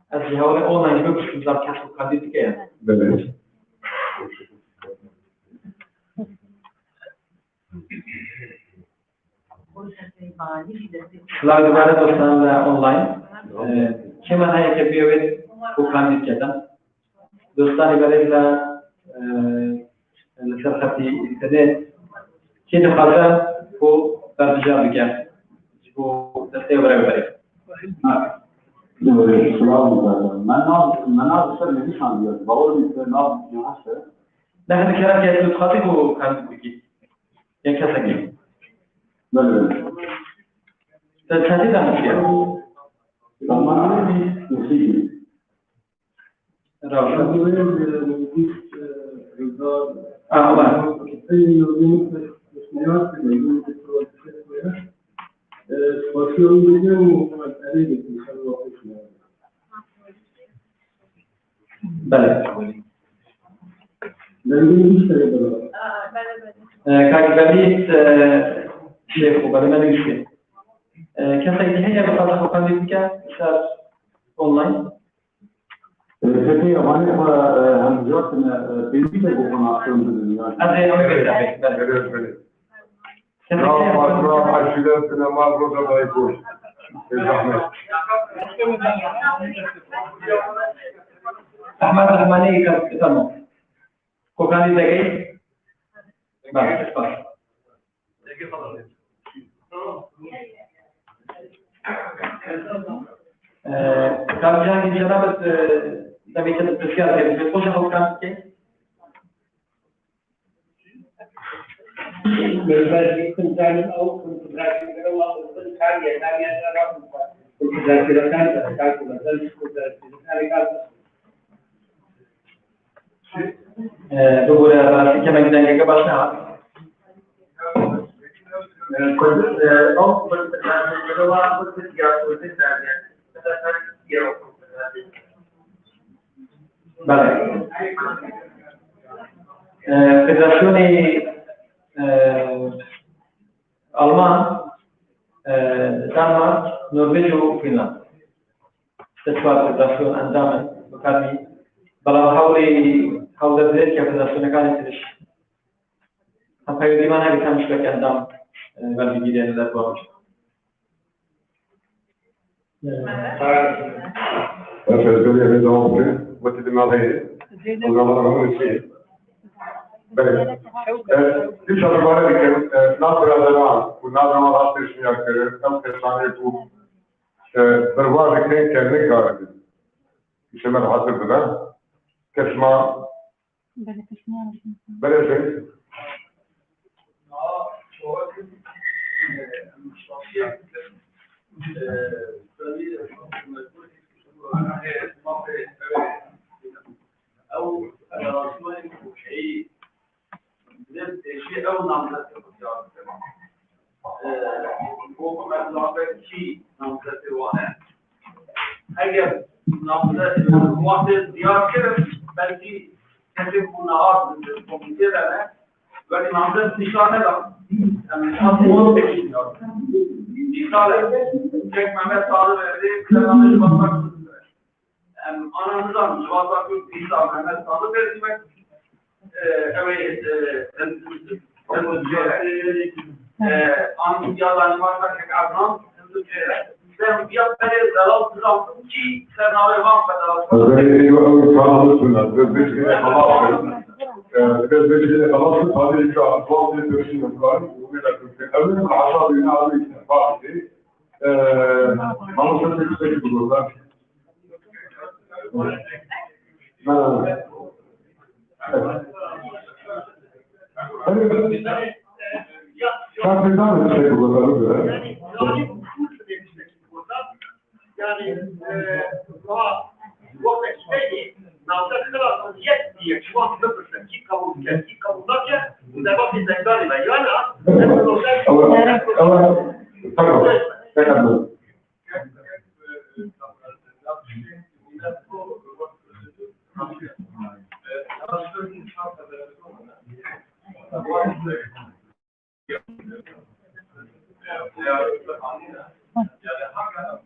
Alltså jag har en online-grupp som jag kanske kan diskutera. Slide دوباره دوستان آنلاین که من هایی که بیاید او کاندید کردم دوستانی برای لسر خطی اینترنت که دخواهد او برجا بگم او دسته برای برای من بسر نمیشم بیاد باور میکنه نام هسته نه هنده کرم که از دخواهی او کاندید بگی یک کسا گیم بله تحديد المشكلة. كان سيدي هي بخاطر كانديديكا صار اونلاين Peki hani hem zaten bilgi de bu konu hakkında yani. Hadi onu göster. Evet. Ya fazla aşiler sinema burada da yapıyor. Zahmet. Ahmet Rahmani ka tamam. Kokani degi. Bak, bak. كان جاني جنابة تبي تسير بتخش هو كان كي بالبلد كنت عالم أو كنت ذاكر الله كنت حاجة ثانية أنا كنت ذاكر كان ذاكر مثلا كنت ذاكر دور راسي كمان جاني كباشنا كنت أو كنت ذاكر الله كنت ذاكر Bale. Federasyoni Alman, Danmark, Norveç و فنلند. استثمار فدراسيون أندامن بكارني بلا حول ذلك فدراسيون كانت ترش. هم في ديمان هذه كان مشكلة أندام والدي جديد لا توامش. Özellikle bir zaman bugün bu tidimali onlarla şey. Evet. Bir çalışmalar için nazaradan, bu nazaradan artışını yapıyor. Tam tersane bu bervazı kendine karşı. İşte ben hatırladım. Kesma. Böyle şey. أو رسول شيء شيء أو نامزة هو كمان نامزة شيء نامزة واحد أجل نامزة واحد ديار كده بلكي كتب نهار من الكمبيوتر أنا بلكي نامزة نشانة لا من أصل نشانة Çek Mehmet Sağlı verdi, Kılavuz'u Cıvatlar Kılıçlar. Anamızdan Cıvatlar Kılıçlar Mehmet Sağlı verdi ve Anadolu'dan varsa çek Adnan, sen bir böyle dalal kızaltın ki sen abi var kadar. Ben kanalısınlar. Bezbekçi'ne kalasın. Bezbekçi'ne kalasın. Sadece şu an bir görüşüm var. Bu bir dakika. Evvel aşağı bir abi vardı. Mamusa'nın yüksek bulurlar. Şartlardan yüksek bulurlar. Yani bu ekmeği nasıl kadar yetmiyor. Şu an bir ki kabullarken bu da bak bir zekâr ile yani Tamam. Tamam.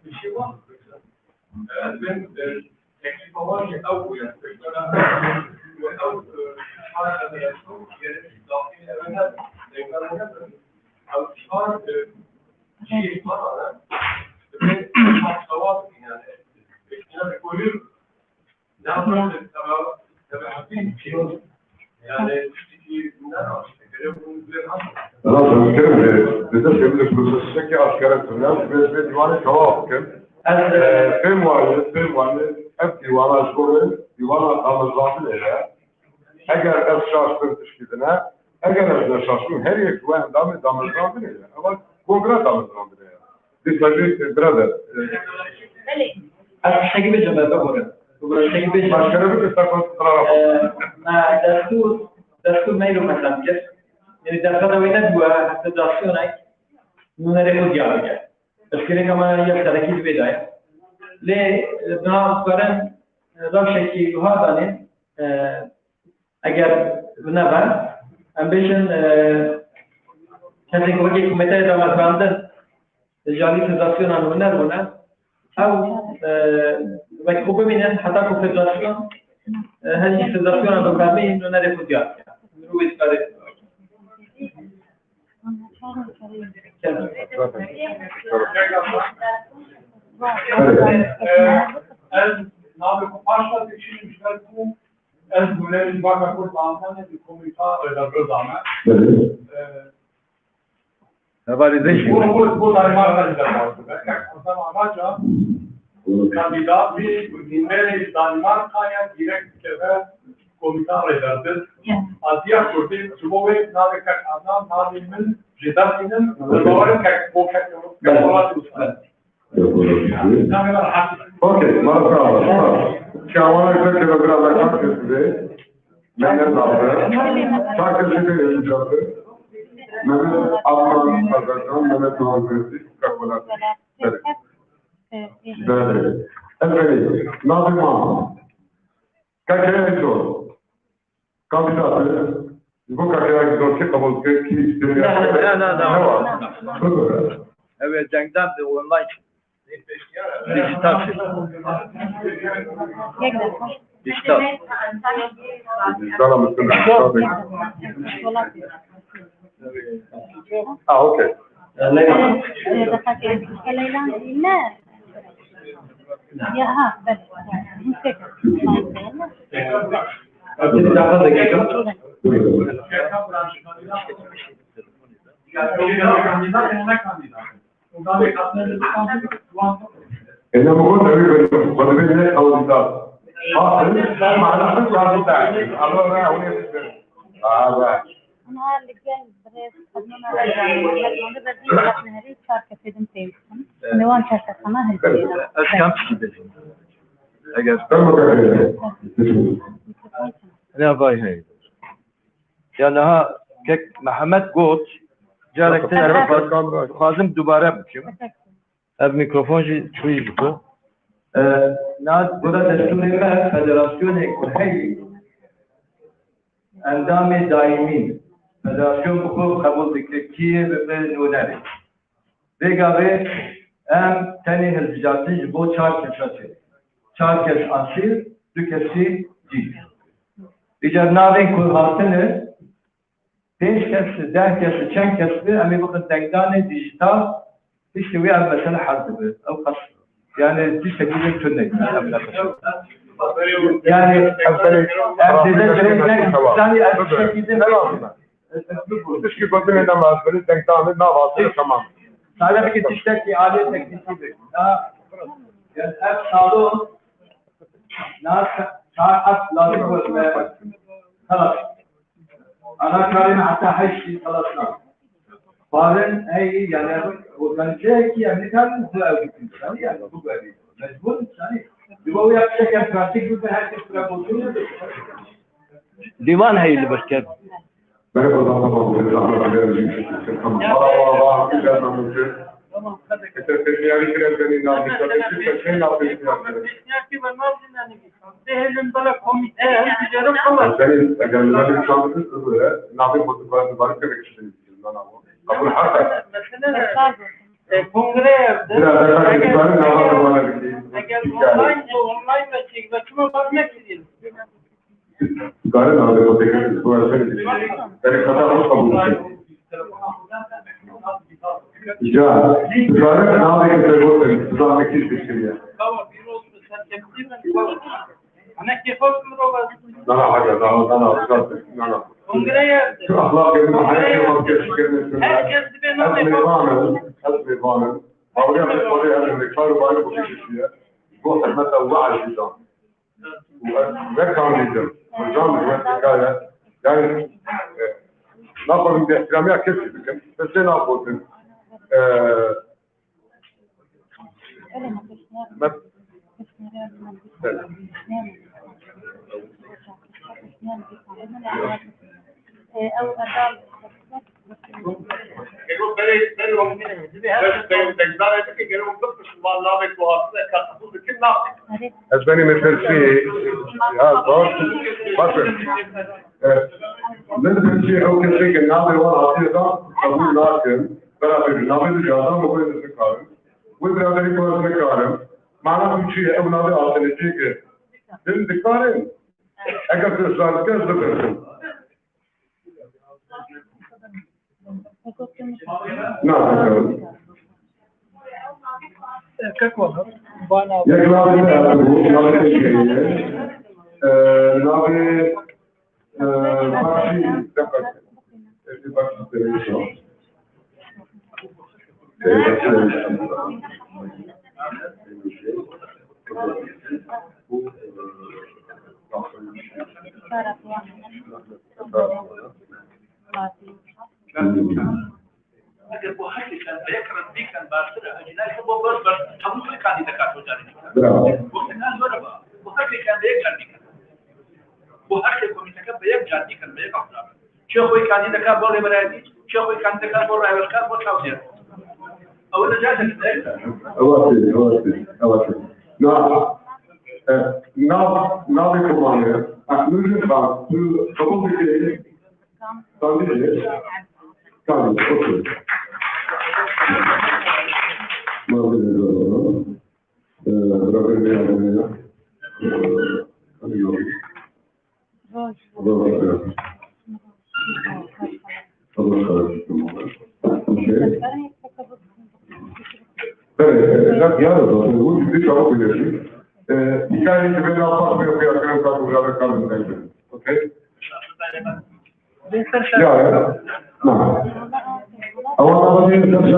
bir şey var. Ben teklif olarak أول حاجة أو شعار شيء مرة سواء يعني يقولون نحن يعني Lazım kerim bize şimdi prosesteki askere tırnağı ve divanı cevap kim? Film var, hep divana şkolu, divana damızlatı ile. Eğer ev şahsın tişkidine, eğer ev şahsın her yer güven damızlatı ile. Ama kongre damızlatı ile. Biz tabii brother. الشيء بيجمع بقولة. الشيء بيجمع. Başka bir takım taraf. دستور ما يلو مثلا كيف؟ يعني دخلنا وين دوا فدراسيون أي نونري خود جابجا. بس كده كمان يفترقي بداية. ليه بنا قرن راشة كي هذا نه أجر بنابن ambition كذا كوجي كمية دامات باندن جالي فدراسيون أنونا أو وقت خوب ببینن حتی که فدراسیون هرچی فدراسیون رو بگرمه این رو نره خودیات روی کاره نام پاشا تشین مشکل کو از گونه باقی کورد آمدن کومیتا اداره آمد bu Danimarka'da kandidat bir günleri Danimarka'ya direkt ve komitan ederdir. Aziya Kurdi, Çubuğu, Navikak Anam, Nadimin, Jidatinin, Zırvaların bu kakıvat usta. Okey, bravo. Şaman'a göre kilogram vermek üzere. Mehmet abi. Takipçi yayıncısı. Mehmet Alman Pazarcan, Mehmet Mahmut'u Kakmalar. Evet. Efendim, Nazım Ağam. Kakaya zor. Kandidatı. Bu kakaya zor ki kabul ki istemiyor. Ne var? Evet, Cenk'den de online. Dijital. Dijital. Dijital mısın? Okey. إنه موجود تقريبا قدمين أو ديتار. مع الأخذ قاعد بتاعي. الله أنا هوني بس. بقى. أنا اللي جاي بريس خدمنا رجعنا بدي نهري شاركة في دمتين. نوان شاركة كمان هالبيت. أشكال كده. أجل. أنا باي هاي. يعني ها كك محمد قوت جالك تعرف لازم دوباره بكم. अब मिक्रोफोन شوي بكو. ناد بودا دستور ما فدراسيون كلهي اندام دائمين فدراسيون بكو قبول دكتي بنوناري. بيجابه ام تاني هالجاتين بو چار كشاتي. چار كش اصيل دو كشي جي. اجر ناوين كل هاتنه 5 كش 10 كش 10 كش امي بكو دنگدان ديجيتال تشتي ويا مثلا حاسبه او قصر يعني تشتي تجيب تنك يعني تشكي بدنا نعمل بس تنتظر ما واصل تمام. صار بك تشتكي عليه تكنيكي لا يعني صالون ناس ساعات لازم خلاص انا كارين حتى حشي خلاص فارن هي يعني organize ki Amerikan bu evlilikleri yani bu böyle mecbur yani bu yapacak yani pratik bir herkes bırakıyor. Divan hayırlı başkan. Ben o zaman bakıyorum ama böyle Allah güzel namlucu. Teşekkür ederim ben Değerli bala komite güzel falan. Senin egemenlik şansınız böyle. Nabi fotoğrafı var gerekçesi. قبل حتى kongre قال هذا هو تكلم سؤال ثاني كان خطأ قبول جاء قال هذا كتبوت نظام كيف بيشتري انا كيف اقول لا حاجه لا kongre اخلاق المحاكم حسب ظالم او يعمل طريقه اللي صاروا بقى في الشيء هو حتى وعي النظام وذكر النظام النظام الوقت يعني ناخذ باحتراميه كثير بس ناخذ أو أدال أسباني مثل شيء هذا بطل مثل شيء أو كل شيء الناظر والعصيرة قبول لكن برابر الناظر الجازم وبين الذكارم والبرادري كون الذكارم معناه في شيء أولاد عائلتك دل ذكرين أجل تسأل كذا ذكر نعم ككوه بانا يكلام اگر وہ ہر کسی ذکر دیکھن باسر اجناس وہ بس ہم کو کانی تک ہو جانے وہ کنا زوربا وہ ہر کسی دیکھن دیکھن وہ ہر کسی کو متک بیک جاتی کر بیک اپنا شو کوئی کانی تک بولے برادی شو کوئی کانی تک بول رہا ہے اس کا وہ توجیہ اول جاتا أواتي نعم كمان أكمل بعض تقوم بكذا تعمل كان أوكي ما بدنا ربنا يعلمنا اليوم لا يارد هو دي شعور بالشيء كان يتبنى أفضل في أكلم كاتو غير كاتو نايم أوكي يا نعم أول ما بدي نفسي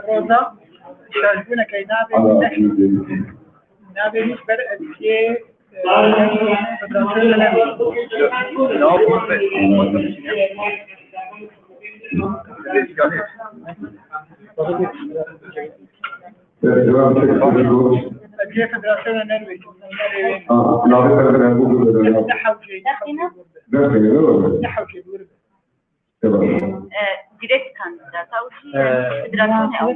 روزا شاهدون كي نابي نسبر أدية أدية فدراسيون النرويج direkt kandidat او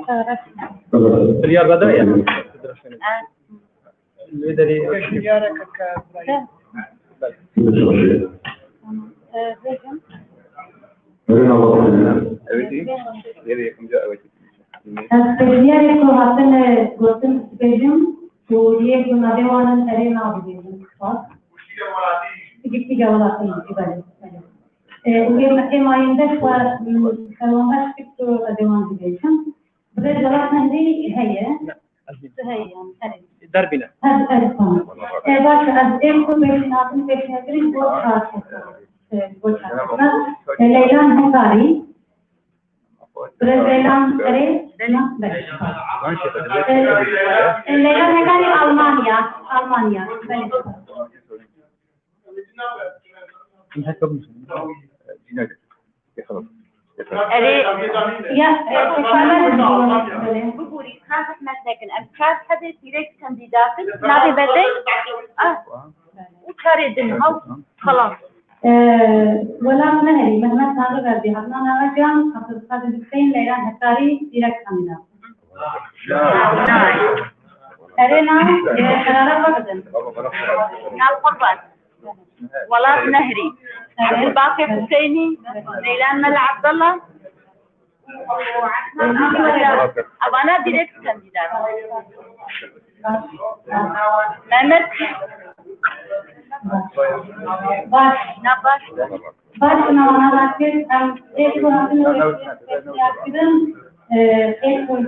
فدراسيون او رياض بداية الإداري شيارك Diğer kohatın gotun spejim, Suriye gunadevanın terena abidin. Gitti gavalatın gibi. وهي ما يندش وكلامش كتو أدوان ديشن بدأ جلسنا هذه هي دربنا هذا الفن باش أزيم كل بيشناتين بوشات ليلان هكاري ليلان كري ليلان هكاري ألمانيا بقولي خاص احنا ساكن الكاد هذا ديريكت كانديدات نادي بدي وكاري دنها خلاص ولا نهري مهما صار غادي حنا نرجع خاطر هذا الدين ليلان هكاري ديريكت كانديدات أرينا قرارات بدن نال قربان ولا نهري الباقي حسيني ليلان مل عبد الله أنا ديريكت كانديدات مهمت باش نباش باش أنا راكز إيش هو هذا إيش هو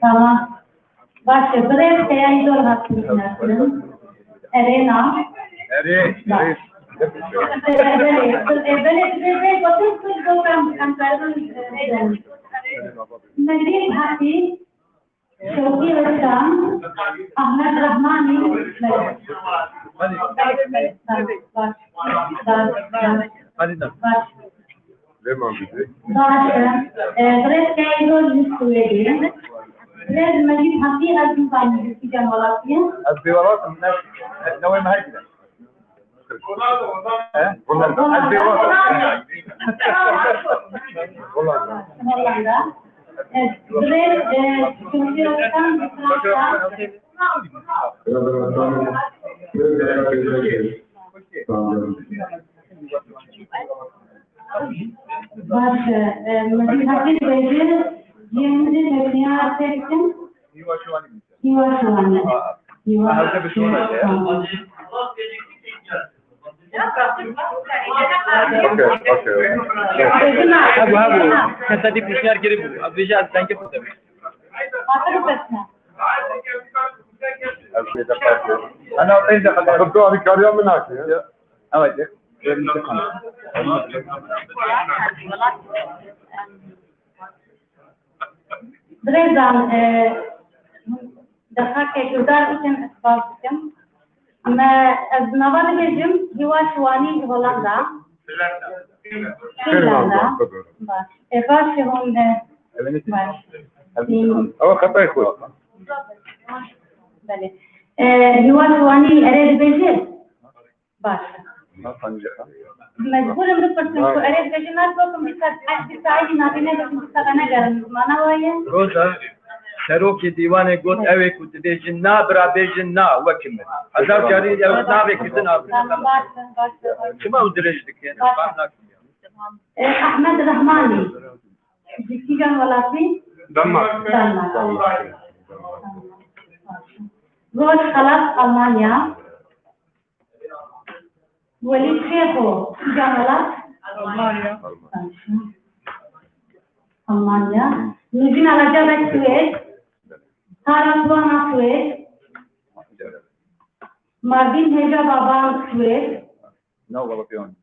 تمام باشه برای خیلی دور هستیم نکنیم ارینا بله بله دو کم کردن نگریم هستی شوقی رسان احمد رحمانی باشه برای خیلی دور نیستویدیم لازم اجيب حقيقه تنفعني في جمالاتي البيورات نوع ما هيك كسادي بيشار قريب ابيجا تانك بتم انا اعطيت خدتوا هذيك اليوم من هناك اودك بريزان دخلت جدار كم اسباب كم اما النوال بيجم هواشواني هولندا فنلندا باش هون هو خطا يكون بله هواشواني اريد بيجي باش مجبور امرو پرسن کو اريد بيجي نار بكم بتاعي نابينه بكم بتاعنا گرم مانا ويه روزا سروكي ديواني قلت اوي كنت دي جنا برا بيجنا وكمل هزار جاري او نابي كتنا شما ودرجتك يعني احمد رحماني جيكي كان ولاتي دنمارك روش خلاص المانيا وليد شيخو كان ولات المانيا نجين على جبل السويد هارسوانا السويد ماردين هجا بابا السويد نو غلطيون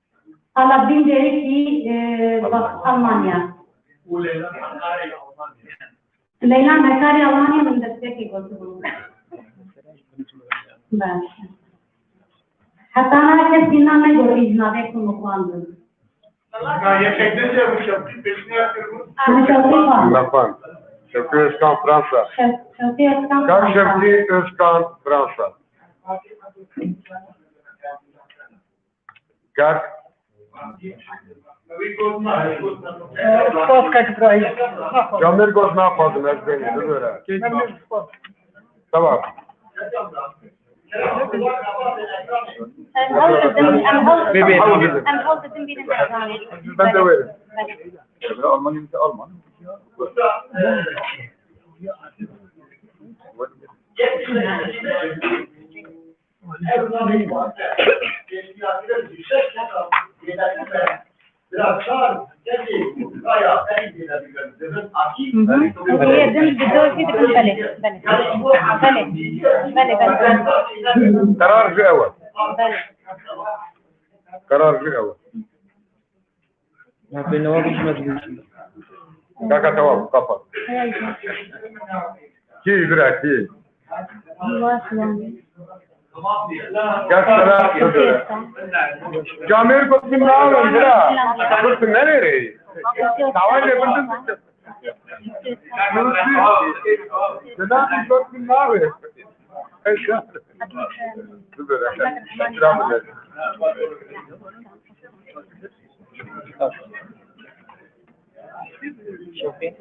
الابدين جيري في المانيا ليلى مكاري المانيا من دستكي قلت بس حتى انا كسينا ما يقولي جنابكم مقوان نفان شوفي اسكان فرنسا كم شفتي اسكان فرنسا كاك جامير قلت ما فاضل أزبيني دلورة تمام بندوير ألماني مثل ألمان قرار في أول قرار في أول كاكا تواب قفر كي براك كي جامير قلت من ناوي برا قلت نري ناوي بنت جنابي قلت من ناوي ايش شوفي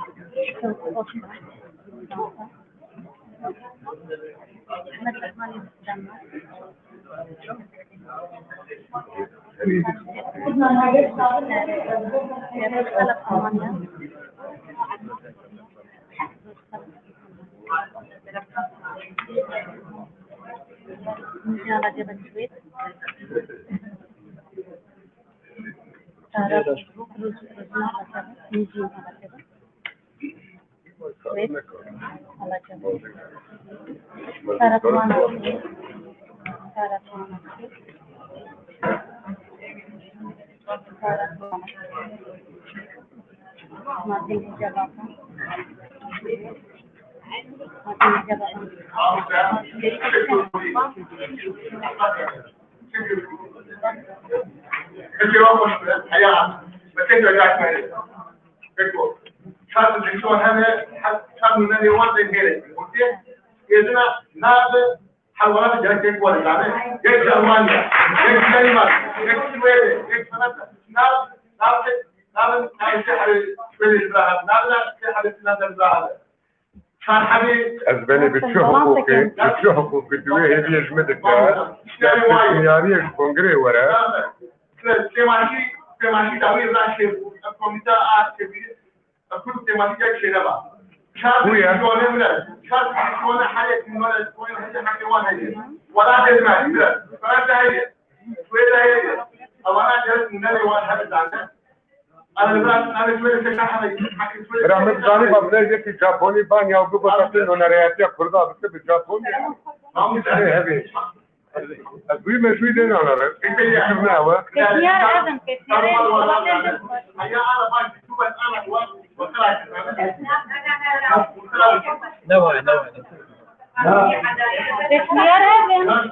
حولات جاك كيك ولا يعني جاك ألمانيا جاك الدنمارك جاك السويد جاك فرنسا نعم سحر سويد البلاد نعم سحر السنة البلاد كان حبيب أزباني بتشو حقوقي دويه هذه يجمدك يعني الكونغري ورا تماشي داوي راشي الكوميتا كبير كل تماشي جاك شيء نبا شاب شلون ولا شاب شلون حاجة من ولا شلون هذا حاجة واحدة ولا تسمع ولا فرنسا هي سويد هي أنا جالس من اللي واحد هذا عنده أنا سويد سكان حاجة سويد رحمة الله بابنا جت جابوني بان يا أبو بكر هنا رأيتي فردا بس بجابوني ما مستحيل هذه أبوي ما شوي دينا أنا كيف يشوفنا هو كثير أيضا كثير هيا أنا ما شوف أنا وطلعت نوعي كثير أيضا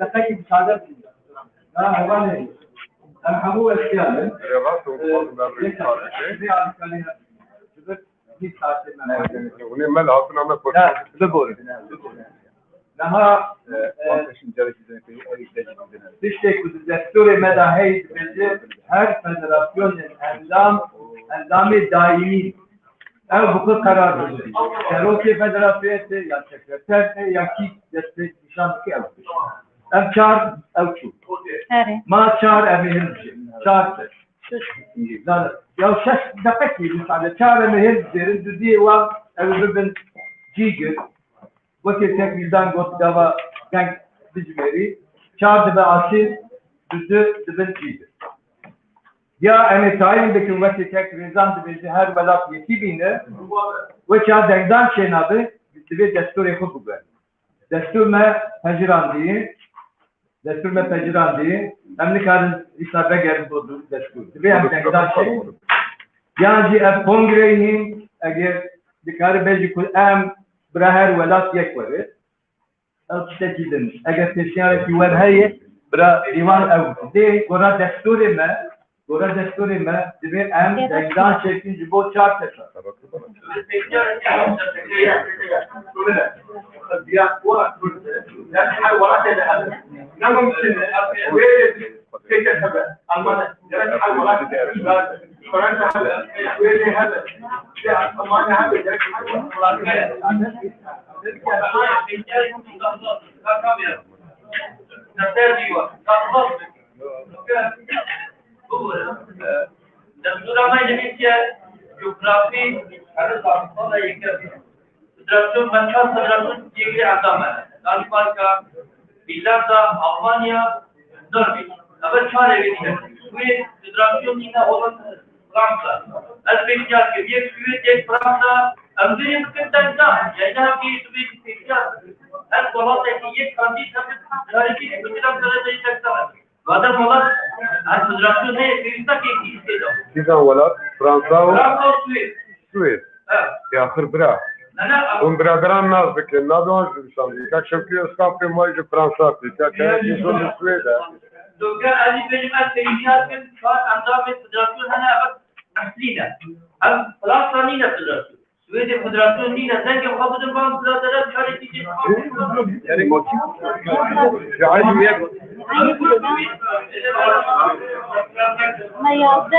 دقيقة مساعدتي هواني الحمو الكامل لها تشتك بالدستور مداهي بجد هر فدراسيون اندام دائمی او بکر قرار بده سروکی فدراسیون یا سکرتر یا کی دسته نشان کی او ام چار او چو ما چار امهن چار لا یا شش دقیقی مساعده چار امهن زیرن دودی و او ببن جیگر وقتی tek bizden got dava gang dijmeri çağ da asil düdü düdücüydü. Ya ene tayin de ki vaqti tek nizam de bizi her velat yetibine ve çağ dengdan şeynadı bir destur yapıp bu. Destur me pejran diye hem kadın isabet gelip bu destur. Bir hem dengdan şey. Yani ev kongreyin eğer dikare belki kul am برهر ولات یک وره او تشتیدن اگر تشیار کی ور هی برا دیوان او دی گورا دستور ما دبیر ام دگدان شکل جبو چار تشا دستورامای نمیشه جغرافی هر سال یک فدراسیون منطقه فدراسیون دیگری اندامه دانشگاه بیلاردا آلمانیا نروژ اول چهار دیگه توی فدراسیون اینا اول فرانسه از بیشتر که یک سوئد یک فرانسه امروزی ممکن یعنی همین سوئد بیشتر هر دولتی که یک کاندید هست تاریخی بسیار درجه داشته وهذا الموضوع الفدراسيون هي في كذا ولات فرنسا والسويد يا اخر برا هم برادران ناس بكن نادوش بشان كاك شوكي اسكان في موجه فرنسا في كاك يسون السويد دوكا هذه بيجمع الترينيات من شوات انظام الفدراسيون هنا اصلينا هم فرنسا نينا فدراسيون السويد الفدراسيون نينا زنك مخابط البان برادران شاري تيجي يعني موجه يعني ما يابدا